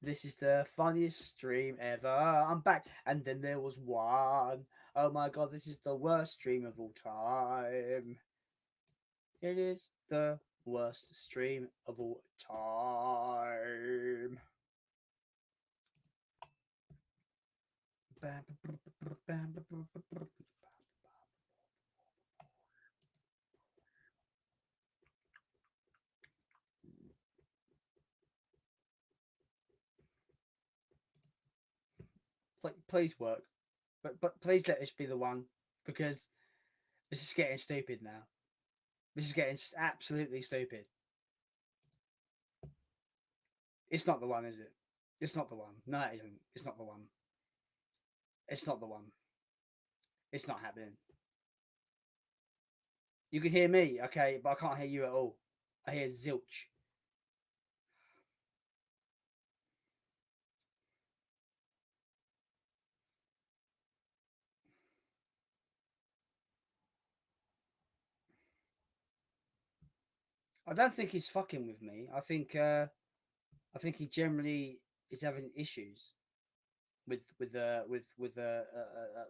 This is the funniest stream ever. I'm back. And then there was one. Oh my god, this is the worst stream of all time. It is the worst stream of all time. Please work, but please let this be the one, because this is getting stupid now. This is getting absolutely stupid. It's not the one, is it? It's not the one. No, it isn't. It's not the one. It's not the one. It's not happening. You can hear me, okay, but I can't hear you at all. I hear zilch. I don't think he's fucking with me. I think he generally is having issues with the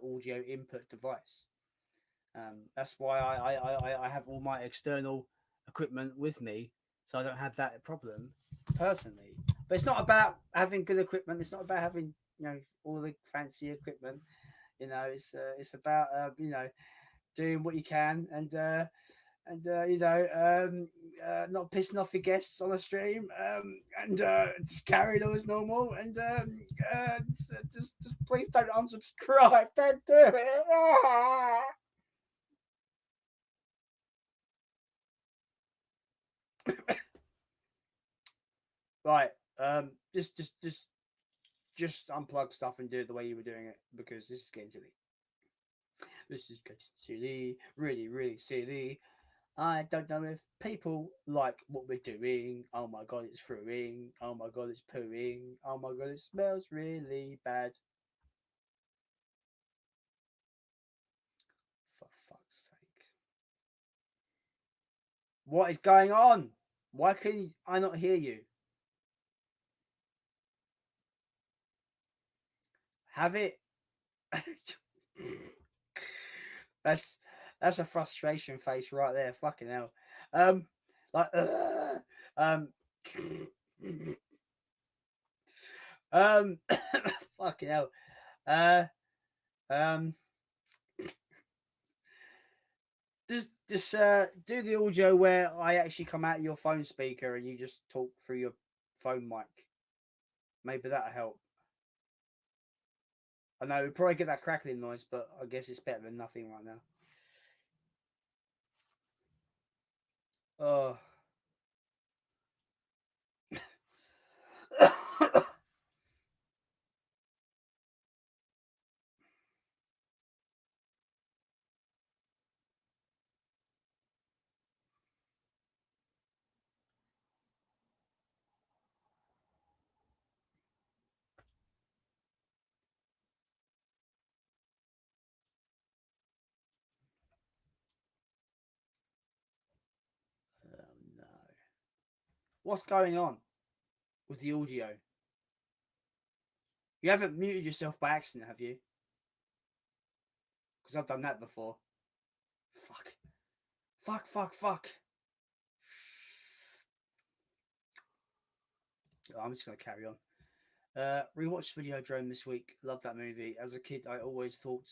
audio input device. That's why I have all my external equipment with me, so I don't have that problem personally. But it's not about having good equipment. It's not about having all the fancy equipment. It's about doing what you can and not pissing off your guests on a stream, and just carrying on as normal, and just please don't unsubscribe. Don't do it. Right. Just unplug stuff and do it the way you were doing it, because this is getting silly. This is getting silly. Really, really silly. I don't know if people like what we're doing. Oh my god, it's throwing. Oh my god, it's pooing. Oh my god, it smells really bad. For fuck's sake. What is going on? Why can I not hear you? Have it. That's a frustration face right there. Fucking hell. Like, fucking hell. Just do the audio where I actually come out of your phone speaker and you just talk through your phone mic. Maybe that'll help. I know we probably get that crackling noise, but I guess it's better than nothing right now. Oh. What's going on with the audio? You haven't muted yourself by accident, have you? Because I've done that before. Fuck. Oh, I'm just going to carry on. Rewatched Videodrome this week. Love that movie. As a kid, I always thought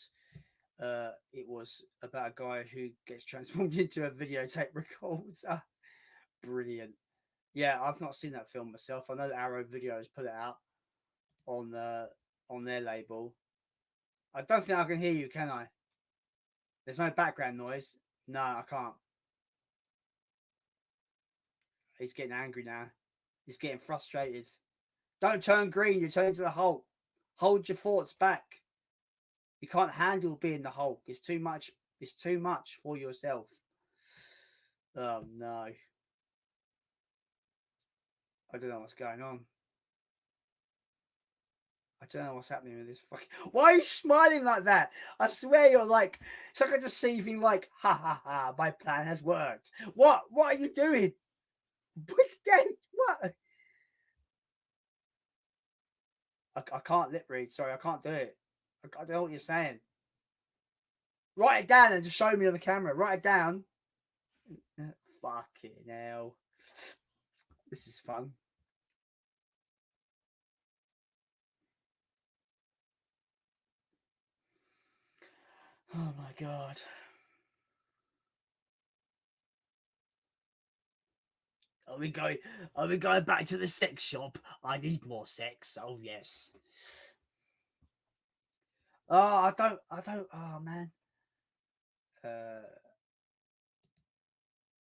it was about a guy who gets transformed into a videotape recorder. Brilliant. Yeah, I've not seen that film myself. I know that Arrow Videos put it out on their label. I don't think I can hear you, can I? There's no background noise. No, I can't. He's getting angry now. He's getting frustrated. Don't turn green. You're turning to the Hulk. Hold your thoughts back. You can't handle being the Hulk. It's too much. It's too much for yourself. Oh no. I don't know what's going on. I don't know what's happening with this fucking... Why are you smiling like that? I swear you're like... It's like a deceiving, like, ha ha ha, my plan has worked. What? What are you doing? What? I can't lip read. Sorry, I can't do it. I don't know what you're saying. Write it down and just show me on the camera. Write it down. Fucking hell. This is fun. Oh my god. Are we going back to the sex shop? I need more sex. Oh yes. Oh, I don't oh man.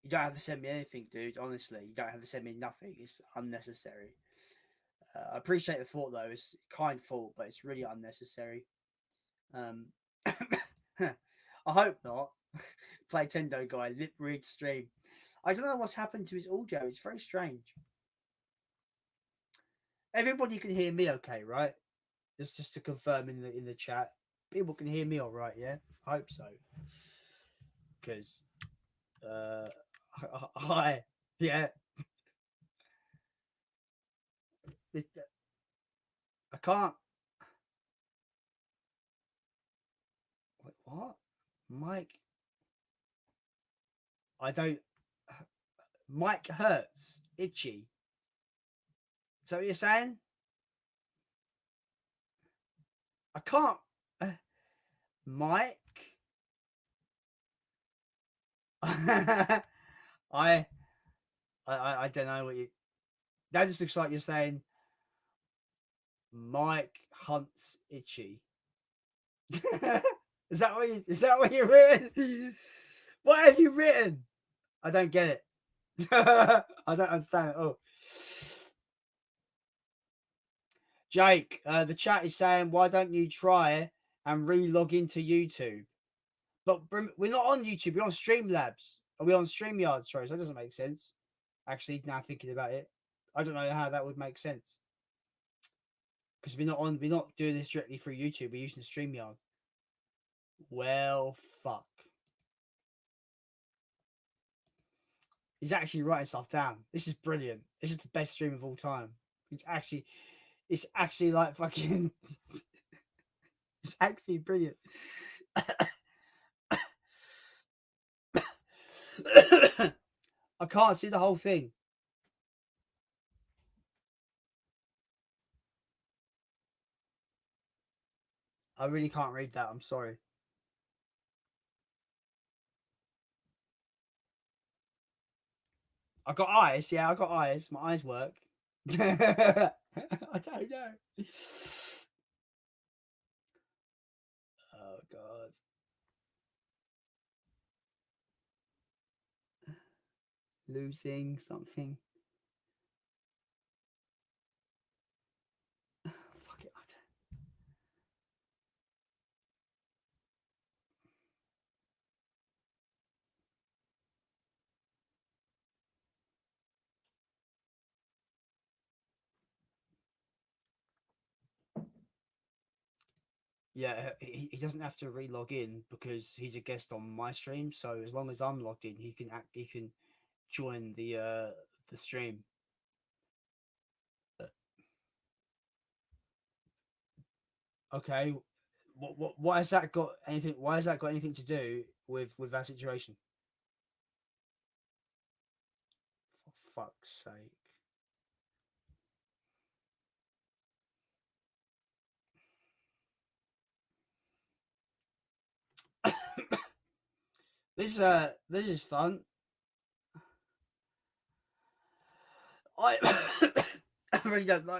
You don't have to send me anything, dude. Honestly, you don't have to send me nothing. It's unnecessary. I appreciate the thought though. It's kind thought, but it's really unnecessary. I hope not. Play Tendo guy, lip read stream. I don't know what's happened to his audio. It's very strange. Everybody can hear me okay, right? Just to confirm in the chat. People can hear me all right, yeah? I hope so. Because hi. Yeah. I can't. Wait, what? Mike. I don't. Mike hurts. Itchy. Is that what you're saying? I can't. Mike. I don't know what you. That just looks like you're saying. Mike Hunt's itchy. Is that what you've written? What have you written? I don't get it. I don't understand it. Oh, Jake, the chat is saying, why don't you try and re-log into YouTube? But we're not on YouTube. We're on Streamlabs. Are we on StreamYard? Sorry, so that doesn't make sense. Actually, now thinking about it, I don't know how that would make sense. Because we're not doing this directly through YouTube. We're using StreamYard. Well, fuck. He's actually writing stuff down. This is brilliant. This is the best stream of all time. It's actually like fucking. It's actually brilliant. I can't see the whole thing. I really can't read that. I'm sorry. I got eyes. Yeah, I got eyes. My eyes work. I don't know. Oh god. Losing something. Fuck it. Yeah, he doesn't have to re-log in because he's a guest on my stream. So as long as I'm logged in, he can join the stream. Okay. What has that got anything? Why has that got anything to do with that situation? For fuck's sake. This is fun. I I really don't know.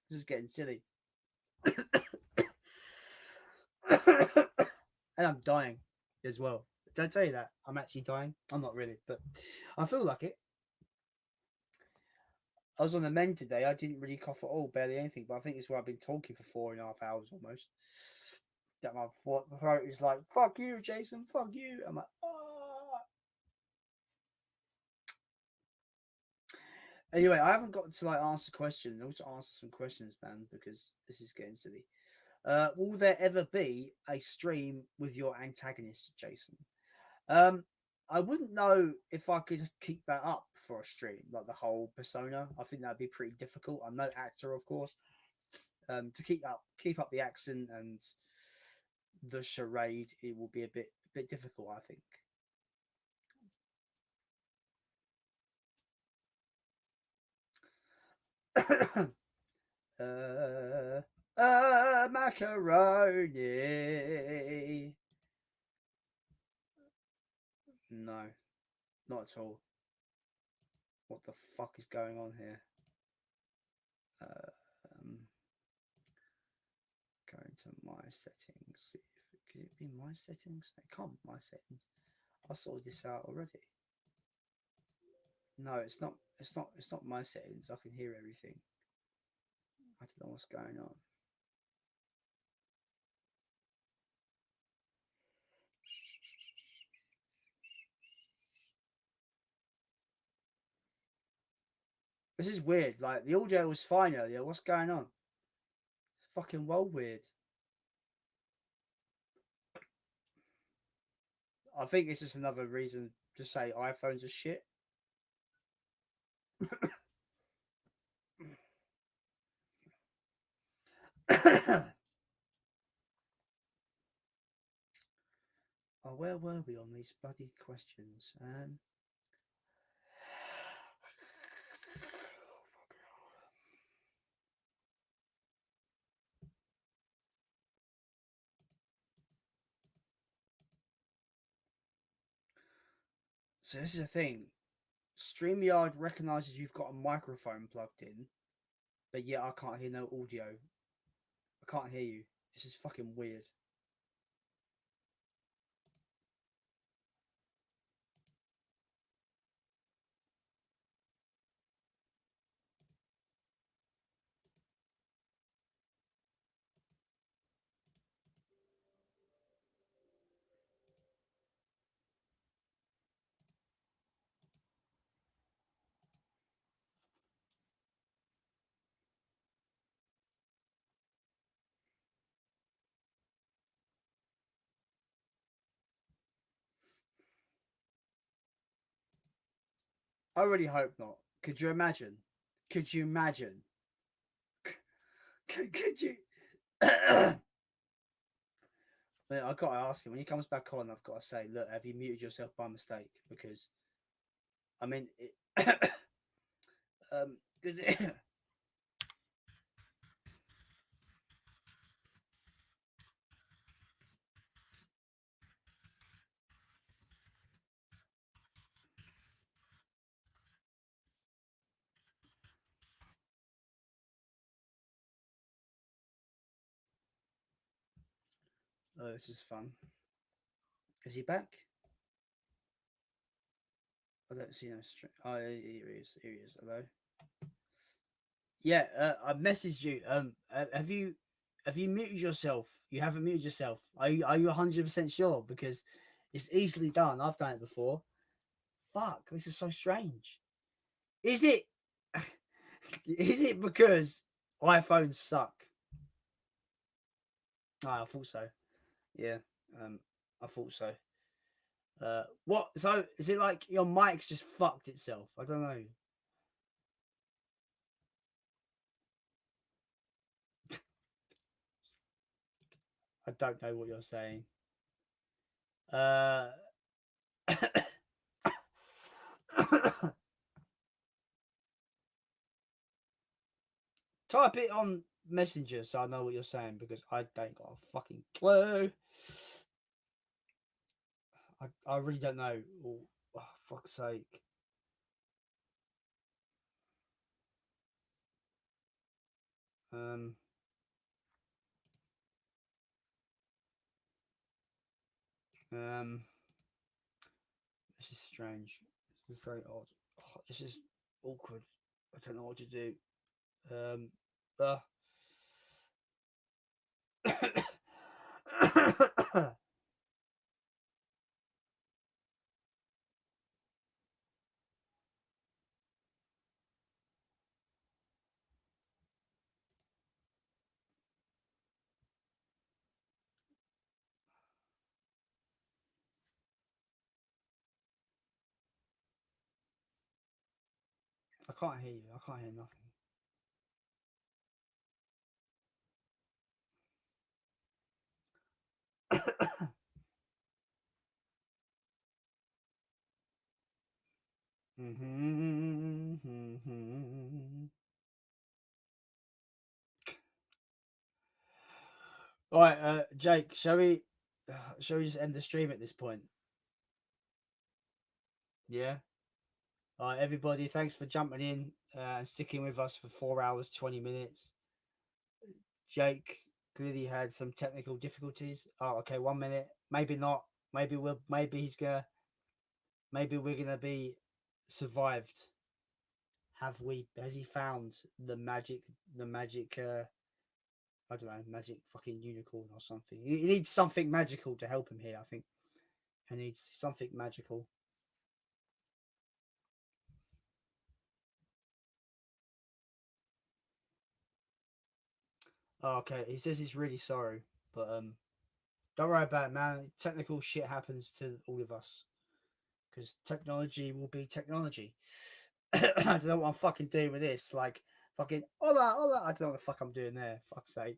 This is getting silly. And I'm dying as well. Did I tell you that? I'm actually dying. I'm not really, but I feel like it. I was on the mend today. I didn't really cough at all, barely anything. But I think it's why I've been talking for 4.5 hours almost. That my throat is like, fuck you, Jason, fuck you. I'm like, oh. Anyway, I haven't got to like answer questions. I want to answer some questions, man, because this is getting silly. Will there ever be a stream with your antagonist, Jason? I wouldn't know if I could keep that up for a stream, like the whole persona. I think that'd be pretty difficult. I'm no actor, of course. To keep up the accent and the charade, it will be a bit difficult, I think. Macaroni. No, not at all. What the fuck is going on here? Going to my settings. See if could it be my settings? It can't be my settings. I sorted this out already. No, it's not. It's not my settings. I can hear everything. I don't know what's going on. This is weird. Like the audio was fine earlier. What's going on? It's fucking well weird. I think it's just another reason to say iPhones are shit. Oh, where were we on these bloody questions? So this is the thing. StreamYard recognizes you've got a microphone plugged in, but yet I can't hear no audio. I can't hear you. This is fucking weird. I really hope not. Could you imagine? Could you imagine? could you? I got to ask him when he comes back on. I've got to say, look, have you muted yourself by mistake? Because, I mean, does it? Oh, this is fun. Is he back? I don't see no string. Oh, here he is. Here he is. Hello. Yeah, I messaged you. Have you muted yourself? You haven't muted yourself. Are you 100% sure? Because it's easily done. I've done it before. Fuck, this is so strange. Is it? Is it because iPhones suck? Oh, I thought so. Yeah, I thought so. What? So is it like your mic's just fucked itself? I don't know. I don't know what you're saying. Type it on Messenger so I know what you're saying, because I don't got a fucking clue. I really don't know. Oh, fuck's sake. This is strange. This is very odd. Oh, this is awkward. I don't know what to do. I can't hear you. I can't hear nothing. All right, Jake, shall we just end the stream at this point? Yeah. All right, everybody, thanks for jumping in and sticking with us for 4 hours 20 minutes. Jake clearly had some technical difficulties. Oh, okay, 1 minute. Maybe not. Maybe we're gonna be survived. Has he found the magic I don't know, magic fucking unicorn or something? He needs something magical to help him here, I think. He needs something magical. Oh, okay, he says he's really sorry, but don't worry about it, man. Technical shit happens to all of us, because technology will be technology. I don't know what I'm fucking doing with this. Like, fucking, hola. I don't know what the fuck I'm doing there. Fuck's sake.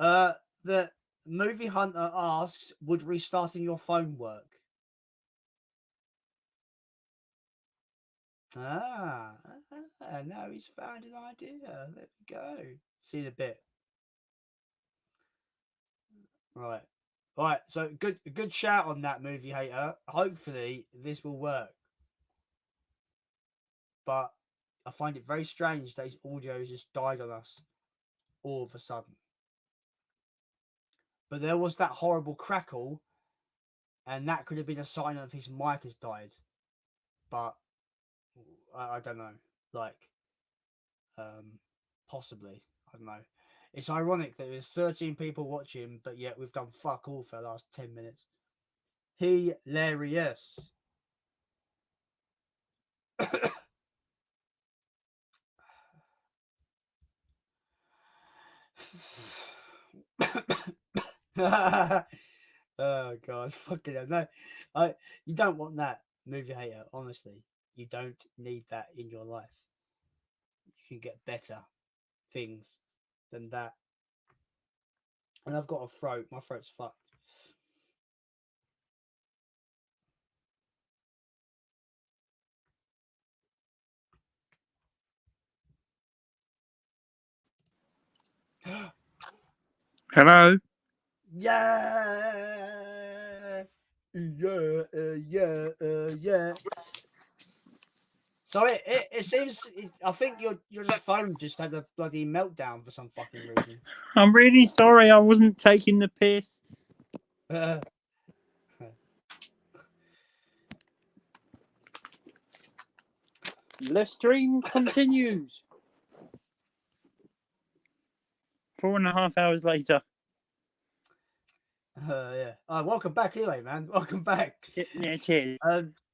The Movie Hunter asks, would restarting your phone work? Now he's found an idea. There we go. See you in a bit. Right. So good shout on that, Movie Hater. Hopefully this will work. But I find it very strange that his audio just died on us all of a sudden. But there was that horrible crackle, and that could have been a sign of his mic has died. But I don't know. Like, possibly. I don't know. It's ironic that there's 13 people watching, but yet we've done fuck all for the last 10 minutes. Hilarious. Oh god, fucking hell. No, you don't want that, Movie Hater. Honestly, you don't need that in your life. You can get better things than that. And I've got a throat. My throat's fucked. Hello. Yeah. So it seems, I think your phone just had a bloody meltdown for some fucking reason. I'm really sorry. I wasn't taking the piss. The stream continues. 4.5 hours later. Yeah. Welcome back anyway, man. Welcome back. Yeah, cheers.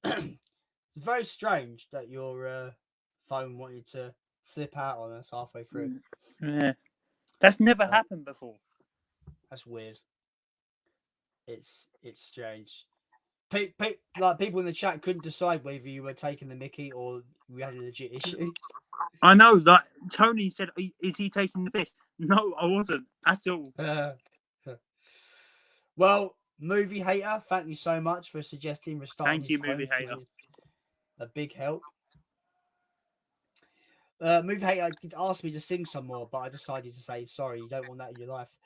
It's very strange that your phone wanted to flip out on us halfway through. Yeah. That's never happened before. That's weird. It's strange. Like people in the chat couldn't decide whether you were taking the mickey or we had a legit issue. I know that Tony said, "Is he taking the piss?" No, I wasn't at all. Well, movie hater, thank you so much for suggesting restarting Thank you, this phone, movie 'cause hater. it's a big help. Movie hater did ask me to sing some more, but I decided to say sorry. You don't want that in your life.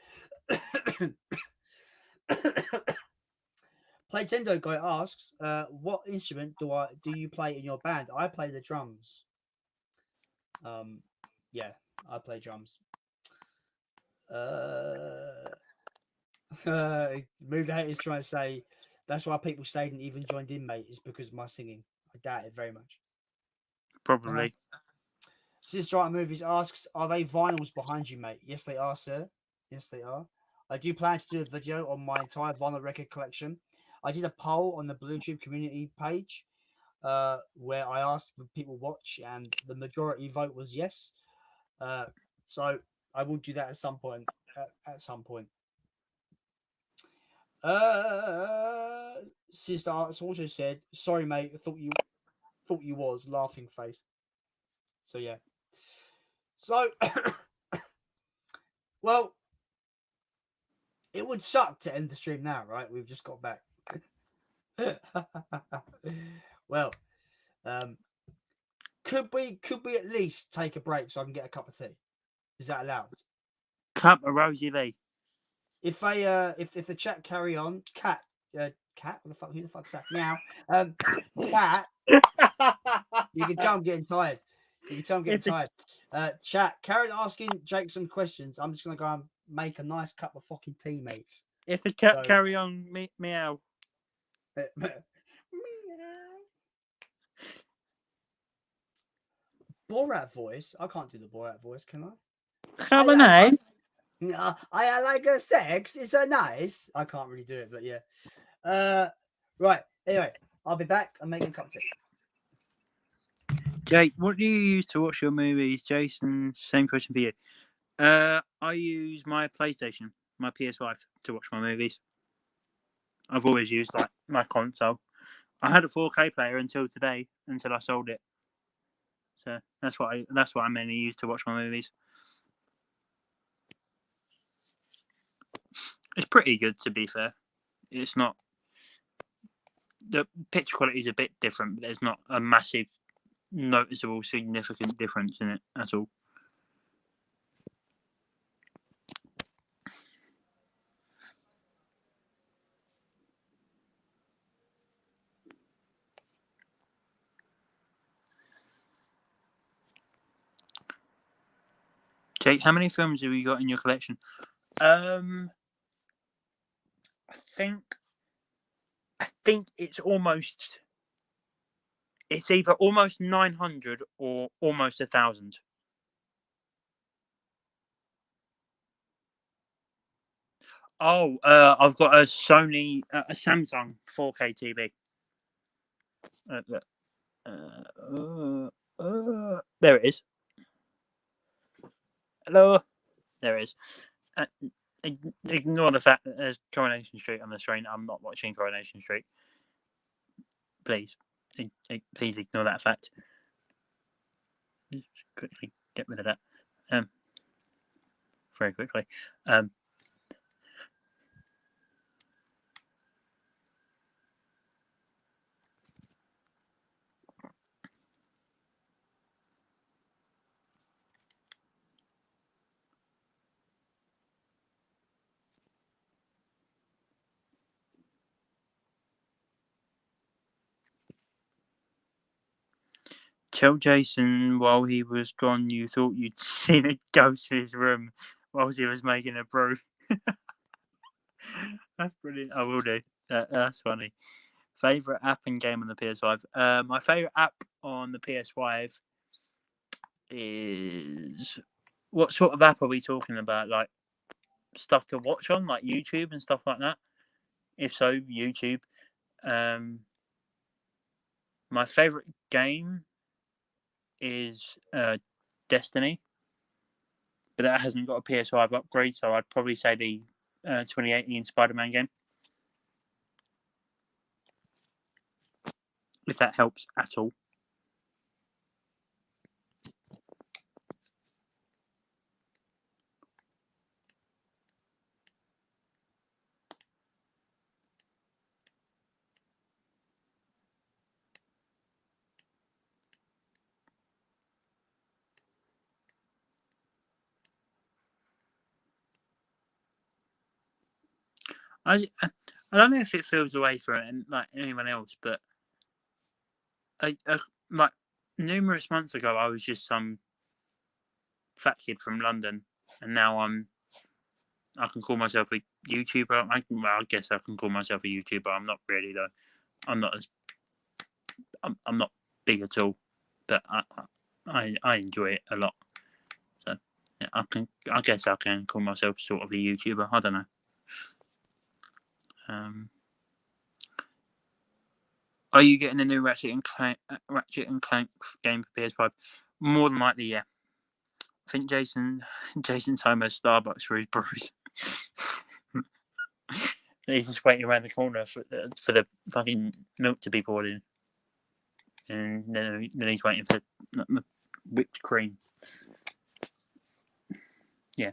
Playtendo guy asks, "What instrument do you play in your band?" I play the drums. Yeah, I play drums. Movie hater is trying to say that's why people stayed and even joined in, mate. Is because of my singing. I doubt it very much. Probably. Sister Art Movies asks, "Are they vinyls behind you, mate?" Yes, they are, sir. Yes, they are. I do plan to do a video on my entire vinyl record collection. I did a poll on the BlueTube community page where I asked would people watch, and the majority vote was yes. So I will do that at some point. At some point. Sister Arts also said, "Sorry, mate. I thought you was laughing face." So yeah. So well, it would suck to end the stream now, right? We've just got back. Well, could we at least take a break so I can get a cup of tea? Is that allowed? Cup of Rosie Lee. If the chat carry on, cat, cat, what the fuck? Who the fuck's that? Meow. Cat. You can tell I'm getting tired. You can tell I'm getting tired. Chat, carry on asking Jake some questions. I'm just gonna go and make a nice cup of fucking tea, mate. If the cat carry on, meow. Borat voice? I can't do the Borat voice, can I? Have a name. I like a sex. It's so nice. I can't really do it, but yeah. Right. Anyway, I'll be back. I'm making a cup of tea. Jake, what do you use to watch your movies? Jason, same question for you. I use my PlayStation, my PS5, to watch my movies. I've always used like my console. I had a 4K player until today, until I sold it. So that's what I mainly use to watch my movies. It's pretty good, to be fair. It's not, the picture quality is a bit different, but there's not a massive, noticeable, significant difference in it at all. Jake, how many films have you got in your collection? I think it's either almost 900 or almost 1,000. Oh, I've got a Samsung 4K TV. There it is. Hello. There it is. Ignore the fact that there's Coronation Street on the screen. I'm not watching Coronation Street. Please ignore that fact. Just quickly get rid of that. Very quickly. Tell Jason while he was gone you thought you'd seen a ghost in his room whilst he was making a brew. That's brilliant. I will do. That's funny. Favorite app and game on the PS5? My favorite app on the PS5 is... What sort of app are we talking about? Like stuff to watch on, like YouTube and stuff like that? If so, YouTube. My favorite game is Destiny, but that hasn't got a PS5 upgrade, so I'd probably say the 2018 Spider-Man game, if that helps at all. I don't know if it feels the way for like anyone else, but like numerous months ago, I was just some fat kid from London, and now I can call myself a YouTuber. I guess I can call myself a YouTuber. I'm not really though. I'm not big at all, but I enjoy it a lot. So yeah, I guess I can call myself sort of a YouTuber. I don't know. Are you getting a new Ratchet and Clank game for PS5? More than likely, yeah. I think Jason's home has Starbucks for his brews. He's just waiting around the corner for the fucking milk to be poured in, and then he's waiting for the whipped cream. Yeah,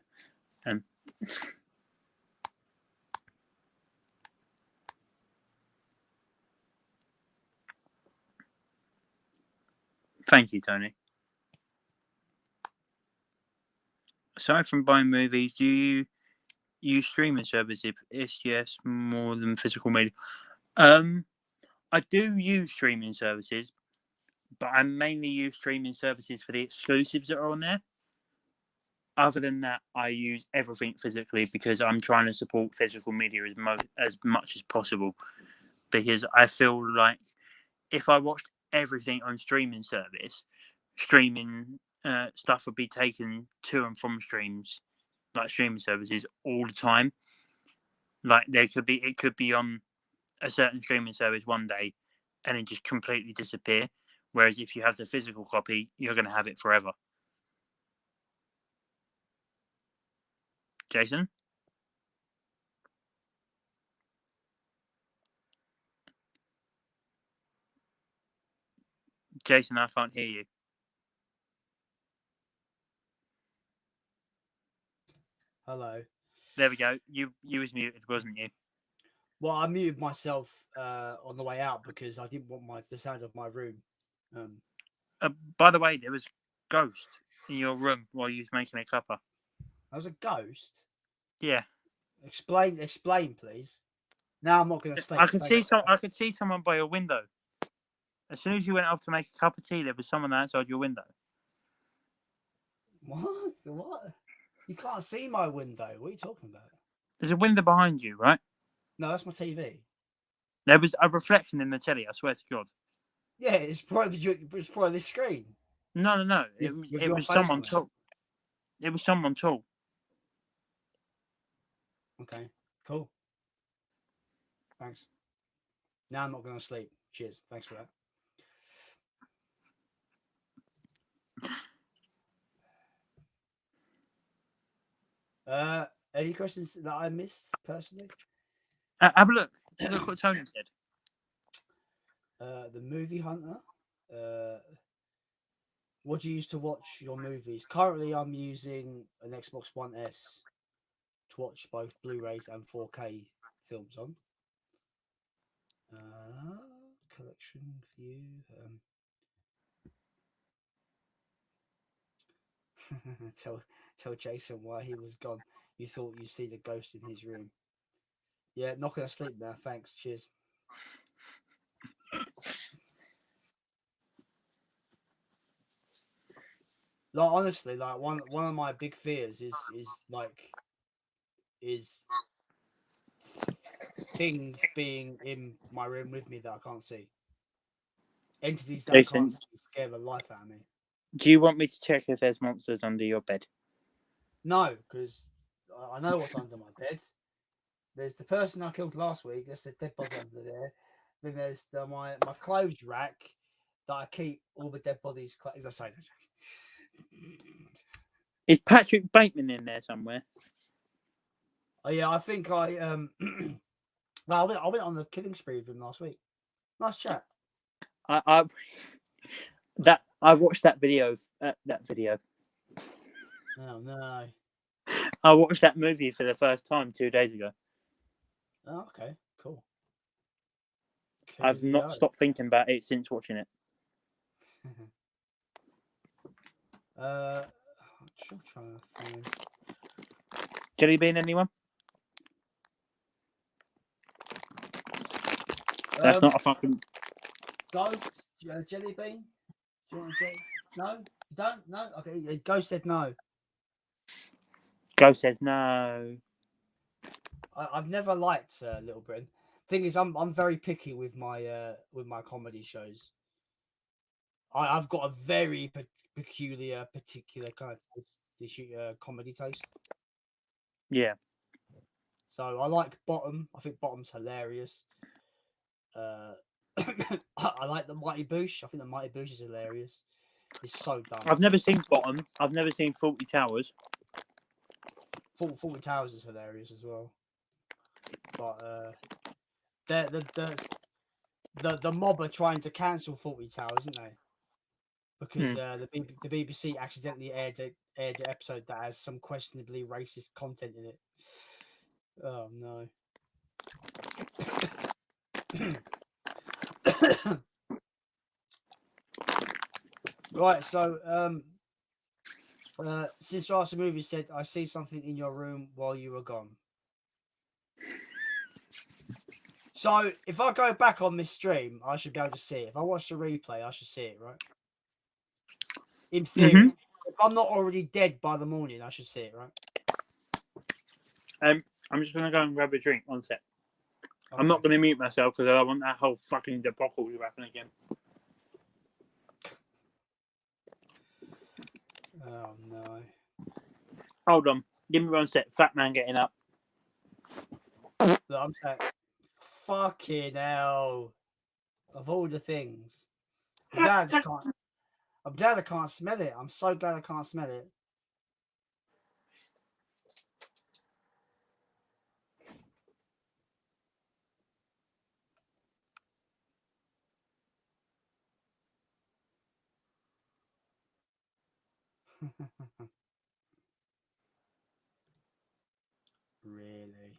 thank you, Tony. Aside from buying movies, do you use streaming services? If yes, more than physical media. I do use streaming services, but I mainly use streaming services for the exclusives that are on there. Other than that, I use everything physically because I'm trying to support physical media as much as possible. Because I feel like if I watched everything on streaming service, streaming stuff would be taken to and from streams, like streaming services, all the time. Like it could be on a certain streaming service one day, and then just completely disappear. Whereas if you have the physical copy, you're going to have it forever. Jason? Jason, I can't hear you. Hello. There we go. You was muted, wasn't you? Well, I muted myself on the way out because I didn't want the sound of my room. By the way, there was ghost in your room while you was making a cuppa. I was a ghost. Yeah. Explain, please. Now I'm not going to sleep. I could see someone by your window. As soon as you went up to make a cup of tea, there was someone outside your window. What? What? You can't see my window. What are you talking about? There's a window behind you, right? No, that's my TV. There was a reflection in the telly. I swear to God. Yeah, it's probably the screen. No. It was someone tall. It was someone tall. Okay, cool. Thanks. Now I'm not going to sleep. Cheers. Thanks for that. Any questions that I missed personally? Have a look. Look what Tony said. The Movie Hunter. What do you use to watch your movies? Currently, I'm using an Xbox One S to watch both Blu-rays and 4K films on. Collection view. Tell Jason why he was gone. You thought you see the ghost in his room. Yeah, not gonna sleep now. Thanks. Cheers. Like honestly, like one of my big fears is things being in my room with me that I can't see. Entities that Jason, I can't see scare the life out of me. Do you want me to check if there's monsters under your bed? No, because I know what's under my bed. There's the person I killed last week. There's the dead body under there. Then there's my clothes rack that I keep all the dead bodies. As I say, is Patrick Bateman in there somewhere? Oh yeah, I think I well, I went on the killing spree with him last week. Nice chat. I watched that video. That video. Oh no. I watched that movie for the first time 2 days ago. Oh, okay, cool. I've not stopped thinking about it since watching it. I'm still trying to find. Jelly Bean, anyone? That's not a fucking. Ghost, Jelly Bean. Do you want to No, you don't. No. Okay. Ghost said no. Ghost says no. I've never liked Little Britain. Thing is, I'm very picky with my comedy shows. I've got a very particular kind of comedy taste. Yeah. So I like Bottom. I think Bottom's hilarious. I like the Mighty Boosh. I think the Mighty Boosh is hilarious. It's so dumb. I've never seen Bottom. I've never seen 40 Towers. 40 Towers is hilarious as well. But the mob are trying to cancel 40 Towers, isn't they? Because the BBC accidentally aired an episode that has some questionably racist content in it. Oh no. Right, so since last movie said, I see something in your room while you were gone. So if I go back on this stream, I should be able to see it. If I watch the replay, I should see it, right? In theory, if I'm not already dead by the morning, I should see it, right? I'm just gonna go and grab a drink. One sec. Okay. I'm not gonna mute myself because I don't want that whole fucking debacle to happen again. Oh no. Hold on. Give me 1 sec. Fat man getting up. Look, I'm saying, fucking hell. Of all the things. I'm glad I can't smell it. I'm so glad I can't smell it. Really?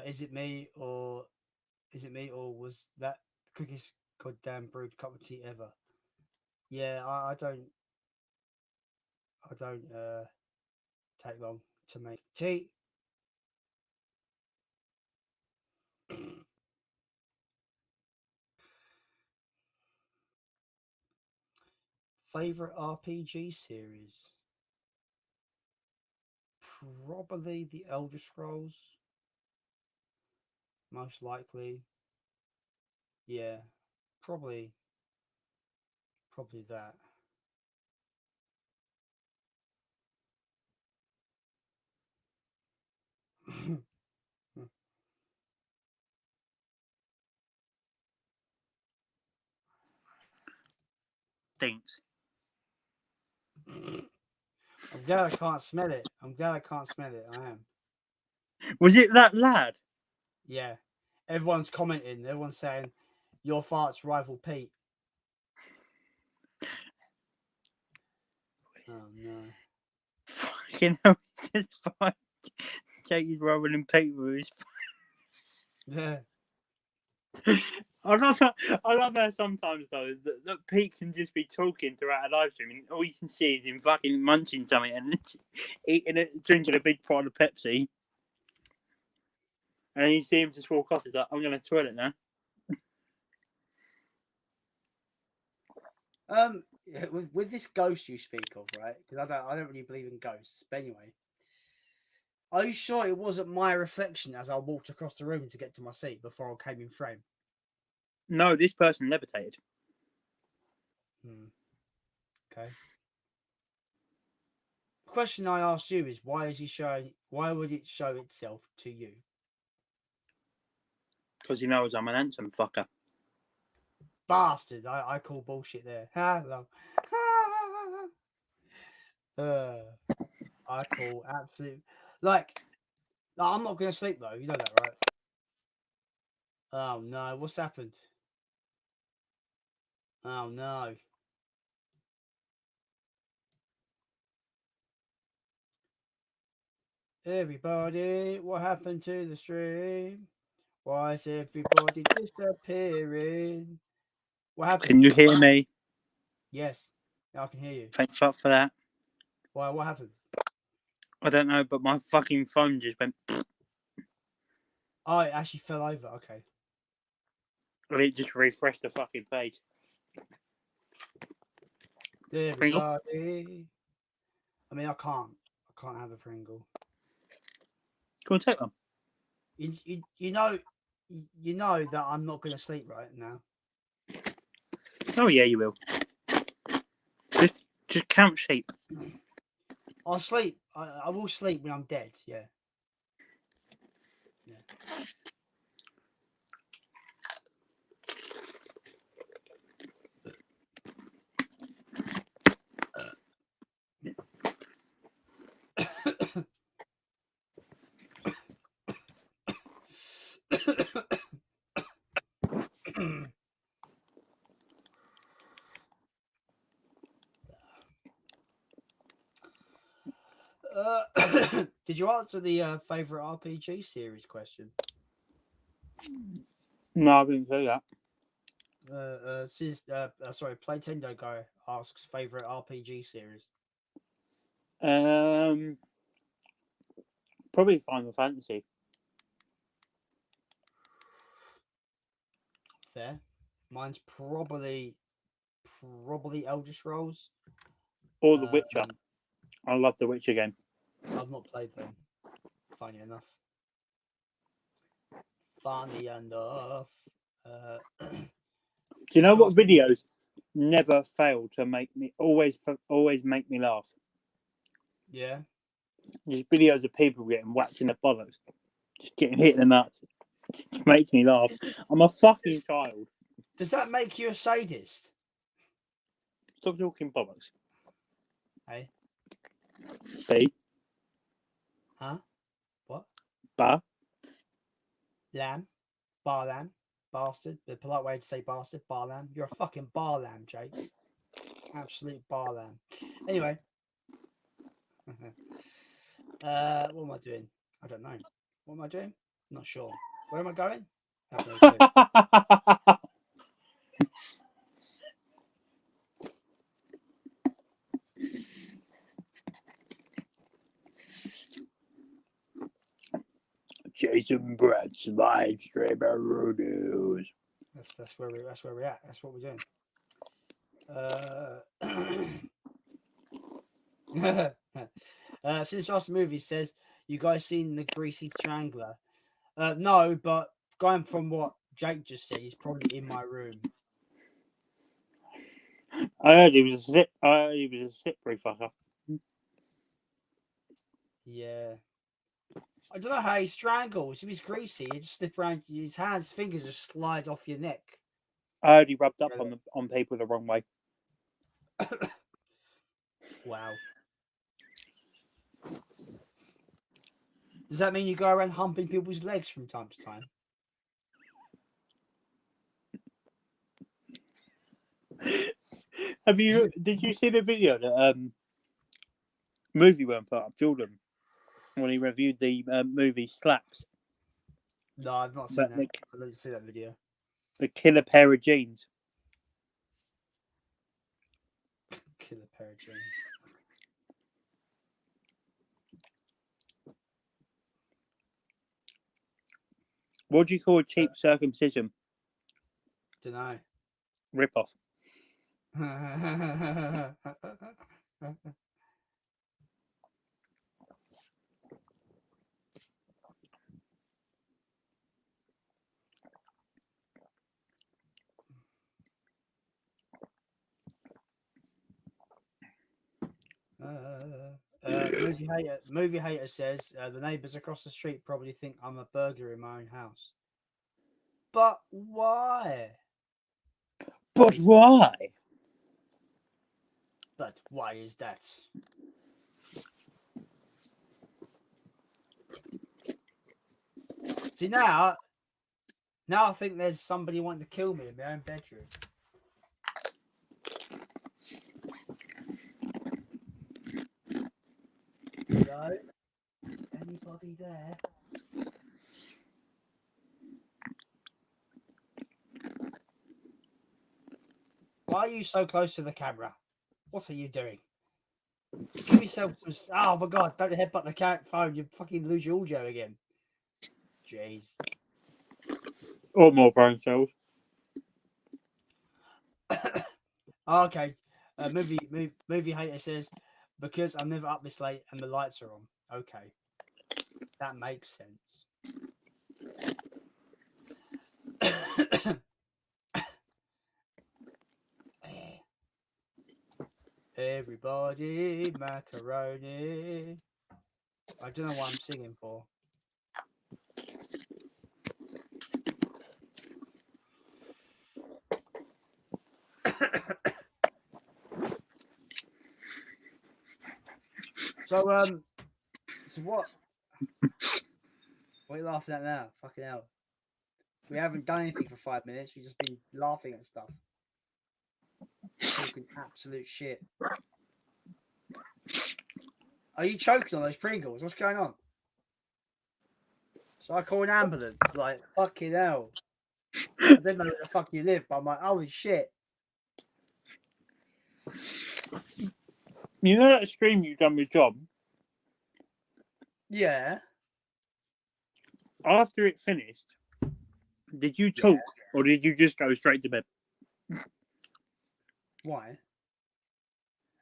Is it me or was that the quickest goddamn brewed cup of tea ever? Yeah, I don't take long to make tea. Favorite RPG series? Probably the Elder Scrolls. Most likely. Yeah, probably that. Thanks. I'm glad I can't smell it. I am. Was it that lad? Yeah. Everyone's commenting. Everyone's saying your farts rival Pete. Oh no. Fucking hell, it's fine. Jakey's rolling in paper. Yeah. I love how sometimes though that Pete can just be talking throughout a live stream and all you can see is him fucking munching something and eating it, drinking a big pot of Pepsi, and you see him just walk off. He's like, "I'm going to toilet now." With this ghost you speak of, right? Because I don't really believe in ghosts. But anyway, are you sure it wasn't my reflection as I walked across the room to get to my seat before I came in frame? No, this person levitated. Okay. The question I asked you is why would it show itself to you? Because he knows I'm an handsome fucker. Bastard! I call bullshit there. Hello. I call absolute like. No, I'm not gonna sleep though. You know that, right? Oh no! What's happened? Oh no! Everybody, what happened to the stream? Why is everybody disappearing? What happened? Can you hear me? Yes, I can hear you. Thanks up for that. Why? What happened? I don't know, but my fucking phone just went. Oh, it actually fell over. Okay. And it just refreshed the fucking page. Everybody. I mean, I can't have a Pringle. Go and take one. You know that I'm not going to sleep right now. Oh yeah, you will. Just count sheep. I'll sleep. I will sleep when I'm dead. Yeah. Did you answer the favorite RPG series question? No, I didn't say that. Sorry, Playtendo guy asks favorite RPG series. Probably Final Fantasy. Fair. Mine's probably Elder Scrolls. Or The Witcher. I love The Witcher game. I've not played them. Funny enough. Funny enough. Do you know what videos never fail to make me always make me laugh? Yeah. Just videos of people getting whacked in the bollocks, just getting hit in the nuts. It makes me laugh. I'm a fucking child. Does that make you a sadist? Stop talking bollocks. Hey. B. Huh? What? Ba. Lamb. Bar lamb. Bastard. The polite way to say bastard. Bar lamb. You're a fucking bar lamb, Jake. Absolute bar lamb. Anyway. What am I doing? I don't know. What am I doing? Not sure. Where am I going? I have no clue. Jason Brett's live STREAMAROONOOS. That's where we're at. That's what we're doing. Since last movie says you guys seen the Greasy Strangler? No, but going from what Jake just said, he's probably in my room. I heard he was a slippery fucker. Yeah. I don't know how he strangles. If he's greasy, he just slip around his hands, fingers just slide off your neck. I heard he rubbed up on people the wrong way. Wow. Does that mean you go around humping people's legs from time to time? Did you see the video that movie went put up, Jordan, when he reviewed the movie Slaps? No, I've not seen that. I didn't see that video. The killer pair of jeans. Killer pair of jeans. What do you call a cheap circumcision? Dunno. Rip off. Movie hater says the neighbours across the street probably think I'm a burglar in my own house. But why? But why? But why is that? See, now I think there's somebody wanting to kill me in my own bedroom. Hello? Anybody anybody there? Why are you so close to the camera? What are you doing? Give yourself some. Oh my god! Don't headbutt the phone. You fucking lose your audio again. Jeez. Or more brain cells. Okay. Movie hater says because I'm never up this late and the lights are on. Okay, that makes sense. Everybody macaroni. I don't know what I'm singing for. So what? What are you laughing at now? Fucking hell. We haven't done anything for 5 minutes. We've just been laughing at stuff. Talking absolute shit. Are you choking on those Pringles? What's going on? So I call an ambulance. Like, fucking hell. I didn't know where the fuck you live, but I'm like, holy shit. You know that stream you done with John? Yeah. After it finished, did you talk or did you just go straight to bed? Why?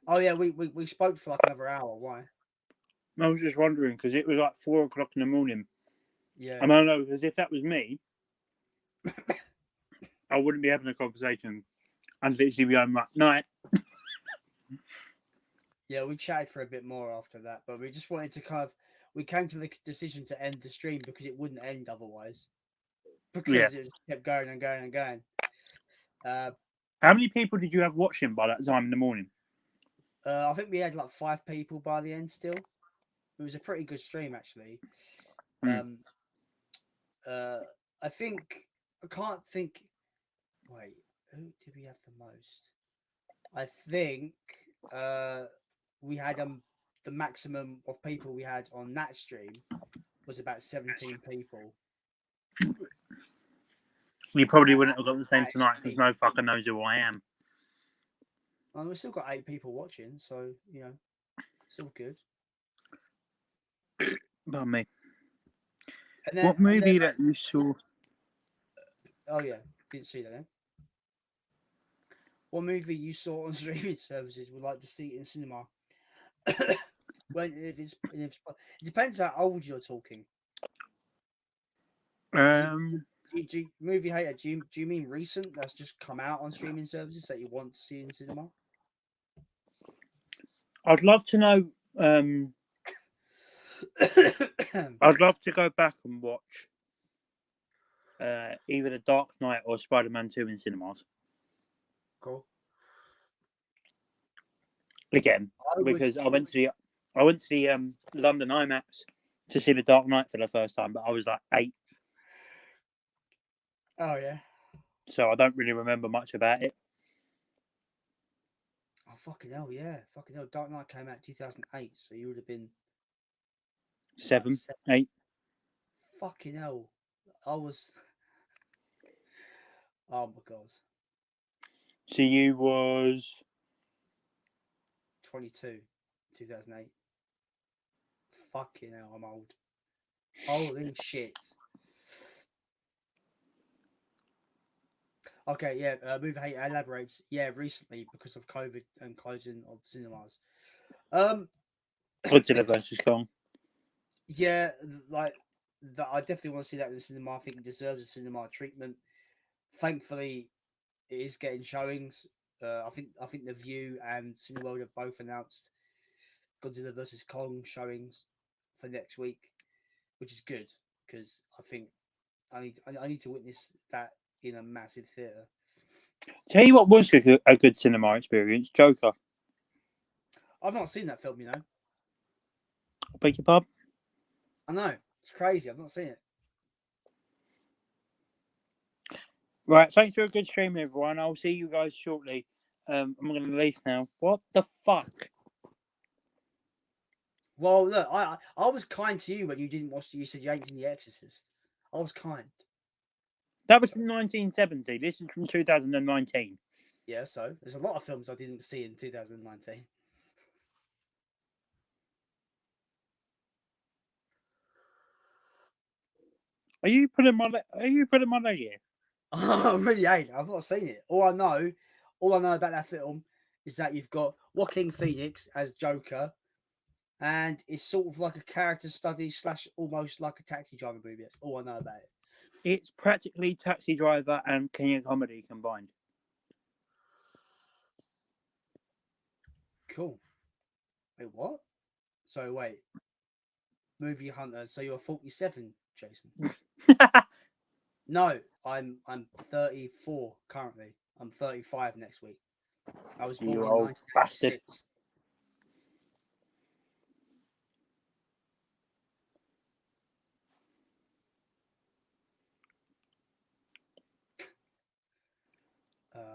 Oh yeah, we spoke for like another hour. Why? I was just wondering because it was like 4 o'clock in the morning. Yeah. And I know because if that was me, I wouldn't be having a conversation and literally be going like, night. Yeah, we chatted for a bit more after that, but we just wanted to we came to the decision to end the stream because it wouldn't end otherwise. Because it just kept going and going and going. How many people did you have watching by that time in the morning? I think we had like 5 people by the end still. It was a pretty good stream actually. I can't think. Wait, who did we have the most? I think we had the maximum of people we had on that stream was about 17 people. You probably wouldn't have got the same tonight because no fucker knows who I am. Well, we've still got 8 people watching, so you know, it's all good. Pardon me. What movie that you saw? Oh yeah, didn't see that. Then. What movie you saw on streaming services would like to see in cinema? Well, it depends how old you're talking. Movie hater, do you mean recent? That's just come out on streaming services that you want to see in cinema? I'd love to know. I'd love to go back and watch either The Dark Knight or Spider-Man 2 in cinemas. Cool. Again, because I went to the London IMAX to see The Dark Knight for the first time, but I was like 8. Oh yeah. So I don't really remember much about it. Oh fucking hell, yeah. Fucking hell. Dark Knight came out 2008, so you would have been 7, 8. Fucking hell. I was oh my god. So you was 22, 2008. Fucking hell, I'm old. Holy shit. Okay, yeah, movie hater elaborates. Yeah, recently because of COVID and closing of cinemas. Godzilla vs Kong. Yeah, like that. I definitely want to see that in the cinema. I think it deserves a cinema treatment. Thankfully, it is getting showings. I think The View and Cineworld have both announced Godzilla vs Kong showings for next week, which is good because I think I need to witness that in a massive theatre. Tell you what was a good cinema experience, Joker. I've not seen that film, you know. I beg your pardon? I know. It's crazy. I've not seen it. Right, thanks for a good stream, everyone. I'll see you guys shortly. I'm going to leave now. What the fuck? Well, look, I was kind to you when you didn't watch. You said you ain't seen The Exorcist. I was kind. That was from 1970. This is from 2019. Yeah, so there's a lot of films I didn't see in 2019. Are you putting my leg here? I really ain't. I've not seen it. All I know about that film is that you've got Joaquin Phoenix as Joker, and it's sort of like a character study / almost like a Taxi Driver movie. That's all I know about it. It's practically Taxi Driver and King of Comedy combined. Cool. Wait, what? So wait, Movie Hunter. So you're 47, Jason? No, I'm 34 currently. I'm 35 next week. I was born You in old bastard. 1996.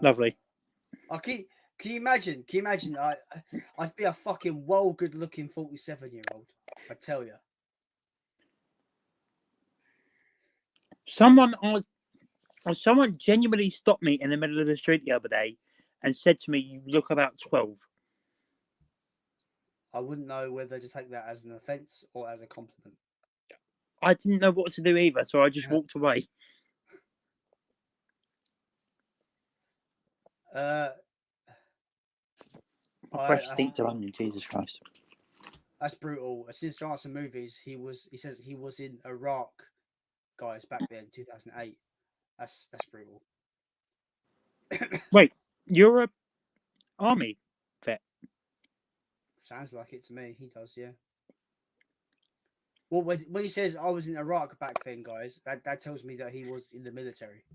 Lovely. Can you imagine? I'd be a fucking well good looking 47-year-old. I tell you. Someone genuinely stopped me in the middle of the street the other day and said to me, "You look about 12." I wouldn't know whether to take that as an offence or as a compliment. I didn't know what to do either, so I just walked away. My breath stinks of onion, Jesus Christ. That's brutal. Since Johnson movies, he says he was in Iraq, guys, back then, 2008. That's brutal. Wait, you're a army vet? Sounds like it to me. He does, yeah. Well, when he says I was in Iraq back then, guys, that tells me that he was in the military.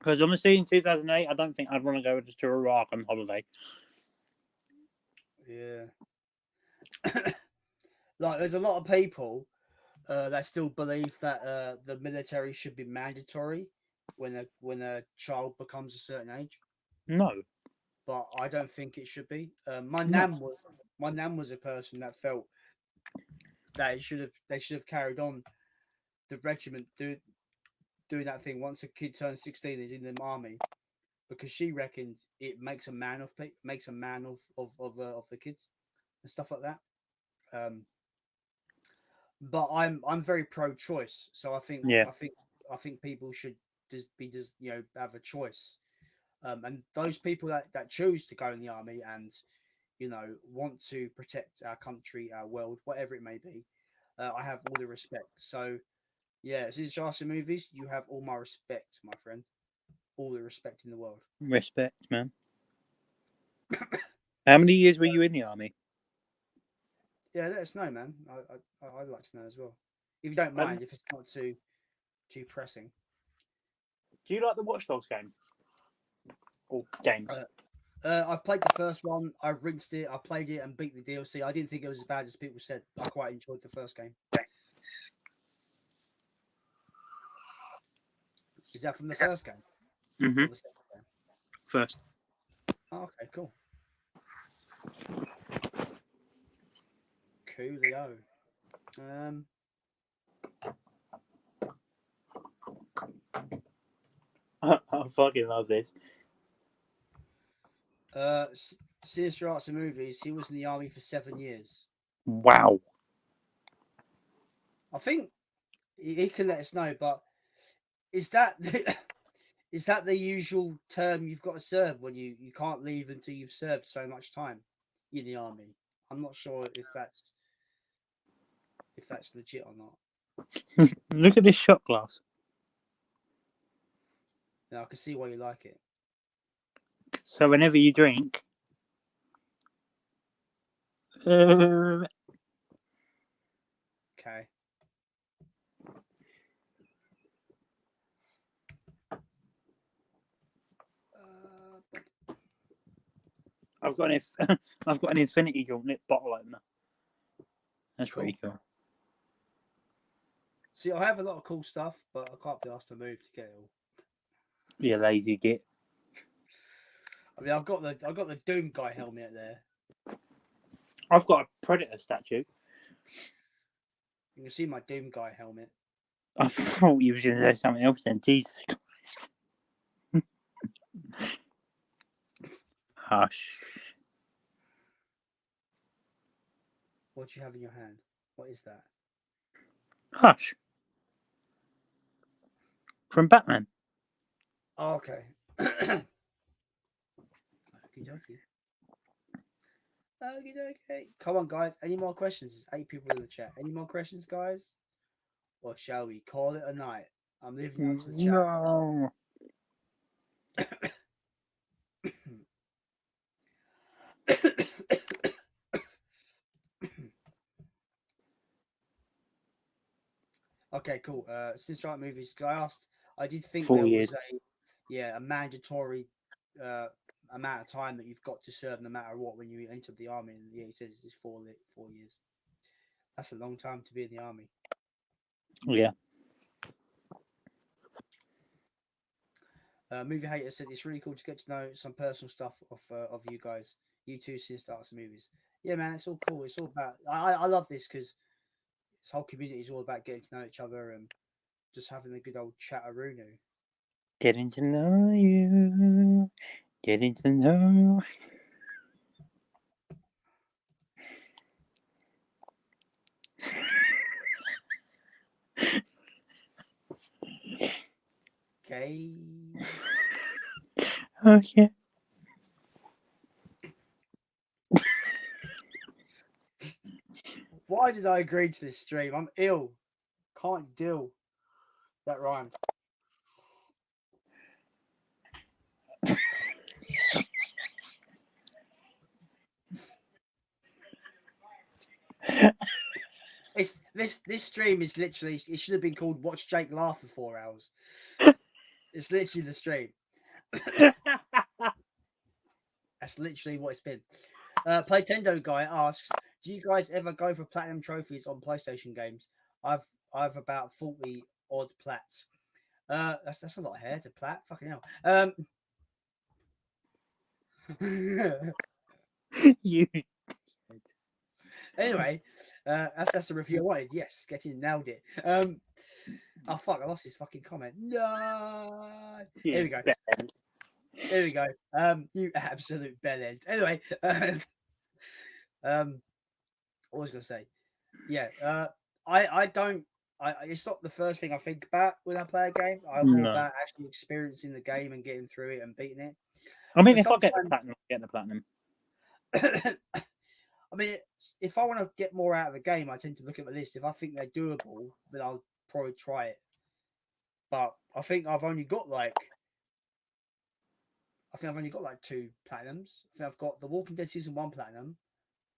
Because honestly, in 2008, I don't think I'd want to go to Iraq on holiday. Yeah. Like, there's a lot of people that still believe that the military should be mandatory when a child becomes a certain age. No. But I don't think it should be. My nan was a person that felt that they should have carried on the regiment doing that thing once a kid turns 16 is in the army, because she reckons it makes a man of the kids and stuff like that. But I'm very pro-choice, so I think people should just have a choice. And those people that choose to go in the army and want to protect our country, our world, whatever it may be, I have all the respect. So yeah, since Jarson movies, you have all my respect, my friend. All the respect in the world. Respect, man. How many years were you in the army? Yeah, let us know, man. I'd like to know as well, if you don't mind, if it's not too pressing. Do you like the Watch Dogs game? Or games? I've played the first one. I rinsed it. I played it and beat the DLC. I didn't think it was as bad as people said. I quite enjoyed the first game. Is that from the first game? Mm-hmm. The second game? First. Oh, okay, cool. Coolio. I fucking love this. Sinister Arts and Movies. He was in the army for 7 years. Wow. I think he can let us know, but is that the usual term you've got to serve when you can't leave until you've served so much time in the army? I'm not sure if that's legit or not. Look at this shot glass. Now I can see why you like it. So whenever you drink, Okay. I've got an Infinity Gauntlet bottle opener. That's pretty cool. See, I have a lot of cool stuff, but I can't be asked to move to get it all. You lazy git. I mean, I've got the Doom Guy helmet there. I've got a Predator statue. You can see my Doom Guy helmet. I thought you were going to say something else then. Jesus Christ. Hush. What do you have in your hand? What is that? Hush. From Batman. Oh, okay. Okie dokie. Okay. Come on, guys. Any more questions? There's 8 people in the chat. Any more questions, guys? Or shall we call it a night? I'm leaving you up to the chat. No. Okay, cool. Since right movies, I did think 4 there years. was a mandatory amount of time that you've got to serve no matter what when you enter the army. And yeah, it says it's 4 years. That's a long time to be in the army. Yeah. Movie Hater said it's really cool to get to know some personal stuff of you guys. You two since starts the movies. Yeah, man, it's all cool. It's all about. I love this because this whole community is all about getting to know each other and just having a good old chat-a-roonoo. Getting to know you. Getting to know. Okay. Okay. Why did I agree to this stream? I'm ill. Can't deal. That rhymed. This stream is literally, it should have been called Watch Jake Laugh for 4 hours. It's literally the stream. That's literally what it's been. Playtendo guy asks, do you guys ever go for platinum trophies on PlayStation games? I've about 40 odd plats. That's a lot of hair to plat. Fucking hell. You. Anyway, that's the review I wanted. Yes, getting nailed it. Oh fuck, I lost his fucking comment. No. Here we go. Here we go. You absolute bellend. Anyway, what was I gonna say? Yeah. I don't. It's not the first thing I think about when I play a game. I'm more about actually experiencing the game and getting through it and beating it. I mean, if I get the platinum, I get the platinum. I mean, if I want to get more out of the game, I tend to look at the list. If I think they're doable, then I'll probably try it. But I think I've only got like 2 platinums. I think I've got the Walking Dead Season 1 platinum,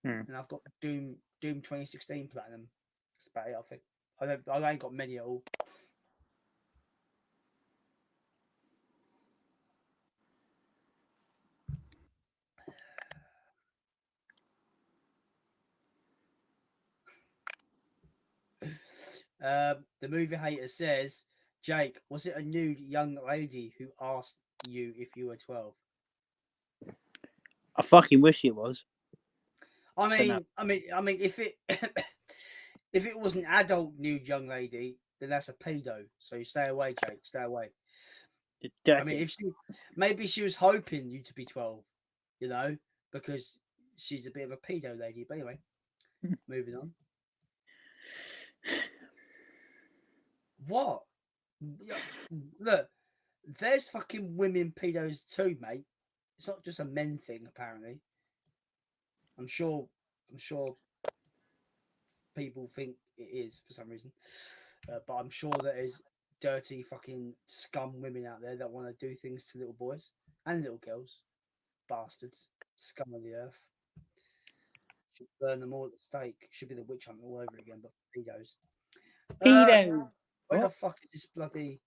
and I've got Doom 2016 platinum. That's about it, I think. I ain't got many at all. The movie hater says, Jake, was it a nude young lady who asked you if you were 12? I fucking wish it was. I mean, if it if it was an adult nude young lady, then that's a pedo. So you stay away, Jake. Stay away. I mean, if maybe she was hoping you to be 12, you know, because she's a bit of a pedo lady. But anyway, moving on. What? Look, there's fucking women pedos too, mate. It's not just a men thing, apparently. I'm sure people think it is for some reason, but I'm sure there's dirty fucking scum women out there that want to do things to little boys and little girls. Bastards, scum of the earth. Should burn them all at the stake. Should be the witch hunt all over again, but pedos. Pedo. Where the fuck is this bloody?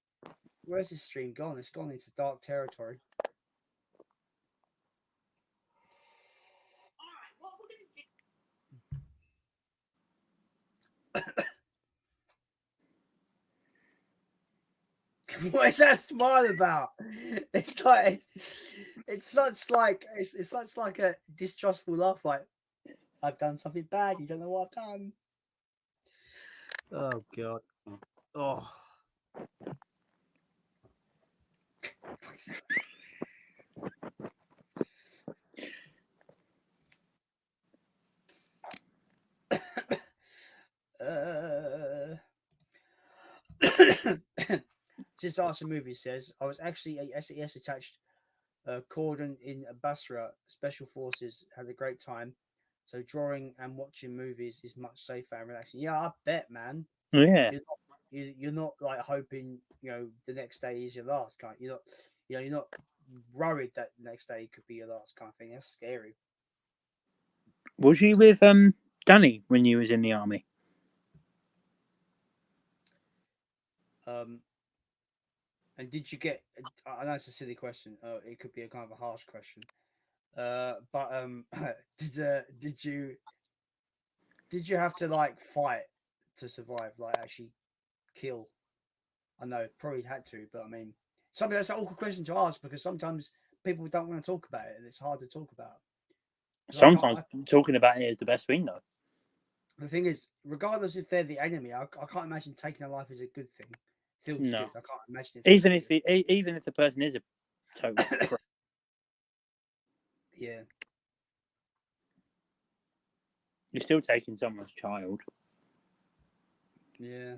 Where's this stream gone? It's gone into dark territory. What is that smile about? It's like it's such like a distrustful laugh. Like I've done something bad. You don't know what I've done. Oh god. Oh. Just Awesome Movie says, I was actually a SAS attached cordon in Basra. Special Forces had a great time. So drawing and watching movies is much safer and relaxing. Yeah, I bet, man. Yeah. You're not like hoping, the next day is your last kind. You're not worried that the next day could be your last kind of thing. That's scary. Was you with Danny when you was in the army? And did you get? I know it's a silly question. It could be a kind of a harsh question. But did you have to like fight to survive? Like actually kill? I know probably had to, but I mean, that's an awkward question to ask because sometimes people don't want to talk about it, and it's hard to talk about. Sometimes talking about it is the best thing, though. The thing is, regardless if they're the enemy, I can't imagine taking a life is a good thing. Feels good. I can't imagine it. Even if the person is a total yeah, you're still taking someone's child. Yeah.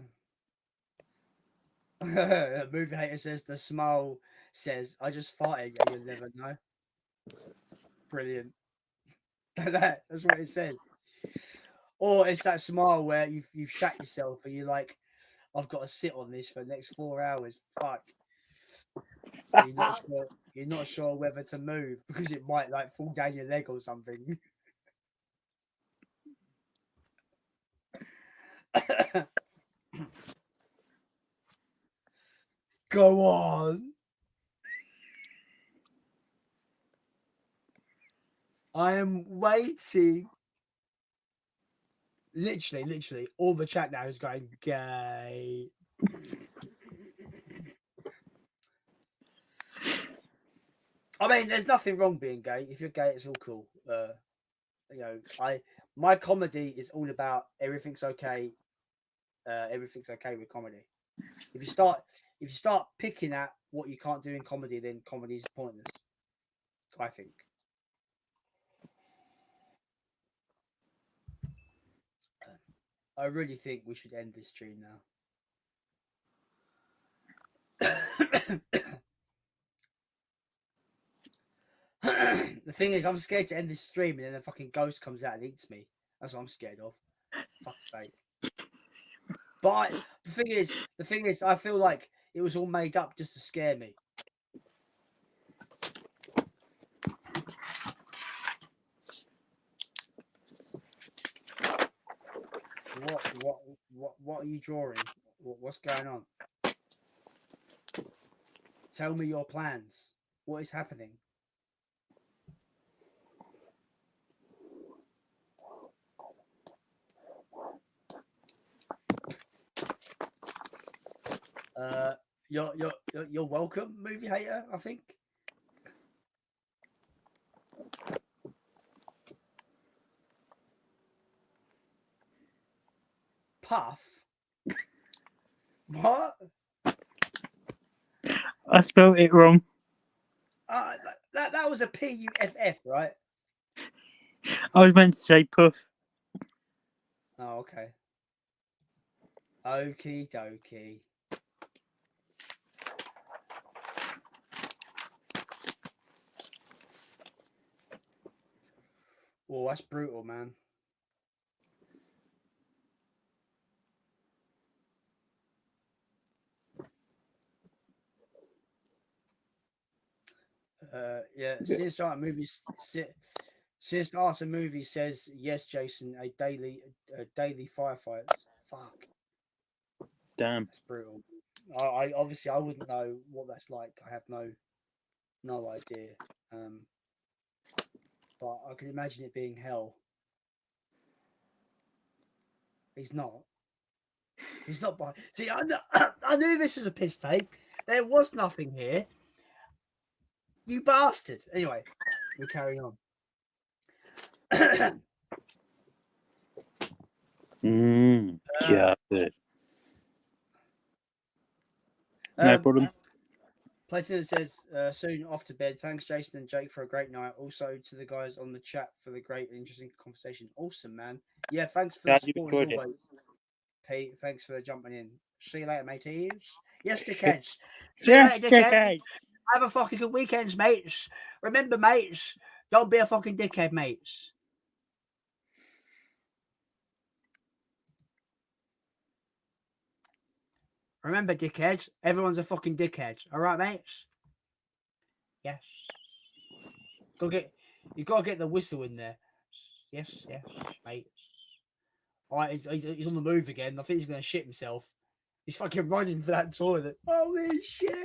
Movie hater says the smile says, I just farted, yeah, you'll never know. Brilliant. That's what it said. Or it's that smile where you've shat yourself and you're like, I've got to sit on this for the next 4 hours. Fuck. You're not sure whether to move because it might like fall down your leg or something. Go on. I am waiting. Literally, all the chat now is going gay. I mean, there's nothing wrong being gay. If you're gay, it's all cool. My comedy is all about everything's okay. Everything's okay with comedy. If you start picking at what you can't do in comedy, then comedy is pointless. I think. I really think we should end this stream now. The thing is, I'm scared to end this stream and then a fucking ghost comes out and eats me. That's what I'm scared of. Fuck's sake. But the thing is, I feel like it was all made up just to scare me. What are you drawing? What's going on? Tell me your plans. What is happening? You're welcome, movie hater. I think. Puff. What? I spelled it wrong. That was a Puff, right? I was meant to say puff. Oh, okay. Okie dokie. Oh, that's brutal, man. Yeah, Sinister Movies. Sinister Arts and Movies says yes, Jason. A daily firefights. Fuck. Damn. That's brutal. I obviously I wouldn't know what that's like. I have no idea. But I can imagine it being hell. He's not. He's not by. See, I knew this was a piss take. There was nothing here. You bastard. Anyway, we're carrying on. Yeah, good. No problem. Platinum says, soon off to bed. Thanks, Jason and Jake, for a great night. Also to the guys on the chat for the great and interesting conversation. Awesome, man. Yeah, thanks for the Glad you support as enjoyed it. always. Pete, thanks for jumping in. See you later, mateys. Yes, dickheads. See you later, dickhead. Have a fucking good weekend, mates. Remember, mates, don't be a fucking dickhead, mates. Remember, dickheads, everyone's a fucking dickhead. All right, mates? Yes. You gotta get the whistle in there. Yes, mates. All right, he's on the move again. I think he's gonna shit himself. He's fucking running for that toilet. Holy shit!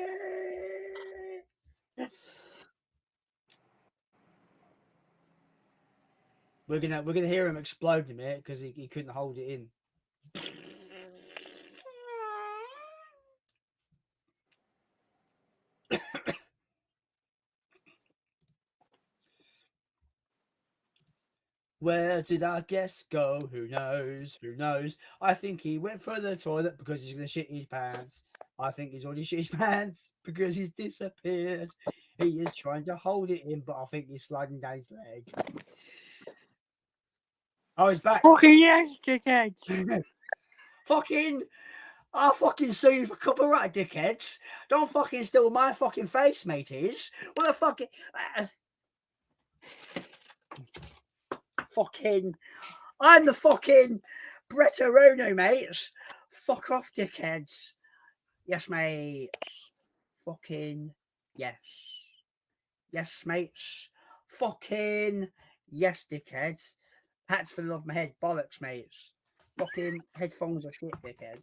We're gonna hear him explode in a minute because he couldn't hold it in. Where did our guest go? Who knows? Who knows? I think he went for the toilet because he's gonna shit his pants. I think he's already shit his pants because he's disappeared. He is trying to hold it in, but I think he's sliding down his leg. Oh, he's back. Fucking yes, dickheads. Fucking, I'll fucking sue you for copyright, dickheads. Don't fucking steal my fucking face, mateys. What the fucking... fucking... I'm the fucking Bretterono, mates. Fuck off, dickheads. Yes, mates. Fucking yes. Yes, mates. Fucking yes, dickheads. Hats for the love of my head. Bollocks, mates. Fucking headphones are shit, dickheads.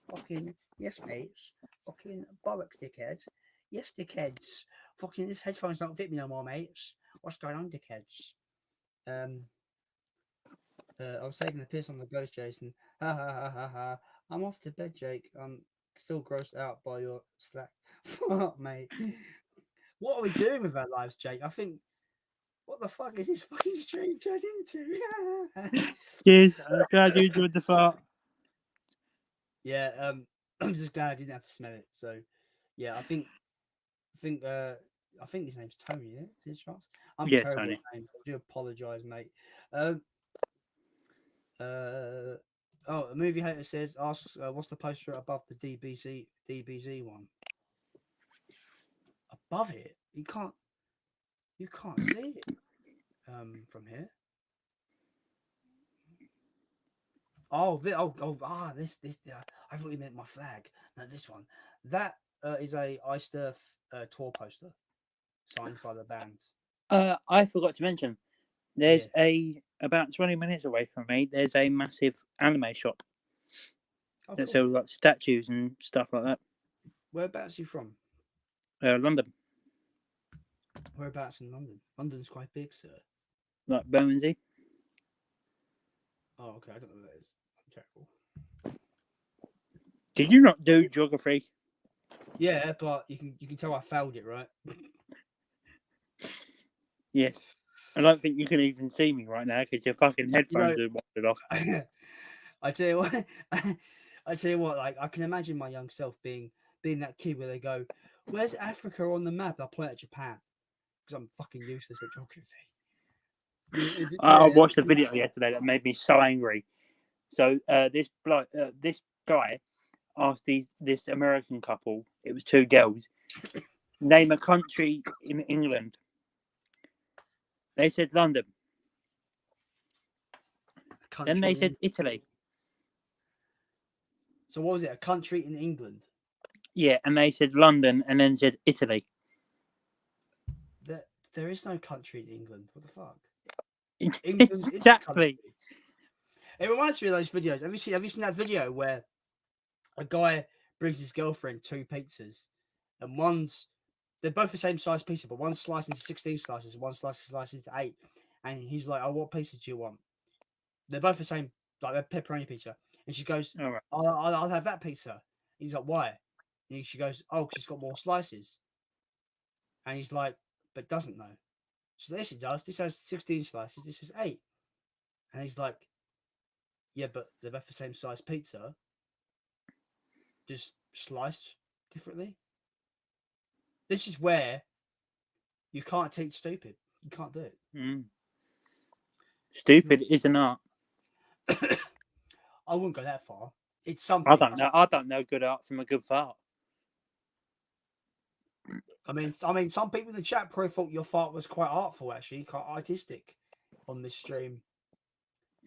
Fucking yes, mates. Fucking bollocks, dickheads. Yes, dickheads. Fucking this headphones don't fit me no more, mates. What's going on, dickheads? I was taking the piss on the ghost, Jason. Ha ha ha ha ha. I'm off to bed, Jake. I'm still grossed out by your slack. Fuck, mate. What are we doing with our lives, Jake? I think. What the fuck is this fucking stream turned into? Yes, I'm glad you enjoyed the fart. Yeah, I'm just glad I didn't have to smell it. So, yeah, I think his name's Tony. Yeah, is his chance? I'm terrible Tony. at names. I do apologise, mate. Oh, a movie hater says, asks, what's the poster above the DBZ one? Above it, you can't see it from here. This. I thought you meant my flag. No, this one. That is a Iced Earth tour poster signed by the band. I forgot to mention. There's about 20 minutes away from me. There's a massive anime shop that sells like statues and stuff like that. Whereabouts are you from? London. Whereabouts in London? London's quite big, sir. Like Bermondsey. Oh, okay. I don't know what that is. I'm terrible. Did you not do geography? Yeah, but you can tell I failed it, right? Yes. I don't think you can even see me right now because your fucking headphones are wandered off. I tell you what, like I can imagine my young self being that kid where they go, "Where's Africa on the map?" I point at Japan because I'm fucking useless at geography. I watched a video yesterday that made me so angry. So this guy asked this American couple, it was two girls, name a country in England. They said London. Then they said Italy. So what was it? A country in England? Yeah, and they said London and then said Italy. There is no country in England. What the fuck? England exactly. It reminds me of those videos. Have you seen that video where a guy brings his girlfriend 2 pizzas, and they're both the same size pizza, but one's sliced into 16 slices, and one sliced into 8. And he's like, "Oh, what pizza do you want?" They're both the same, like they're pepperoni pizza. And she goes, All right. I'll have that pizza. He's like, "Why?" And she goes, "Oh, because it's got more slices." And he's like, "But doesn't know." She's like, "Yes, it does. This has 16 slices. This has 8." And he's like, Yeah, but they're both the same size pizza, just sliced differently. This is where you can't teach stupid. You can't do it. Stupid is an art. I wouldn't go that far. It's something. I don't know. I don't know good art from a good fart. I mean, some people in the chat probably thought your fart was quite artful, actually, quite artistic, on this stream.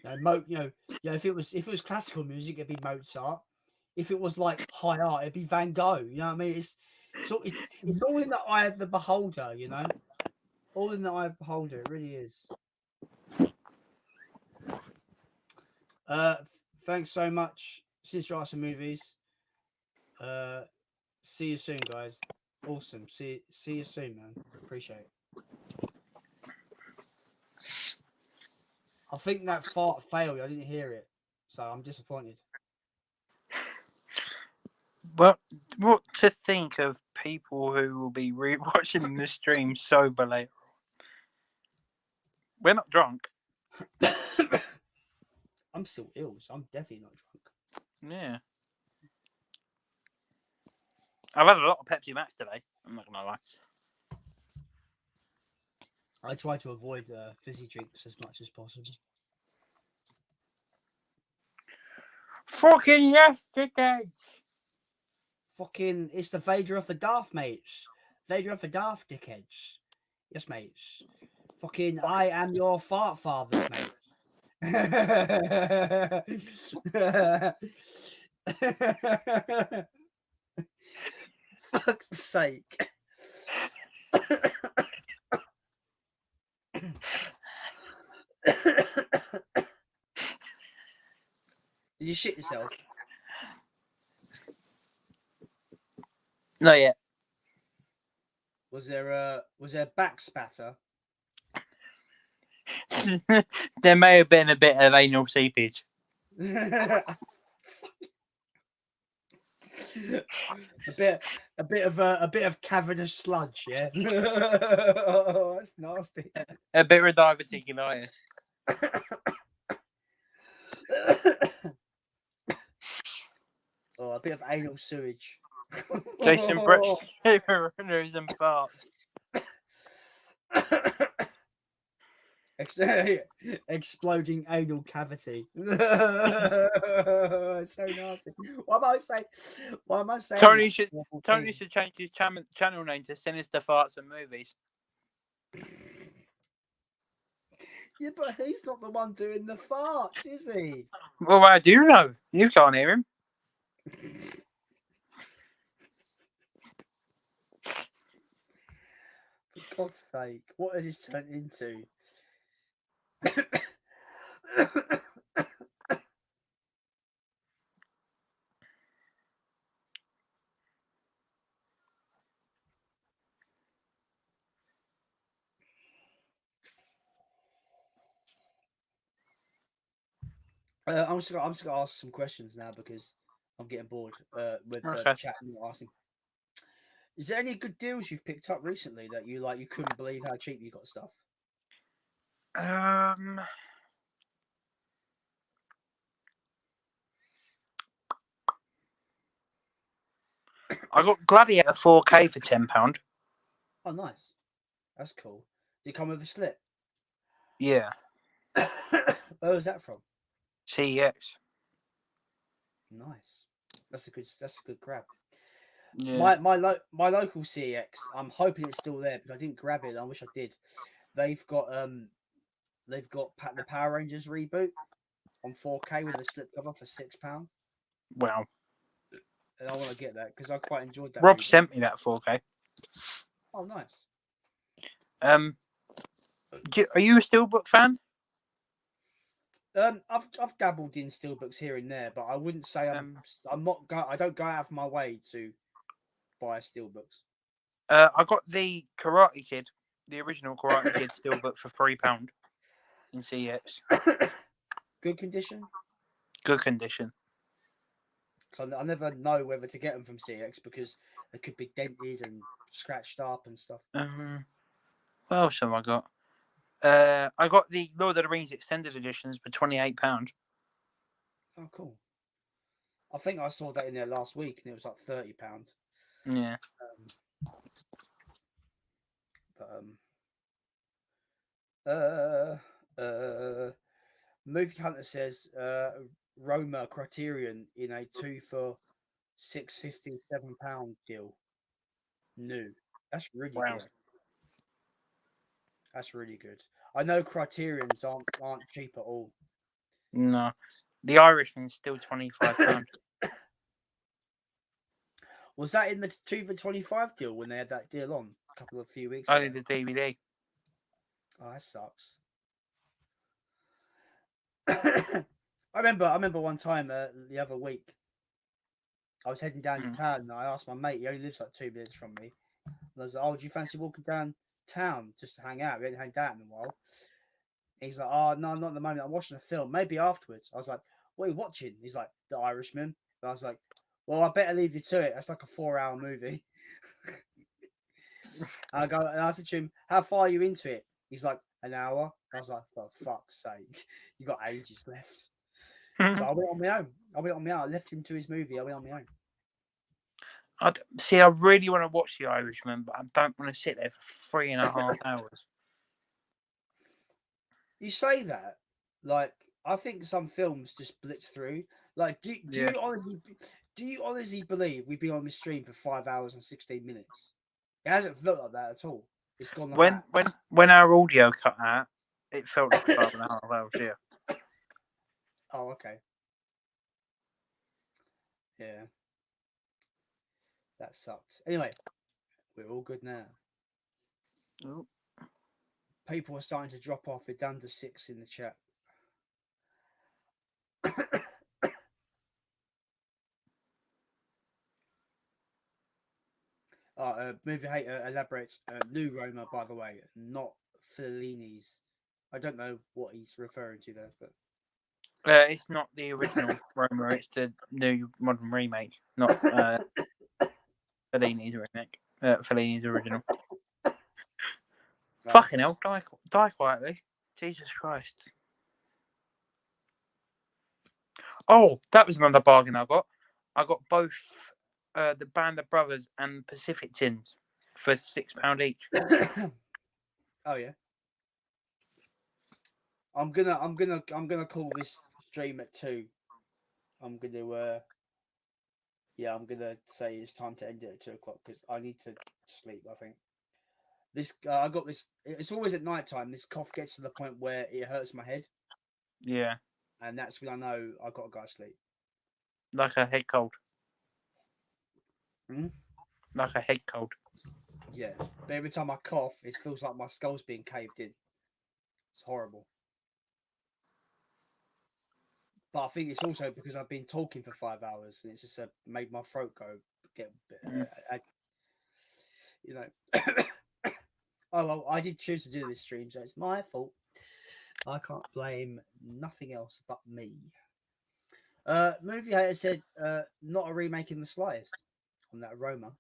If it was classical music, it'd be Mozart. If it was like high art, it'd be Van Gogh. You know what I mean? It's all in the eye of the beholder. You know, all in the eye of the beholder. It really is. Thanks so much, Sister Arts and Movies. See you soon, guys. Awesome. See you soon, man. Appreciate it. I think that fart failed. I didn't hear it, so I'm disappointed. Well, what to think of people who will be rewatching the stream sober later on? We're not drunk. I'm still ill, so I'm definitely not drunk. Yeah. I've had a lot of Pepsi Max today. I'm not gonna lie. I try to avoid fizzy drinks as much as possible. Fucking yes, dickheads! Fucking, it's the Vader of the Darth, mates. Vader of the Darth, dickheads. Yes, mates. Fucking, I am your fart fathers, mate. Fuck's sake. Did you shit yourself? Not yet. Was there back spatter? There may have been a bit of anal seepage. a bit of cavernous sludge, yeah. Oh, that's nasty. A bit of diverticulitis. Oh, a bit of anal sewage. Jason Brett's runners and farts. Exploding anal cavity. It's so nasty. What am I saying? Tony should change his channel name to Sinister Farts and Movies. Yeah, but he's not the one doing the farts, is he? Well, I do know. You can't hear him. For God's sake, what has this turned into? I'm just gonna ask some questions now because I'm getting bored with the chat and asking. Is there any good deals you've picked up recently that you couldn't believe how cheap you got stuff? I got Gladiator 4K for £10. Oh, nice. That's cool. Did it come with a slip? Yeah. Where was that from? CEX. Nice. That's a good grab. Yeah. My local CEX. I'm hoping it's still there because I didn't grab it. I wish I did. They've got the Power Rangers reboot on 4K with a slip cover for £6. Wow. And I want to get that because I quite enjoyed that. Rob reboot. sent me that 4K. Oh, nice. Are you a Steelbook fan? I've dabbled in steelbooks here and there, but I wouldn't say I don't go out of my way to buy steelbooks. I got the Karate Kid, the original Karate Kid steelbook for £3 in CEX. Good condition. Good condition. So I never know whether to get them from CEX because they could be dented and scratched up and stuff. What else have I got? I got the Lord of the Rings extended editions for £28. Oh, cool. I think I saw that in there last week, and it was like £30. Yeah. Movie Hunter says Roma Criterion in a 2 for £6.57 deal. New. That's really Wow. good. That's really good. I know Criterions aren't cheap at all. No. The Irishman's still £25. Was that in the 2 for 25 deal when they had that deal on a few weeks Only ago? the DVD. Oh, that sucks. I remember one time the other week, I was heading down to town and I asked my mate, he only lives like 2 minutes from me. And I was like, oh, do you fancy walking down town just to hang out? We hadn't hanged out in a while. And he's like, oh, no, not at the moment. I'm watching a film. Maybe afterwards. I was like, what are you watching? He's like, The Irishman. And I was like, well, I better leave you to it. That's like a 4-hour movie. And I said to him, how far are you into it? He's like, an hour. I was like, for fuck's sake, you got ages left. So I went on my own. I left him to his movie. I went on my own. I really want to watch The Irishman, but I don't want to sit there for 3.5 hours. You say that, like, I think some films just blitz through. Like, do you honestly believe we've been on this stream for 5 hours and 16 minutes? It hasn't felt like that at all. It's gone like when our audio cut out, it felt like 5.5 hours. Yeah. Oh, okay. Yeah. That sucked. Anyway, we're all good now. Oh. People are starting to drop off. We're down to 6 in the chat. Movie hater elaborates. New Roma, by the way, not Fellini's. I don't know what he's referring to there, but It's not the original Roma. It's the new modern remake, not Fellini's remake. Fellini's original. Fucking hell! Die quietly. Jesus Christ. Oh, that was another bargain I got. I got both the Band of Brothers and Pacific Tins for £6 each. Oh yeah. I'm gonna call this stream at 2. I'm gonna say it's time to end it at 2 o'clock because I need to sleep. I think this I got this. It's always at night time. This cough gets to the point where it hurts my head. Yeah. And that's when I know I got to go to sleep. Like a head cold. Hmm? Like a head cold. Yeah. But every time I cough, it feels like my skull's being caved in. It's horrible. But I think it's also because I've been talking for 5 hours and it's just made my throat get you know. Oh well, I did choose to do this stream, so it's my fault. I can't blame nothing else but me. Movie hater said not a remake in the slightest on that Roma.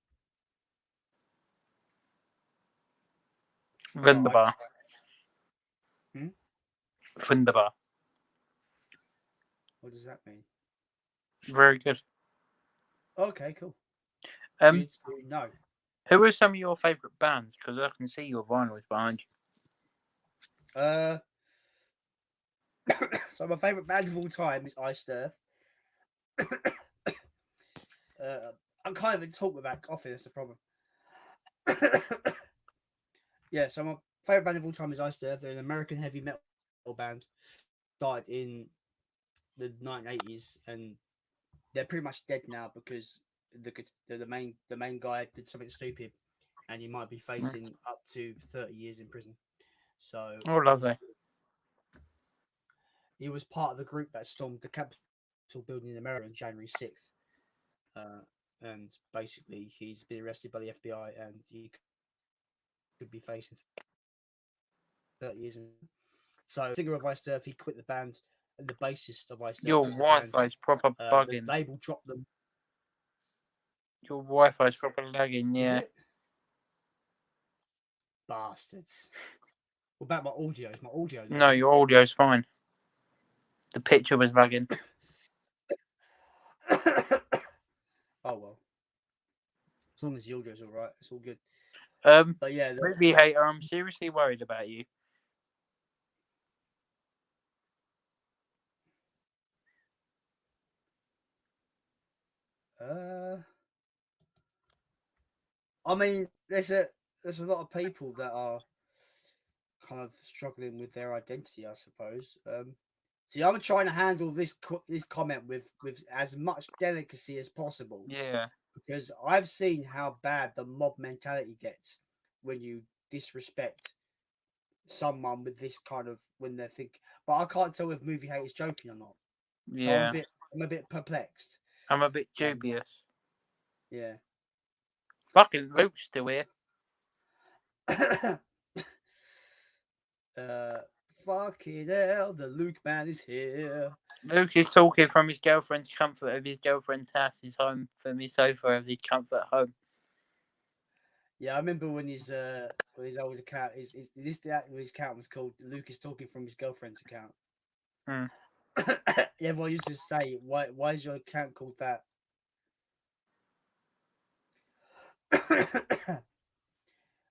Wunderbar. Wunderbar. What does that mean? Very good. Okay, cool. Good to know. Who are some of your favourite bands? Because I can see your vinyls behind you. So my favourite band of all time is Iced Earth. I'm kind of in talk with that coffee. That's the problem. Yeah, so my favourite band of all time is Iced Earth. They're an American heavy metal band. Started in the 1980s, and they're pretty much dead now because the main guy did something stupid, and he might be facing up to 30 years in prison. So lovely. He was part of the group that stormed the Capitol building in America on January 6th. And basically, he's been arrested by the FBI and he could be facing 30 years. So, singer of Iced Earth, he quit the band, and the bassist of Iced Earth. Your Wi-Fi's proper bugging. The label dropped them. Your Wi-Fi's proper lagging, yeah. Bastards. What about my audio? Is my audio lagging? No, your audio's fine. The picture was lagging. Oh well, as long as the audio's all right, it's all good. But yeah, Movie hater, I'm seriously worried about you. I mean, there's a lot of people that are kind of struggling with their identity, I suppose. See, I'm trying to handle this comment with as much delicacy as possible. Yeah. Because I've seen how bad the mob mentality gets when you disrespect someone with this kind of when they think. But I can't tell if movie haters joking or not. So Yeah. I'm a bit perplexed. I'm a bit dubious. Yeah. Fucking Luke's still here. Fucking hell, the Luke man is here. Luke is talking from his girlfriend's comfort of his girlfriend's house, his home, from his sofa of his comfort home. Yeah, I remember when his old account his account was called Luke is talking from his girlfriend's account. Everyone used to say, why is your account called that?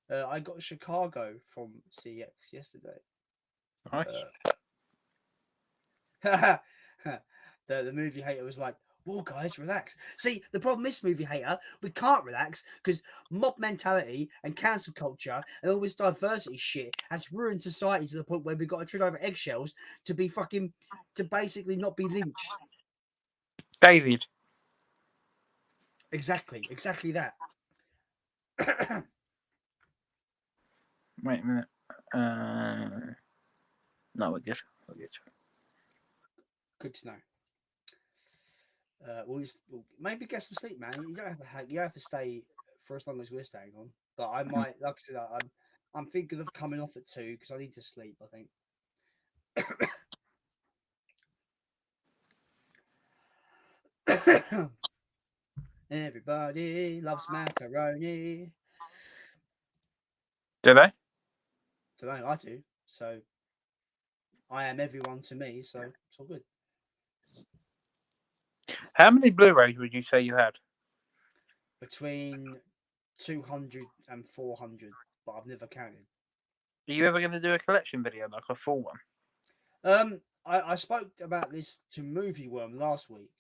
I got Chicago from CX yesterday. Nice. The movie hater was like, "Whoa, guys, relax." See, the problem is, movie hater, we can't relax because mob mentality and cancel culture and all this diversity shit has ruined society to the point where we've got to tread over eggshells to be to basically not be lynched. David. Exactly that. Wait a minute. No, we're good. Good to know. We'll maybe get some sleep, man. You don't have to stay for as long as we're staying on. But I might, like I said, I'm thinking of coming off at 2 because I need to sleep. I think. Everybody loves macaroni. Do they? Don't know, I do. So I am everyone to me. So it's all good. How many Blu-rays would you say you had? Between 200 and 400, but I've never counted. Are you ever going to do a collection video, like a full one? I spoke about this to Movie Worm last week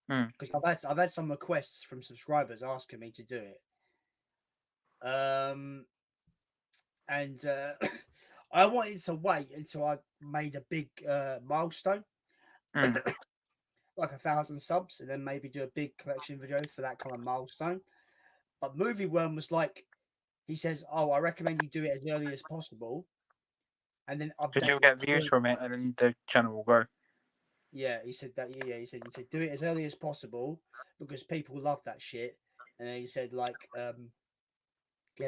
because I've had some requests from subscribers asking me to do it. And I wanted to wait until I made a big milestone, like 1,000 subs, and then maybe do a big collection video for that kind of milestone. But Movie Worm was like, he says, "Oh, I recommend you do it as early as possible." And then because you'll get views from it, and then the channel will grow. Yeah, he said that. Yeah, he said do it as early as possible because people love that shit. And then he said like,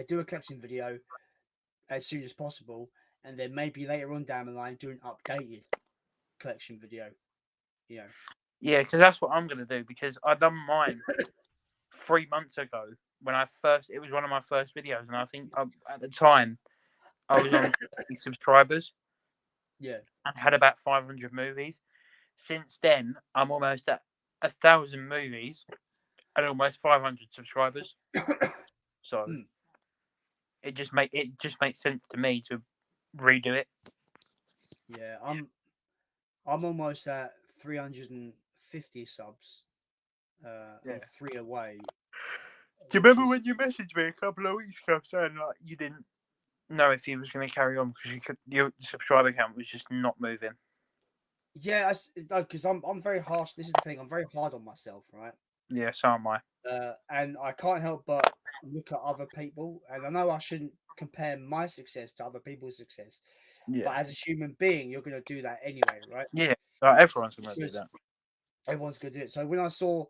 do a collection video as soon as possible, and then maybe later on down the line do an updated collection video. Yeah, because that's what I'm gonna do because I done mine 3 months ago when it was one of my first videos, and I think at the time I was on 50 subscribers. Yeah, and had about 500 movies. Since then, I'm almost at 1,000 movies and almost 500 subscribers. So it just makes sense to me to redo it. Yeah, I'm almost at 350 subs. I'm 3 away. Do you remember when you messaged me a couple of weeks ago saying like you didn't know if he was going to carry on because your subscriber count was just not moving? Yeah, because I'm very harsh. This is the thing. I'm very hard on myself, right? Yeah, so am I. And I can't help but look at other people, and I know I shouldn't compare my success to other people's success. Yeah. But as a human being, you're going to do that anyway, right? Yeah, everyone's going to do that. Everyone's going to do it. So when I saw,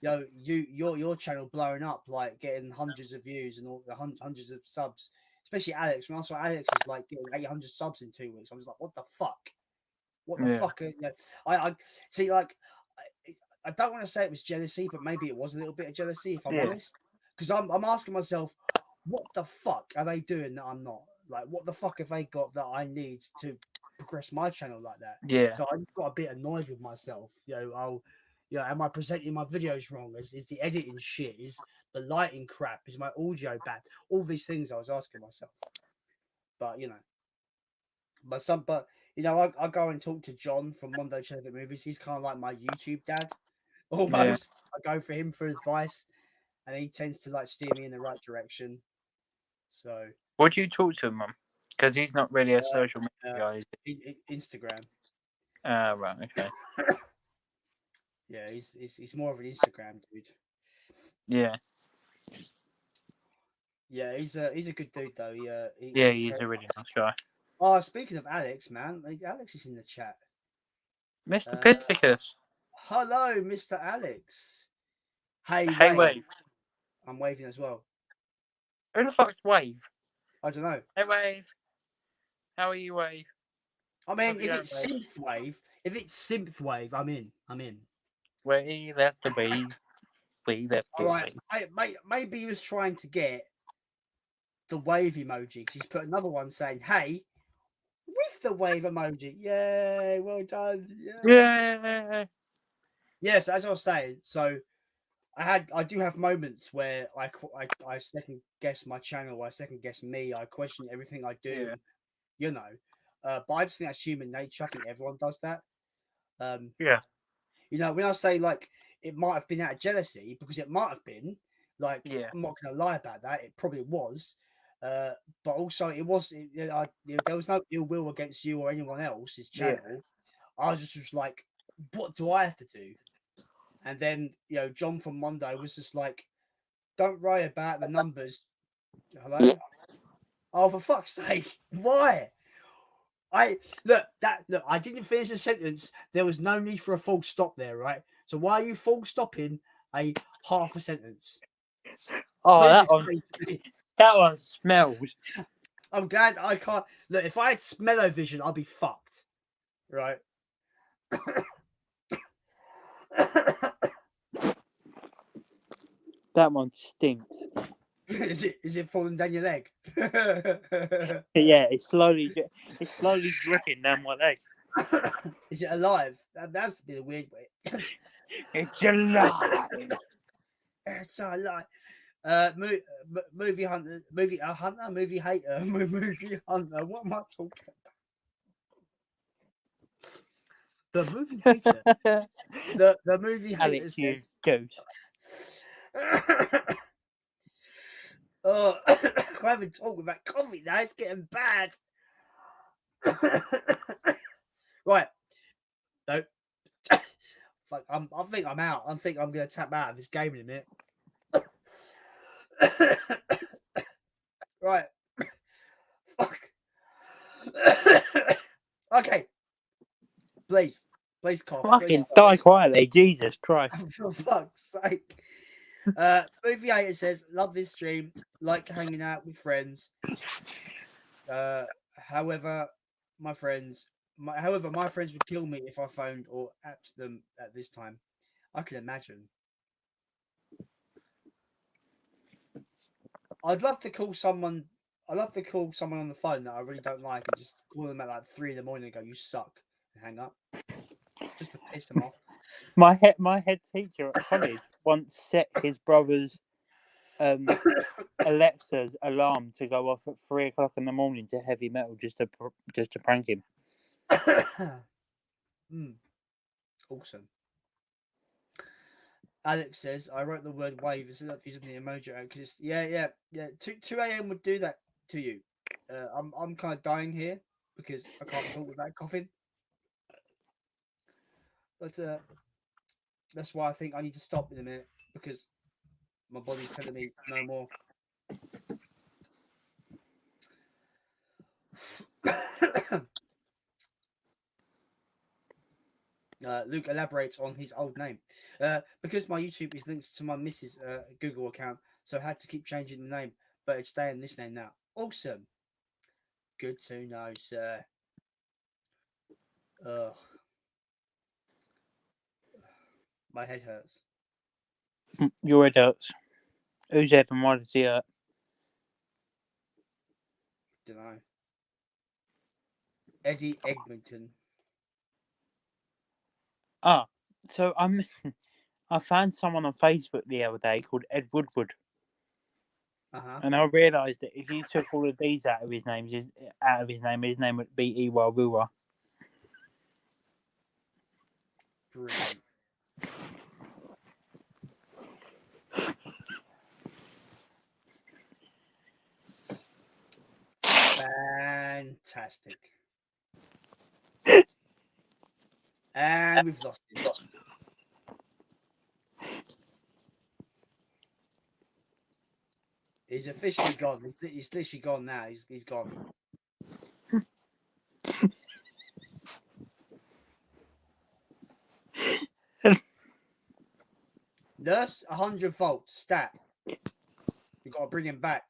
your channel blowing up, like getting hundreds of views and all the hundreds of subs, especially Alex. When I saw Alex is like getting 800 subs in 2 weeks, I was like, what the fuck? What the fuck? I see. Like, I don't want to say it was jealousy, but maybe it was a little bit of jealousy, if I'm honest. Because I'm asking myself, what the fuck are they doing that I'm not? Like, what the fuck have they got that I need to progress my channel like that? Yeah. So I got a bit annoyed with myself. Yeah, am I presenting my videos wrong? Is the editing shit? Is the lighting crap? Is my audio bad? All these things I was asking myself. But I go and talk to John from Mondo Channel Movies. He's kind of like my YouTube dad, almost. I go for him for advice, and he tends to like steer me in the right direction. So, What do you talk to him on? Because he's not really a social media guy. Instagram. Right, okay. Yeah, he's more of an Instagram dude. Yeah. Yeah, he's a good dude though. He's a really nice guy. Oh, speaking of Alex, man, Alex is in the chat. Mr. Pisticus. Hello, Mr. Alex. Hey, Wave. I'm waving as well. Who the fuck's Wave? I don't know. Hey, Wave. How are you, Wave? I mean, if it's synth wave, I'm in. We left the wave. We left the All right, maybe he was trying to get the wave emoji because he's put another one saying, "Hey," with the wave emoji. Yay! Well done. Yeah. Yes, as I was saying, so I do have moments where I second guess my channel, I second guess me, I question everything I do, but I just think that's human nature. I think everyone does that. Yeah. When I say like it might have been out of jealousy, because it might have been, like, I'm not going to lie about that. It probably was, but also it was. There was no ill will against you or anyone else's channel. Yeah. I was just like, what do I have to do? And then John from Mondo was just like, don't worry about the numbers. Hello? Oh, for fuck's sake! Why? I didn't finish the sentence. There was no need for a full stop there, right? So why are you full stopping a half a sentence? Oh, that one smells. I'm glad I can't look. If I had smell-o-vision, I'll be fucked, right? That one stinks. Is it falling down your leg? Yeah, it's slowly dripping down my leg. Is it alive? That's the weird way. It's alive. It's alive. Movie hunter, movie hunter, movie hater, movie hunter. What am I talking about? The movie hater. the movie hater. Alex, you goose. Oh, I can't even talk without coffee now. It's getting bad. Right. No. Fuck, I think I'm out. I think I'm going to tap out of this game in a minute. Right. Fuck. Okay. Please cough. Fucking die quietly, Jesus Christ. For fuck's sake. Movie hater says, love this stream, like hanging out with friends. However, my friends would kill me if I phoned or apped them at this time. I can imagine. I'd love to call someone on the phone that I really don't like and just call them at like 3 a.m. and go, "You suck," and hang up. Just to piss them off. My head teacher at college once set his brother's Alexa's alarm to go off at 3 o'clock in the morning to heavy metal just to prank him. Awesome. Alex says, I wrote the word wave instead of using the emoji because yeah. 2 a.m. would do that to you. I'm kind of dying here because I can't talk without coughing. But that's why I think I need to stop in a minute because my body's telling me no more. Luke elaborates on his old name. Because my YouTube is linked to my Mrs. Google account, so I had to keep changing the name, but it's staying this name now. Awesome. Good to know, sir. Ugh. My head hurts. Your head hurts. Who's Evan? Why does he hurt? Don't know. Eddie Egmonton. Ah, So I found someone on Facebook the other day called Ed Woodward, and I realised that if you took all of these out of his name, his name would be Ewa Wua. Brilliant. Fantastic. And we've lost him. He's officially gone. He's literally gone now. He's gone. Nurse, 100 volts, stat. You've got to bring him back.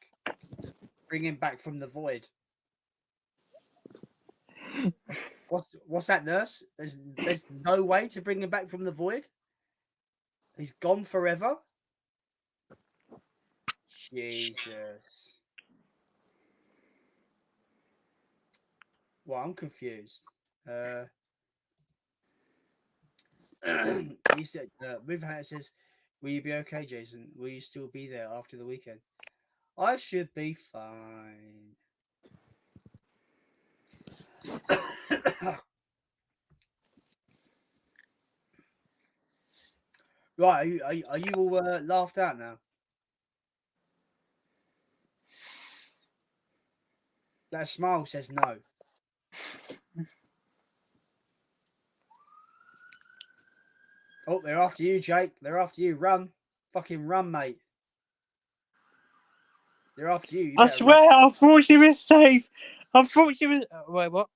Bring him back from the void. What's that, Nurse? There's no way to bring him back from the void? He's gone forever? Jesus. Well, I'm confused. He said, Riverhat says, will you be okay, Jason? Will you still be there after the weekend? I should be fine. Right, are you all laughed out now? That smile says no. Oh, they're after you, Jake. They're after you. Run. Fucking run, mate. They're after you. I swear, I thought she was safe. I thought she was... Wait, what?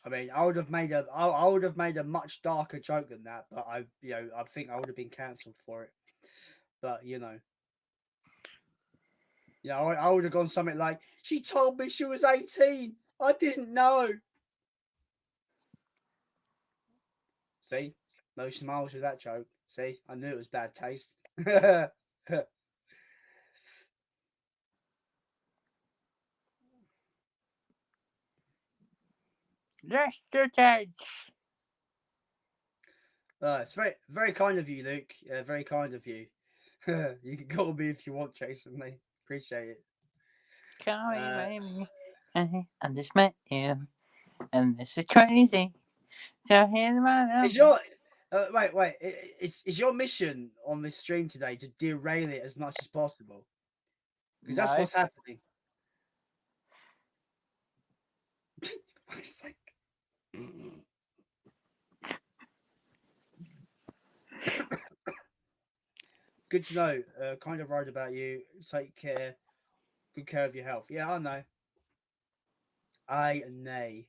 I mean, I would have made a much darker joke than that, but I think I would have been cancelled for it. But I would have gone something like, she told me she was 18. I didn't know. See? No smiles with that joke. See? I knew it was bad taste. Yes, good. It's very, very kind of you, Luke. Very kind of you. You can call me if you want, Jason. Mate, appreciate it. Call me, baby. I just met you, and this is crazy. So here's my number. Is your wait? Is your mission on this stream today to derail it as much as possible? Because that's what's happening. Good to know. Kind of worried about you. Take care. Good care of your health. Yeah, I know. I know.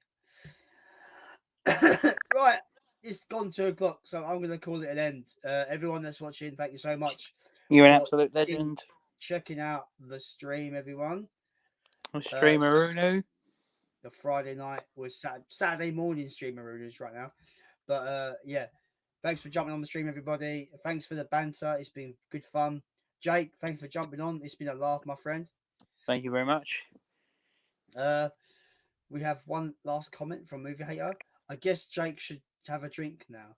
Right, it's gone 2 o'clock, so I'm going to call it an end. Everyone that's watching, thank you so much. You're an absolute legend. Checking out the stream, everyone. STREAMAROONOOS. The Friday night was Saturday morning STREAMAROONOOS right now. But yeah, thanks for jumping on the stream, everybody. Thanks for the banter. It's been good fun. Jake, thanks for jumping on. It's been a laugh, my friend. Thank you very much. We have one last comment from Movie Hater. I guess Jake should have a drink now.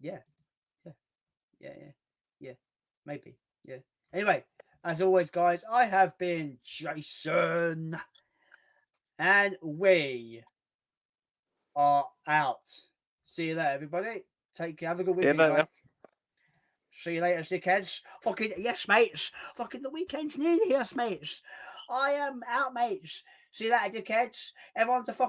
Yeah. Maybe. Yeah. Anyway, as always, guys, I have been Jason, and we are out. See you later, everybody. Take care. Have a good weekend, guys. See you later, dickheads. Fucking yes, mates. Fucking the weekend's nearly here, mates. I am out, mates. See you later, dickheads. Everyone's a fucking